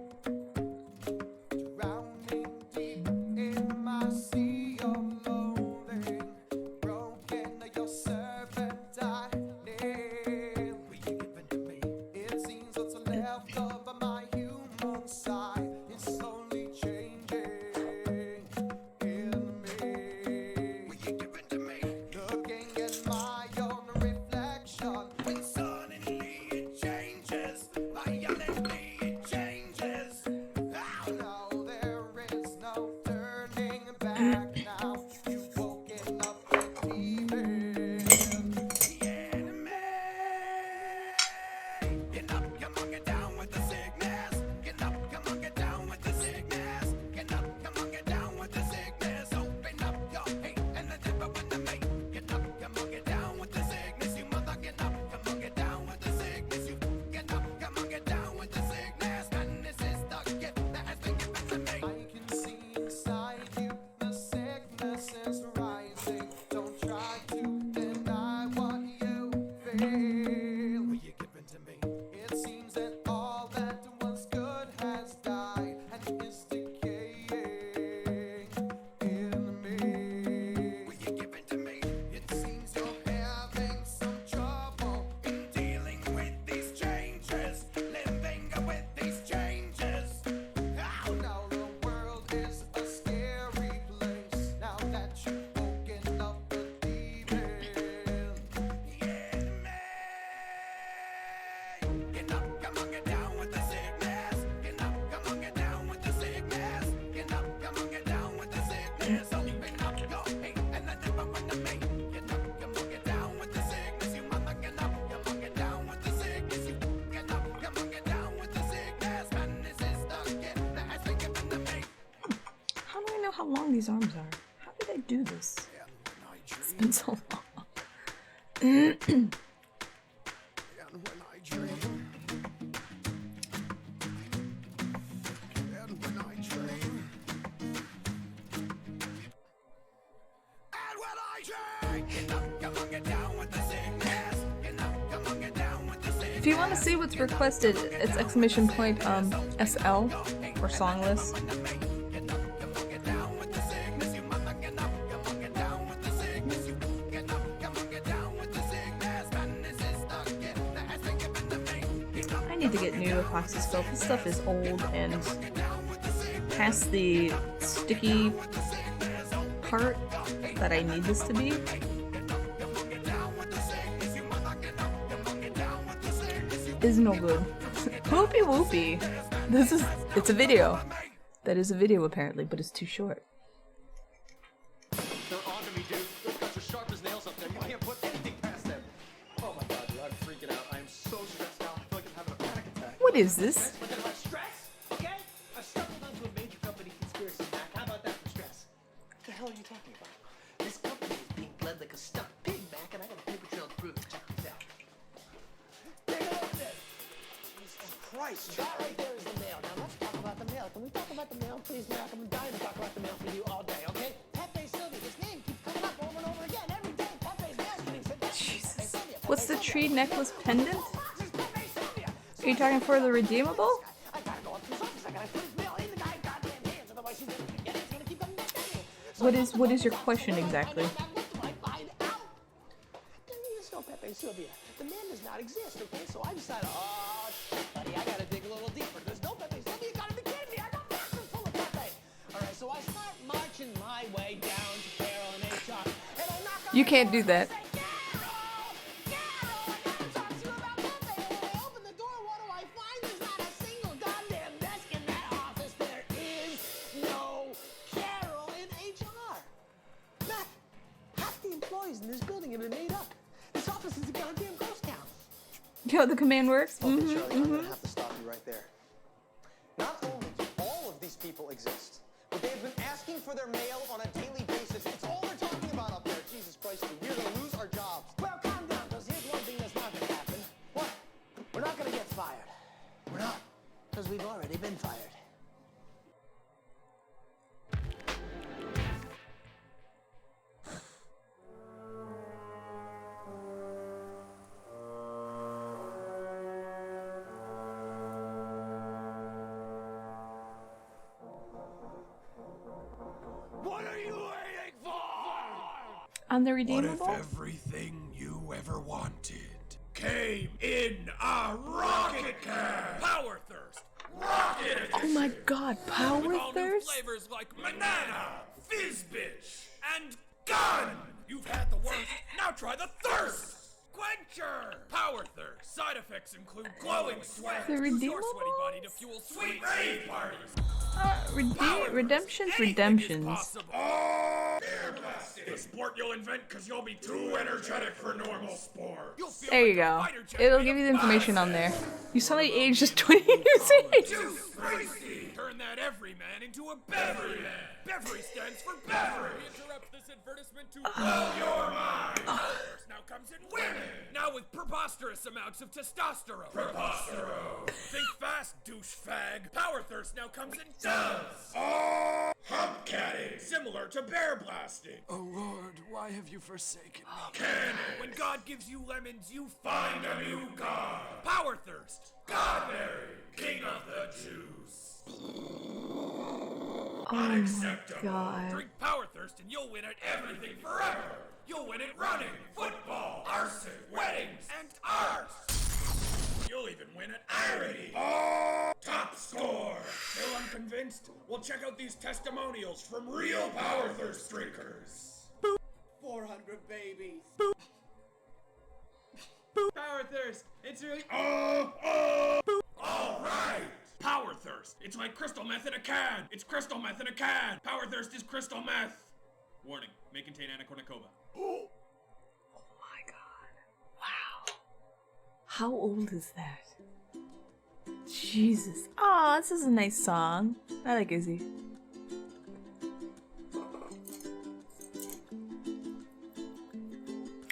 How long these arms are. How did I do this? It's been so long. If you want to see what's requested, it's exclamation point SL or songless. I need to get new epoxy sculpt. This stuff is old and past the sticky part that I need this to be. Is no good. Whoopie whoopie. It's a video. That is a video apparently, but it's too short. They're on to me, dude. Those guys are sharp as nails up there. You can't put anything past them. Oh my god, dude, I'm freaking out. I am so stressed out. I feel like I'm having a panic attack. What is this? Because of my stress, okay? I stumbled onto a major company conspiracy hack. How about that for stress? What the hell are you talking about? This company is being bled like a stuffed pig, Mac, and I got a paper trail to prove it. Check this out. Take a look at this. Jesus Christ. That right there is the mail. Now let's talk about the mail. Can we talk about the mail, please, Mac? I'm dying to talk about the mail for you all day, okay? Pepe Sylvia, this name keeps coming up over and over again. Every day, Pepe's mail's getting sent back. Jesus. What's the tree necklace pendant? Are you talking for the redeemable? I gotta go up to his office. I gotta put his mail in the guy's goddamn hands. Otherwise, he's gonna forget it. It's gonna keep coming back anyway. What is your question exactly? I find out. There's no Pepe Sylvia. The man does not exist, okay? So I decided, oh, shit, buddy, I gotta dig a little deeper. There's no Pepe Sylvia. You gotta be kidding me. I got boxes full of Pepe. All right, so I start marching my way down to Carol and HR. And I knock on You can't do that. in this building have been made up. This office is a goddamn ghost town. You know how the command works? Okay, Charlie, I'm gonna have to stop you right there. Not only do all of these people exist, but they've been asking for their mail on a daily basis. It's all they're talking about up there. Jesus Christ, we're gonna lose our jobs. Well, calm down, because here's one thing that's not gonna happen. What? We're not gonna get fired. We're not, because we've already been fired. On the What redeemable? if everything you ever wanted came in a rocket can? Power Thirst! Rocket! Oh my god, Power With all new Thirst? flavors like banana, fizz bitch, and gun! You've had the worst, now try the thirst! Quencher! Power Thirst. Side effects include glowing sweat. The Use your redeemables? sweaty body to fuel sweet rave parties. Redemptions, Anything is redemptions. possible. Air blasting. The sport you'll invent because you'll be too energetic for normal sport. You'll feel There you like a go. fighter jet It'll made give you of the information on plastic. there. You suddenly aged just 20 years age. Too spicy. Turn that everyman into a beverly man. Beverly stands for beverage. We interrupt this advertisement to blow your mind. First now comes in women. Now with preposterous amounts of testosterone. Preposterone. Think fast, douche fag. Power Thirst now comes in doves. Oh, hump catting. Similar to bear blasting. Oh Lord, why have you forsaken me? Canon. When God gives you lemons, you find a new God. Power Thirst. Godberry. King of the Jews. Unacceptable. God. Drink Power Thirst and you'll win at everything forever. You'll win at running, football, arson, weddings, and art. You'll even win at irony. Oh, top score. Still unconvinced? Well, check out these testimonials from real Power Thirst drinkers. 400 babies. Power Thirst. It's really. All right. Power Thirst. It's like crystal meth in a can. It's crystal meth in a can. Power Thirst is crystal meth. Warning, may contain anacornicova. Oh my god. Wow. How old is that? Jesus. Aw, this is a nice song. I like Izzy.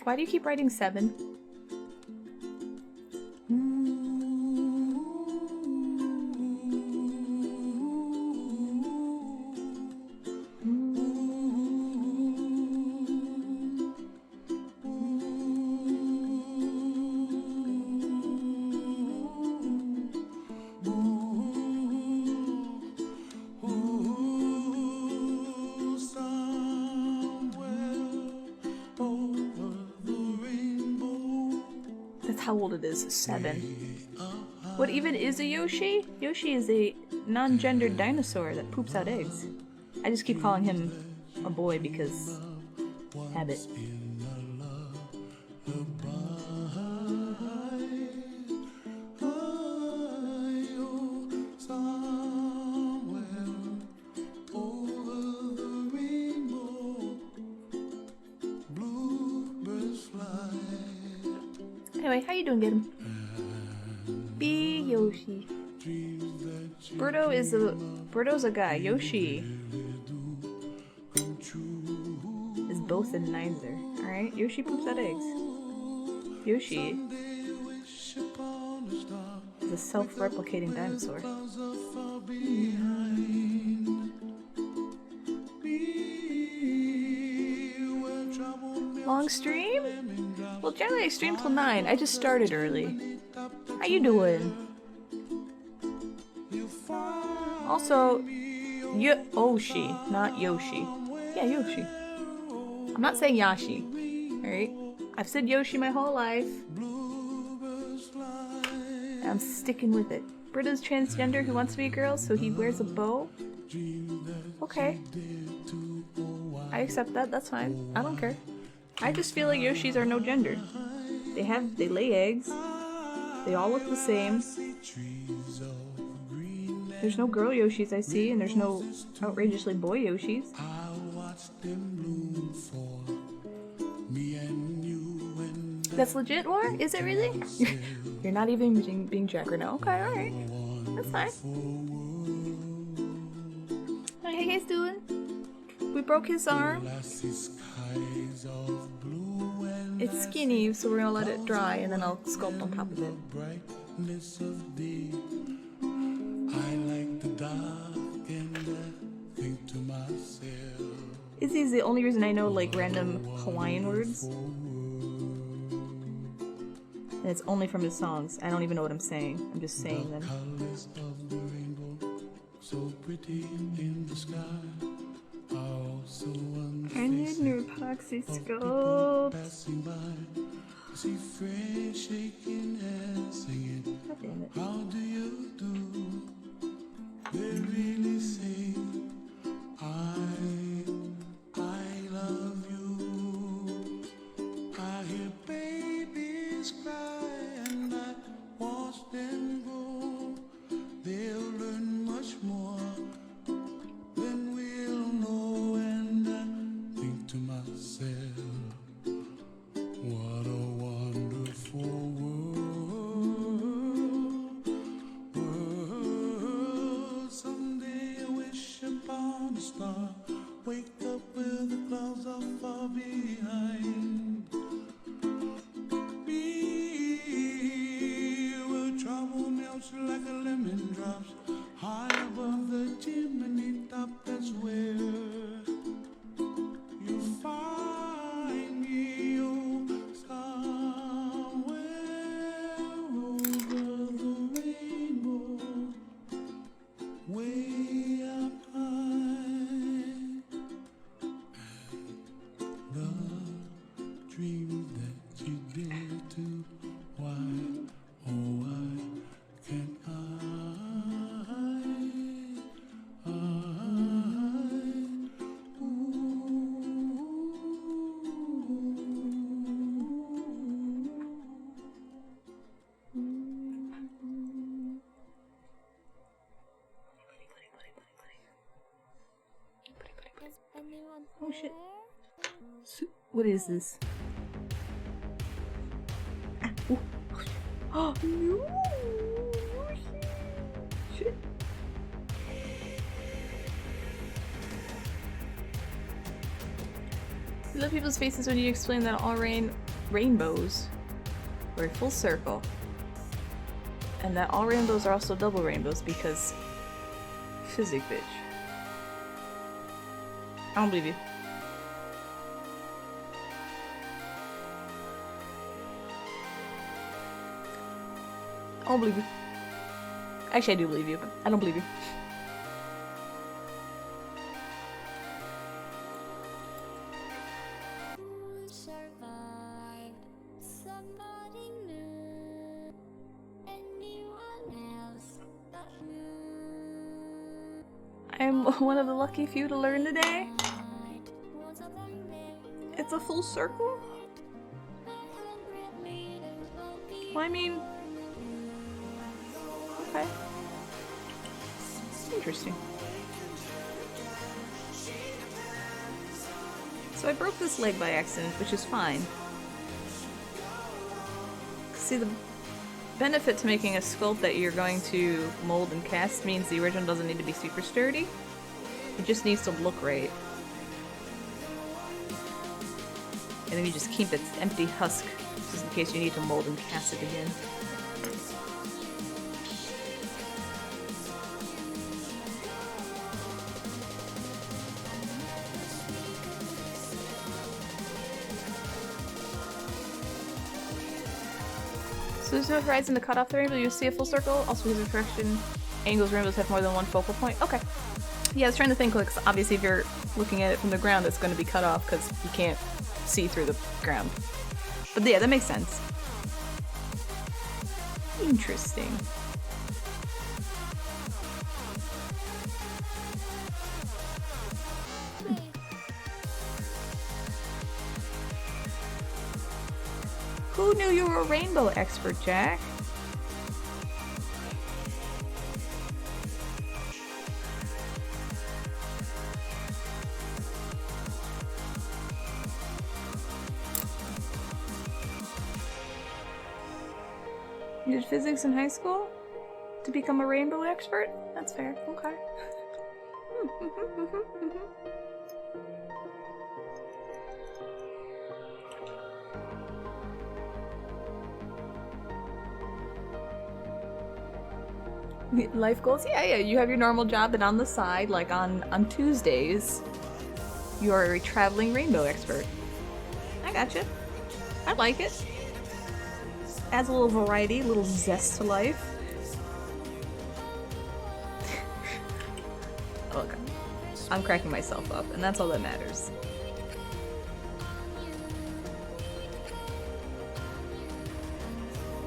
Why do you keep writing 7? That's how old it is, 7. What even is a Yoshi? Yoshi is a non-gendered dinosaur that poops out eggs. I just keep calling him a boy because habit. Anyway, how you doing, get him? Be Yoshi. Birdo's a guy. Yoshi is both and neither. Alright? Yoshi poops out eggs. Yoshi is a self-replicating dinosaur. Long stream? Well, generally I stream till 9. I just started early. How you doing? Also, Yoshi, not Yoshi. Yeah, Yoshi. I'm not saying Yashi. Alright? I've said Yoshi my whole life. I'm sticking with it. Britta's transgender who wants to be a girl, so he wears a bow? Okay. I accept that, that's fine. I don't care. I just feel like Yoshis are no gender. They lay eggs. They all look the same. There's no girl Yoshis I see, and there's no outrageously boy Yoshis. That's legit, War? Is it really? You're not even being Jack right now. Okay, alright. That's fine. How you guys doing? We broke his arm. It's skinny, so we're gonna let it dry and then I'll sculpt on top of it. Izzy's the only reason I know like random Hawaiian words. And it's only from his songs. I don't even know what I'm saying. I'm just saying them. So pretty in the sky. How I need new epoxy sculpts. Passing by, see friends shaking hands, singing. God damn it. How do you do? They really say I love you. I hear babies cry and I watch them grow. They'll learn much more than we'll know. And I think to myself, what a wonderful world. Someday I wish upon a star, wake up where the clouds are far behind me, where trouble melts like a lemon drops high above the chimney top. That's where you find me, oh, somewhere over the rainbow, way up high. And the dreams that you dare to, why, oh, why can't Oh shit. What is this? Ah, ooh. Oh no! Shit. I love people's faces when you explain that all rainbows are a full circle. And that all rainbows are also double rainbows because physics, bitch. I don't believe you. I don't believe you. Actually, I do believe you, but I don't believe you. I'm one of the lucky few to learn today. It's a full circle? Well, I mean... Okay. Interesting. So I broke this leg by accident, which is fine. See, the benefit to making a sculpt that you're going to mold and cast means the original doesn't need to be super sturdy. It just needs to look right. And then you just keep its empty husk, just in case you need to mold and cast it again. So there's no horizon to cut off the rainbow, you see a full circle. Also because of correction, angles rainbows have more than one focal point. Okay. Yeah, I was trying to think, like, obviously if you're looking at it from the ground, it's going to be cut off because you can't see through the ground. But yeah, that makes sense. Interesting. Who knew you were a rainbow expert, Jack? You did physics in high school? To become a rainbow expert? That's fair. Okay. Life goals? Yeah, you have your normal job, and on the side, like on Tuesdays, you are a traveling rainbow expert. I gotcha. I like it. Adds a little variety, a little zest to life. Oh, God. I'm cracking myself up, and that's all that matters.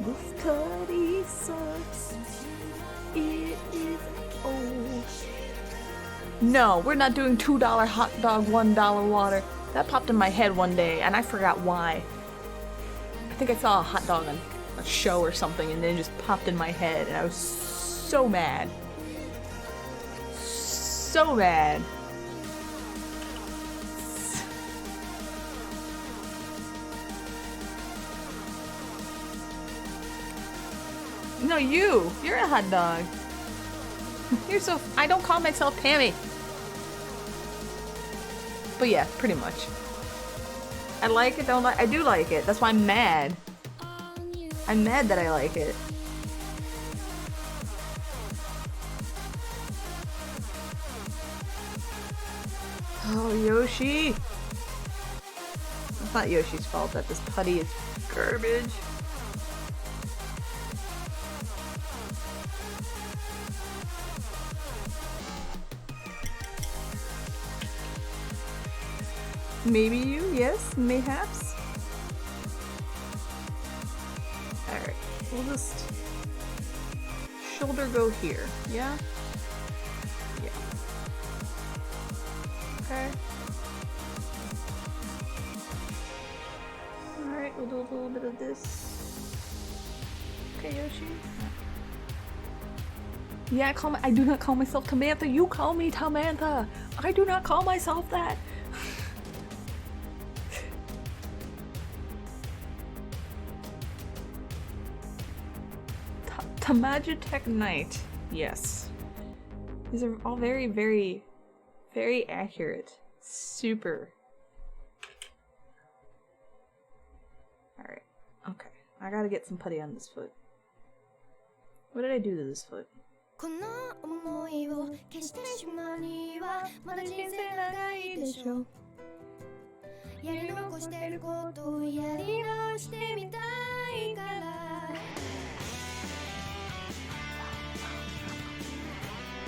This cutty sucks. It is old. No, we're not doing $2 hot dog, $1 water. That popped in my head one day, and I forgot why. I think I saw a hot dog on a show or something, and then it just popped in my head, and I was so mad. So mad. No, you're a hot dog. You're so, I don't call myself Tammy. But yeah, pretty much. I like it, don't like, I do like it. That's why I'm mad. I'm mad that I like it. Oh, Yoshi! It's not Yoshi's fault that this putty is garbage. Maybe you, yes, mayhaps. Alright, we'll just shoulder go here, yeah? Yeah. Okay. Alright, we'll do a little bit of this. Okay, Yoshi. Yeah, I do not call myself Tamantha, you call me Tamantha! I do not call myself that! Magitech Knight. Yes. These are all very, very, very accurate. Super. Alright. Okay. I gotta get some putty on this foot. What did I do to this foot?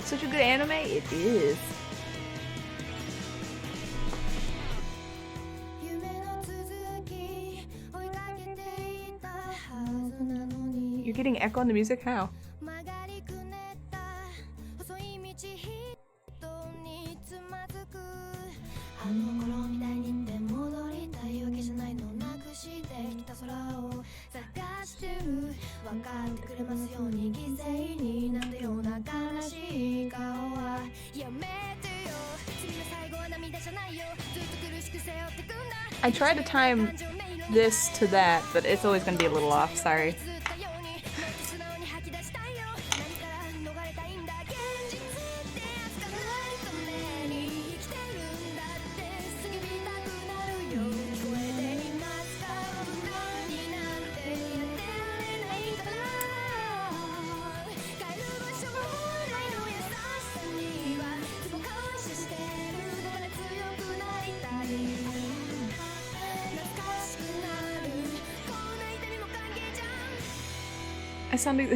Such a good anime? It is. You're getting echo on the music? How? I tried to time this to that, but it's always going to be a little off, sorry. I sounded...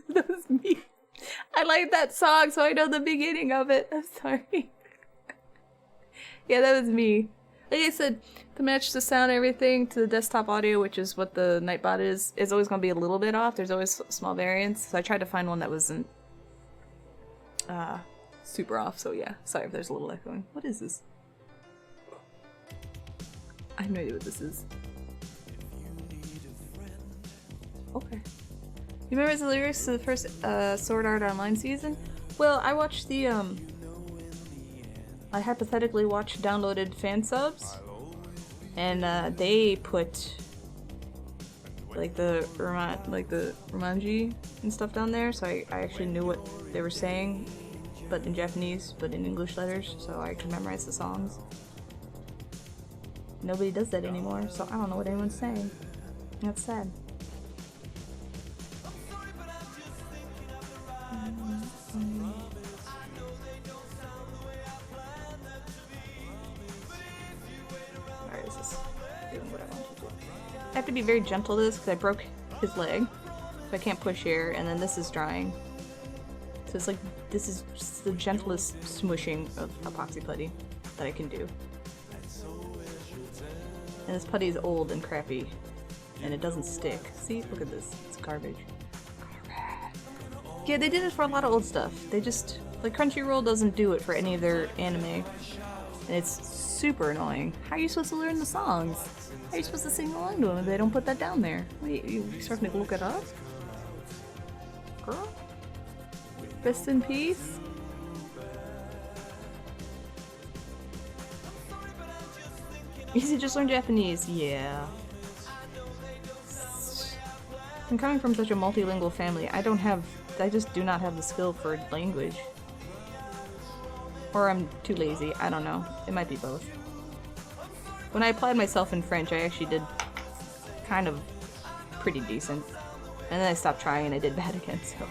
That was me. I like that song, so I know the beginning of it. I'm sorry. Yeah, that was me. Like I said, to match the sound and everything to the desktop audio, which is what the Nightbot is always going to be a little bit off. There's always small variants. So I tried to find one that wasn't super off. So yeah, sorry if there's a little echoing. What is this? I have no idea what this is. Okay. You remember the lyrics to the first Sword Art Online season? Well, I watched the I hypothetically downloaded fan subs, and they put like the Romanji and stuff down there, so I actually knew what they were saying, but in Japanese, but in English letters, so I could memorize the songs. Nobody does that anymore, so I don't know what anyone's saying. That's sad. Alright, is this doing what I want to do? I have to be very gentle to this because I broke his leg, so I can't push here, and then this is drying. So it's like, this is just the gentlest smushing of epoxy putty that I can do. And this putty is old and crappy, and it doesn't stick. See, look at this, it's garbage. Yeah, they did it for a lot of old stuff. They just, like, Crunchyroll doesn't do it for any of their anime. And it's super annoying. How are you supposed to learn the songs? How are you supposed to sing along to them if they don't put that down there? What, you expect me to look it up? Girl? Rest in peace? Easy, just learn Japanese. Yeah. I'm coming from such a multilingual family. I just do not have the skill for language. Or I'm too lazy. I don't know. It might be both. When I applied myself in French, I actually did kind of pretty decent. And then I stopped trying and I did bad again, so...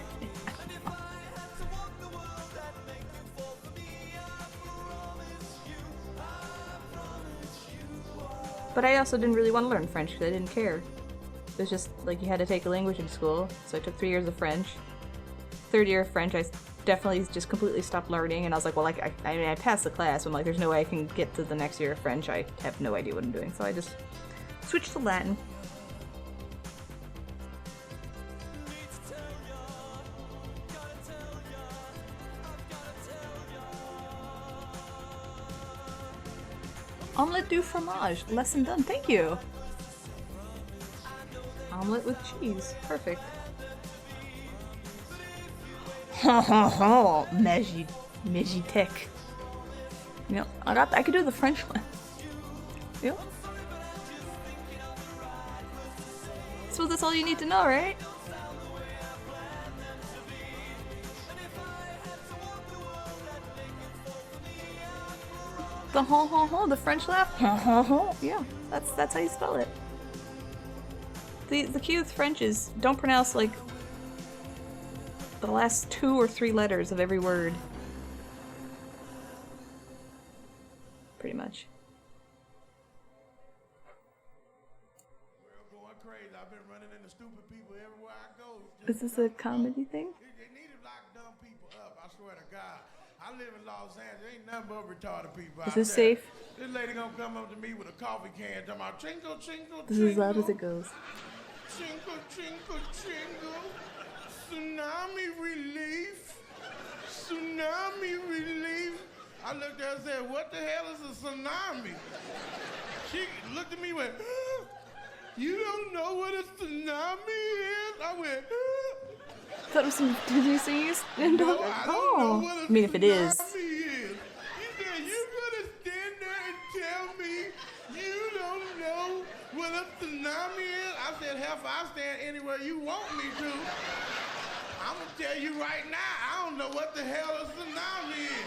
But I also didn't really want to learn French because I didn't care. It was just like you had to take a language in school, so I took 3 years of French. Third year of French, I definitely just completely stopped learning, and I was like, well, I mean, I passed the class, but I'm like, there's no way I can get to the next year of French. I have no idea what I'm doing, so I just switched to Latin. Omelette du fromage. Lesson done. Thank you. Omelette with cheese. Perfect. Ha ha ha. Magitek. You know, I could do the French one. Yep. So that's all you need to know, right? The ho ho ho, the French laugh. Ho ho ho. Yeah, that's how you spell it. The key with French is don't pronounce like the last 2 or 3 letters of every word. Pretty much. We're going crazy. I've been running into stupid people everywhere I go. Is this a comedy thing? They need to lock dumb people up. I swear to God. I live in Los Angeles. There ain't nothing but retarded people Is out this there. safe? This lady gonna come up to me with a coffee can talking about chingle, chingle, This is as loud as it goes. Chingle, chingle, chingle. Tsunami relief. Tsunami relief. I looked at her and said, what the hell is a tsunami? She looked at me and went, you don't know what a tsunami is? I went, That was some. Did you see? no, I don't know what a I mean, if it is. tsunami is. He said, you're gonna stand there and tell me you don't know what a tsunami is? I said, hell, if I stand anywhere you want me to, I'm gonna tell you right now, I don't know what the hell a tsunami is.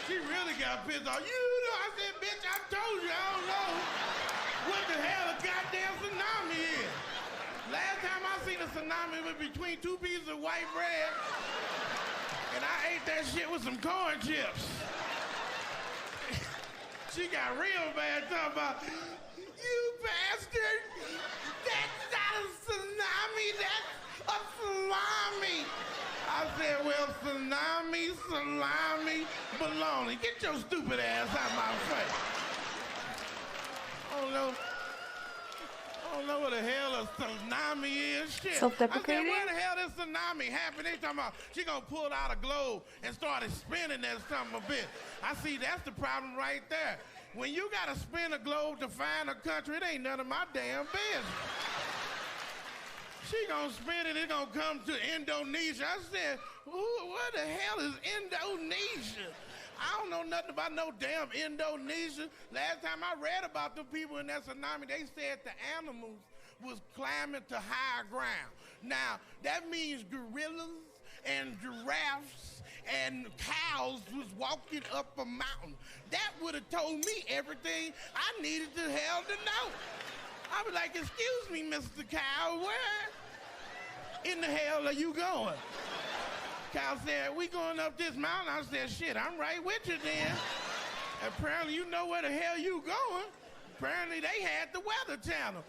She really got pissed off. You know, I said, bitch, I told you I don't know what the hell a goddamn tsunami is. Last time I seen a tsunami was between 2 pieces of white bread, and I ate that shit with some corn chips. She got real bad talking about, you bastard, that's not a tsunami, that's a salami. I said, well, tsunami, salami, baloney. Get your stupid ass out of my face. I don't know what the hell a tsunami is. Shit. Self-deprecating? I said, where the hell this tsunami happened? They talking about she gonna pull out a globe and started spinning that something a bit. I see that's the problem right there. When you gotta spin a globe to find a country, it ain't none of my damn business. She gonna spin it, it's gonna come to Indonesia. I said, what the hell is Indonesia? I don't know nothing about no damn Indonesia. Last time I read about the people in that tsunami, they said the animals was climbing to higher ground. Now, that means gorillas and giraffes and cows was walking up a mountain. That would have told me everything I needed to hell to know. I was like, excuse me, Mr. Cow, where in the hell are you going? Cow said, we going up this mountain. I said, shit, I'm right with you then. Apparently you know where the hell you going. Apparently they had the Weather Channel.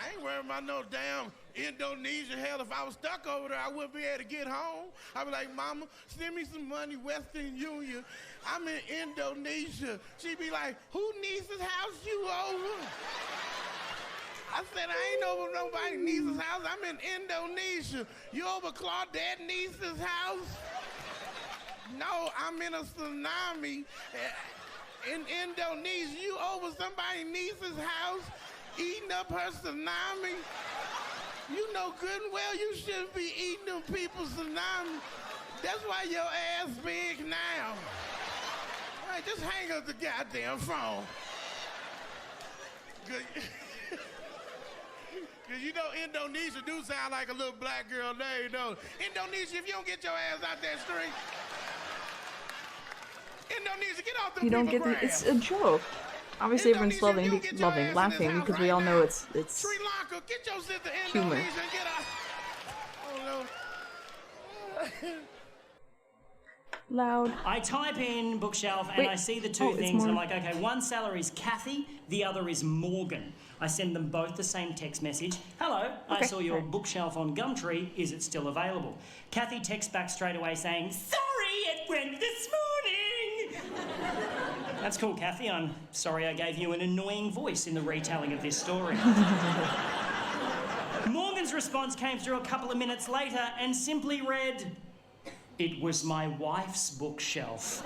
I ain't worried about no damn Indonesia. Hell, if I was stuck over there, I wouldn't be able to get home. I'd be like, Mama, send me some money, Western Union. I'm in Indonesia. She'd be like, who niece's house you over? I said, I ain't over nobody niece's house. I'm in Indonesia. You over Claudette niece's house? No, I'm in a tsunami in Indonesia. You over somebody niece's house eating up her tsunami? You know good and well you shouldn't be eating them people's tsunami. That's why your ass big now. All right, just hang up the goddamn phone. Cause you know Indonesia do sound like a little black girl name, though. Indonesia, if you don't get your ass out that street. Indonesia, get off the You don't get the. It's a joke. Obviously, everyone's laughing because we all know it's Sri Lanka, get your sister humor. Indonesia and get out. Oh no. Loud. I type in bookshelf and Wait. I see the two Oh, it's things and I'm Morgan. like, okay, one seller is Kathy, the other is Morgan. I send them both the same text message. Hello, I Okay. saw your bookshelf on Gumtree. Is it still available? Kathy texts back straight away saying, sorry, it went this morning. That's cool, Kathy. I'm sorry I gave you an annoying voice in the retelling of this story. Morgan's response came through a couple of minutes later and simply read, it was my wife's bookshelf.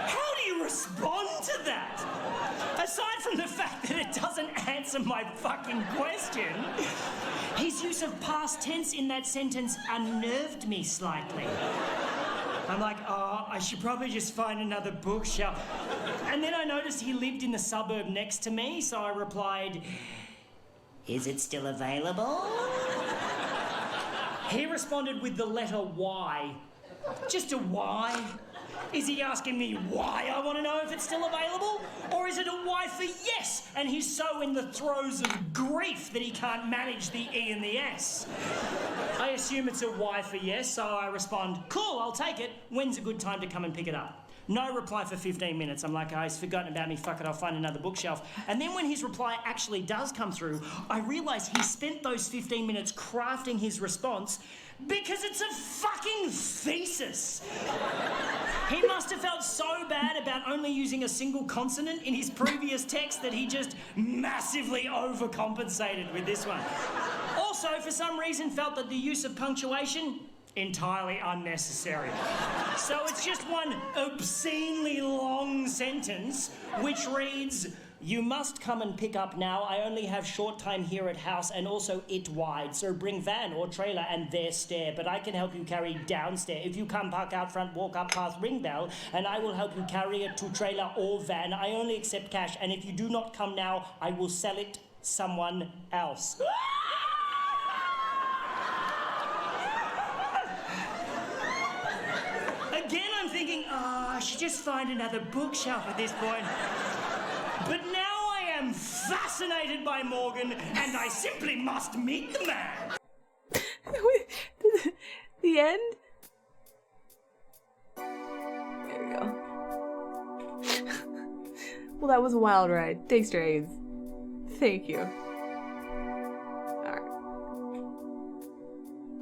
How do you respond to that? Aside from the fact that it doesn't answer my fucking question, his use of past tense in that sentence unnerved me slightly. I'm like, oh, I should probably just find another bookshelf. And then I noticed he lived in the suburb next to me, so I replied, is it still available? He responded with the letter Y. Just a Y? Is he asking me why I want to know if it's still available? Or is it a Y for yes, and he's so in the throes of grief that he can't manage the E and the S? I assume it's a Y for yes, so I respond, cool, I'll take it. When's a good time to come and pick it up? No reply for 15 minutes. I'm like, oh, he's forgotten about me. Fuck it, I'll find another bookshelf. And then when his reply actually does come through, I realise he spent those 15 minutes crafting his response because it's a fucking thesis. He must have felt so bad about only using a single consonant in his previous text that he just massively overcompensated with this one. Also, for some reason, felt that the use of punctuation entirely unnecessary. So it's just one obscenely long sentence which reads, you must come and pick up now. I only have short time here at house and also it wide. So bring van or trailer and there stair. But I can help you carry downstairs. If you come park out front, walk up past ring bell and I will help you carry it to trailer or van. I only accept cash and if you do not come now, I will sell it someone else. Again, I'm thinking, I should just find another bookshelf at this point. But now I am fascinated by Morgan, and I simply must meet the man. The end? There we go. Well, that was a wild ride. Thanks, Dragons. Thank you. Alright.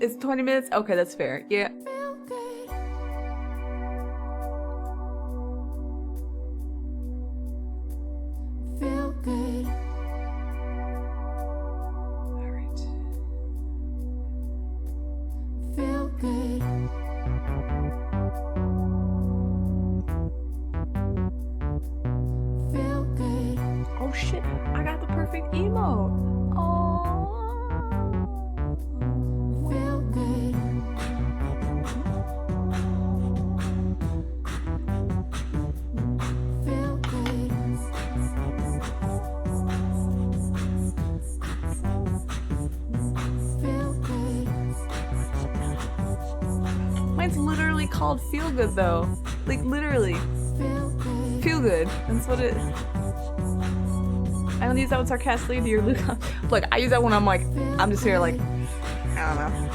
It's 20 minutes? Okay, that's fair. Yeah. Feel good. Alright. Feel good. Feel good. Oh shit, I got the perfect emote. Oh. Feel good. Feel good. Feel good. Mine's literally called Feel Good though. Like literally. Feel good. Feel Good. That's what it is. I don't use that one sarcastically to your Luke. Look, I use that when I'm like, I'm just here like, I don't know.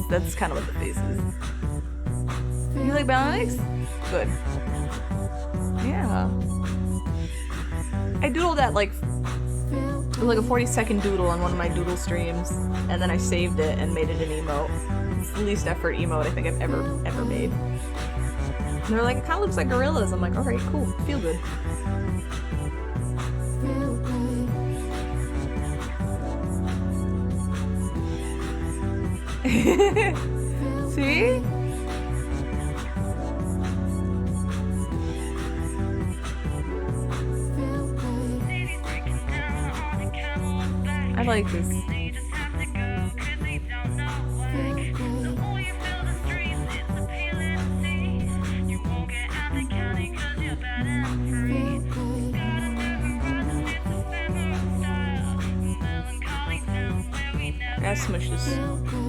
That's kind of what the face is. You like balance? Good. Yeah. I doodled that like It was like a 40-second doodle on one of my doodle streams, and then I saved it and made it an emote. It's the least effort emote I think I've ever made. And they're like, it kind of looks like gorillas. I'm like, alright, cool, feel good. See? I like this. I gotta smush this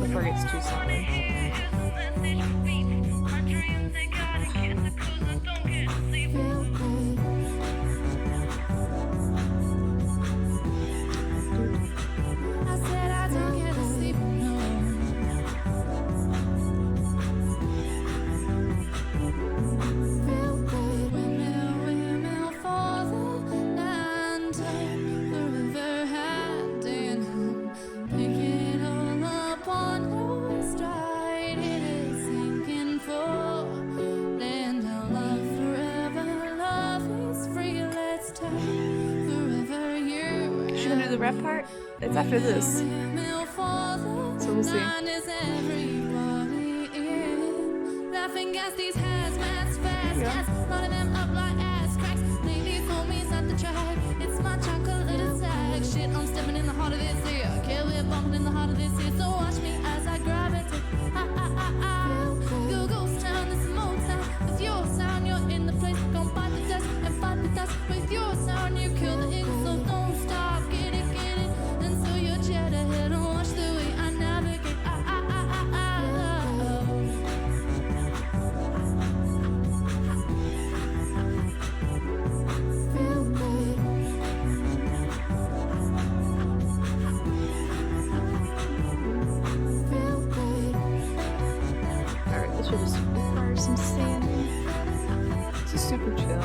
before it gets too solid. The rap part? It's after this. So we'll see. I'm stepping in the heart of this here. Kill it, bumping in the heart of this here. So watch me as I gravitate. Go ghost town, this is Motown. With your sound, you're in the place. Gonna bite the dust and fight the dust. With your sound, you kill the ink. So don't stop, get it. And so you jet ahead and watch the way I navigate. Alright, this should just require some sanding. This is super chill.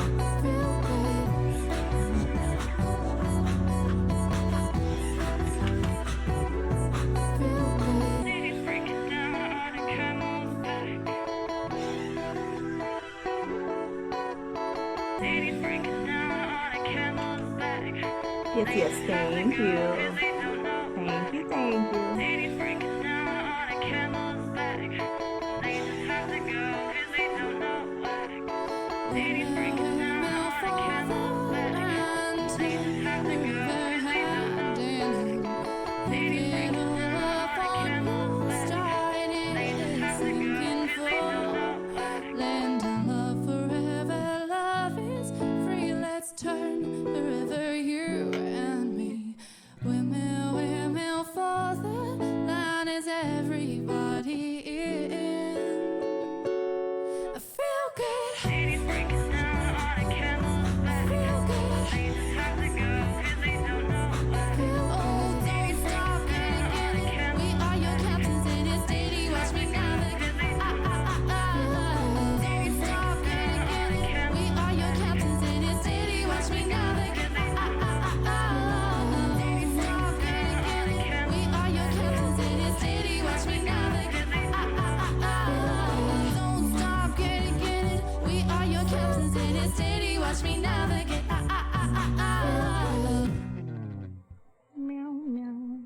Yes, thank you. Thank you. Turn wherever you and me. Windmill for the line is everybody in. I feel good. Ladies breaking down on a camel's back. I feel good. They just have to go 'cause they don't know why. Oh, don't stop, get it. We are your captains in this city. Watch me navigate. Don't stop, get it. We are your captains in this city. Watch me navigate. Watch me navigate. Meow, meow.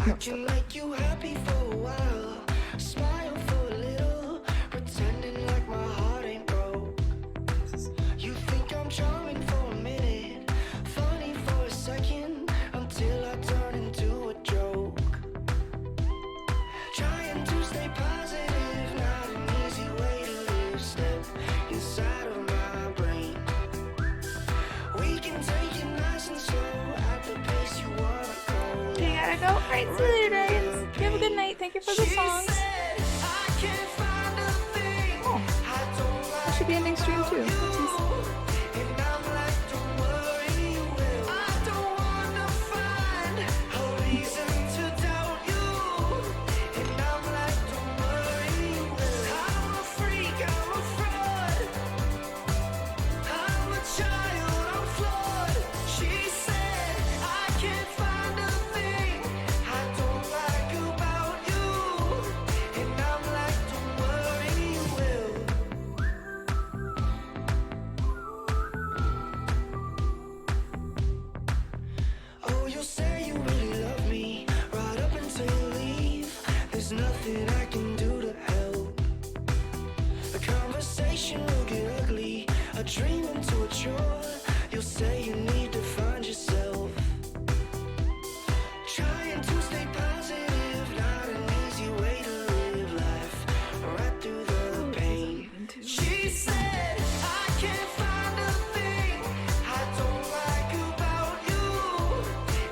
I can make you happy for a while, smile for a little, pretending like my heart ain't broke. You think I'm charming for a minute, funny for a second, until I turn into a joke. Trying to stay positive, not an easy way to live, step inside of my brain. We can take it nice and slow, at the pace you wanna go. You gotta go. Alright, see you later, guys. You have a good night. Thank you for the songs. Oh, I should be ending stream too. Jeez. Oh, you'll say you really love me right up until you leave. There's nothing I can do to help. The conversation will get ugly, a dream into a chore. You'll say you need to find yourself. Trying to stay positive, not an easy way to live life. Right through the pain. She said, I can't find a thing I don't like about you.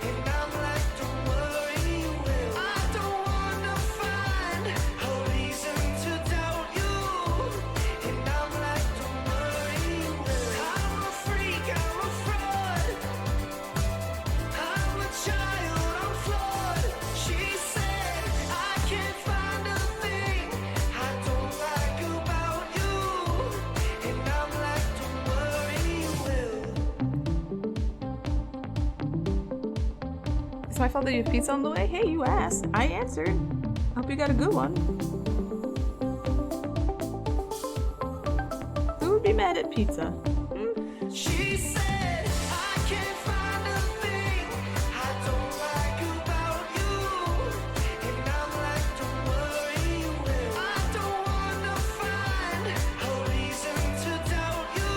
And I'm like, don't worry, you will. I don't wanna find a reason to doubt you. And I'm like, don't worry, you will. I'm a freak, I'm a fraud. I'm a child, I'm flawed. She said, I can't find a thing I don't like about you. And I'm like, don't worry, you will. It's my fault that you have pizza on the way? Hey, you asked. I answered. Hope you got a good one. Who would be mad at pizza? She said, I can't find a thing I don't like about you. And I'm like, don't worry, you will. I don't wanna find a reason to doubt you.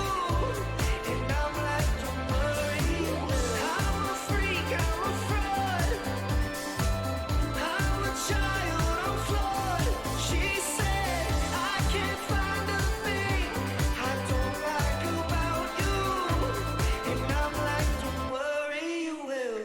And I'm like, don't worry, you will. I'm a freak, I'm a fraud. I'm a child, I'm flawed. She said, I can't find a thing I don't like about you. And I'm like, don't worry, you will.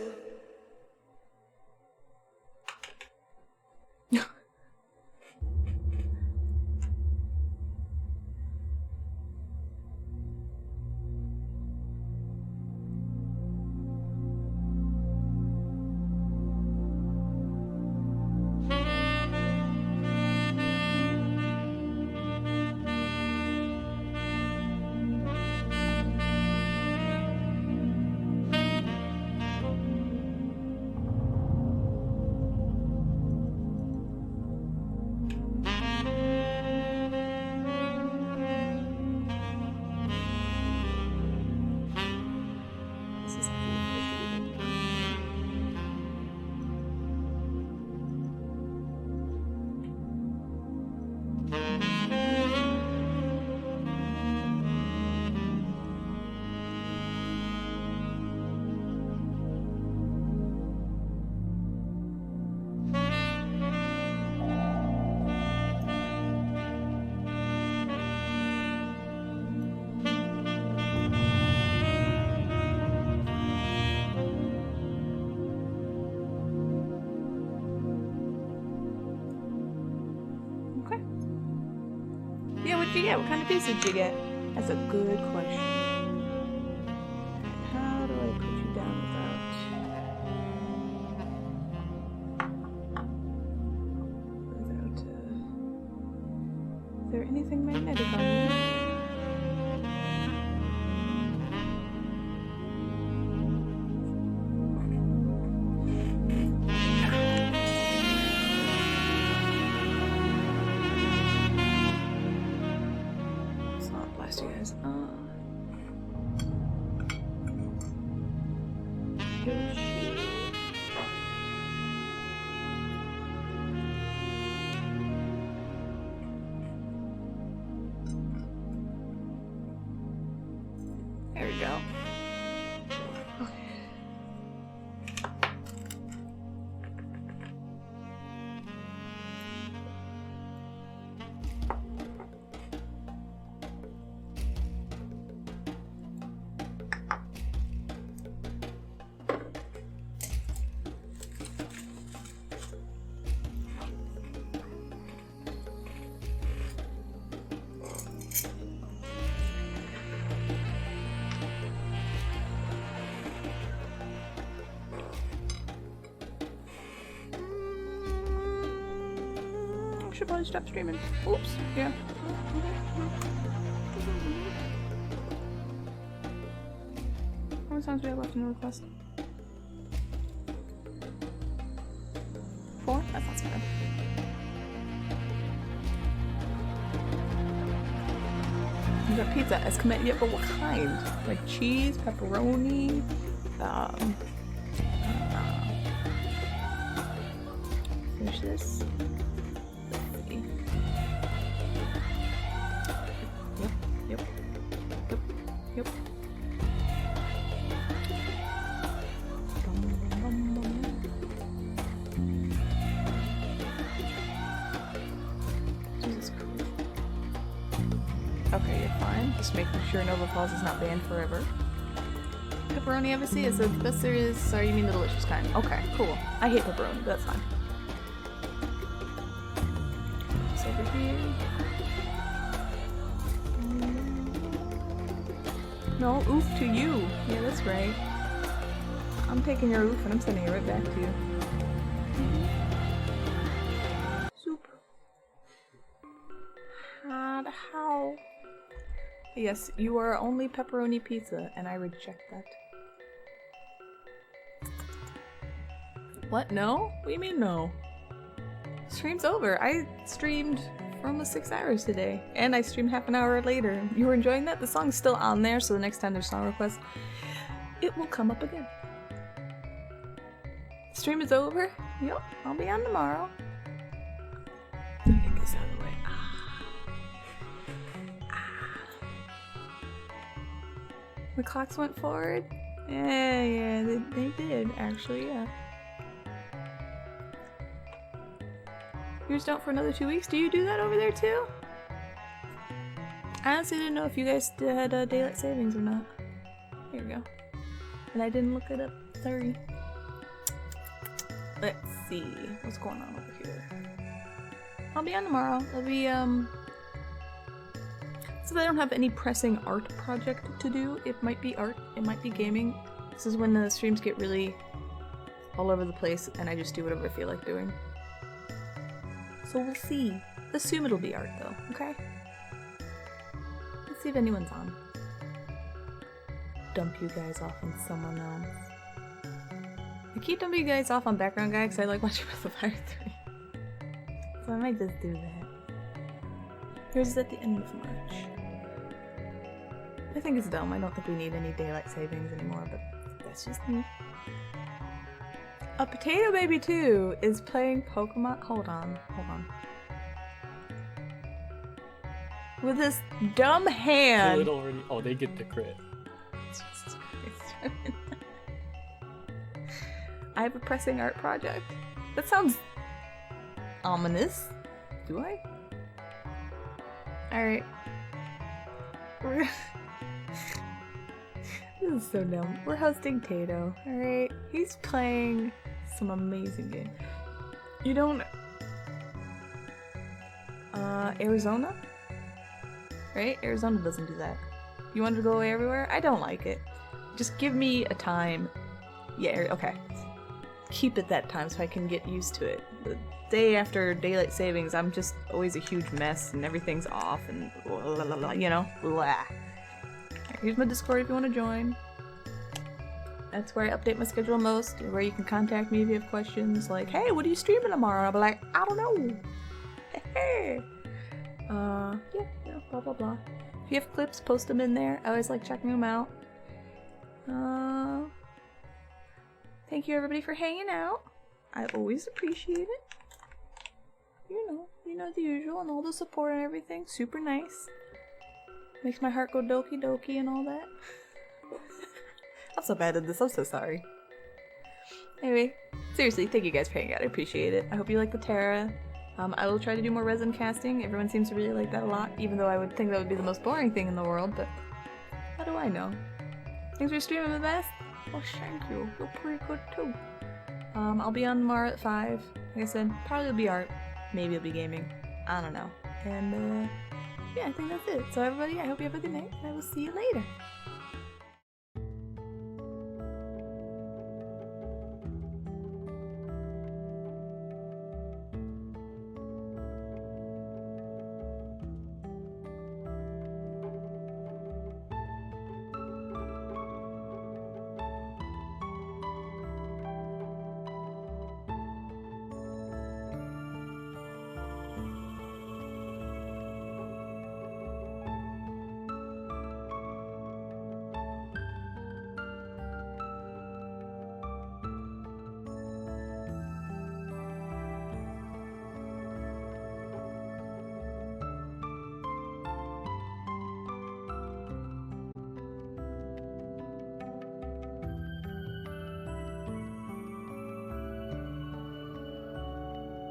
This is okay. Yeah, what'd you get? What kind of pizza did you get? That's a good question. How do I put you down without is there anything magnetic on you? It's not blast you guys. There we go. Should probably stop streaming. Oops. Yeah. How many songs do we have left in the request? 4? That's not so bad. You got pizza as commit yet, but what kind? Like cheese, pepperoni, finish this. Let's see. Yep. Jesus Christ. Okay, you're fine. Just making sure Nova Falls is not banned forever. Pepperoni obviously is the best there is. Sorry, you mean the delicious kind. Okay, cool. I hate pepperoni, but that's fine. It's over here. No, oof to you. Yeah, that's right. I'm taking your oof and I'm sending it right back to you. Soup. How? Yes, you are only pepperoni pizza, and I reject that. What? No? What do you mean no? Stream's over. I streamed for almost 6 hours today, and I streamed half an hour later. You were enjoying that? The song's still on there, so the next time there's song requests, it will come up again. Stream is over? Yep, I'll be on tomorrow. Let me get this out of the way. The clocks went forward? Yeah, they did, actually, yeah. Yours don't for another 2 weeks? Do you do that over there too? I honestly didn't know if you guys had daylight savings or not. Here we go. And I didn't look it up. Sorry. Let's see. What's going on over here? I'll be on tomorrow. It'll be, so I don't have any pressing art project to do. It might be art. It might be gaming. This is when the streams get really all over the place and I just do whatever I feel like doing. So we'll see. Assume it'll be art though, okay? Let's see if anyone's on. Dump you guys off on someone else. I keep dumping you guys off on background guy because I like watching Breath of Fire 3. So I might just do that. Yours is at the end of March. I think it's dumb. I don't think we need any daylight savings anymore, but that's just me. A Potato Baby 2 is playing Pokemon. Hold on. With this dumb hand. It already. Oh, they get the crit. I have a pressing art project. That sounds ominous. Do I? Alright. This is so dumb. We're hosting Tato, alright? He's playing some amazing game. You don't... Arizona? Right? Arizona doesn't do that. You want to go away everywhere? I don't like it. Just give me a time. Yeah, okay. Keep it that time so I can get used to it. The day after daylight savings, I'm just always a huge mess and everything's off and you know, blah. Here's my Discord if you want to join. That's where I update my schedule most, where you can contact me if you have questions like, hey, what are you streaming tomorrow? And I'll be like, I don't know. Hey. Yeah, blah blah blah. If you have clips, post them in there. I always like checking them out. Thank you everybody for hanging out. I always appreciate it. You know the usual and all the support and everything. Super nice. Makes my heart go doki doki and all that. I'm so bad at this, I'm so sorry. Anyway, seriously, thank you guys for hanging out. I appreciate it. I hope you like the Terra. I will try to do more resin casting. Everyone seems to really like that a lot, even though I would think that would be the most boring thing in the world, but how do I know? Thanks for streaming the best. Oh, thank you. You're pretty good too. I'll be on tomorrow at 5. Like I said, probably it'll be art. Maybe it'll be gaming. I don't know. And, yeah, I think that's it. So everybody, I hope you have a good night, and I will see you later.